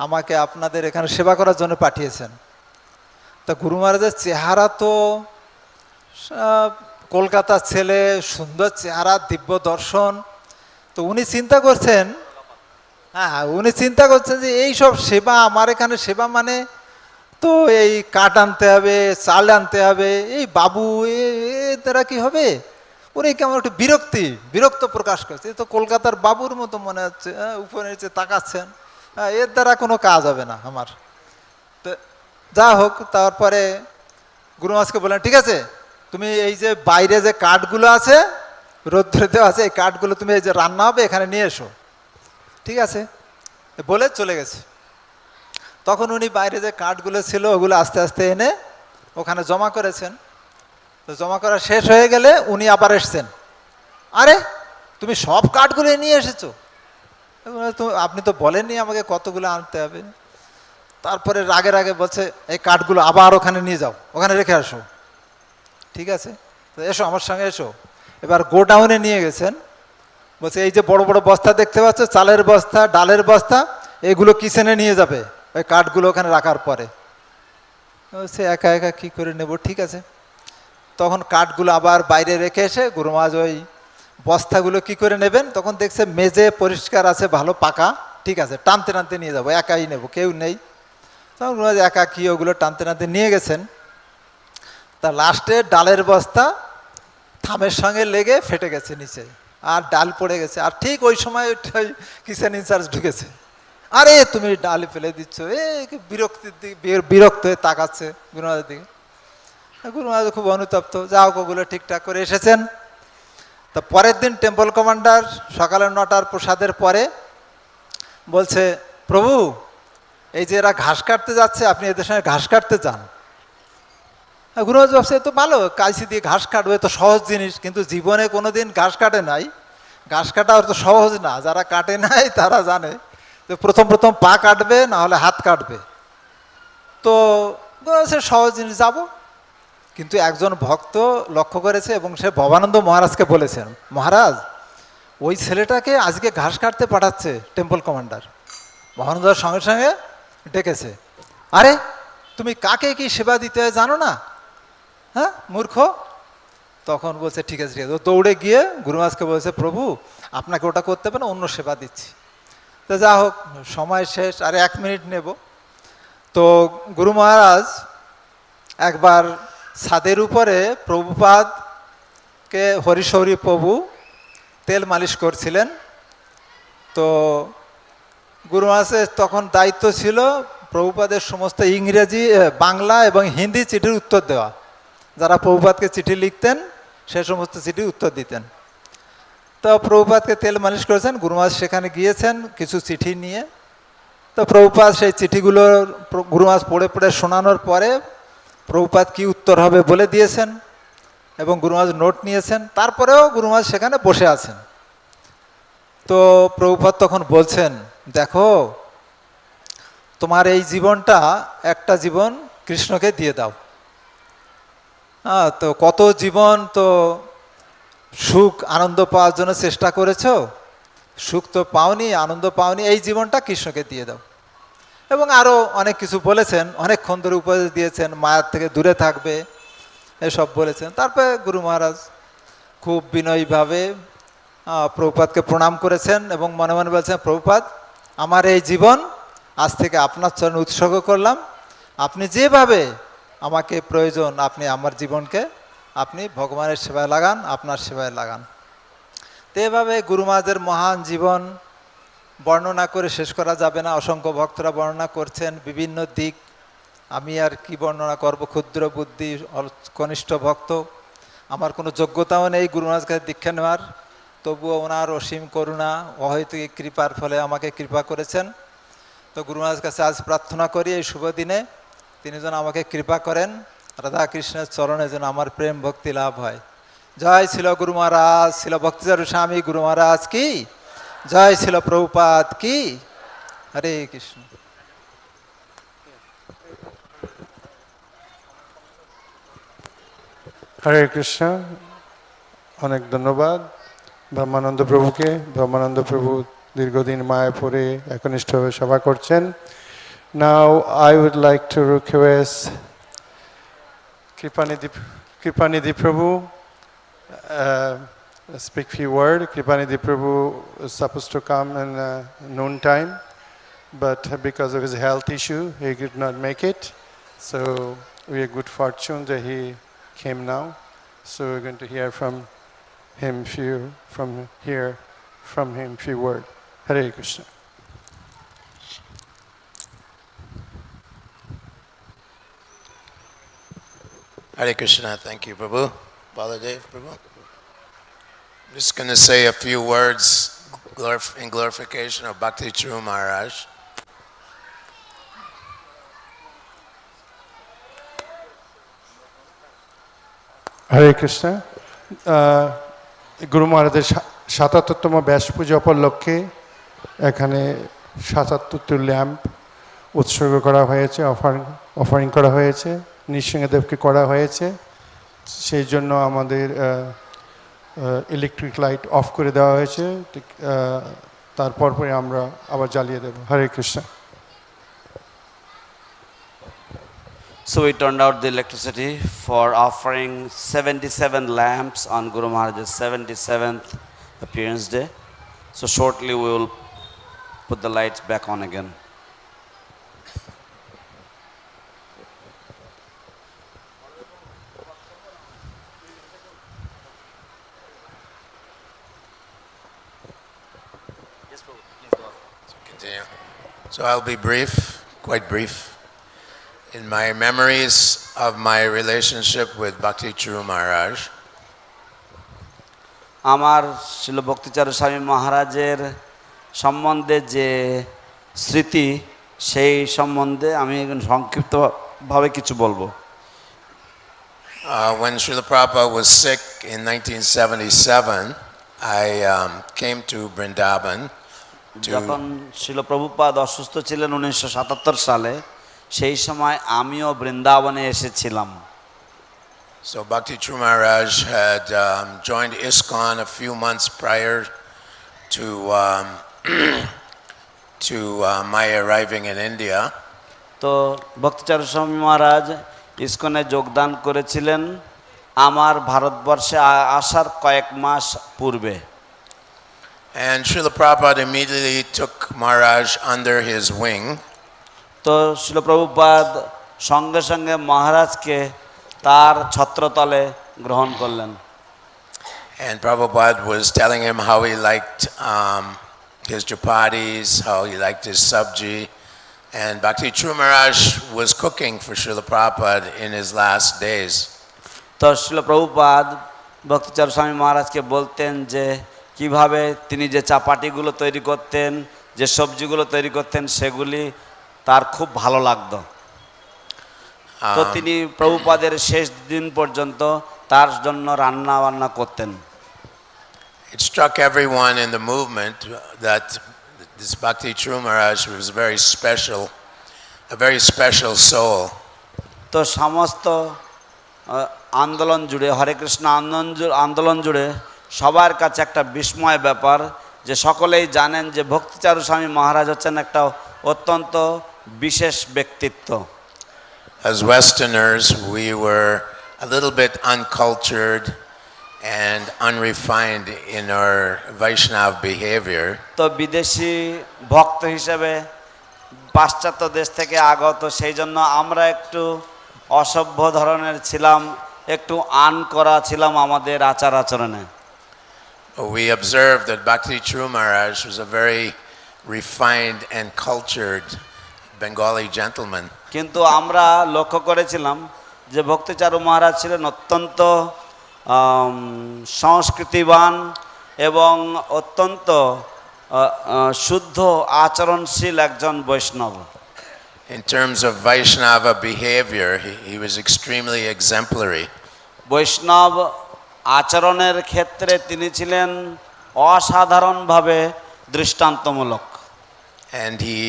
আমাকে আপনাদের এখানে সেবা করার জন্য পাঠিয়েছেন। তা গুরু মহারাজের চেহারা তো কলকাতার ছেলে, সুন্দর চেহারা, দিব্য দর্শন। তো উনি চিন্তা করছেন, উনি চিন্তা করছেন যে এই সব সেবা, আমার এখানে সেবা মানে তো এই কাঠ আনতে হবে, চাল আনতে হবে, এই বাবু এর দ্বারা কি হবে? উনি কেমন একটু বিরক্ত প্রকাশ করছে। এ তো কলকাতার বাবুর মতো মনে হচ্ছে, উপরে নিচে তাকাচ্ছেন, এর দ্বারা কোনো কাজ হবে না আমার। তো যা হোক, তারপরে গুরু মহারাজকে বললেন, ঠিক আছে, তুমি এই যে বাইরে যে কাঠগুলো আছে রৌদ্রে দেওয়া আছে, এই কাঠগুলো তুমি এই যে রান্না হবে এখানে নিয়ে এসো। ঠিক আছে বলে চলে গেছে। তখন উনি বাইরে যে কাঠগুলো ছিল ওগুলো আস্তে আস্তে এনে ওখানে জমা করেছেন। তো জমা করা শেষ হয়ে গেলে উনি আবার এসছেন, আরে তুমি সব কাঠগুলো নিয়ে এসেছো? আপনি তো বলেননি আমাকে কতগুলো আনতে হবে। তারপরে রাগে বলছে, এই কাঠগুলো আবার ওখানে নিয়ে যাও, ওখানে রেখে আসো। ঠিক আছে, তো এসো আমার সঙ্গে এসো। এবার গোডাউনে নিয়ে গেছেন। বলছে, এই যে বড় বড় বস্তা দেখতে পাচ্ছ, চালের বস্তা, ডালের বস্তা, এগুলো কিচেনে নিয়ে যাবে ওই কাঠগুলো ওখানে রাখার পরে। বলছে, একা একা কী করে নেব? ঠিক আছে। তখন কাঠগুলো আবার বাইরে রেখে এসে গুরু মহারাজ ওই বস্তাগুলো কি করে নেবেন, তখন দেখছে মেজে পরিষ্কার আছে, ভালো পাকা, ঠিক আছে, টানতে টানতে নিয়ে যাবো, একাই নেব, কেউ নেই। তখন গুরু মহারাজ একা কি ওগুলো টানতে টানতে নিয়ে গেছেন। তা লাস্টে ডালের বস্তা থামের সঙ্গে লেগে ফেটে গেছে নিচে, আর ডাল পড়ে গেছে। আর ঠিক ওই সময় ওই কিচেন ইনচার্জ ঢুকেছে, আরে তুমি ডাল ফেলে দিচ্ছ। বিরক্ত হয়ে তাকাচ্ছে গুরু মহারাজের দিকে। গুরু মহারাজ খুব অনুতপ্ত। যা হোক, ওগুলো ঠিকঠাক করে এসেছেন। তা পরের দিন টেম্পল কমান্ডার সকালে 9টার প্রসাদের পরে বলছে, প্রভু এই যে এরা ঘাস কাটতে যাচ্ছে, আপনি এদের সঙ্গে ঘাস কাটতে যান। গুরু মহারাজ ভাবছে, তো ভালো, কাইসি দিয়ে ঘাস কাটবে, তো সহজ জিনিস, কিন্তু জীবনে কোনো দিন ঘাস কাটে নাই। ঘাস কাটা তো সহজ না, যারা কাটে নাই তারা জানে। তো প্রথম পা কাটবে, না হলে হাত কাটবে। তো সহজ জিনিস, যাব। কিন্তু একজন ভক্ত লক্ষ্য করেছে এবং সে ভবানন্দ মহারাজকে বলেছেন, মহারাজ ওই ছেলেটাকে আজকে ঘাস কাটতে পাঠাচ্ছে টেম্পল কমান্ডার। ভবানন্দের সঙ্গে সঙ্গে ডেকেছে, আরে তুমি কাকে কি সেবা দিতে হয় জানো না? হ্যাঁ মূর্খ। তখন বলছে, ঠিক আছে ঠিক আছে। দৌড়ে গিয়ে গুরু মহারাজকে বলছে, প্রভু আপনাকে ওটা করতে হবে না, অন্য সেবা দিচ্ছি। তো যা হোক, সময় শেষ, আর 1 মিনিট নেব। তো গুরু মহারাজ একবার ছাদের উপরে প্রভুপাদকে, হরিশৌরী প্রভু তেল মালিশ করছিলেন। তো গুরু মহারাজের তখন দায়িত্ব ছিল প্রভুপাদের সমস্ত ইংরেজি, বাংলা এবং হিন্দি চিঠির উত্তর দেওয়া। যারা প্রভুপাদকে চিঠি লিখতেন সে সমস্ত চিঠির উত্তর দিতেন। তো প্রভুপাদকে তেল মালিশ করেছেন। গুরু মহারাজ সেখানে গিয়েছেন কিছু চিঠি নিয়ে। তো প্রভুপাদ সেই চিঠিগুলো গুরু মহারাজ পড়ে পড়ে শোনানোর পরে প্রভুপাদ কি উত্তর হবে বলে দিয়েছেন এবং গুরু মহারাজ নোট নিয়েছেন। তারপরেও গুরু মহারাজ সেখানে বসে আছেন। তো প্রভুপাদ তখন বলছেন, দেখো তোমার এই জীবনটা একটা জীবন কৃষ্ণকে দিয়ে দাও। তো কত জীবন তো সুখ আনন্দ পাওয়ার জন্য চেষ্টা করেছো, সুখ তো পাওনি, আনন্দ পাওনি, এই জীবনটা কৃষ্ণকে দিয়ে দাও। এবং আরও অনেক কিছু বলেছেন, অনেকক্ষণ ধরে উপদেশ দিয়েছেন, মায়ার থেকে দূরে থাকবে, এসব বলেছেন। তারপরে গুরু মহারাজ খুব বিনয়ীভাবে প্রভুপাদকে প্রণাম করেছেন এবং মনে মনে বলছেন, প্রভুপাদ আমার এই জীবন আজ থেকে আপনার চরণে উৎসর্গ করলাম। আপনি যেভাবে আমাকে প্রয়োজন, আপনি আমার জীবনকে আপনি ভগবানের সেবায় লাগান, আপনার সেবায় লাগান। তো এভাবে গুরু মহারাজের মহান জীবন বর্ণনা করে শেষ করা যাবে না। অসংখ্য ভক্তরা বর্ণনা করছেন বিভিন্ন দিক, আমি আর কি বর্ণনা করব, ক্ষুদ্র বুদ্ধি কনিষ্ঠ ভক্ত। আমার কোনো যোগ্যতাও নেই গুরু মহারাজ কাছে দীক্ষা নেওয়ার, তবুও ওনার অসীম করুণা অহৈতুকী কৃপার ফলে আমাকে কৃপা করেছেন। তো গুরু মহারাজ কাছে আজ প্রার্থনা করি এই শুভ দিনে তিনি যেন আমাকে কৃপা করেন, রাধা কৃষ্ণের চরণে যেন আমার প্রেম ভক্তি লাভ হয়। জয় ছিল গুরু মহারাজ, ছিল ভক্তিচারু স্বামী গুরু মহারাজ কি জয়, ছিল প্রভুপাদ কি। হরে কৃষ্ণ। হরে কৃষ্ণ। অনেক ধন্যবাদ ব্রহ্মানন্দ প্রভুকে। ব্রহ্মানন্দ প্রভু দীর্ঘদিন মায়াপুরে একনিষ্ঠভাবে সেবা করছেন। Now I would like to request Kripanidhi Prabhu speak few words. Kripanidhi Prabhu is supposed to come in noon time, but because of his health issue, he could not make it. So we are good fortune that he came now. So we're going to hear from him few words. Hare Krishna. Hare Krishna. Thank you, Prabhu. Baladev, Prabhu. I'm just going to say a few words in glorification of Bhakti Charu Maharaj. হরে কৃষ্ণ। গুরু মহারাজের ৭৭তম ব্যাস পূজা উপলক্ষে এখানে ৭৭টি lamp উৎসর্গ করা হয়েছে, offering করা হয়েছে, নৃসিংহদেবকে করা হয়েছে। সেই জন্য আমাদের ইলেকট্রিক লাইট অফ করে দেওয়া হয়েছে, তারপর পরে আমরা আবার জ্বালিয়ে দেব। হরে Krishna. So we turned out the electricity for offering 77 lamps on Guru Maharaj's 77th appearance day. So shortly we will put the lights back on again. Continue. So I'll be brief, quite brief. In my memories of my relationship with Bhakti Charu Maharaj, আমার শিল ভক্তি চারু স্বামী মহারাজের সম্বন্ধে যে স্মৃতি, সেই সম্বন্ধে আমি সংক্ষিপ্তভাবে কিছু বলবো। when Srila Prabhupada was sick in 1977, I came to Vrindavan. যখন শিল প্রভুপাদ অসুস্থ ছিলেন 1977 সালে, সেই সময় আমিও বৃন্দাবনে এসেছিলাম। So Bhakti Charu Maharaj had joined ISKCON a few months prior to my arriving in India. তো ভক্তি চারু স্বামী মহারাজ ইসকনে যোগদান করেছিলেন আমার ভারতবর্ষে আসার কয়েক মাস পূর্বে। And Srila Prabhupada immediately took Maharaj under his wing. তো শিল প্রভুপাদ সঙ্গে সঙ্গে মহারাজকে তার ছত্রতলে গ্রহণ করলেন। And Prabhupada was telling him how he liked his chapatis, how he liked his sabji. And Bhakti Charu Maharaj was cooking for Srila Prabhupada in his last days. তো শিল প্রভুপাদ ভক্তি চারু স্বামী মহারাজকে বলতেন যে কিভাবে তিনি যে চাপাটিগুলো তৈরি করতেন, যে সবজিগুলো তৈরি করতেন, সেগুলি তার খুব ভালো লাগতো। তো তিনি প্রভুপাদের শেষ দিন পর্যন্ত তার জন্য রান্না বান্না করতেন। It struck everyone in the movement that this Bhakti Charu Maharaj was a very special soul. তো সমস্ত আন্দোলন জুড়ে, হরে কৃষ্ণ আন্দোলন জুড়ে সবার কাছে একটা বিস্ময় ব্যাপার যে সকলেই জানেন যে ভক্তি চারু স্বামী মহারাজ হচ্ছেন একটা অত্যন্ত বিশেষ ব্যক্তিত্ব। As Westerners, we were a little bit uncultured and unrefined in our Vaishnava behavior. তো বিদেশি ভক্ত হিসেবে পাশ্চাত্য দেশ থেকে আগত, সেই জন্য আমরা একটু অসভ্য ধরনের ছিলাম, একটু আনকরা ছিলাম আমাদের আচার আচরণে। We observed that Bhakti Charu Maharaj was a very refined and cultured Bengali gentleman. কিন্তু আমরা লক্ষ্য করেছিলাম যে ভক্তি চারু মহারাজ ছিলেন অত্যন্ত সংস্কৃতিবান এবং অত্যন্ত শুদ্ধ আচরণশীল একজন বৈষ্ণব। In terms of Vaishnava behavior, he was extremely exemplary. বৈষ্ণব আচরণের ক্ষেত্রে তিনি ছিলেন অসাধারণভাবে দৃষ্টান্তমূলক। And he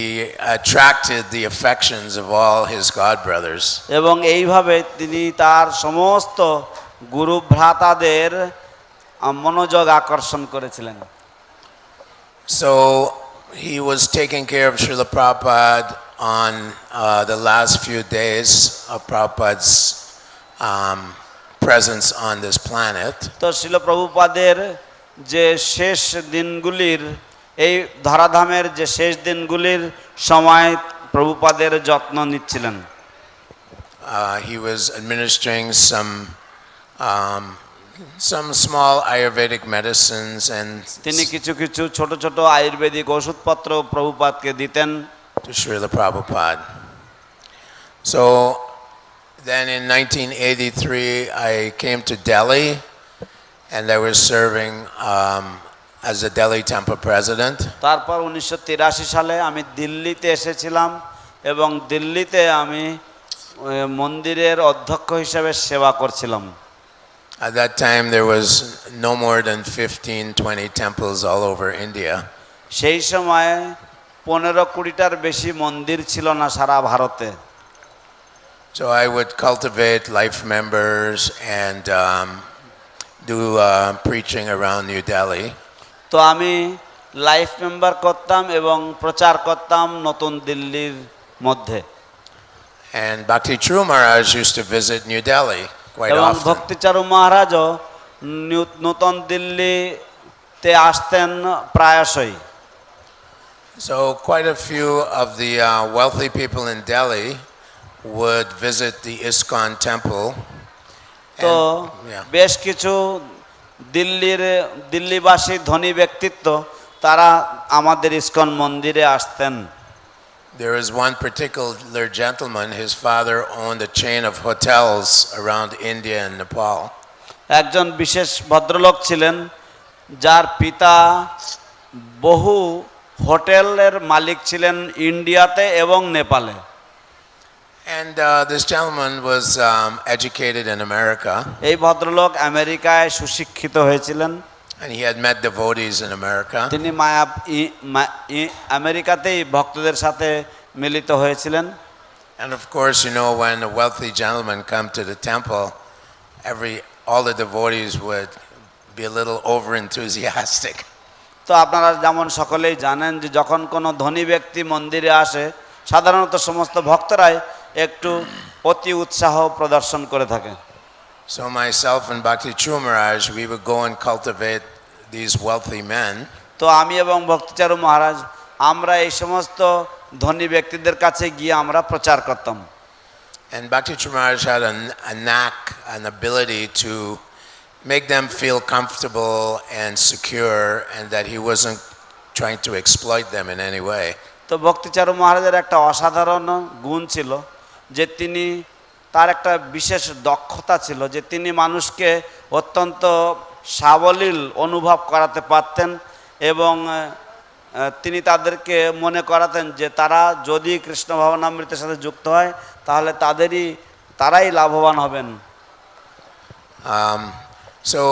attracted the affections of all his god brothers. এবং এইভাবে তিনি তার সমস্ত গুরু ভ্রাতাদের মনোযোগ আকর্ষণ করেছিলেন। So he was taking care of Srila Prabhupada on the last few days of Prabhupada's presence on this planet. তো শ্রীল প্রভুপাদের যে শেষ দিনগুলির এই ধরাধামের যে শেষ দিনগুলির সময় প্রভুপাদের যত্ন নিচ্ছিলেন। He was administering some small Ayurvedic medicines and তিনি কিছু কিছু ছোট ছোট আয়ুর্বেদিক ওষুধপত্র প্রভুপাদকে দিতেন to Srila Prabhupada. So then in 1983 I came to Delhi and I was serving as a Delhi temple president. তারপর 1983 সালে আমি দিল্লিতে এসেছিলাম এবং দিল্লিতে আমি মন্দিরের অধ্যক্ষ হিসেবে সেবা করছিলাম। At that time there was no more than 15-20 temples all over India. সেই সময় 15-20টার বেশি মন্দির ছিল না সারা ভারতে। So I would cultivate life members and do preaching around New Delhi. তো আমি লাইফ মেম্বার করতাম এবং প্রচার করতাম নতুন দিল্লির মধ্যে। And Bhakti Charu Maharaj used to visit New Delhi quite এবং often. ভক্তি চারু মহারাজও নতুন দিল্লিতে আসতেন প্রায়শই। So quite a few of the wealthy people in Delhi would visit the ISKCON temple. তো বেশ কিছু দিল্লিবাসী ধনী ব্যক্তিত্ব তারা আমাদের ইসকন মন্দিরে আসতেন। There is one particular gentleman, his father owned a chain of hotels around India and Nepal. একজন বিশেষ ভদ্রলোক ছিলেন যার পিতা বহু হোটেলের মালিক ছিলেন ইন্ডিয়াতে এবং নেপালে। And this gentleman was educated in America. এই ভদ্রলোক আমেরিকায় সুশিক্ষিত হয়েছিলেন। And he had met devotees in America. তিনি আমেরিকাতেই ভক্তদের সাথে মিলিত হয়েছিলেন। And of course, you know, when a wealthy gentleman come to the temple, all the devotees would be a little over enthusiastic. তো আপনারা যেমন সকলেই জানেন যে যখন কোনো ধনী ব্যক্তি মন্দিরে আসে সাধারণত সমস্ত ভক্তরাই একটু অতি উৎসাহ প্রদর্শন করে থাকে। So myself and Bhakti Charu Maharaj, we would go and cultivate these wealthy men. তো আমি এবং ভক্তিচারু মহারাজ আমরা এই সমস্ত ধনী ব্যক্তিদের কাছে গিয়ে আমরা প্রচার করতাম। And Bhakti Charu Maharaj had a knack, an ability to make them feel comfortable and secure, and that he wasn't trying to exploit them in any way. তো ভক্তিচারু মহারাজের একটা অসাধারণ গুণ ছিল যে তিনি তার একটা বিশেষ দক্ষতা ছিল যে তিনি মানুষকে অত্যন্ত সাবলীল অনুভব করাতে পারতেন এবং তিনি তাদেরকে মনে করাতেন যে তারা যদি কৃষ্ণ ভাবনামৃতের সাথে যুক্ত হয় তাহলে তারাই লাভবান হবেন। So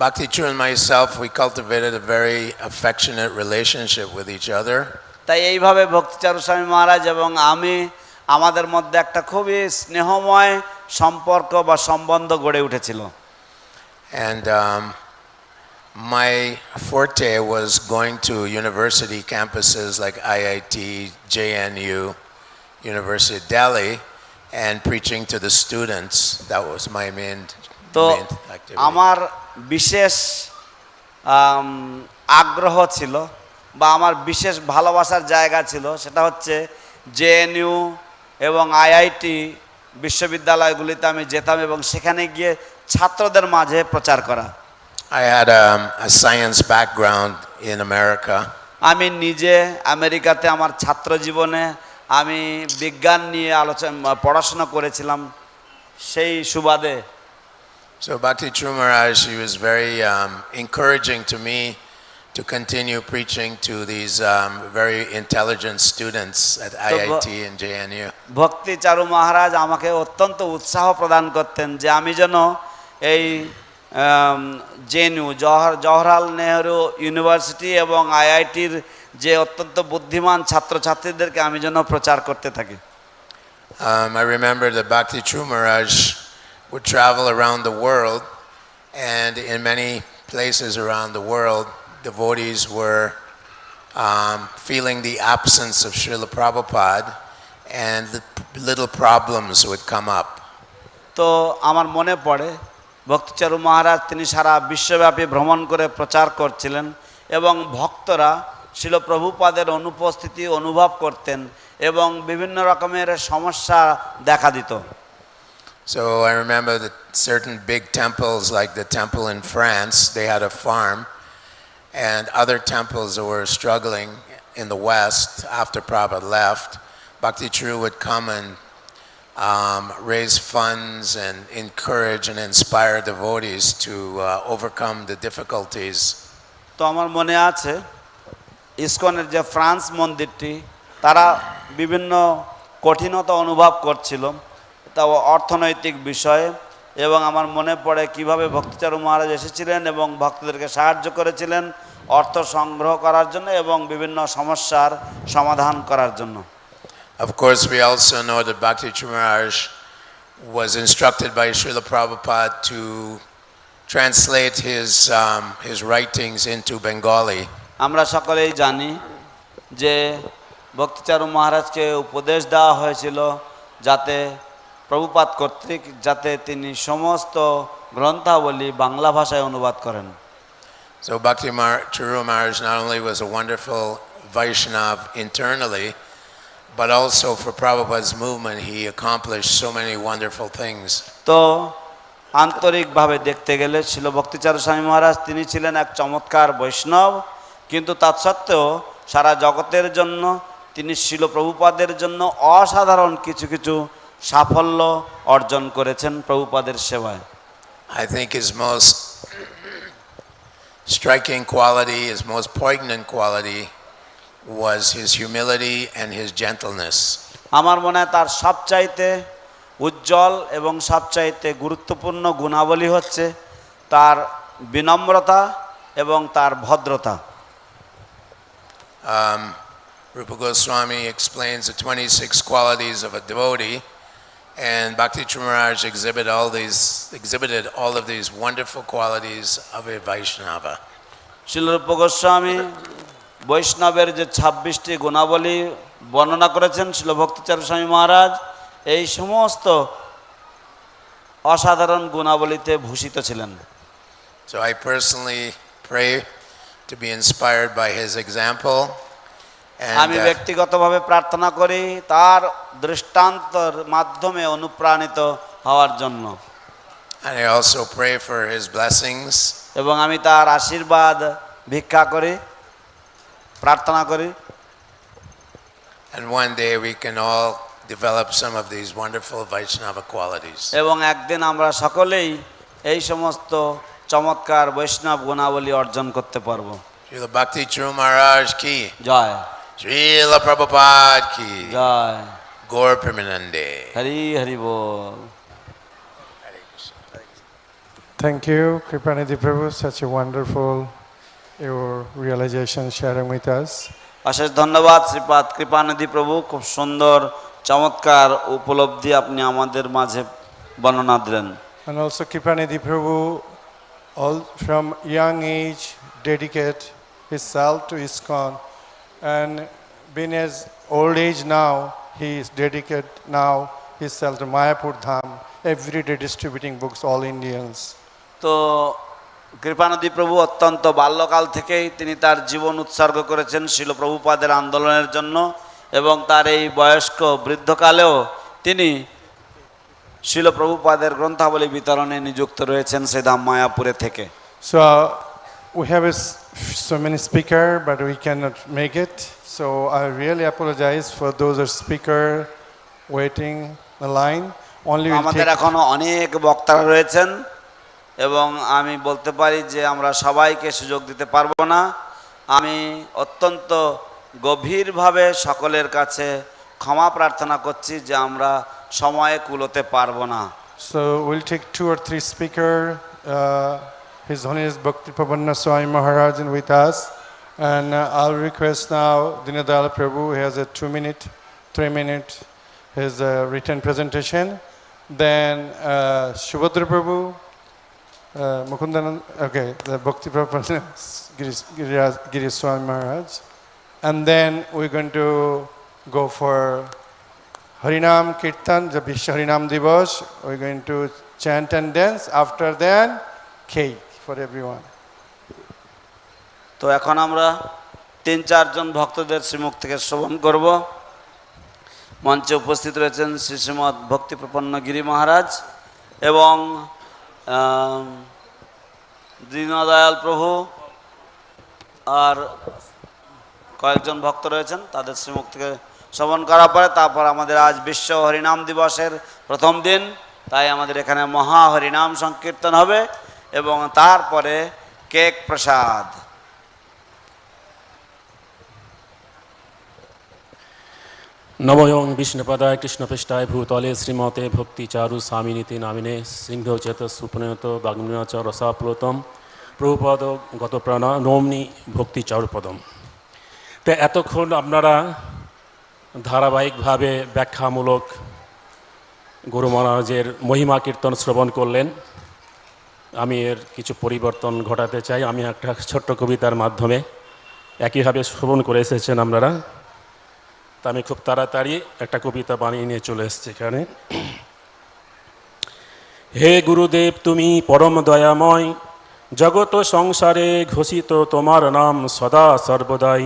Bhakti Charu and myself, we cultivated a very affectionate relationship with each other. তাই এইভাবে ভক্তিচারু স্বামী মহারাজ এবং আমি আমাদের মধ্যে একটা খুবই স্নেহময় সম্পর্ক বা সম্বন্ধ গড়ে উঠেছিল। And my forte was going to university campuses like IIT, JNU, University of Delhi, and preaching to the students. That was my main activity. আমার বিশেষ আগ্রহ ছিল বা আমার বিশেষ ভালোবাসার জায়গা ছিল সেটা হচ্ছে জেএনইউ এবং আইআইটি বিশ্ববিদ্যালয়গুলিতে আমি যেতাম এবং সেখানে গিয়ে ছাত্রদের মাঝে প্রচার করা। I had a science background in America. আমি নিজে আমেরিকাতে আমার ছাত্র জীবনে আমি বিজ্ঞান নিয়ে পড়াশোনা করেছিলাম সেই সুবাদে। So Bhakti Charu Maharaj, he was very encouraging to me to continue preaching to these very intelligent students at IIT and JNU. ভক্তি চারু মহারাজ আমাকে অত্যন্ত উৎসাহ প্রদান করতেন যে আমি যেন এই জেএনইউ জওহরলাল নেহরু ইউনিভার্সিটি এবং আইআইটির যে অত্যন্ত বুদ্ধিমান ছাত্রছাত্রীদেরকে আমি যেন প্রচার করতে থাকি। I remember that Bhakti Charu Maharaj would travel around the world, and in many places around the world, devotees were feeling the absence of Srila Prabhupada, and little problems would come up. তো আমার মনে পড়ে ভক্তিচারু মহারাজ তিনি সারা বিশ্বব্যাপী ভ্রমণ করে প্রচার করছিলেন এবং ভক্তরা শিল প্রভুপাদের অনুপস্থিতি অনুভব করতেন এবং বিভিন্ন রকমের সমস্যা দেখা দিত। So I remember that certain big temples, like the temple in France, they had a farm, and other temples that were struggling in the West after Prabhupada left, Bhakti Charu would come and raise funds and encourage and inspire devotees to overcome the difficulties. তো আমার মনে আছে ইসকনের যে France মন্দিরটি তারা বিভিন্ন কঠিনতা অনুভব করছিল তা অর্থনৈতিক বিষয়ে, এবং আমার মনে পড়ে কিভাবে ভক্তিচারু মহারাজ এসেছিলেন এবং ভক্তদেরকে সাহায্য করেছিলেন অর্থ সংগ্রহ করার জন্য এবং বিভিন্ন সমস্যার সমাধান করার জন্য। Of course, we also know that Bhakti Charu Maharaj was instructed by Srila Prabhupada to translate his writings into Bengali. আমরা সকলেই জানি যে ভক্তিচারু মহারাজকে উপদেশ দেওয়া হয়েছিল যাতে প্রভুপাদ কর্তৃক যাতে তিনি সমস্ত গ্রন্থাবলী বাংলা ভাষায় অনুবাদ করেন। So Bhakti Charu Maharaj not only was a wonderful Vaishnav internally, but also for Prabhupada's movement, he accomplished so many wonderful things. তো আন্তরিকভাবে দেখতে গেলে শিল ভক্তিচারু স্বামী মহারাজ তিনি ছিলেন এক চমৎকার বৈষ্ণব, কিন্তু তৎসত্ত্বেও সারা জগতের জন্য তিনি শিল প্রভুপাদের জন্য অসাধারণ কিছু কিছু সাফল্য অর্জন করেছেন প্রভুপাদের সেবায়। I think his most striking quality, his most poignant quality was his humility and his gentleness. আমার মনে হয় তার সবচাইতে উজ্জ্বল এবং সবচাইতে গুরুত্বপূর্ণ গুণাবলী হচ্ছে তার বিনম্রতা এবং তার ভদ্রতা। Rupa Goswami explains the 26 qualities of a devotee, and Bhakti Charu Maharaj exhibited all of these wonderful qualities of a Vaishnava. শিল রূপ গোস্বামী বৈষ্ণবের যে 26টি গুণাবলী বর্ণনা করেছেন, শিল ভক্তিচারু স্বামী মহারাজ এই সমস্ত অসাধারণ গুণাবলীতে ভূষিত ছিলেন। So I personally pray to be inspired by his example. আমি ব্যক্তিগতভাবে প্রার্থনা করি তার দৃষ্টান্তর মাধ্যমে অনুপ্রাণিত হওয়ার জন্য। And I also pray for his blessings. এবং আমি তার আশীর্বাদ ভিক্ষা করি, প্রার্থনা করি। And one day we can all develop some of these wonderful Vaishnava qualities. এবং একদিন আমরা সকলেই এই সমস্ত চমৎকার বৈষ্ণব গুণাবলী অর্জন করতে পারবো। Srila Bhakti Charu Maharaj ki Joy. Srila Prabhupada ki Joy. Gaur Premanande. Hari Hari ball. Thank you, Kripanidhi Prabhu, such a wonderful your realization sharing with us. অশেষ ধন্যবাদ শ্রীপাদ কৃপানিধি প্রভু, খুব সুন্দর চমৎকার উপলব্ধি আপনি আমাদের মাঝে বর্ণনা দিলেন। And also Kripanidhi Prabhu, all from young age, dedicate himself to ISKCON, and being his old age now, he is dedicated now himself to Mayapur Dham, every day distributing books all Indians. তো কৃপানদী প্রভু অত্যন্ত বাল্যকাল থেকেই তিনি তার জীবন উৎসর্গ করেছেন শিল প্রভুপাদের আন্দোলনের জন্য, এবং তার এই বয়স্ক বৃদ্ধকালেও তিনি শিল প্রভুপাদের গ্রন্থাবলী বিতরণে নিযুক্ত রয়েছেন সেই ধাম মায়াপুরে থেকে। So we have so many speakers, but we cannot make it. So I really apologize for those speaker waiting the line. Only আমাদের এখনো অনেক বক্তারা রয়েছেন, এবং আমি বলতে পারি যে আমরা সবাইকে সুযোগ দিতে পারবো না। আমি অত্যন্ত গভীরভাবে সকলের কাছে ক্ষমা প্রার্থনা করছি যে আমরা সময়ে কুলোতে পারবো না। So we'll take 2 or 3 speakers. His Holiness Bhakti Charu Maharaj with us. And I'll request now Dinadal Prabhu, he has a 2-minute, 3-minute, his written presentation. Then Shubhadra Prabhu, Mukundan, okay, the Bhakti Charu Swami Maharaj. And then we're going to go for Harinam Kirtan, the Vishwa Harinam Divas. We're going to chant and dance. After that, cake for everyone. তো এখন আমরা 3-4 জন ভক্তদের শ্রীমুখ থেকে শ্রবণ করব। মঞ্চে উপস্থিত রয়েছেন শ্রী শ্রীমৎ ভক্তি প্রপন্ন গিরি মহারাজ এবং দীনদয়াল প্রভু আর কয়েকজন ভক্ত রয়েছেন, তাদের শ্রীমুখ থেকে শ্রবণ করার পরে তারপর আমাদের আজ বিশ্ব হরিনাম দিবসের প্রথম দিন, তাই আমাদের এখানে মহা হরিনাম সংকীর্তন হবে এবং তারপরে কেক প্রসাদ। নমোয়ং বিষ্ণুপদায় কৃষ্ণপৃষ্ঠায় ভূতলে শ্রীমতে ভক্তি চারু স্বামিনীতি নামিনে সিংহচেত সুপ্রণত বাগ্মীচ রসাপ্লুতম প্রভুপদ গত প্রাণ নমনি ভক্তি চারুপদম। তো এতক্ষণ আপনারা ধারাবাহিকভাবে ব্যাখ্যামূলক গুরু মহারাজের মহিমা কীর্তন শ্রবণ করলেন। আমি এর কিছু পরিবর্তন ঘটাতে চাই। আমি একটা ছোট্ট কবিতার মাধ্যমে একইভাবে শ্রবণ করে এসেছেন আপনারা, তা আমি খুব তাড়াতাড়ি একটা কবিতা বানিয়ে নিয়ে চলে এসেছি এখানে। হে গুরুদেব তুমি পরম দয়াময়, জগত সংসারে ঘোষিত তোমার নাম সদা সর্বদাই।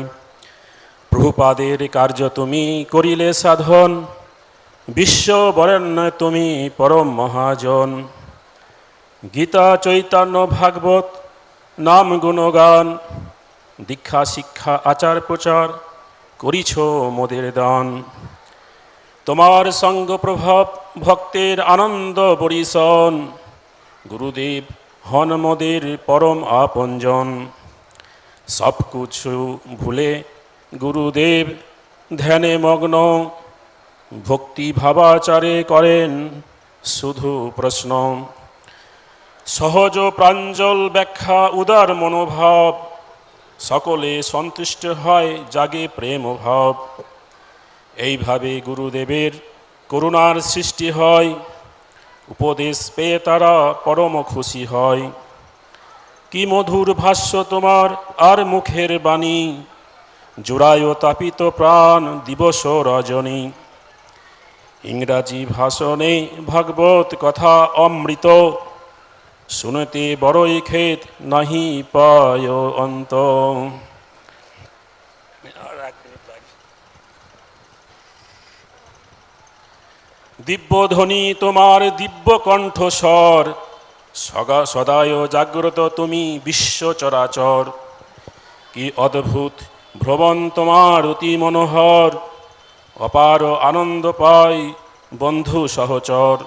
প্রভুপাদের কার্য তুমি করিলে সাধন, বিশ্ব বরেণ্য তুমি পরম মহাজন। গীতা চৈতন্য ভাগবত নাম গুণগান, দীক্ষা শিক্ষা আচার প্রচার করিছ মোদের দান। তোমার সঙ্গ প্রভাব ভক্তের আনন্দ বরিশন, গুরুদেব হন মোদের পরম আপনজন। সব কিছু ভুলে গুরুদেব ধ্যানে মগ্ন, ভক্তি ভাবাচারে করেন শুধু প্রশ্ন। সহজ প্রাঞ্জল ব্যাখ্যা উদার মনোভাব, সকলে সন্তুষ্ট হয় জাগে প্রেম ভাব। এইভাবে গুরুদেবের করুণার সৃষ্টি হয়, উপদেশ পেয়ে তারা পরম খুশি হয়। কি মধুর ভাষ্য তোমার আর মুখের বাণী, জোড়ায় তাপিত প্রাণ দিবস রজনী। ইংরাজি ভাষণে ভাগবত কথা অমৃত, শুনতে বড়ই খেত নাহি পায় অন্ত। দিব্যধ্বনি তোমার দিব্য কণ্ঠস্বর, সদায় জাগ্রত তুমি বিশ্ব চরাচর। কি অদ্ভুত ভ্রমণ তোমার অতি মনোহর, অপার আনন্দ পাই বন্ধু সহচর।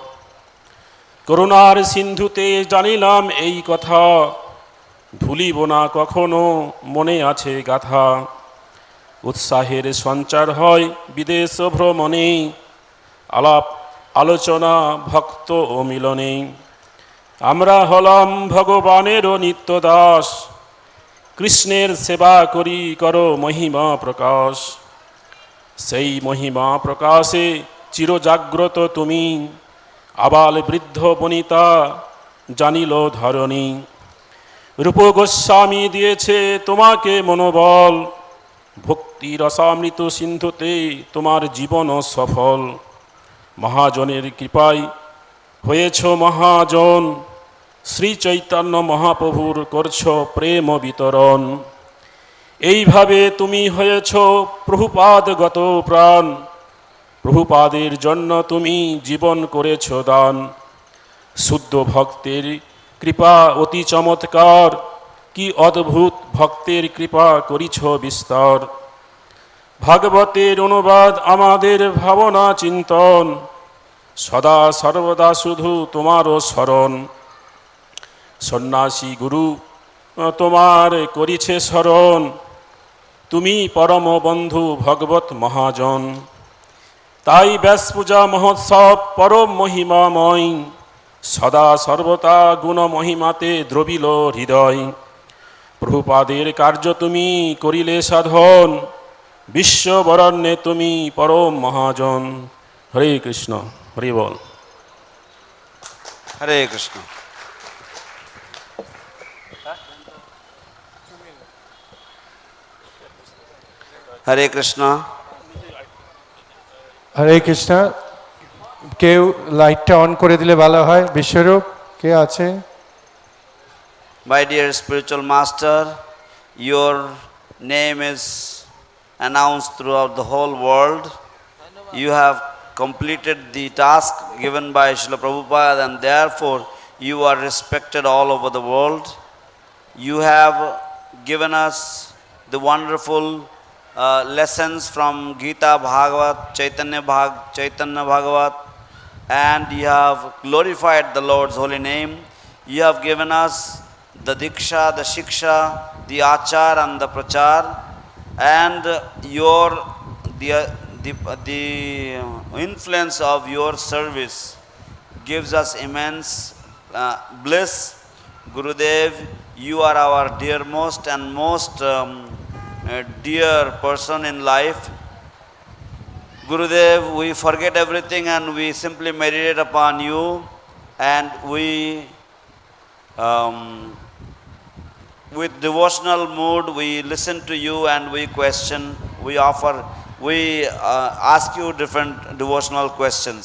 করুণার সিন্ধুতে জানিলাম এই কথা, ভুলিব না কখনো মনে আছে গাথা। উৎসাহের সঞ্চার হয় বিদেশ ভ্রমণে, আলাপ আলোচনা ভক্ত ও মিলনে। আমরা হলাম ভগবানেরও নিত্য দাস, কৃষ্ণের সেবা করি করো মহিমা প্রকাশ। সেই মহিমা প্রকাশে চিরজাগ্রত তুমি, আবাল বৃদ্ধ বনিতা জানিল ধরণী। রূপ গোস্বামী দিয়েছে তোমাকে মনোবল, ভক্তি রসামৃত সিন্ধুতে তোমার জীবন সফল। মহাজনের কৃপায় হয়েছ মহাজন, শ্রী চৈতন্য মহাপ্রভুর করছ প্রেম বিতরণ। এইভাবে তুমি হয়েছ প্রভুপাদগত প্রাণ, প্রভুপাদের জন্য তুমি জীবন করেছ দান। শুদ্ধ ভক্তের কৃপা অতি চমৎকার, কি অদ্ভুত ভক্তের কৃপা করিছ বিস্তার। ভাগবতের অনুবাদ আমাদের ভাবনা চিন্তন, সদা সর্বদা শুধু তোমারও স্মরণ। সন্ন্যাসী গুরু তোমার করিছে শরণ, তুমি পরম বন্ধু ভগবত মহাজন। তাই ব্যাস পূজা মহোৎসব পরম মহিমাময়, সদা সর্বদা গুণ মহিমাতে দ্রবিল হৃদয়। প্রভুপাদের কার্য তুমি করিলে সাধন, বিশ্ববরণ্যে তুমি পরম মহাজন। হরে কৃষ্ণ, হরি বল। হরে কৃষ্ণ। হরে কৃষ্ণ। হরে কৃষ্ণ। কেউ লাইটটা অন করে দিলে ভালো হয়। বিশ্বরূপ কে আছে? My dear spiritual master, your name is announced throughout the whole world. You have completed the task given by Srila Prabhupada, and therefore you are respected all over the world. You have given us the wonderful lessons from Gita Bhagavat, Chaitanya Bhagavat, and you have glorified the Lord's holy name. You have given us the Diksha, the Shiksha, the Achar and the Prachar, and the influence of your service gives us immense bliss. Gurudev, you are our dearmost and most dear person in life. Gurudev, we forget everything and we simply meditate upon you, and we with devotional mood we listen to you and we question, we ask you different devotional questions.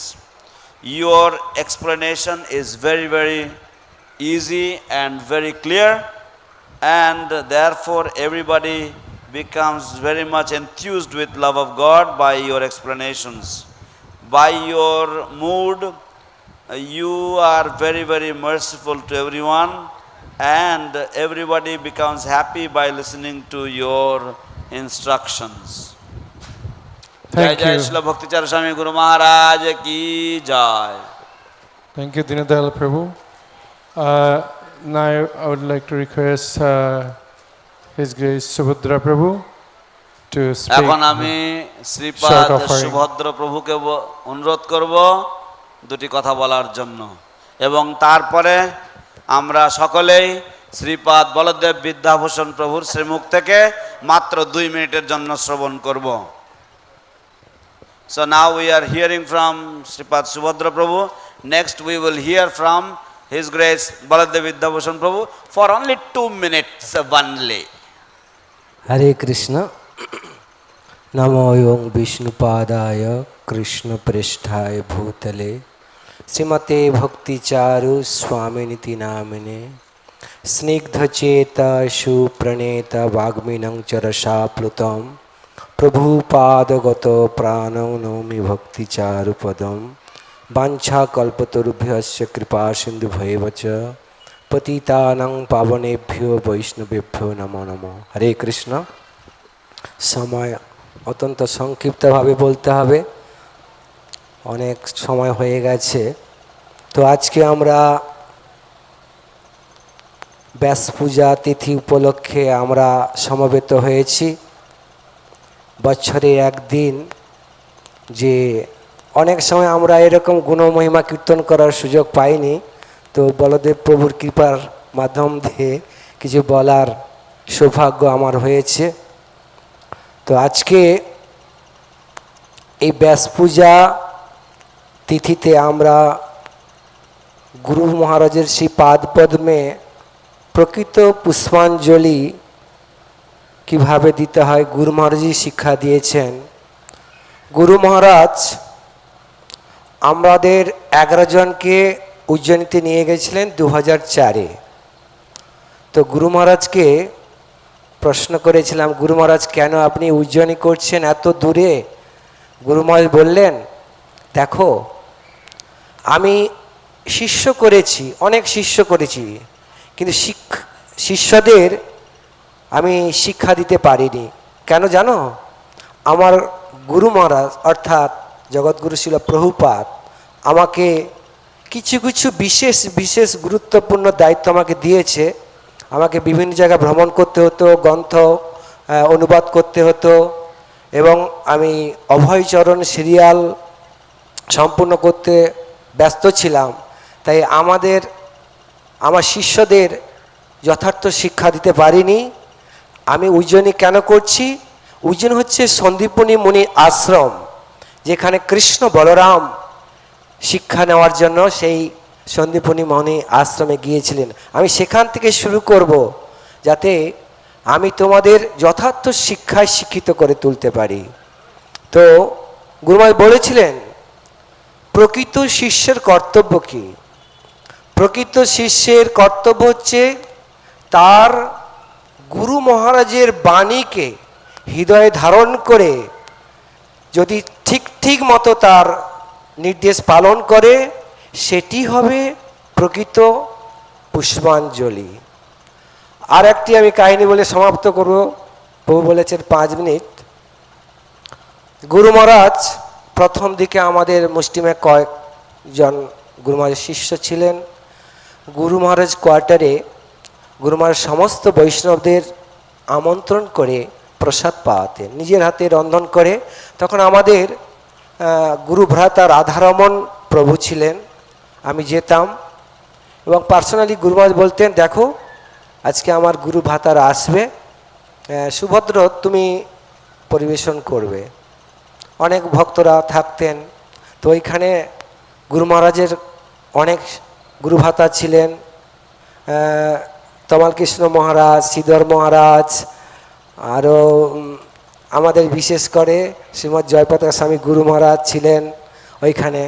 Your explanation is very, very easy and very clear, and therefore everybody becomes very much enthused with love of God by your explanations. By your mood, you are very, very merciful to everyone, and everybody becomes happy by listening to your instructions. Thank Jai Jai you. Srila Bhakti Charu Swami Guru Maharaj ki jai. Thank you, Dinadayal Prabhu. Now I would like to request His Grace Subhadra Prabhu to speak. এখন আমি শ্রীপাদ short offering. সুভদ্র প্রভুকে অনুরোধ করব দুটি কথা বলার জন্য, এবং তারপরে আমরা সকলেই শ্রীপাদ বলদেব বিদ্যাভূষণ প্রভুর শ্রীমুখ থেকে মাত্র 2 মিনিটের জন্য শ্রবণ করব। So now we are hearing from Sripad Subhadra Prabhu. Next we will hear from His Grace Baladev Vidyabhushan Prabhu for only 2 minutes only. Hare Krishna. Namo Yom Vishnupadaya Krishna Pristhaya Bhutale Srimate Bhakti Charu Swami Namine Snigdha Cheta Shu Praneta Vagminang Charasha Plutam Prabhupada-gato pranam nomi bhakti charu padam vancha kalpatarubhyasya kripa sindhu bhaivacha patitanang pavanebhyo vaishnavebhyo namo namo। হরে কৃষ্ণ। সময় অত্যন্ত সংক্ষিপ্তভাবে বলতে হবে, অনেক সময় হয়ে গেছে। তো আজকে আমরা ব্যাস পূজা তিথি উপলক্ষে আমরা সমবেত হয়েছি। বছরে একদিন, যে অনেক সময় আমরা এরকম গুণমহিমা কীর্তন করার সুযোগ পাইনি, তো বলদেব প্রভুর কৃপার মাধ্যম দিয়ে কিছু বলার সৌভাগ্য আমার হয়েছে। তো আজকে এই ব্যাস পূজা তিথিতে আমরা গুরু মহারাজের সেই পাদপদ্মে প্রকৃত পুষ্পাঞ্জলি কিভাবে দিতে হয় গুরু মহারাজই শিক্ষা দিয়েছেন। গুরু মহারাজ আমাদের 11 জনকে উজ্জয়িনীতে নিয়ে গেছিলেন 2004-এ। তো গুরু মহারাজকে প্রশ্ন করেছিলাম, গুরু মহারাজ কেন আপনি উজ্জয়িনী করছেন এত দূরে? গুরু মহারাজ বললেন, দেখো আমি শিষ্য করেছি, অনেক শিষ্য করেছি, কিন্তু শিষ্যদের আমি শিক্ষা দিতে পারিনি। কেন জানো? আমার গুরু মহারাজ অর্থাৎ জগৎগুরু শিল প্রভুপাদ আমাকে কি কিছু কিছু বিশেষ বিশেষ গুরুত্বপূর্ণ দায়িত্ব আমাকে দিয়েছে। আমাকে বিভিন্ন জায়গায় ভ্রমণ করতে হতো, গ্রন্থ অনুবাদ করতে হতো, এবং আমি অভয়চরণ সিরিয়াল সম্পূর্ণ করতে ব্যস্ত ছিলাম। তাই আমার শিষ্যদের যথার্থ শিক্ষা দিতে পারিনি। আমি উজ্জয়িনী কেন করছি? উজ্জয়িনী হচ্ছে সন্দীপনী মুনি আশ্রম, যেখানে কৃষ্ণ বলরাম শিক্ষা নেওয়ার জন্য সেই সন্দীপনী মুনি আশ্রমে গিয়েছিলেন। আমি সেখান থেকে শুরু করব, যাতে আমি তোমাদের যথার্থ শিক্ষায় শিক্ষিত করে তুলতে পারি। তো গুরুমা বলেছিলেন প্রকৃত শিষ্যের কর্তব্য কি? প্রকৃত শিষ্যের কর্তব্য হচ্ছে তার গুরু মহারাজের বাণীকে হৃদয়ে ধারণ করে যদি ঠিক মতো তার নির্দেশ পালন করে, সেটি হবে প্রকৃত পুষ্পাঞ্জলি। আর একটি আমি কাহিনী বলে সমাপ্ত করব। প্রভু বলেছেন 5 মিনিট। গুরু মহারাজ প্রথম দিকে আমাদের মুষ্টিমে কয়েকজন গুরু মহারাজের শিষ্য ছিলেন। গুরু মহারাজ কোয়ার্টারে গুরু মহারাজ সমস্ত বৈষ্ণবদের আমন্ত্রণ করে প্রসাদ পাওয়াতেন, নিজের হাতে রন্ধন করে। তখন আমাদের গুরু ভ্রাতা রাধারমণ প্রভু ছিলেন, আমি যেতাম এবং পার্সোনালি গুরু মহারাজ বলতেন, দেখো আজকে আমার গুরু ভ্রাতারা আসবে, সুভদ্র তুমি পরিবেশন করবে। অনেক ভক্তরা থাকতেন। তো ওইখানে গুরু মহারাজের অনেক গুরু ভ্রাতা ছিলেন, তমাল কৃষ্ণ মহারাজ, শ্রীধর মহারাজ, আরও আমাদের বিশেষ করে শ্রীমৎ জয়প্রতাপ স্বামী গুরু মহারাজ ছিলেন ওইখানে।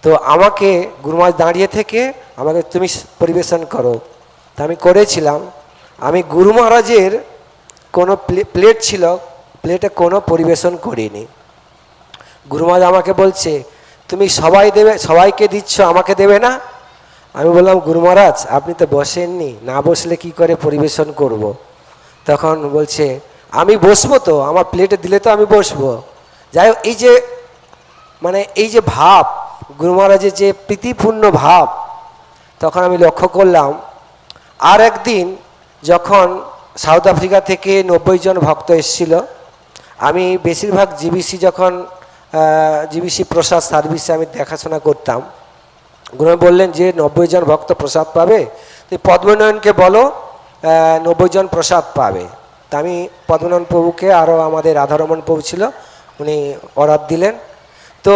তো আমাকে গুরু মহারাজ দাঁড়িয়ে থেকে আমাকে তুমি পরিবেশন করো, তা আমি করেছিলাম। আমি গুরু মহারাজের কোনো প্লেট ছিল, প্লেটে কোনো পরিবেশন করিনি। গুরু মহারাজ আমাকে বলছে তুমি সবাইকে দিচ্ছ, আমাকে দেবে না? আমি বললাম গুরু মহারাজ আপনি তো বসেননি, না বসলে কি করে পরিবেশন করব। তখন বলছে আমি বসবো তো, আমার প্লেটে দিলে তো আমি বসবো। যাই হোক, এই যে ভাব, গুরু মহারাজের যে প্রীতিপূর্ণ ভাব, তখন আমি লক্ষ্য করলাম। আর একদিন যখন সাউথ আফ্রিকা থেকে 90 জন ভক্ত এসেছিল, আমি বেশিরভাগ জিবিসি প্রসাদ সার্ভিসে আমি দেখাশোনা করতাম। গুরু বললেন যে 90 জন ভক্ত প্রসাদ পাবে, তো পদ্মনয়নকে বলো 90 জন প্রসাদ পাবে। তা আমি পদ্মনয়ন প্রভুকে, আরও আমাদের রাধারমণ প্রভু ছিল, উনি অর্ডার দিলেন। তো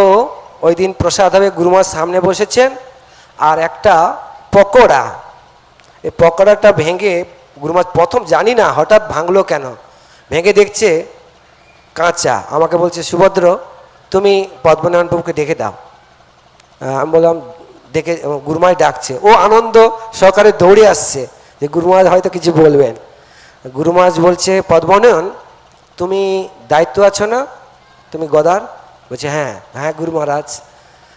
ওই দিন প্রসাদ হবে, গুরুমার সামনে বসেছেন, আর একটা পকোড়া, এই পকোড়াটা ভেঙে গুরুমা প্রথম জানি না হঠাৎ ভাঙলো কেন, ভেঙে দেখছে কাঁচা। আমাকে বলছে সুভদ্র তুমি পদ্মনারায়ণ প্রভুকে ডেকে দাও। আমি বললাম ডেকে, গুরুমাই ডাকছে। ও আনন্দ সহকারে দৌড়ে আসছে যে গুরুমাজ হয়তো কিছু বলবেন। গুরুমাজ বলছে পদ্মনারায়ণ তুমি দায়িত্ব আছো না, তুমি গদার? বলছে হ্যাঁ হ্যাঁ গুরু মহারাজ।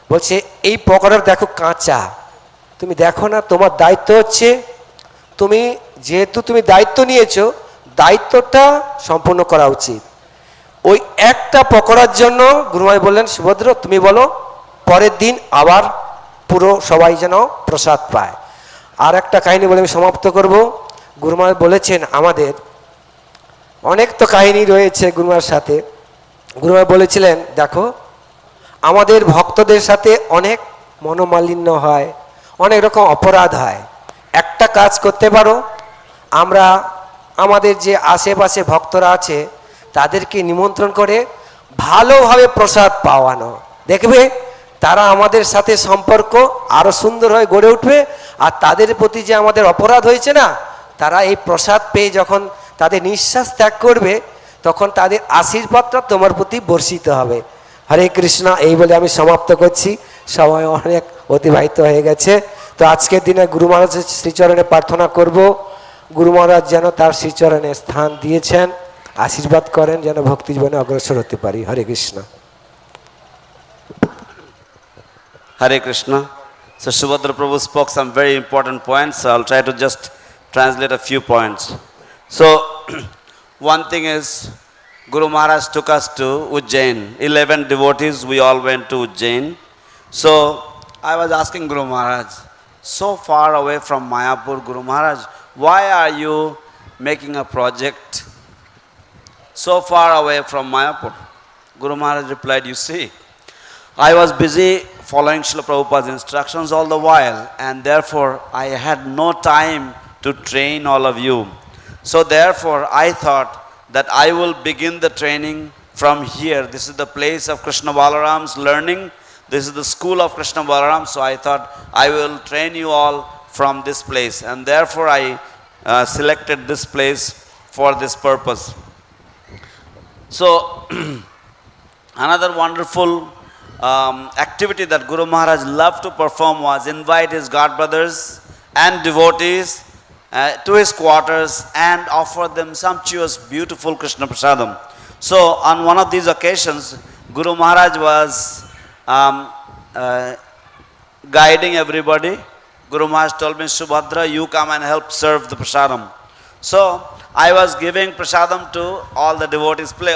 বলছে এই পকোড়া দেখো কাঁচা, তুমি দেখো না, তোমার দায়িত্ব হচ্ছে, যেহেতু তুমি দায়িত্ব নিয়েছো, দায়িত্বটা সম্পূর্ণ করা উচিত। ওই একটা পকোড়ার জন্য গুরুমাই বললেন সুভদ্র তুমি বলো পরের দিন আবার পুরো সবাই যেন প্রসাদ পায়। আর একটা কাহিনী বলে আমি সমাপ্ত করব। গুরুমাই বলেছেন, আমাদের অনেক তো কাহিনী রয়েছে গুরুমার সাথে। গুরুমাই বলেছিলেন দেখো আমাদের ভক্তদের সাথে অনেক মনোমালিন্য হয়, অনেক রকম অপরাধ হয়। একটা কাজ করতে পারো, আমরা আমাদের যে আশেপাশে ভক্তরা আছে তাদেরকে নিমন্ত্রণ করে ভালোভাবে প্রসাদ পাওয়ানো, দেখবে তারা আমাদের সাথে সম্পর্ক আরো সুন্দর হয়ে গড়ে উঠবে। আর তাদের প্রতি যে আমাদের অপরাধ হয়েছে না, তারা এই প্রসাদ পেয়ে যখন তাদের নিঃশ্বাস ত্যাগ করবে, তখন তাদের আশীর্বাদটা তোমার প্রতি বর্ষিত হবে। হরে কৃষ্ণ, এই বলে আমি সমাপ্ত করছি, সময় অনেক অতিবাহিত হয়ে গেছে। তো আজকের দিনে গুরু মহারাজের শ্রীচরণে প্রার্থনা করব, গুরু মহারাজ যেন তার শ্রীচরণে স্থান দিয়েছেন, আশীর্বাদ করেন যেন ভক্তি জীবনে অগ্রসর হতে পারি। হরে Krishna. Hare Krishna. So Subhadra Prabhu spoke some very important points. So I'll try to just translate a few points. So one thing is, Guru Maharaj took us to Ujjain. 11 devotees, we all went to Ujjain. So I was asking Guru Maharaj, so far away from Mayapur, Guru Maharaj, why are you making a project so far away from Mayapur? Guru Maharaj replied, you see, I was busy following Srila Prabhupada's instructions all the while, and therefore I had no time to train all of you. So therefore I thought that I will begin the training from here. This is the place of Krishna Balaram's learning. This is the school of Krishna Balaram. So I thought I will train you all from this place. And therefore I selected this place for this purpose. So another wonderful activity that Guru Maharaj loved to perform was invite his god brothers and devotees to his quarters and offer them sumptuous, beautiful Krishna Prasadam. So on one of these occasions, Guru Maharaj was guiding everybody. Guru Maharaj told me, Subhadra, you come and help serve the Prasadam. So I was giving Prasadam to all the devotees' place.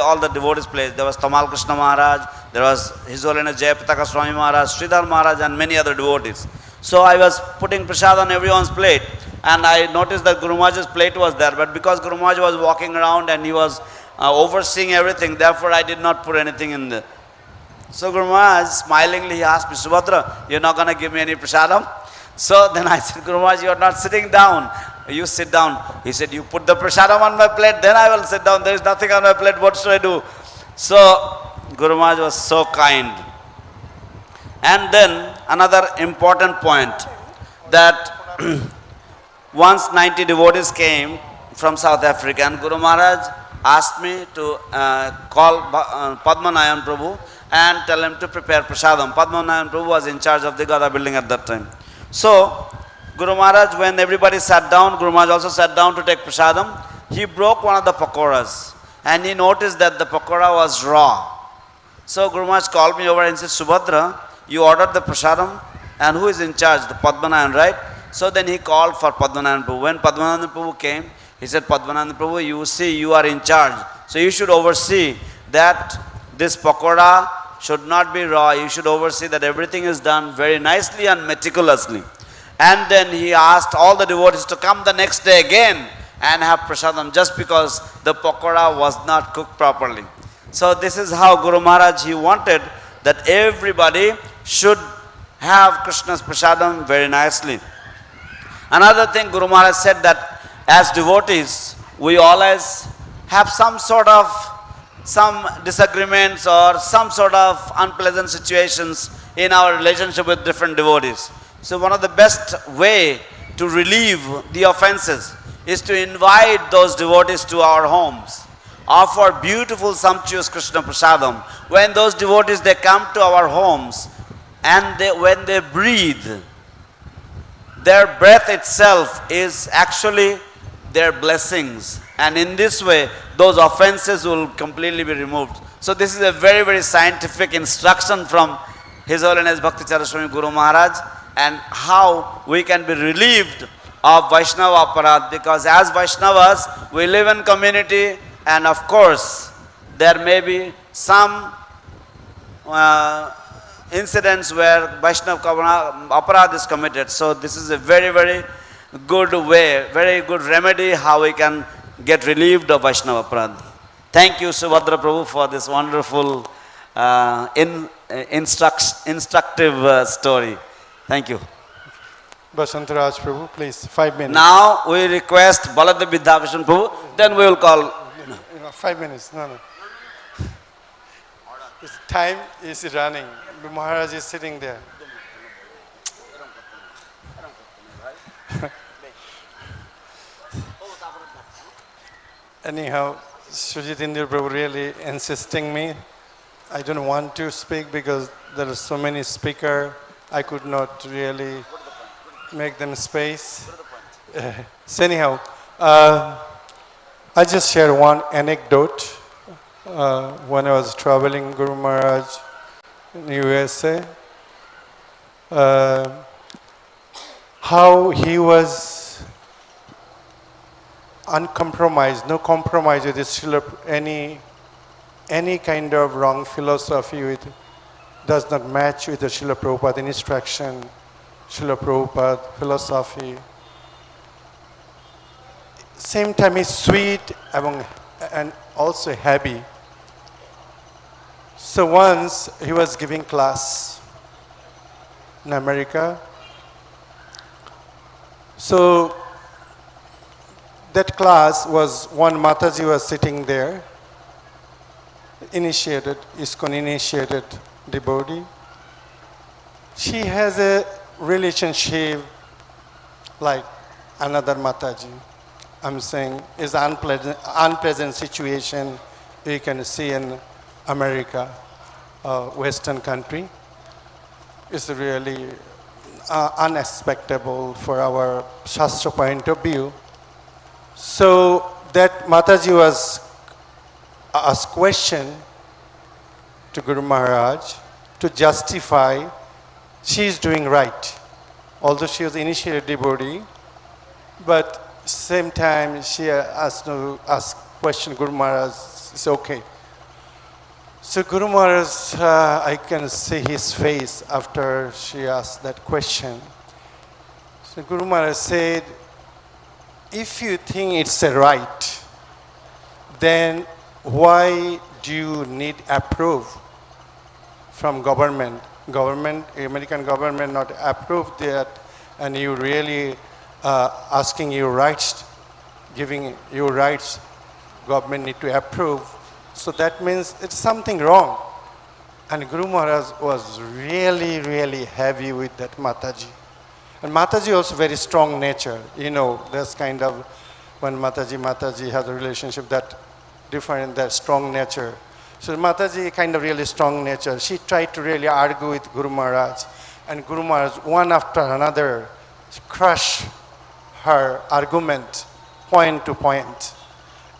There was Tamal Krishna Maharaj, there was His Holiness Jayapataka Swami Maharaj, Sridhar Maharaj, and many other devotees. So I was putting prasad on everyone's plate, and I noticed that Guru Maharaj's plate was there, but because Guru Maharaj was walking around and he was overseeing everything, therefore I did not put anything in there. So Guru Maharaj smilingly he asked me, Subhadra, you're not going to give me any prasadam? So then I said, Guru Maharaj, you're not sitting down. You sit down. He said, you put the prasadam on my plate, then I will sit down. There is nothing on my plate. What should I do? So Guru Maharaj was so kind. And then another important point, that once 90 devotees came from South Africa, and Guru Maharaj asked me to call Padmanayan Prabhu and tell him to prepare prasadam. Padmanayan Prabhu was in charge of the Gada building at that time. So Guru Maharaj, when everybody sat down, Guru Maharaj also sat down to take prasadam. He broke one of the pakoras and he noticed that the pakora was raw. So Guru Maharaj called me over and said, Subhadra, you ordered the prasadam, and who is in charge? The Padmanayan, right? So then he called for Padmanayan Prabhu. When Padmanayan Prabhu came, he said, Padmanayan Prabhu, you see, you are in charge. So you should oversee that this pakora should not be raw. You should oversee that everything is done very nicely and meticulously. And then he asked all the devotees to come the next day again and have prasadam, just because the pakora was not cooked properly. So this is how Guru Maharaj, he wanted that everybody should have Krishna's prasadam very nicely. Another thing Guru Maharaj said, that as devotees, we always have some disagreements or some sort of unpleasant situations in our relationship with different devotees. So one of the best way to relieve the offenses is to invite those devotees to our homes. Offer beautiful, sumptuous Krishna Prasadam. When those devotees, they come to our homes, and when they breathe, their breath itself is actually their blessings. And in this way, those offenses will completely be removed. So this is a very, very scientific instruction from His Holiness Bhakti Charu Swami Guru Maharaj, and how we can be relieved of Vaishnava aparad, because as Vaishnavas, we live in community, and of course, there may be some incidents where Vaishnava aparad is committed. So this is a very, very good way, very good remedy how we can get relieved of Vaishnava aparad. Thank you, Subhadra Prabhu, for this wonderful instructive story. Thank you. Basantaraj Prabhu, please, 5 minutes. Now we request Baladev Vidyavishan Prabhu, then we will call. 5 minutes, no. This time is running. Maharaj is sitting there. Anyhow, Sujitendra Prabhu really insisting me. I don't want to speak because there are so many speakers. I could not really make them space. So anyhow, I just share one anecdote. When I was traveling Guru Maharaj in USA, how he was uncompromised, no compromise with his any kind of wrong philosophy, with does not match with the Srila Prabhupada instruction, Srila Prabhupada philosophy. Same time is sweet and also happy. So once he was giving class in America. So that class was one Mataji was sitting there, initiated, ISKCON initiated devotee. She has a relationship like another Mataji. I'm saying is unpleasant situation you can see in America, Western country. It's really unexpectable for our Shastra point of view. So that Mataji was asked question to Guru Maharaj to justify she is doing right. Although she was initiated devotee, but same time she asked question Guru Maharaj, it's okay. So Guru Maharaj, I can see his face after she asked that question. So Guru Maharaj said, if you think it's a right, then why do you need approve from government? American government not approved that, and you really asking your rights, giving your rights, government need to approve. So that means it's something wrong. And Guru Maharaj was really, really heavy with that Mataji. And Mataji also very strong nature. You know, this kind of, when Mataji has a relationship that different, that strong nature. So Mataji kind of really strong nature. She tried to really argue with Guru Maharaj. And Guru Maharaj, one after another, crush her argument, point to point.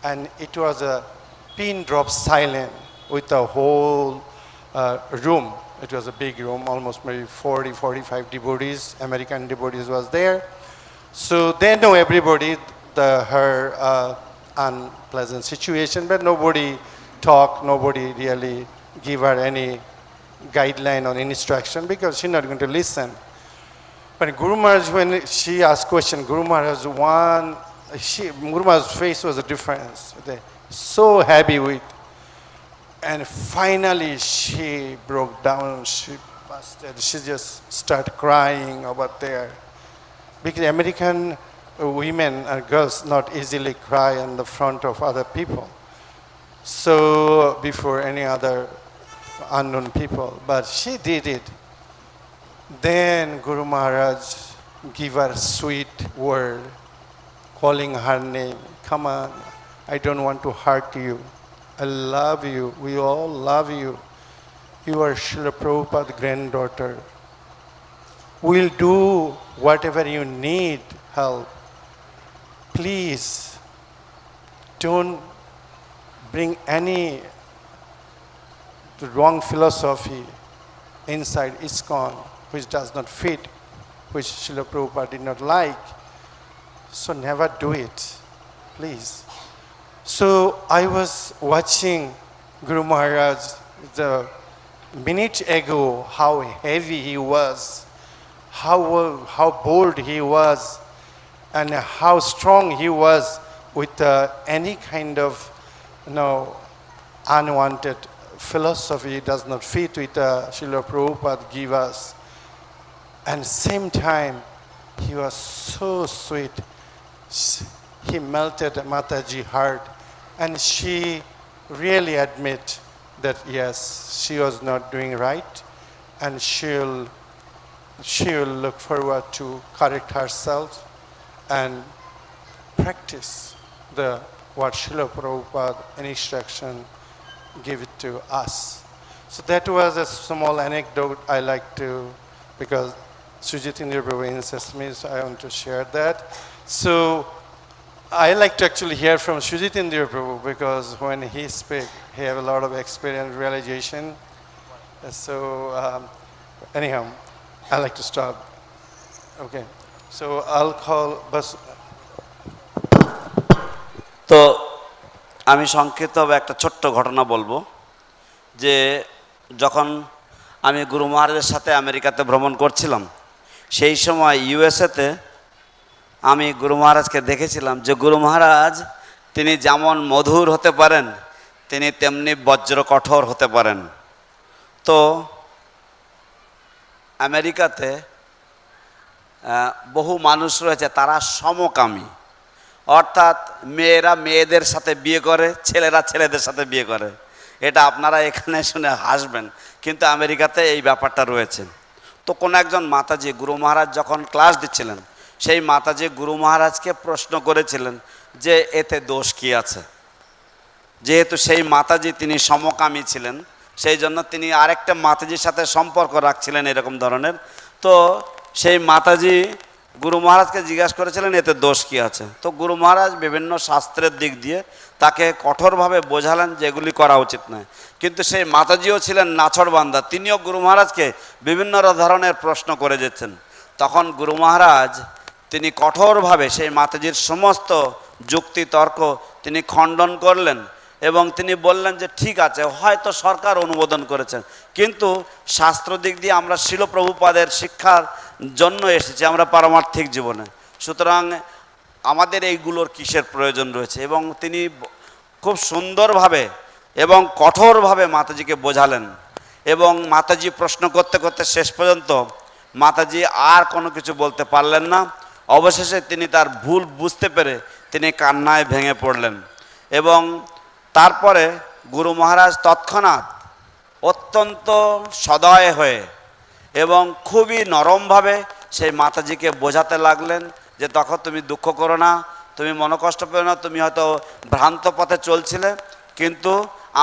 And it was a pin drop silent with the whole room. It was a big room, almost maybe 40, 45 devotees, American devotees was there. So they know everybody, her unpleasant situation, but nobody talked, nobody really give her any guideline or instruction because she's not going to listen. But Guru Maharaj, when she asked question, Guru Maharaj's face was a difference. So happy with, and finally she broke down, she busted, she just started crying over there. Because American women and girls not easily cry in the front of other people. So before any other unknown people, but she did it. Then Guru Maharaj gave her sweet word, calling her name, come on, I don't want to hurt you. I love you. We all love you. You are Srila Prabhupada's granddaughter. We'll do whatever you need help. Please don't bring any wrong philosophy inside ISKCON which does not fit, which Srila Prabhupada did not like. So never do it, please. So I was watching Guru Maharaj the minute ago, how heavy he was, how bold he was, and how strong he was with any kind of unwanted philosophy does not fit with Srila Prabhupada give us. And same time, he was so sweet. He melted Mataji's heart. And she really admit that yes, she was not doing right, and she'll look forward to correct herself and practice what Srila Prabhupada instruction give it to us. So that was a small anecdote I like to, because Sujitindra Prabhu insists me, so I want to share that. So I like to actually hear from Sujitindra Prabhu because when he speaks, he has a lot of experience, realization. So anyhow, I like to stop. Okay. So I'll call Bas. তো আমি সংক্ষিপ্তভাবে একটা ছোট্ট ঘটনা বলবো যে যখন আমি গুরু মহারাজের সাথে আমেরিকাতে ভ্রমণ করছিলাম। সেই সময় ইউএসএতে আমি গুরু মহারাজকে দেখেছিলাম যে গুরু মহারাজ তিনি যেমন মধুর হতে পারেন, তিনি তেমনি বজ্র কঠোর হতে পারেন। তো আমেরিকাতে বহু মানুষ রয়েছে, তারা সমকামী, অর্থাৎ মেয়েরা মেয়েদের সাথে বিয়ে করে, ছেলেরা ছেলেদের সাথে বিয়ে করে। এটা আপনারা এখানে শুনে হাসবেন, কিন্তু আমেরিকাতে এই ব্যাপারটা রয়েছে। তো কোনো একজন মাতাজি গুরু মহারাজ যখন ক্লাস দিচ্ছিলেন, সেই মাতাজি গুরু মহারাজকে প্রশ্ন করেছিলেন যে এতে দোষ কী আছে। যেহেতু সেই মাতাজি তিনি সমকামী ছিলেন, সেই জন্য তিনি আরেকটা মাতাজির সাথে সম্পর্ক রাখছিলেন এরকম ধরনের। তো সেই মাতাজি গুরু মহারাজকে জিজ্ঞাসা করেছিলেন এতে দোষ কী আছে। তো গুরু মহারাজ বিভিন্ন শাস্ত্রের দিক দিয়ে তাকে কঠোরভাবে বোঝালেন যে এগুলি করা উচিত নয়। কিন্তু সেই মাতাজিও ছিলেন নাছড়বান্দা, তিনিও গুরু মহারাজকে বিভিন্ন ধরনের প্রশ্ন করে যেতেন। তখন গুরু মহারাজ তিনি কঠোরভাবে সেই মাতাজির সমস্ত যুক্তি তর্ক তিনি খণ্ডন করলেন এবং তিনি বললেন যে ঠিক আছে, হয়তো সরকার অনুমোদন করেছেন, কিন্তু শাস্ত্র দিক দিয়ে আমরা শিল প্রভুপাদের শিক্ষার জন্য এসেছি আমরা পারমার্থিক জীবনে, সুতরাং আমাদের এইগুলোর কিসের প্রয়োজন রয়েছে। এবং তিনি খুব সুন্দরভাবে এবং কঠোরভাবে মাতাজিকে বোঝালেন। এবং মাতাজি প্রশ্ন করতে করতে শেষ পর্যন্ত মাতাজি আর কোনো কিছু বলতে পারলেন না। অবশেষে তিনি তার ভুল বুঝতে পেরে তিনি কান্নায় ভেঙে পড়লেন। এবং তারপরে গুরু মহারাজ তৎক্ষণাৎ অত্যন্ত সদয় হয়ে এবং খুবই নরমভাবে সেই মাতাজিকে বোঝাতে লাগলেন যে তখন তুমি দুঃখ করো না, তুমি মনোকষ্ট পেও না, তুমি হয়তো ভ্রান্ত পথে চলছিলে, কিন্তু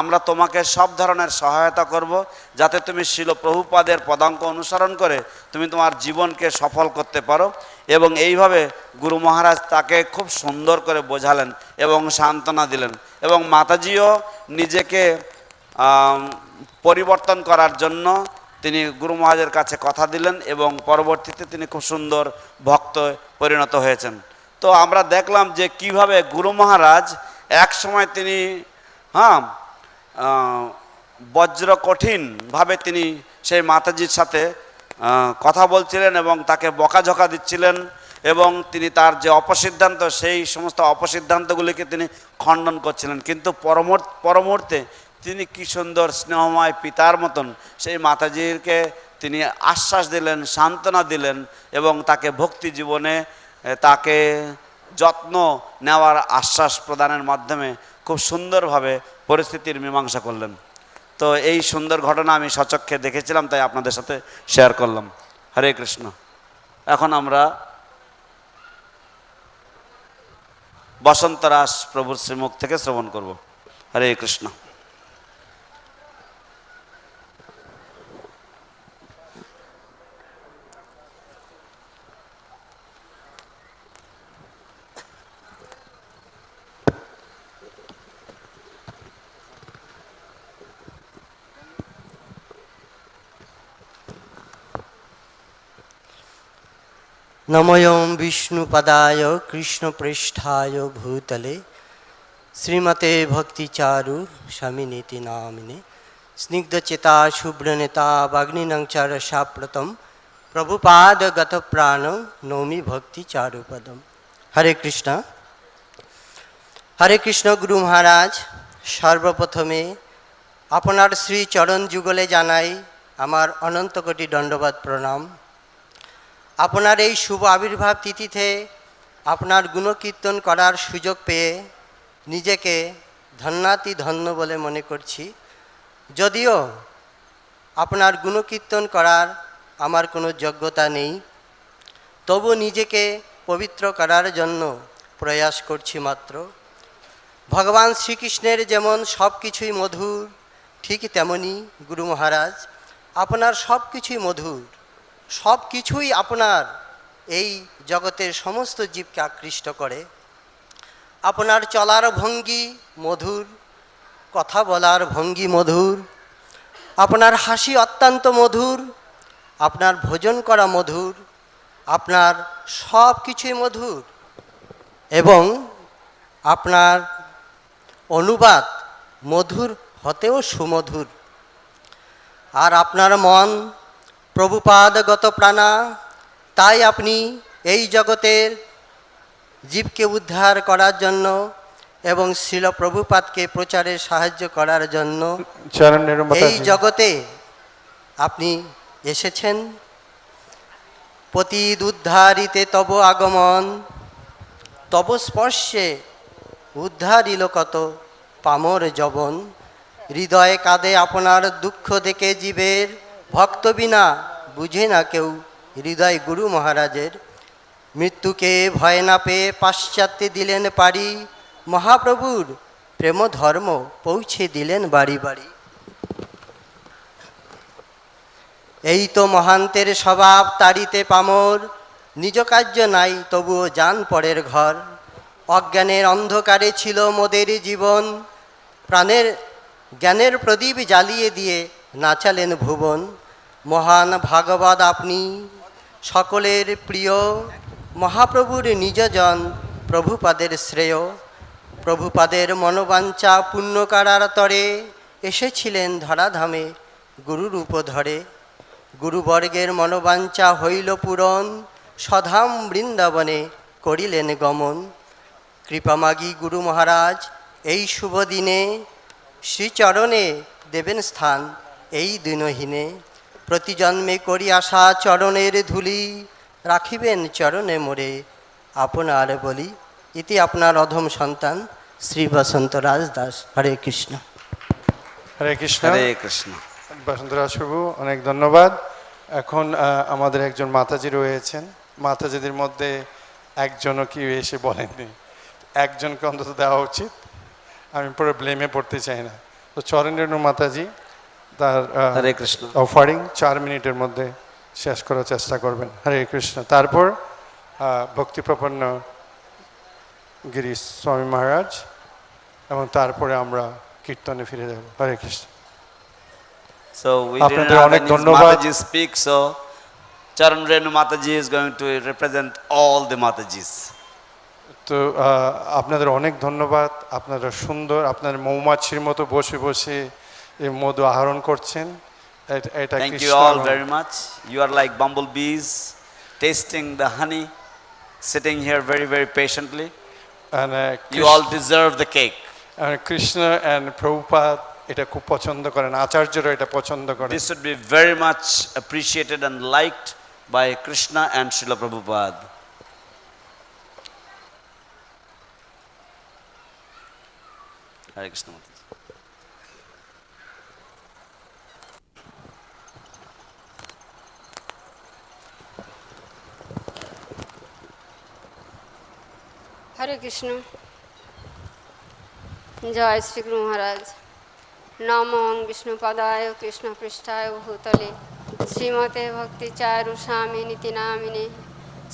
আমরা তোমাকে সব ধরনের সহায়তা করব যাতে তুমি শিল প্রভুপাদের পদাঙ্ক অনুসরণ করে তুমি তোমার জীবনকে সফল করতে পারো। এবং এইভাবে গুরু মহারাজ তাকে খুব সুন্দর করে বোঝালেন এবং সান্ত্বনা দিলেন। এবং মাতাজিও নিজেকে পরিবর্তন করার জন্য তিনি গুরু মহারাজের কাছে কথা দিলেন এবং পরবর্তীতে তিনি খুব সুন্দর ভক্ত পরিণত হয়েছেন। তো আমরা দেখলাম যে কিভাবে গুরু মহারাজ এক সময় তিনি বজ্র কঠিনভাবে তিনি সেই মাতাজির সাথে কথা বলছিলেন এবং তাকে বকাঝকা দিচ্ছিলেন এবং তিনি তার যে অপসিদ্ধান্ত সেই সমস্ত অপসিদ্ধান্তগুলিকে তিনি খণ্ডন করছিলেন। কিন্তু পরমুহূর্তে তিনি কি সুন্দর স্নেহময় পিতার মতন সেই মাতাজিকে তিনি আশ্বাস দিলেন, সান্ত্বনা দিলেন এবং তাকে ভক্তি জীবনে তাকে যত্ন নেওয়ার আশ্বাস প্রদানের মাধ্যমে খুব সুন্দরভাবে পরিস্থিতির মীমাংসা করলেন। তো এই সুন্দর ঘটনা আমি সচক্ষে দেখেছিলাম, তাই আপনাদের সাথে শেয়ার করলাম। হরে কৃষ্ণ। এখন আমরা বসন্তরাস প্রভুর শ্রীমুখ থেকে শ্রবণ করব। হরে কৃষ্ণ। नमोऽयं विष्णुपदाय कृष्णप्रेष्ठाय भूतले श्रीमते भक्ति चारु स्वामिनीति नामिने स्निग्धचेता शुभ्रनेता वाग्निनं च रसाप्लुतं प्रभुपादगतप्राणं नौमि भक्ति चारुपदम। हरे कृष्ण। गुरु महाराज, सर्वप्रथमे आपनार श्री चरण जुगले जानाई आमार अनंत कोटी दंडवाद प्रणाम। আপনার এই শুভ আবির্ভাব তিথিতে আপনার গুণকীর্তন করার সুযোগ পেয়ে নিজেকে ধন্যাতি ধন্য বলে মনে করছি। যদিও আপনার গুণকীর্তন করার আমার কোনো যোগ্যতা নেই, তবু নিজেকে পবিত্র করার জন্য প্রয়াস করছি মাত্র। ভগবান শ্রীকৃষ্ণের যেমন সব কিছুই মধুর, ঠিক তেমনি গুরু মহারাজ আপনার সব কিছুই মধুর। সব কিছুই আপনার এই জগতের সমস্ত জীবকে আকৃষ্ট করে। আপনার চলার ভঙ্গি মধুর, কথা বলার ভঙ্গি মধুর, আপনার হাসি অত্যন্ত মধুর, আপনার ভোজন করা মধুর, আপনার সব কিছুই মধুর এবং আপনার অনুবাদ মধুর হতেও সুমধুর। আর আপনার মন প্রভুপাদগত প্রাণা, তাই আপনি এই জগতের জীবকে উদ্ধার করার জন্য এবং শ্রীল প্রভুপাদকে প্রচারে সাহায্য করার জন্য এই জগতে আপনি এসেছেন। পতিত উদ্ধারিতে তব আগমন, তব স্পর্শে উদ্ধারিল কত পামর যবন। হৃদয়ে কাঁদে আপনার দুঃখ দেখে জীবের, ভক্ত বিনা বুঝে না কেউ হৃদয় গুরু মহারাজের। মৃত্যুকে ভয় না পেয়ে পাশ্চাত্যে দিলেন পারি, মহাপ্রভুর প্রেম ধর্ম পৌঁছে দিলেন বাড়ি বাড়ি। এই তো মহান্তের স্বভাব তাড়িতে পামর, নিজ কার্য নাই তবুও যান পরের ঘর। অজ্ঞানের অন্ধকারে ছিল মোদের জীবন, প্রাণের জ্ঞানের প্রদীপ জ্বালিয়ে দিয়ে নাচালেন ভুবন। মহান ভাগবত আপনি সকলের প্রিয়, মহাপ্রভুর নিজজন প্রভুপাদের শ্রেয়। প্রভুপাদের মনোবাঞ্ছা পূর্ণ করার তরে এসেছিলেন ধরাধামে গুরুরূপ ধরে। গুরুবর্গের মনোবাঞ্ছা হইল পূরণ, সধাম বৃন্দাবনে করিলেন গমন। কৃপামাগী গুরু মহারাজ এই শুভ দিনে, শ্রীচরণে দেবেন স্থান এই দিনহীনে। প্রতি জন্মে করি আসা চরণের ধুলি, রাখিবেন চরণে মোরে আপনার বলি। ইতি আপনার অধম সন্তান শ্রী বসন্ত রাজ দাস। হরে কৃষ্ণ। হরে কৃষ্ণ। হরে কৃষ্ণ। বসন্ত রাজ প্রভু অনেক ধন্যবাদ। এখন আমাদের একজন মাতাজি রয়েছেন, মাতাজিদের মধ্যে একজনও কি এসে বলেননি, একজনকে অন্তত দেওয়া উচিত। আমি পুরো ব্লেমে পড়তে চাই না। তো চরণেন্দু মাতাজি তার হরে কৃষ্ণ অফারিং 4 মিনিটের মধ্যে শেষ করার চেষ্টা করবেন। হরে কৃষ্ণ। তারপর ভক্তিপ্রপন্ন গিরি স্বামী মহারাজ, এবং তারপরে আমরা কীর্তনে ফিরে যাব। হরে Krishna. So we didn't have any Mataji speak, so Charan Renu Mataji is going to represent all the Matajis. তো আপনাদের অনেক ধন্যবাদ। আপনারা সুন্দর, আপনার মৌমাছির মতো বসে বসে এই মধু আহরণ করছেন। এটা Thank you all very much. You are like bumblebees tasting the honey, sitting here very, very patiently. And you all deserve the cake. And Krishna and Prabhupada এটা খুব পছন্দ করেন, আচার্যরা এটা পছন্দ করেন। This should be very much appreciated and liked by Krishna and Srila Prabhupada. Hare Krishna. হরে কৃষ্ণ। জয় শ্রী গুরু মহারাজ। নমো বিষ্ণুপদায় কৃষ্ণ পৃষ্ঠায় ভূতলে শ্রীমতে ভক্তি চারু স্বামী নীতি নামিনে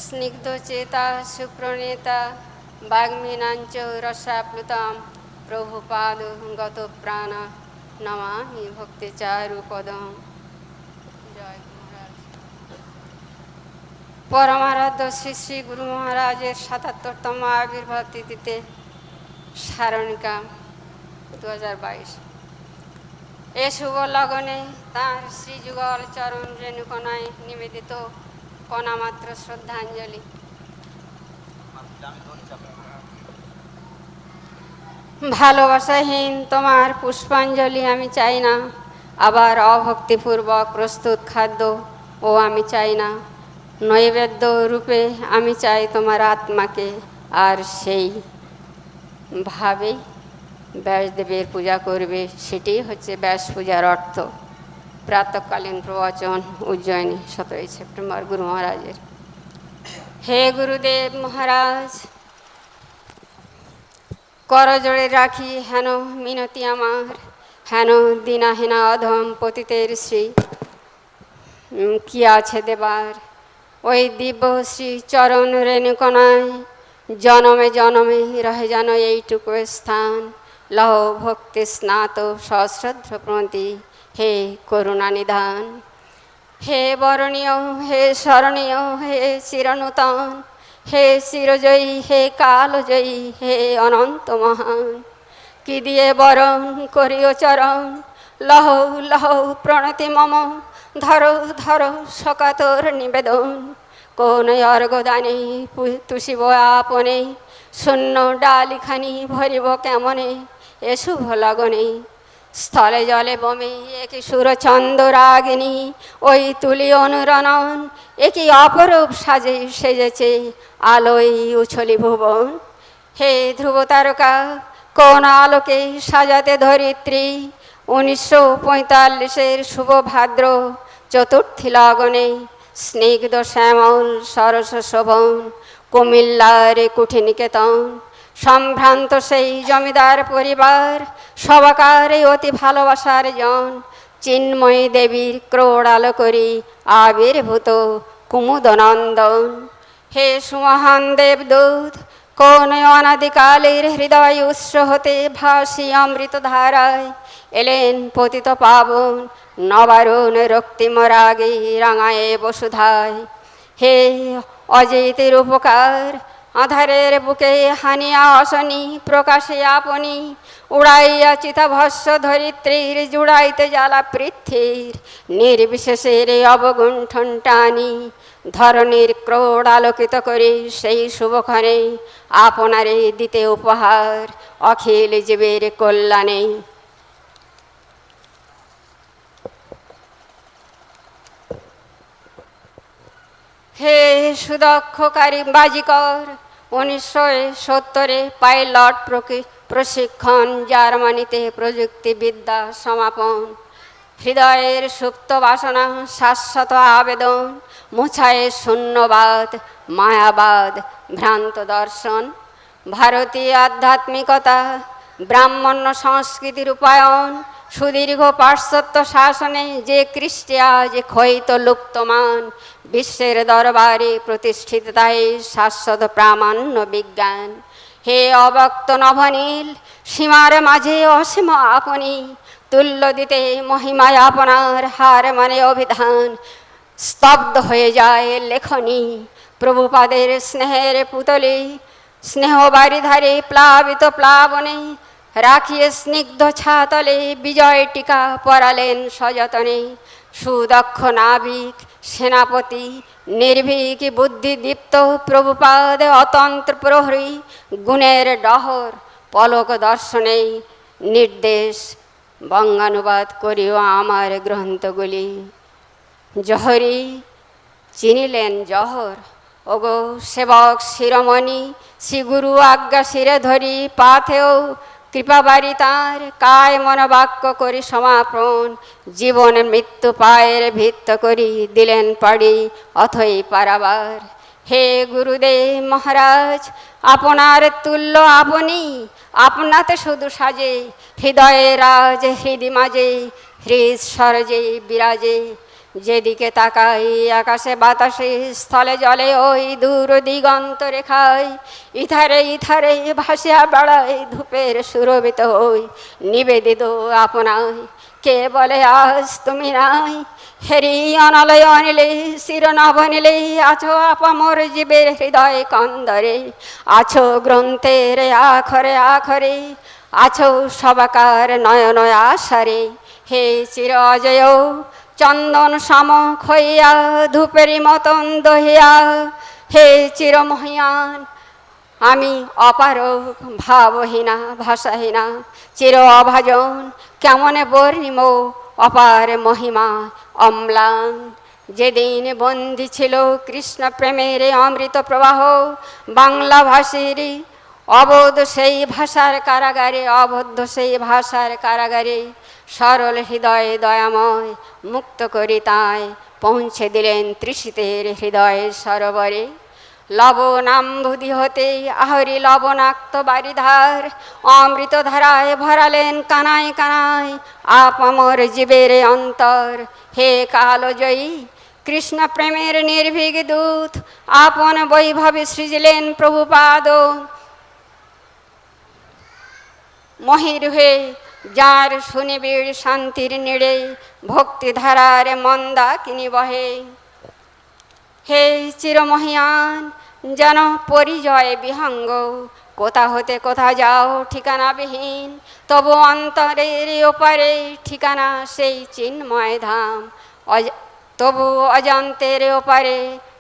স্নিগ্ধ চেতা সুপ্রণেতা বাগ্মিনাঞ্চ রসাপ্লুতাম প্রভুপাদ গত প্রাণ নমামি ভক্তি চারু পদম। জয় মহারাজ। পরমারাধ্য শ্রী শ্রী গুরু মহারাজের ৭৭তম আবির্ভাব তিথিতে সারণিকা 2022 এ শুভ লগনে তাঁর শ্রীযুগল চরণ রেণুকণায় নিবেদিত কণামাত্র শ্রদ্ধাঞ্জলি। ভালোবাসাহীন তোমার পুষ্পাঞ্জলি আমি চাই না, আবার অভক্তিপূর্বক প্রস্তুত খাদ্য ও আমি চাই না। নৈবেদ্য রূপে আমি চাই তোমার আত্মাকে, আর সেই ভাবেই ব্যাসদেবের পূজা করবে। সেটি হচ্ছে ব্যাস পূজার অর্থ। প্রাতঃকালীন প্রবচন উজ্জয়িনী 17 সেপ্টেম্বর গুরু মহারাজের। হে গুরুদেব মহারাজ, করজোড়ে রাখি হেন মিনতি আমার, হেন দীনাহীনা অধম পতিতের শ্রী কি আছে দেবার। ওই দিব্য শ্রী চরণ রেণুকণায় জনমে জনমে রহে যেন এইটুকু স্থান। লহ ভক্তি স্নাত সশ্রদ্ধ প্রমতি, হে করুণা নিধান। হে বরণীয়, হে স্মরণীয়, হে চিরনূতন, হে চিরজয়ী, হে কালজয়ী, হে অনন্ত মহান। কি দিয়ে বরণ করিও চরণ, লহ লহ প্রণতি মম ধর ধর সকাতর নিবেদন কোন অর্ঘদানে তুষিব আপনে শূন্য ডালিখানি ভরিব কেমনে এ শুভ লগনে স্থলে জলে বমে একই সুরচন্দ্র রাগিনী ওই তুলি অনুরণন একই অপরূপ সাজে সেজেছে আলোয় উছলি ভুবন হে ধ্রুব তারকা কোন আলোকে সাজাতে ধরিত্রী 1945 শুভ ভাদ্র চতুর্থী লগনে স্নিগ্ধ শ্যামল সরস শোভন কুমিল্লার কুঠিনিকেতন সম্ভ্রান্ত সেই জমিদার পরিবার সবাকারে অতি ভালোবাসার জন চিন্ময়ী দেবীর ক্রোড়ালো করি আবির্ভূত কুমুদনন্দন হে সুমহান দেবদূত কোন অনাদিকালের হৃদয় উৎস হতে ভাসি অমৃত ধারায় এলেন পতিত পাবন নবারুণ রক্তিম রাগে রাঙায়ে বসুধায় হে অজিতের উপকার আধারের বুকে হানিয়া অশনি প্রকাশে আপনি উড়াইয়া চিতাভস্য ধরিত্রীর জুড়াইতে জ্বালা পৃথ্বীর নির্বিশেষের অবগুণ্ঠন টানি ধরণীর ক্রোড় আলোকিত করে সেই শুভক্ষণে আপনারে দিতে উপহার অখিল জীবের কল্যাণে হে সুদক্ষকারী বাজিকর 1970 পাইলট প্রশিক্ষণ জার্মানিতে প্রযুক্তিবিদ্যা সমাপন হৃদয়ের সুপ্ত বাসনা শাশ্বত আবেদন মুছায় শূন্যবাদ মায়াবাদ ভ্রান্ত দর্শন ভারতীয় আধ্যাত্মিকতা ব্রাহ্মণ্য সংস্কৃতির রূপায়ণ সুদীর্ঘ পাশ্চাত্য শাসনে যে কৃষ্টি আজ ক্ষয়িত লুপ্তমান বিশ্বের দরবারে প্রতিষ্ঠিত তাই শাশ্বত প্রামাণ্য বিজ্ঞান হে অবক্ত নভনীল সীমার মাঝে অসীম আপনি তুল্য দিতে মহিমায় আপনার হার মানে অভিধান স্তব্ধ হয়ে যায় লেখনী প্রভুপাদের স্নেহের পুতলি স্নেহ বারিধারে প্লাবিত প্লাবনে রাখিয়ে স্নিগ্ধ ছাতলে বিজয় টিকা পরালেন সযতনে সুদক্ষ নাবিক সেনাপতি নির্ভীক বুদ্ধিদীপ্ত প্রভুপাদ অতন্ত্র প্রহরী গুণের ডহর পলক দর্শনে নির্দেশ বঙ্গানুবাদ করিও আমার গ্রন্থগুলি জহরি চিনিলেন জহর ওগো সেবক শিরোমণি শ্রীগুরু আজ্ঞা শিরে ধরি পাথেও কৃপাবারি তাঁর কায় মন বাক্য করি সমাপন জীবন মৃত্যু পায়ের ভিত্ত করি দিলেন পাড়ি অথই পারাবার হে গুরুদেব মহারাজ আপনার তুল্য আপনি আপনাতে শুধু সাজে হৃদয়ে রাজ হৃদি মাঝে হৃদ সরজে বিরাজে যেদিকে তাকাই আকাশে বাতাসে স্থলে জলে ওই দূর দিগন্ত রেখায় ইথারে ইথারে ভাসিয়া বেড়ায় ধূপের সুরভিত হই নিবেদিত আপনায় কে বলে আজ তুমি নাই হেরি অনলয় অনিলে শিরনভ নিলে আছো আপামর জীবের হৃদয় কন্দরে আছো গ্রন্থের আখরে আখরে আছো সবাকার নয়ন আশারে হে চির অজয় চন্দন শামক হইয়া ধূপেরি মতন দহিয়া হে চিরমহিয়ান আমি অপারক ভাবহীনা ভাষাহীনা চির অভাজন কেমনে বর্ণিম অপার মহিমা অম্লান যেদিন বন্দী ছিল কৃষ্ণ প্রেমের অমৃত প্রবাহ বাংলা ভাষীর অবোধ সেই ভাষার কারাগারে অবদ্ধ সেই ভাষার কারাগারে সরল হৃদয় দয়াময় মুক্ত করি তাই পৌঁছে দিলেন তৃষিতের হৃদয় সরোবরে লবণাম্বুদি হতে আহরি লবণাক্ত বারিধার অমৃত ধারায় ভরালেন কানায় কানায় আপামর জীবের অন্তর হে কালজয়ী কৃষ্ণ প্রেমের নির্ভীক দূত আপন বৈভবে সৃজিলেন প্রভুপাদ মহির হয়ে যার সুনিবিড় শান্তির নিড়ে ভক্তিধারার মন্দা কিনি বহে হে চিরমহিয়ান যেন পরিজয় বিহঙ্গ কোথা হতে কোথা যাও ঠিকানাবিহীন, তবু অন্তরের ওপারে ঠিকানা সেই চিন্ময় ধাম। তবু অজান্তের ওপারে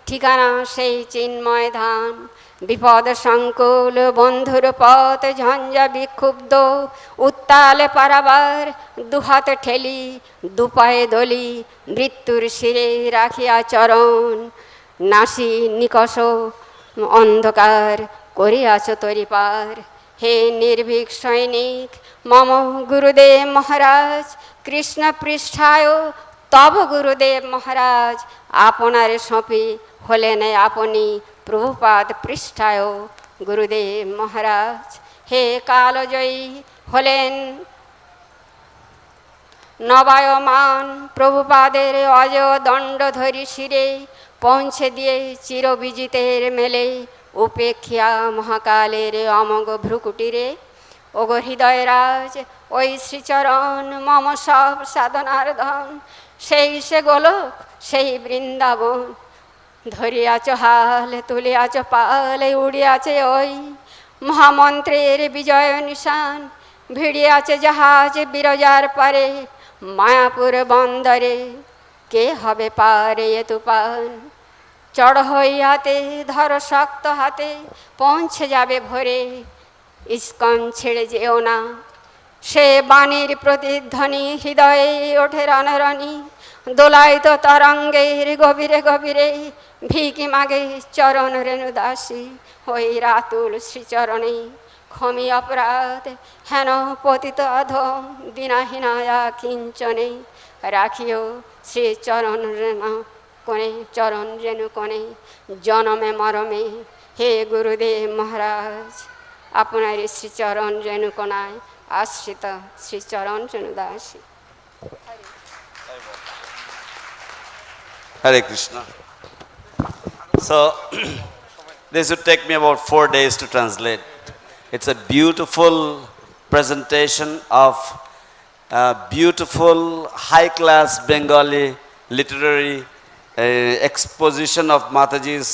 ঠিকানা সেই চিন্ময় ধাম। বিপদ সংকুল বন্ধুর পথ ঝঞ্ঝা বিক্ষুব্ধ, উত্তালে পারাবার দুহাত ঠেলি দুপায়ে দলি, মৃত্যুর শিরে রাখিয়া চরণ নাসি নিকষ অন্ধকার করিয়াছ তরি পার। হে নির্ভীক সৈনিক মম গুরুদেব মহারাজ, কৃষ্ণ পৃষ্ঠায় তব গুরুদেব মহারাজ, আপনার সঁপি হলেন আপনি প্রভুপাদ পৃষ্ঠায় গুরুদেব মহারাজ। হে কালজয়ী হলেন নবায়মান প্রভুপাদের অজ দণ্ড ধরি শিরে, পৌঁছে দিয়ে চিরবিজিতের মেলে উপেক্ষিয়া মহাকালের অমোঘ ভ্রুকুটিরে। ওগো হৃদয়রাজ ওই শ্রীচরণ মম সব সাধনার ধন, সেই সে গোলক সেই বৃন্দাবন। ধরিয়াছ হাল তুলিয়াছ পাল উড়িয়াছে ওই মহামন্ত্রের বিজয় নিশান, ভিড়িয়াছে জাহাজ বিরজার পারে মায়াপুর বন্দরে। কে হবে পারে এ তুফান, চড় হইয়াতে ধর শক্ত হাতে পৌঁছে যাবে ভোরে। ইস্কন ছেড়ে যেও না সে বাণীর প্রতিধ্বনি, হৃদয়ে ওঠে রণরণি দোলায়িত তরঙ্গের গভীরে গভীরে। ভিকি মাগে চরণ রেণু দাসী ওই রাতুল শ্রীচরণে, ক্ষমি অপরাধ হেন পতিত অধম দীনাহীনায়া কিঞ্চনে। রাখিও শ্রীচরণ রেণু কোণে চরণ রেণু কোণে জনমে মরমে। হে গুরুদেব মহারাজ আপনার শ্রীচরণ রেণু কোণায় আশ্রিত শ্রীচরণ রেণু দাসী। Hare Krishna. So, this would take me about 4 days to translate. It's a beautiful presentation of beautiful high-class Bengali literary exposition of Mataji's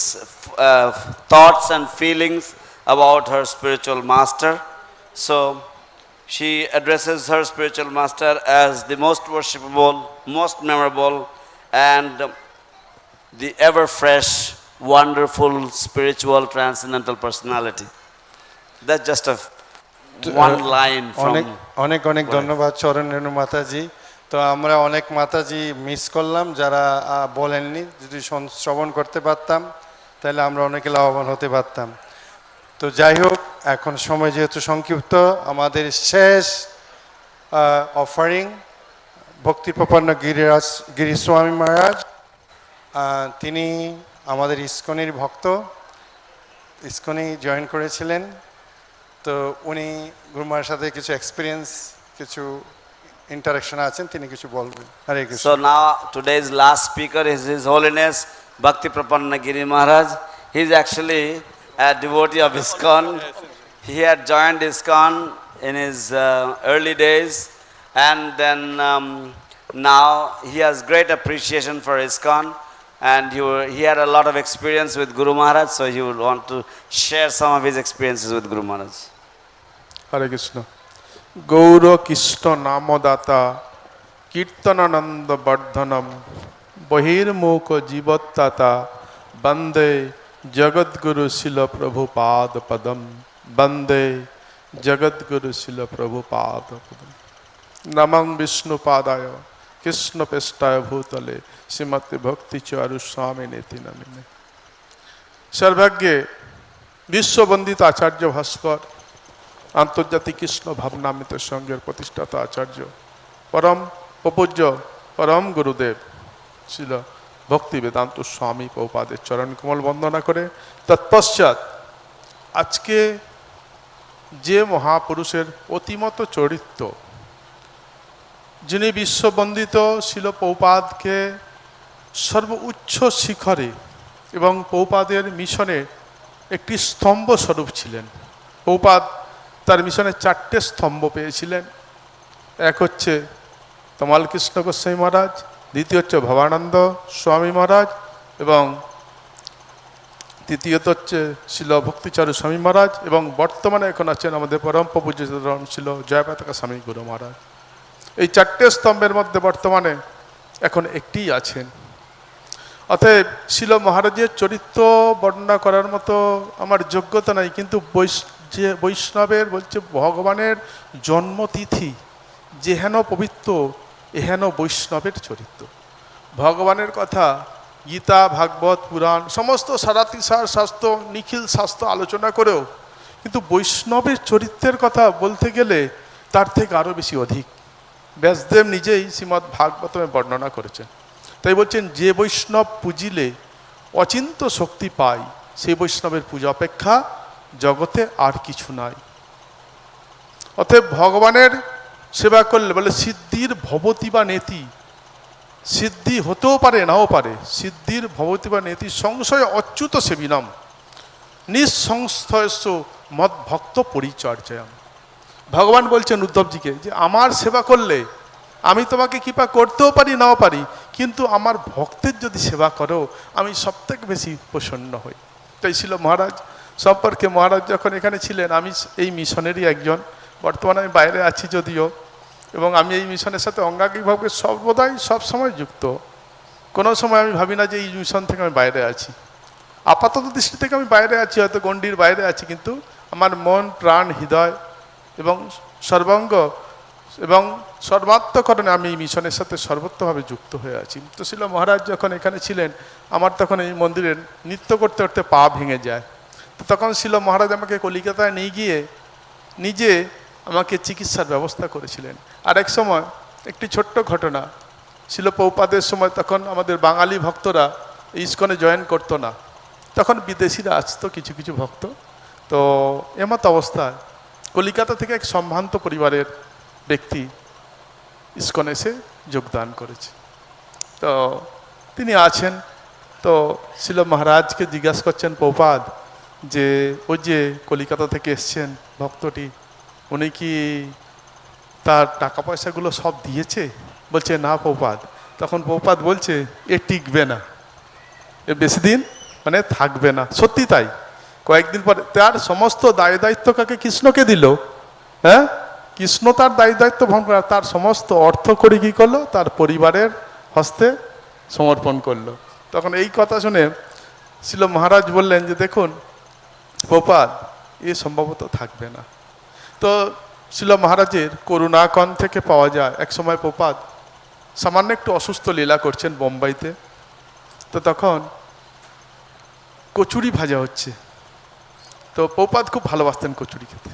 thoughts and feelings about her spiritual master. So, she addresses her spiritual master as the most worshipable, most memorable, and the ever-fresh, wonderful, spiritual, transcendental personality. That's just a one line from... অনেক অনেক ধন্যবাদ চরণ রেণু মাতাজি। তো আমরা অনেক মাতাজি miss করলাম যারা বলেননি, যদি শ্রবণ করতে পারতাম তাহলে আমরা অনেকে লাভবান হতে পারতাম। তো যাই হোক, এখন সময় যেহেতু সংক্ষিপ্ত, আমাদের শেষ অফারিং ভক্তিপ্রপন্ন গিরি স্বামী মহারাজ। তিনি আমাদের ইস্কনের ভক্ত, ইস্কনে জয়েন করেছিলেন। তো উনি গুরু মহারাজের সাথে কিছু এক্সপিরিয়েন্স, কিছু ইন্টারাকশন আছেন, তিনি কিছু বলবেন। হরে Krishna. So now today's last speaker is His Holiness Bhakti Prapanna Giri Maharaj. He is actually a devotee of ISKCON. He had joined ISKCON in his early days, and then now he has great appreciation for ISKCON, and he had a lot of experience with Guru Maharaj, so he would want to share some of his experiences with Guru Maharaj. হরে কৃষ্ণ। গৌর কৃষ্ণ নামদাতা কীর্তনানন্দ বর্ধনম বহির্মুখ জীবত্তাতা বন্দে জগদ্গুরু শিল প্রভুপাদ পদম, বন্দে জগদ্গুরু শিল প্রভুপাদ পদম। নমঃ বিষ্ণুপাদায় কৃষ্ণপৃষ্ঠায় ভূতলে শ্রীমতী ভক্তি চারু স্বামী নীতি নামিনে। সর্বজ্ঞে বিশ্ববন্দিত আচার্য ভাস্কর, আন্তর্জাতিক কৃষ্ণ ভাবনামৃত সংঘের প্রতিষ্ঠাতা আচার্য, পরম প্রপূজ্য পরম গুরুদেব ছিল ভক্তি বেদান্ত স্বামী প্রভুপাদের চরণ কমল বন্দনা করে তৎপশ্চাৎ আজকে যে মহাপুরুষের অতিমত চরিত্র, যিনি বিশ্ববন্দিত শিল প্রভুপাদকে সর্বোচ্চ শিখরে এবং প্রভুপাদের মিশনে একটি স্তম্ভ স্বরূপ ছিলেন। প্রভুপাদ তার মিশনে 4টে স্তম্ভ পেয়েছিলেন। এক হচ্ছে তমাল কৃষ্ণ গোস্বামী মহারাজ, দ্বিতীয় হচ্ছে ভবানন্দ স্বামী মহারাজ এবং তৃতীয়ত হচ্ছে শিল ভক্তি চারু স্বামী মহারাজ, এবং বর্তমানে এখন আছেন আমাদের পরম পূজ্য শিল জয়পাতাকা স্বামী গুরু মহারাজ। এই চারটে স্তম্ভের মধ্যে বর্তমানে এখন একটিই আছেন। অতএব শিল মহারাজের চরিত্র বর্ণনা করার মতো আমার যোগ্যতা নাই, কিন্তু যে বৈষ্ণবের বলছে ভগবানের জন্মতিথি যেহেন পবিত্র এহেন বৈষ্ণবের চরিত্র। ভগবানের কথা গীতা, ভাগবত, পুরাণ সমস্ত সারাতিসার শাস্ত্র, নিখিল শাস্ত্র আলোচনা করেও কিন্তু বৈষ্ণবের চরিত্রের কথা বলতে গেলে তার থেকে আরও বেশি অধিক। ব্যাসদেব নিজেই শ্রীমদ্ ভাগবতমে বর্ণনা করেছেন। তাই বলছেন যে বৈষ্ণব পুজিলে অচিন্ত শক্তি পায়, সেই বৈষ্ণবের পূজা অপেক্ষা জগতে আর কিছু নাই। অতএব ভগবানের সেবা করলে বলে সিদ্ধির ভবতি বা নেতি, সিদ্ধি হতেও পারে নাও পারে, সিদ্ধির ভবতি বা নেতি সংশয় অচ্যুত সেবিনম নিঃসংস্থয়স্য মদ ভক্ত পরিচর্যাম। ভগবান বলছেন উদ্ধবজিকে যে আমার সেবা করলে আমি তোমাকে কৃপা করতেও পারি নাও পারি, কিন্তু আমার ভক্তের যদি সেবা করো আমি সবথেকে বেশি প্রসন্ন হই। তাই ছিল মহারাজ সম্পর্কে, মহারাজ যখন এখানে ছিলেন, আমি এই মিশনেরই একজন, বর্তমানে আমি বাইরে আছি যদিও, এবং আমি এই মিশনের সাথে অঙ্গাঙ্গিভাবে সর্বদাই সবসময় যুক্ত। কোনো সময় আমি ভাবি না যে এই মিশন থেকে আমি বাইরে আছি। আপাতত দৃষ্টি থেকে আমি বাইরে আছি, হয়তো গণ্ডির বাইরে আছি, কিন্তু আমার মন, প্রাণ, হৃদয় এবং সর্বাঙ্গ এবং সর্বাত্মকরণে আমি এই মিশনের সাথে সর্বত্রভাবে যুক্ত হয়ে আছি। তো ছিল মহারাজ যখন এখানে ছিলেন, আমার তখন এই মন্দিরে নৃত্য করতে করতে পা ভেঙে যায়। তো তখন ছিল মহারাজ আমাকে কলিকাতায় নিয়ে গিয়ে নিজে আমাকে চিকিৎসার ব্যবস্থা করেছিলেন। আর এক সময় একটি ছোট্ট ঘটনা, ছিল প্রভুপাদের সময় তখন আমাদের বাঙালি ভক্তরা ইস্কনে জয়েন করতো না, তখন বিদেশিরা আসতো কিছু কিছু ভক্ত। তো এমত অবস্থায় কলিকাতা থেকে এক সম্ভ্রান্ত পরিবারের ব্যক্তি ইস্কনে এসে যোগদান করেছে। তো তিনি আছেন, তো ছিল মহারাজকে জিজ্ঞাসা করছেন প্রভুপাদ যে ওই যে কলিকাতা থেকে এসছেন ভক্তটি, উনি কি তার টাকা পয়সাগুলো সব দিয়েছে? বলছে না প্রভুপাদ। তখন প্রভুপাদ বলছে এ টিকবে না, এ বেশি দিন মানে থাকবে না। সত্যি তাই, কয়েকদিন পরে তার সমস্ত দায় দায়িত্ব কাকে? কৃষ্ণকে দিল। হ্যাঁ, কৃষ্ণ তার দায় দায়িত্ব বহন করে, তার সমস্ত অর্থ করে কী করলো? তার পরিবারের হস্তে সমর্পণ করলো। তখন এই কথা শুনে ছিল মহারাজ বললেন যে দেখুন প্রভুপাদ, এ সম্ভবত থাকবে না। তো ছিল মহারাজের করুণাকণ থেকে পাওয়া যায় এক সময় প্রভুপাদ সামান্য একটু অসুস্থ লীলা করছেন বোম্বাইতে। তো তখন কচুরি ভাজা হচ্ছে, তো প্রভুপাদ খুব ভালোবাসতেন কচুরি খেতে।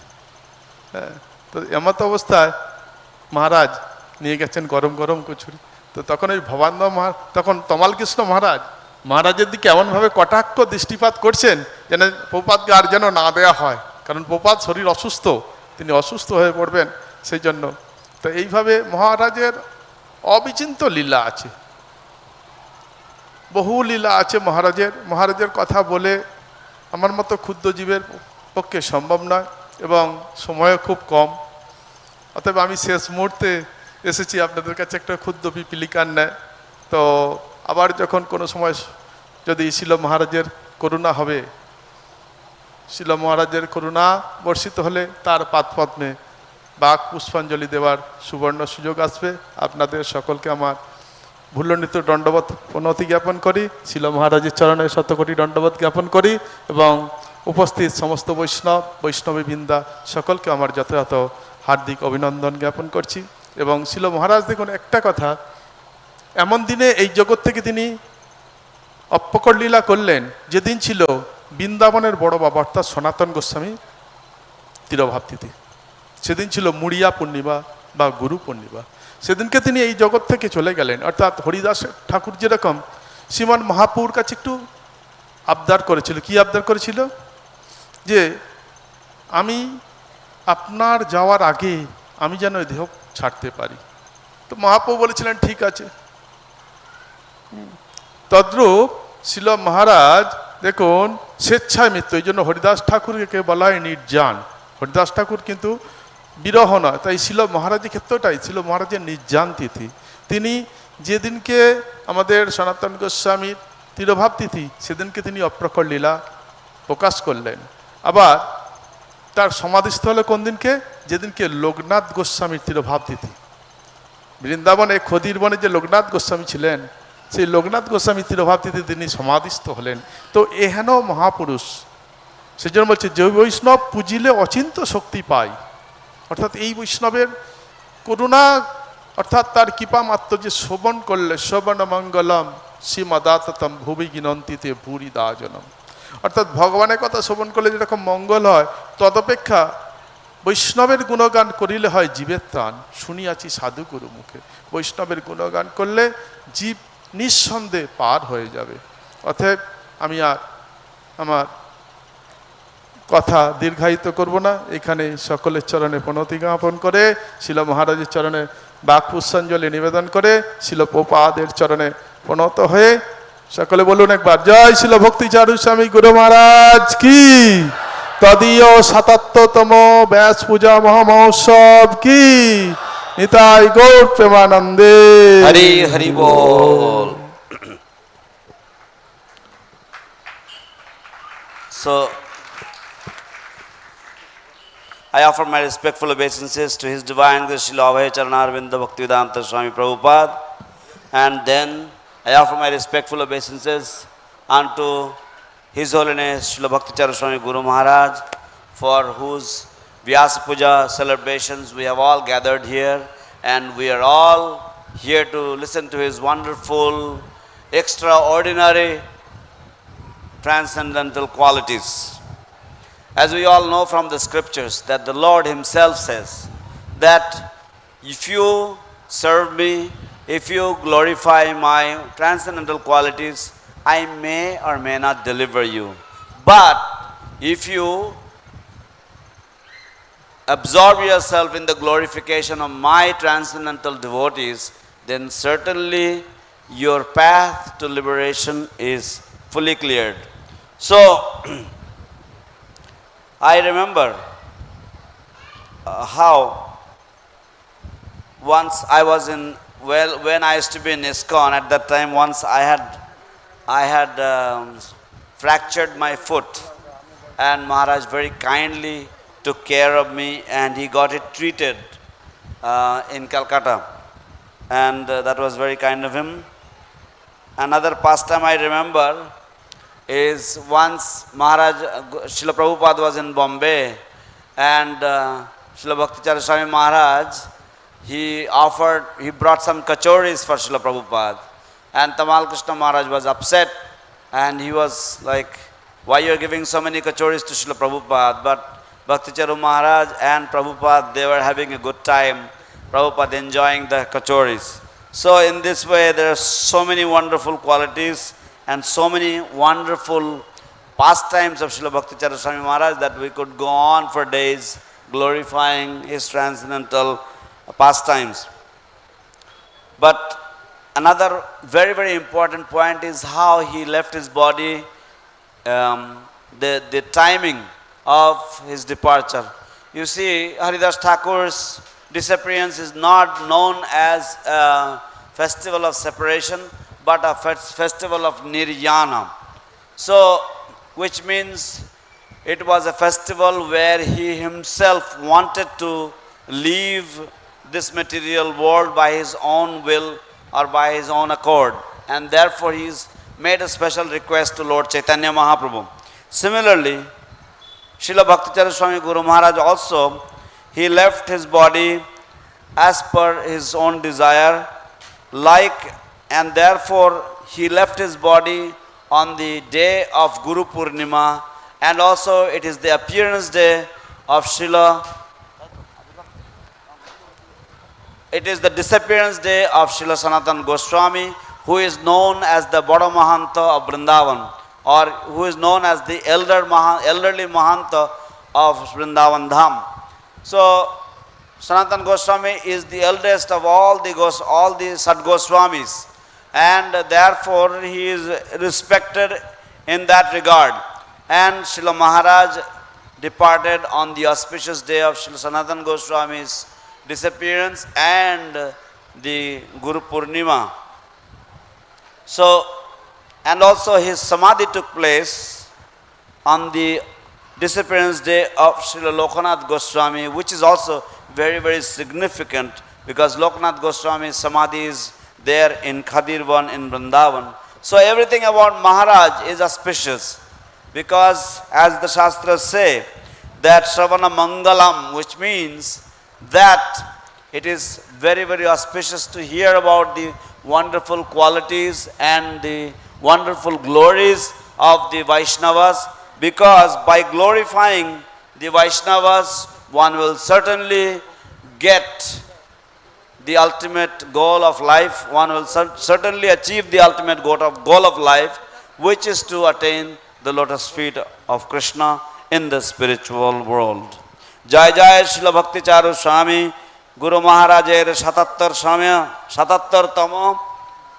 হ্যাঁ, তো এমত অবস্থায় মহারাজ নিয়ে গেছেন গরম গরম কচুরি। তো তখন ওই ভবানন্দ তখন তমাল কৃষ্ণ মহারাজ মহারাজের দিকে এমনভাবে কটাক্ষ দৃষ্টিপাত করছেন যেন প্রভুপাদকে আর যেন না দেয়া হয়, কারণ প্রভুপাদ শরীর অসুস্থ, তিনি অসুস্থ হয়ে পড়বেন সেই জন্য। তো এইভাবে মহারাজের অবিচিন্ত লীলা আছে, বহু লীলা আছে মহারাজের। মহারাজের কথা বলে আমার মতো ক্ষুদ্র জীবের পক্ষে সম্ভব নয়, এবং সময়ও খুব কম। অতএব আমি শেষ মুহূর্তে এসেছি আপনাদের কাছে একটা ক্ষুদ্র পিপিলিকার নেয়। তো আবার যখন কোনো সময় যদি শিল মহারাজের করুণা হবে, শিল মহারাজের করুণা বর্ষিত হলে তার পাদপদ্মে বাক পুষ্পাঞ্জলি দেওয়ার সুবর্ণ সুযোগ আসবে। আপনাদের সকলকে আমার ভূল্যনীত দণ্ডবোধ প্রণতি জ্ঞাপন করি, শিল মহারাজের চরণে শতকোটি দণ্ডবোধ জ্ঞাপন করি, এবং উপস্থিত সমস্ত বৈষ্ণবী বৃন্দা সকলকে আমার যথাযথ হার্দিক অভিনন্দন জ্ঞাপন করছি। এবং শিল মহারাজ দেখুন একটা কথা, এমন দিনে এই জগৎ থেকে তিনি অপ্রকট লীলা করলেন যেদিন ছিল বৃন্দাবনের বড় বাবা অর্থাৎ সনাতন গোস্বামী তিরোভাব তিথি। সেদিন ছিল মুড়িয়া পূর্ণিমা বা গুরু পূর্ণিমা। সেদিনকে তিনি এই জগৎ থেকে চলে গেলেন। অর্থাৎ হরিদাস ঠাকুর যেরকম শ্রীমান মহাপুর কাছে একটু আবদার করেছিল। কি আবদার করেছিল? যে আমি আপনার যাওয়ার আগে আমি যেন এই দেহ ছাড়তে পারি। তো মহাপ্রভু বলেছিলেন ঠিক আছে। তদ্রূপ শিল মহারাজ দেখুন স্বেচ্ছায় মৃত্যু, এই জন্য হরিদাস ঠাকুরকে বলা হয় নির্জান। হরিদাস ঠাকুর কিন্তু বিরহ নয়, তাই শিল মহারাজের ক্ষেত্রটাই ছিল মহারাজের নির্জান তিথি। তিনি যেদিনকে আমাদের সনাতন গোস্বামীর তিরোভাব তিথি, সেদিনকে তিনি অপ্রকট লীলা প্রকাশ করলেন। আবার তার সমাধিস্থল কোন দিনকে? যেদিনকে লোকনাথ গোস্বামীর তিরোভাব তিথি। বৃন্দাবনে খদির বনে যে লোকনাথ গোস্বামী ছিলেন, সেই লোকনাথ গোস্বামী তিরোভাব তিথি তিনি সমাধিস্থ হলেন। তো এহেন মহাপুরুষ, সেজন্য বলছে যে বৈষ্ণব পুজিলে অচিন্ত শক্তি পায়। অর্থাৎ এই বৈষ্ণবের করুণা অর্থাৎ তার কৃপা মাত্র যে শ্রবণ করলে শ্রবণ মঙ্গলম শ্রীমদাততম ভুবি গিনন্তিতে ভূরি দাজনম, অর্থাৎ ভগবানের কথা শ্রবণ করলে যেরকম মঙ্গল হয়, তদপেক্ষা বৈষ্ণবের গুণগান করিলে হয় জীবের ত্রাণ। শুনিয়াছি সাধুগুরু মুখে, বৈষ্ণবের গুণগান করলে জীব নিঃসন্দেহে পার হয়ে যাবে। অতএব আমি আর আমার কথা দীর্ঘায়িত করব না, এখানে সকলের চরণে প্রণতি জ্ঞাপন করে শিল মহারাজের চরণে বাক পুষ্পাঞ্জলি নিবেদন করে শিল প্রপাদের চরণে প্রণত হয়ে সকলে বলুন একবার জয় শিল ভক্তি চারু স্বামী গুরু মহারাজ কি, তদীয় ৭৭তম ব্যাস পূজা মহোৎসব কি, নিতাই গৌর প্রেমানন্দে হরি হরি বল। So I offer my respectful obeisances to His Divine Grace Srila Abhay Charanarvinda Bhaktivedanta Swami Prabhupada, and then I offer my respectful obeisances unto His Holiness Srila Bhakti Charu Swami Guru Maharaj, for whose Vyasa Puja celebrations we have all gathered here, and we are all here to listen to his wonderful, extraordinary, transcendental qualities. As we all know from the scriptures that the Lord Himself says that if you serve me, if you glorify my transcendental qualities, I may or may not deliver you. But if you absorb yourself in the glorification of my transcendental devotees, then certainly your path to liberation is fully cleared. So, I remember how once I was in, well, when I used to be in ISKCON, at that time once I had fractured my foot, and Maharaj very kindly took care of me and he got it treated in Calcutta, and that was very kind of him. Another pastime I remember is once Maharaj, Srila Prabhupada was in Bombay, and Srila Bhakti Charu Swami Maharaj, he brought some kachoris for Srila Prabhupada, and Tamal Krishna Maharaj was upset, and he was like, why you are giving so many kachoris to Srila Prabhupada? But Bhakti Charu Maharaj and Prabhupada, they were having a good time, Prabhupada enjoying the kachoris. So in this way there are so many wonderful qualities and so many wonderful pastimes of Srila Bhakti Charu Swami Maharaj that we could go on for days glorifying his transcendental pastimes. But another very, very important point is how he left his body, the timing of his departure. You see, Haridas Thakur's disappearance is not known as a festival of separation, but a festival of nirjana. So, which means it was a festival where he himself wanted to leave this material world by his own will or by his own accord, and therefore he's made a special request to Lord Chaitanya Mahaprabhu. Similarly, Srila Bhakti Charu Swami Guru Maharaj also, he left his body as per his own desire, and therefore he left his body on the day of Guru Purnima, and also it is the appearance day of it is the disappearance day of Srila Sanatan Goswami, who is known as the Bada Mahanta of Vrindavan, or who is known as the elderly Mahanta of Vrindavan Dham. So, Sanatan Goswami is the eldest of all the Sad Goswamis, and therefore he is respected in that regard. And Srila Maharaj departed on the auspicious day of Srila Sanatan Goswami's disappearance and the Guru Purnima. So, and also his samadhi took place on the disappearance day of Srila Lokanath Goswami, which is also very, very significant because Lokanath Goswami's Samadhi is there in Khadirvan in Vrindavan. So everything about Maharaj is auspicious because as the Shastras say, that Shravana Mangalam, which means that it is very, very auspicious to hear about the wonderful qualities and the wonderful glories of the Vaishnavas, because by glorifying the Vaishnavas, one will certainly get the ultimate goal of life, one will certainly achieve the ultimate goal of life, which is to attain the lotus feet of Krishna in the spiritual world. Jai Jai Srila Bhakti Charu Swami Guru Maharajer 77th Tamo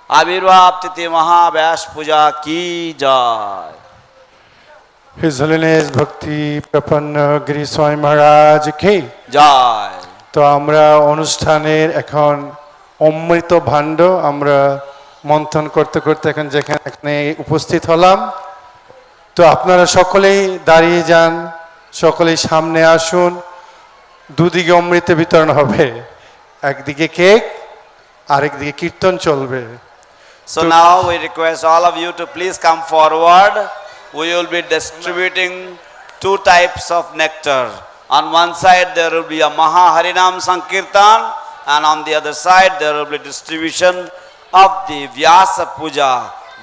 Avirvav Titi Vyasa Puja Ki Jai. His Holiness Bhakti Prapanna Giri Swami Maharaj ki Jai. তো আমরা অনুষ্ঠানের এখন অমৃত ভাণ্ড আমরা মন্থন করতে করতে এখন এখানে উপস্থিত হলাম। তো আপনারা সকলেই দাঁড়িয়ে যান, সকলেই সামনে আসুন, দুদিকে অমৃত বিতরণ হবে, একদিকে কেক আরেকদিকে কীর্তন চলবে। So now we request all of you to please come forward. We will be distributing two types of nectar. On one side there will be a Maha Harinam Sankirtan, and on the other side there will be distribution of the Vyasa Puja,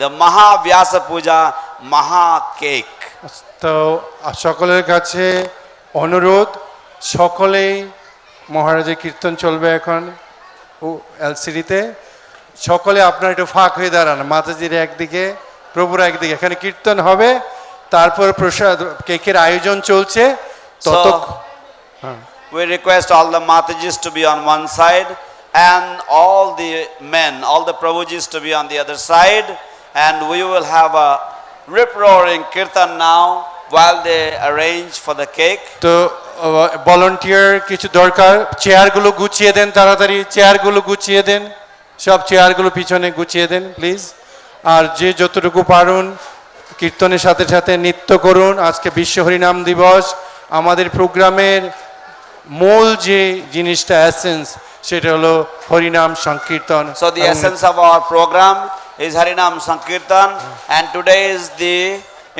the Maha Vyasa Puja Maha Cake. তো সকলের কাছে অনুরোধ, সকলেই মহারাজের কীর্তন চলবে এখন এলসিডিতে, সকলে আপনারা একটু ফাঁক হয়ে দাঁড়ান, মাতাজির একদিকে প্রভুর একদিকে, এখানে কীর্তন হবে, তারপর প্রসাদ কেকের আয়োজন চলছে। So, we request all the Matajis to be on one side and all the men, all the Prabhujis to be on the other side, and we will have a rip-roaring kirtan now while they arrange for the cake. তো volunteer কিছু দরকার, চেয়ারগুলো গুছিয়ে দেন, তাড়াতাড়ি চেয়ারগুলো গুছিয়ে দেন, সব চেয়ারগুলো পিছনে গুছিয়ে দেন প্লিজ। আর যে যতটুকু পারুন কীর্তনের সাথে সাথে নৃত্য করুন। আজকে বিশ্ব হরিনাম দিবস, আমাদের প্রোগ্রামের মূল যে জিনিসটা এসেন্স সেটা হলো হরিনাম সংকীর্তন। So the essence of our program is Harinam Sankirtan, and today is the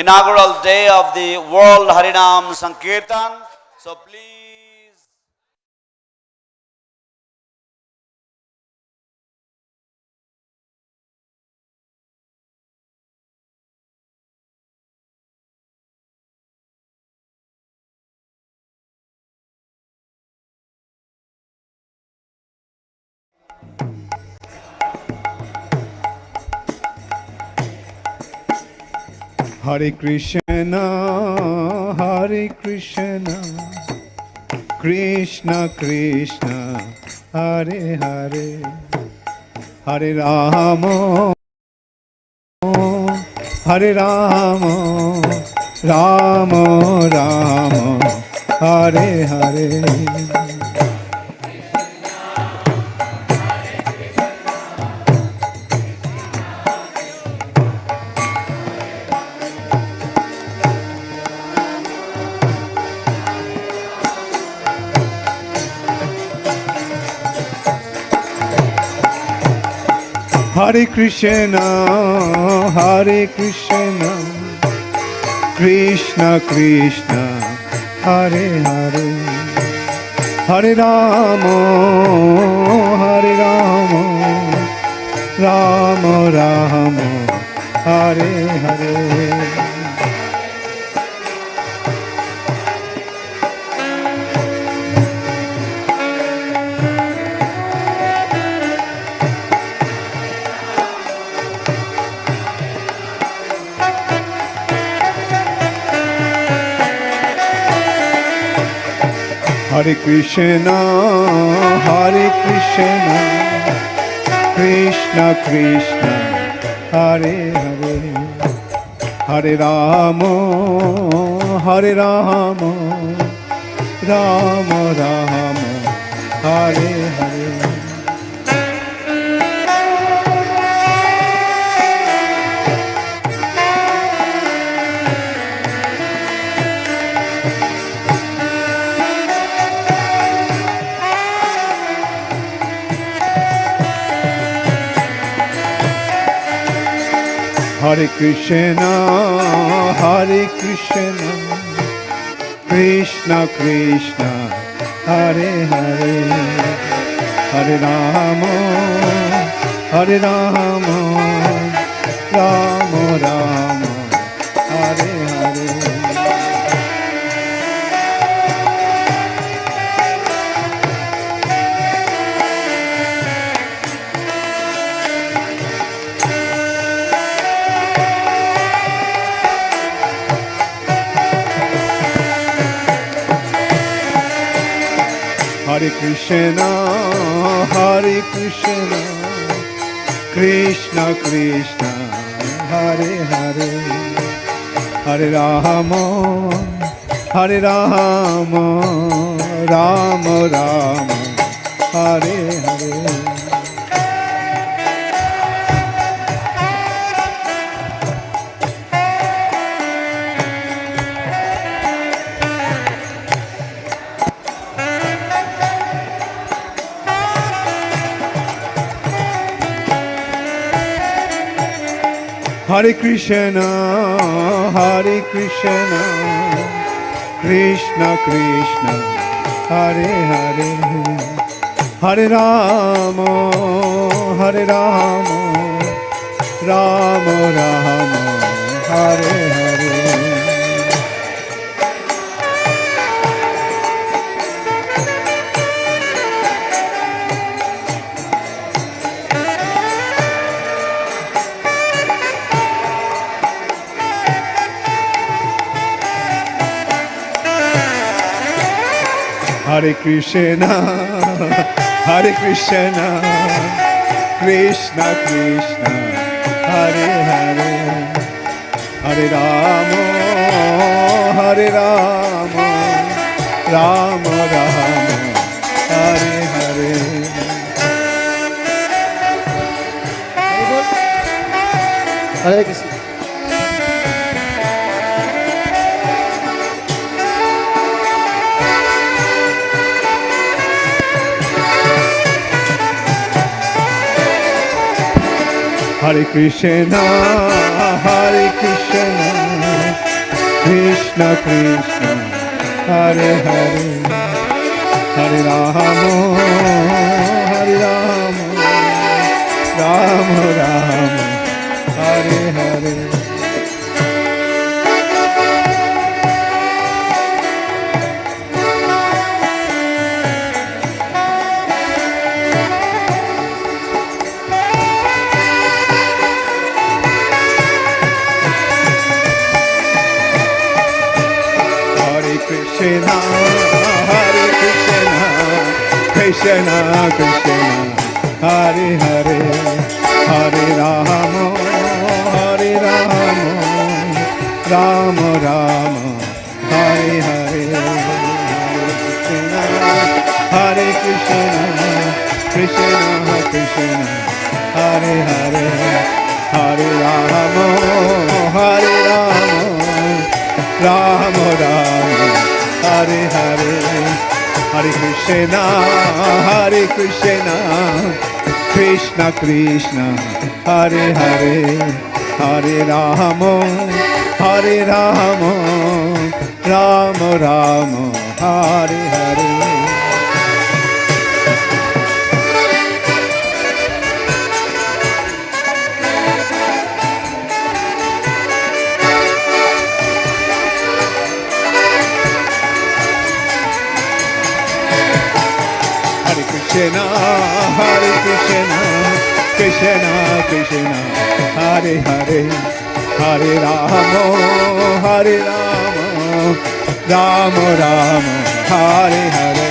inaugural day of the World Harinam Sankirtan. So please Hare Krishna, Hare Krishna, Krishna Krishna, Hare Hare, Hare Rama, Hare Rama, Rama Rama, Hare Hare. Hare Krishna, Hare Krishna, Krishna Krishna, Hare Hare, Hare Rama, Hare Rama, Rama Rama, Hare Hare. Hare Krishna, Hare Krishna, Krishna Krishna, Hare Hare, Hare Rama, Hare Rama, Rama Rama, Hare Hare. Hare Krishna, Hare Krishna, Krishna Krishna, Hare Hare, Hare Rama, Hare Rama, Rama Rama, Hare Hare. Hare Krishna, Hare Krishna, Krishna Krishna, Hare Hare, Hare Rama, Hare Rama, Rama Rama, Hare Hare. Hare Krishna, Hare Krishna, Krishna Krishna, Hare Hare, Hare Rama, Hare Rama, Rama Rama, Hare Hare. Hare Krishna, Hare Krishna, Krishna Krishna, Hare Hare, Hare Rama, Hare Rama, Rama Rama, Hare Hare. Hare Krishna. Hare Krishna, Hare Krishna, Krishna Krishna, Hare Hare, Hare Rama, Hare Rama, Rama Rama, Hare Hare. Krishna, Hare Krishna, Krishna Krishna, Hare Hare, Hare Rama, Hare Rama, Rama Rama, Hare Hare, Hare Krishna, Krishna Krishna, Hare Hare, Hare Rama, Hare Rama, Rama Rama, Hare Hare, Hare Krishna, Hare Krishna, Krishna Krishna, Hare Hare, Hare Rama, Hare Rama, Rama Rama, Hare Hare. Krishna, Hare Krishna, Krishna Krishna, Hare Hare, Hare Rama, Hare Rama, Rama Rama, Hare Hare.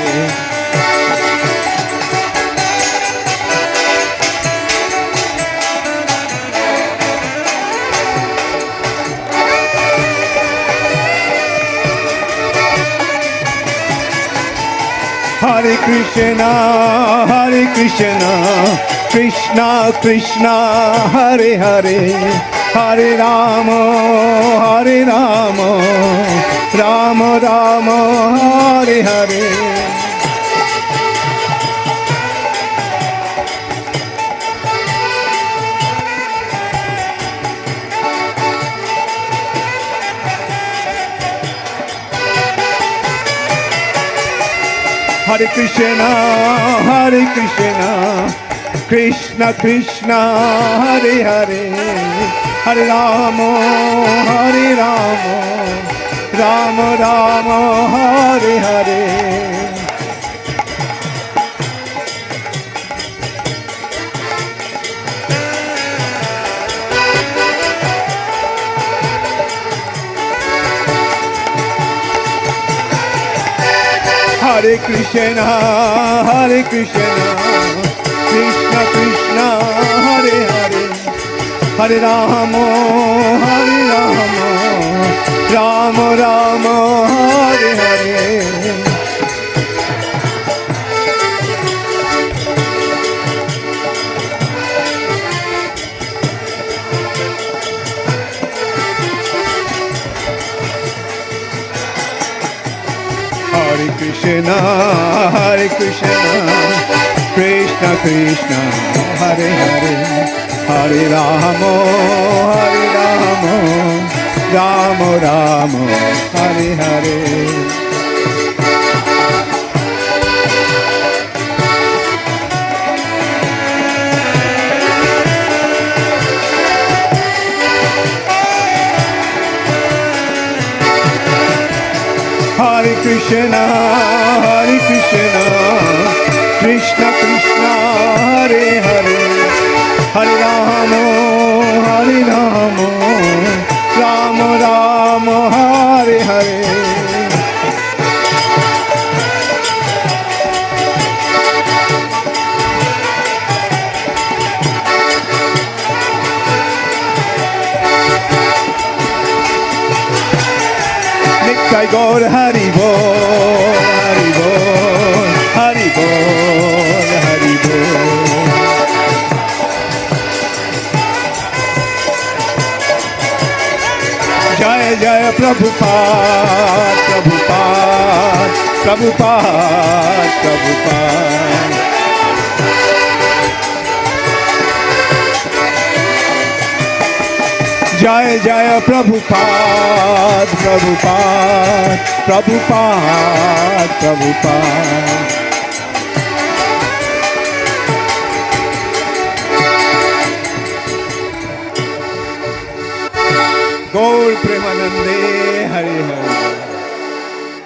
Hare Krishna, Hare Krishna, Krishna Krishna, Hare Hare, Hare Rama, Hare Rama, Rama Rama, Hare Hare. Hare Krishna, Hare Krishna, Krishna Krishna, Hare Hare, Hare Rama, Hare Rama, Rama Rama, Hare Hare. Hare Krishna, Hare Krishna, Krishna Krishna, Hare Hare, Hare Rama, Hare Rama, Rama Rama, Hare Hare. Hare Krishna, Hare Krishna, Krishna Krishna, Hare Hare, Hare Rama, Hare Rama, Rama Rama, Hare Hare. Hare Krishna, Hare Krishna, Krishna Krishna, Hare Hare, Hare Rama, Hare Rama, Rama Rama, Hare Hare. Nitai Gaur Hari Bol, Hari Bol, Hari Bol, Hari Bol. Jaya Jaya Prabhupada, Prabhupada, Prabhupada, Prabhupada. Jaya Jaya Prabhupada, Prabhupada, Prabhupada, Prabhupada. Gaur Premanande Hari Hari.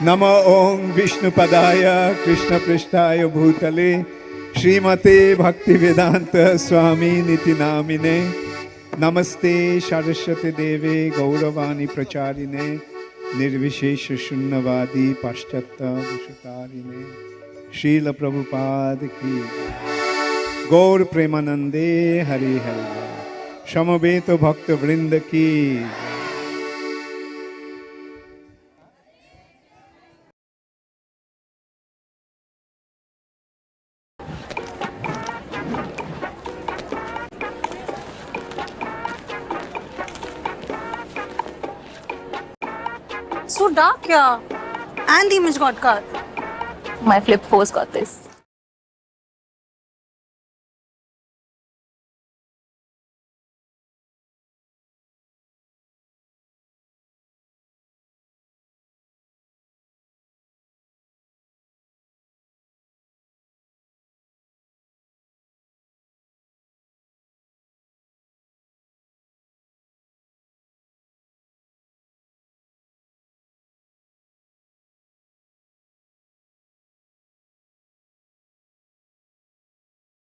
Nama Om Vishnupadaya Krishna Prishtaya Bhutale Srimate Bhakti Vedanta Swami Niti Namine. Namaste Saraswati Deve Gauravani Pracharine Nirvishesha Shunnavadi Paschatya Vishutarine Srila Prabhupada Ki Gaur Premanande Hari Hari Shamabeto Bhakta Vrinda Ki. So dark here. And the image got cut. My flip 4's got this.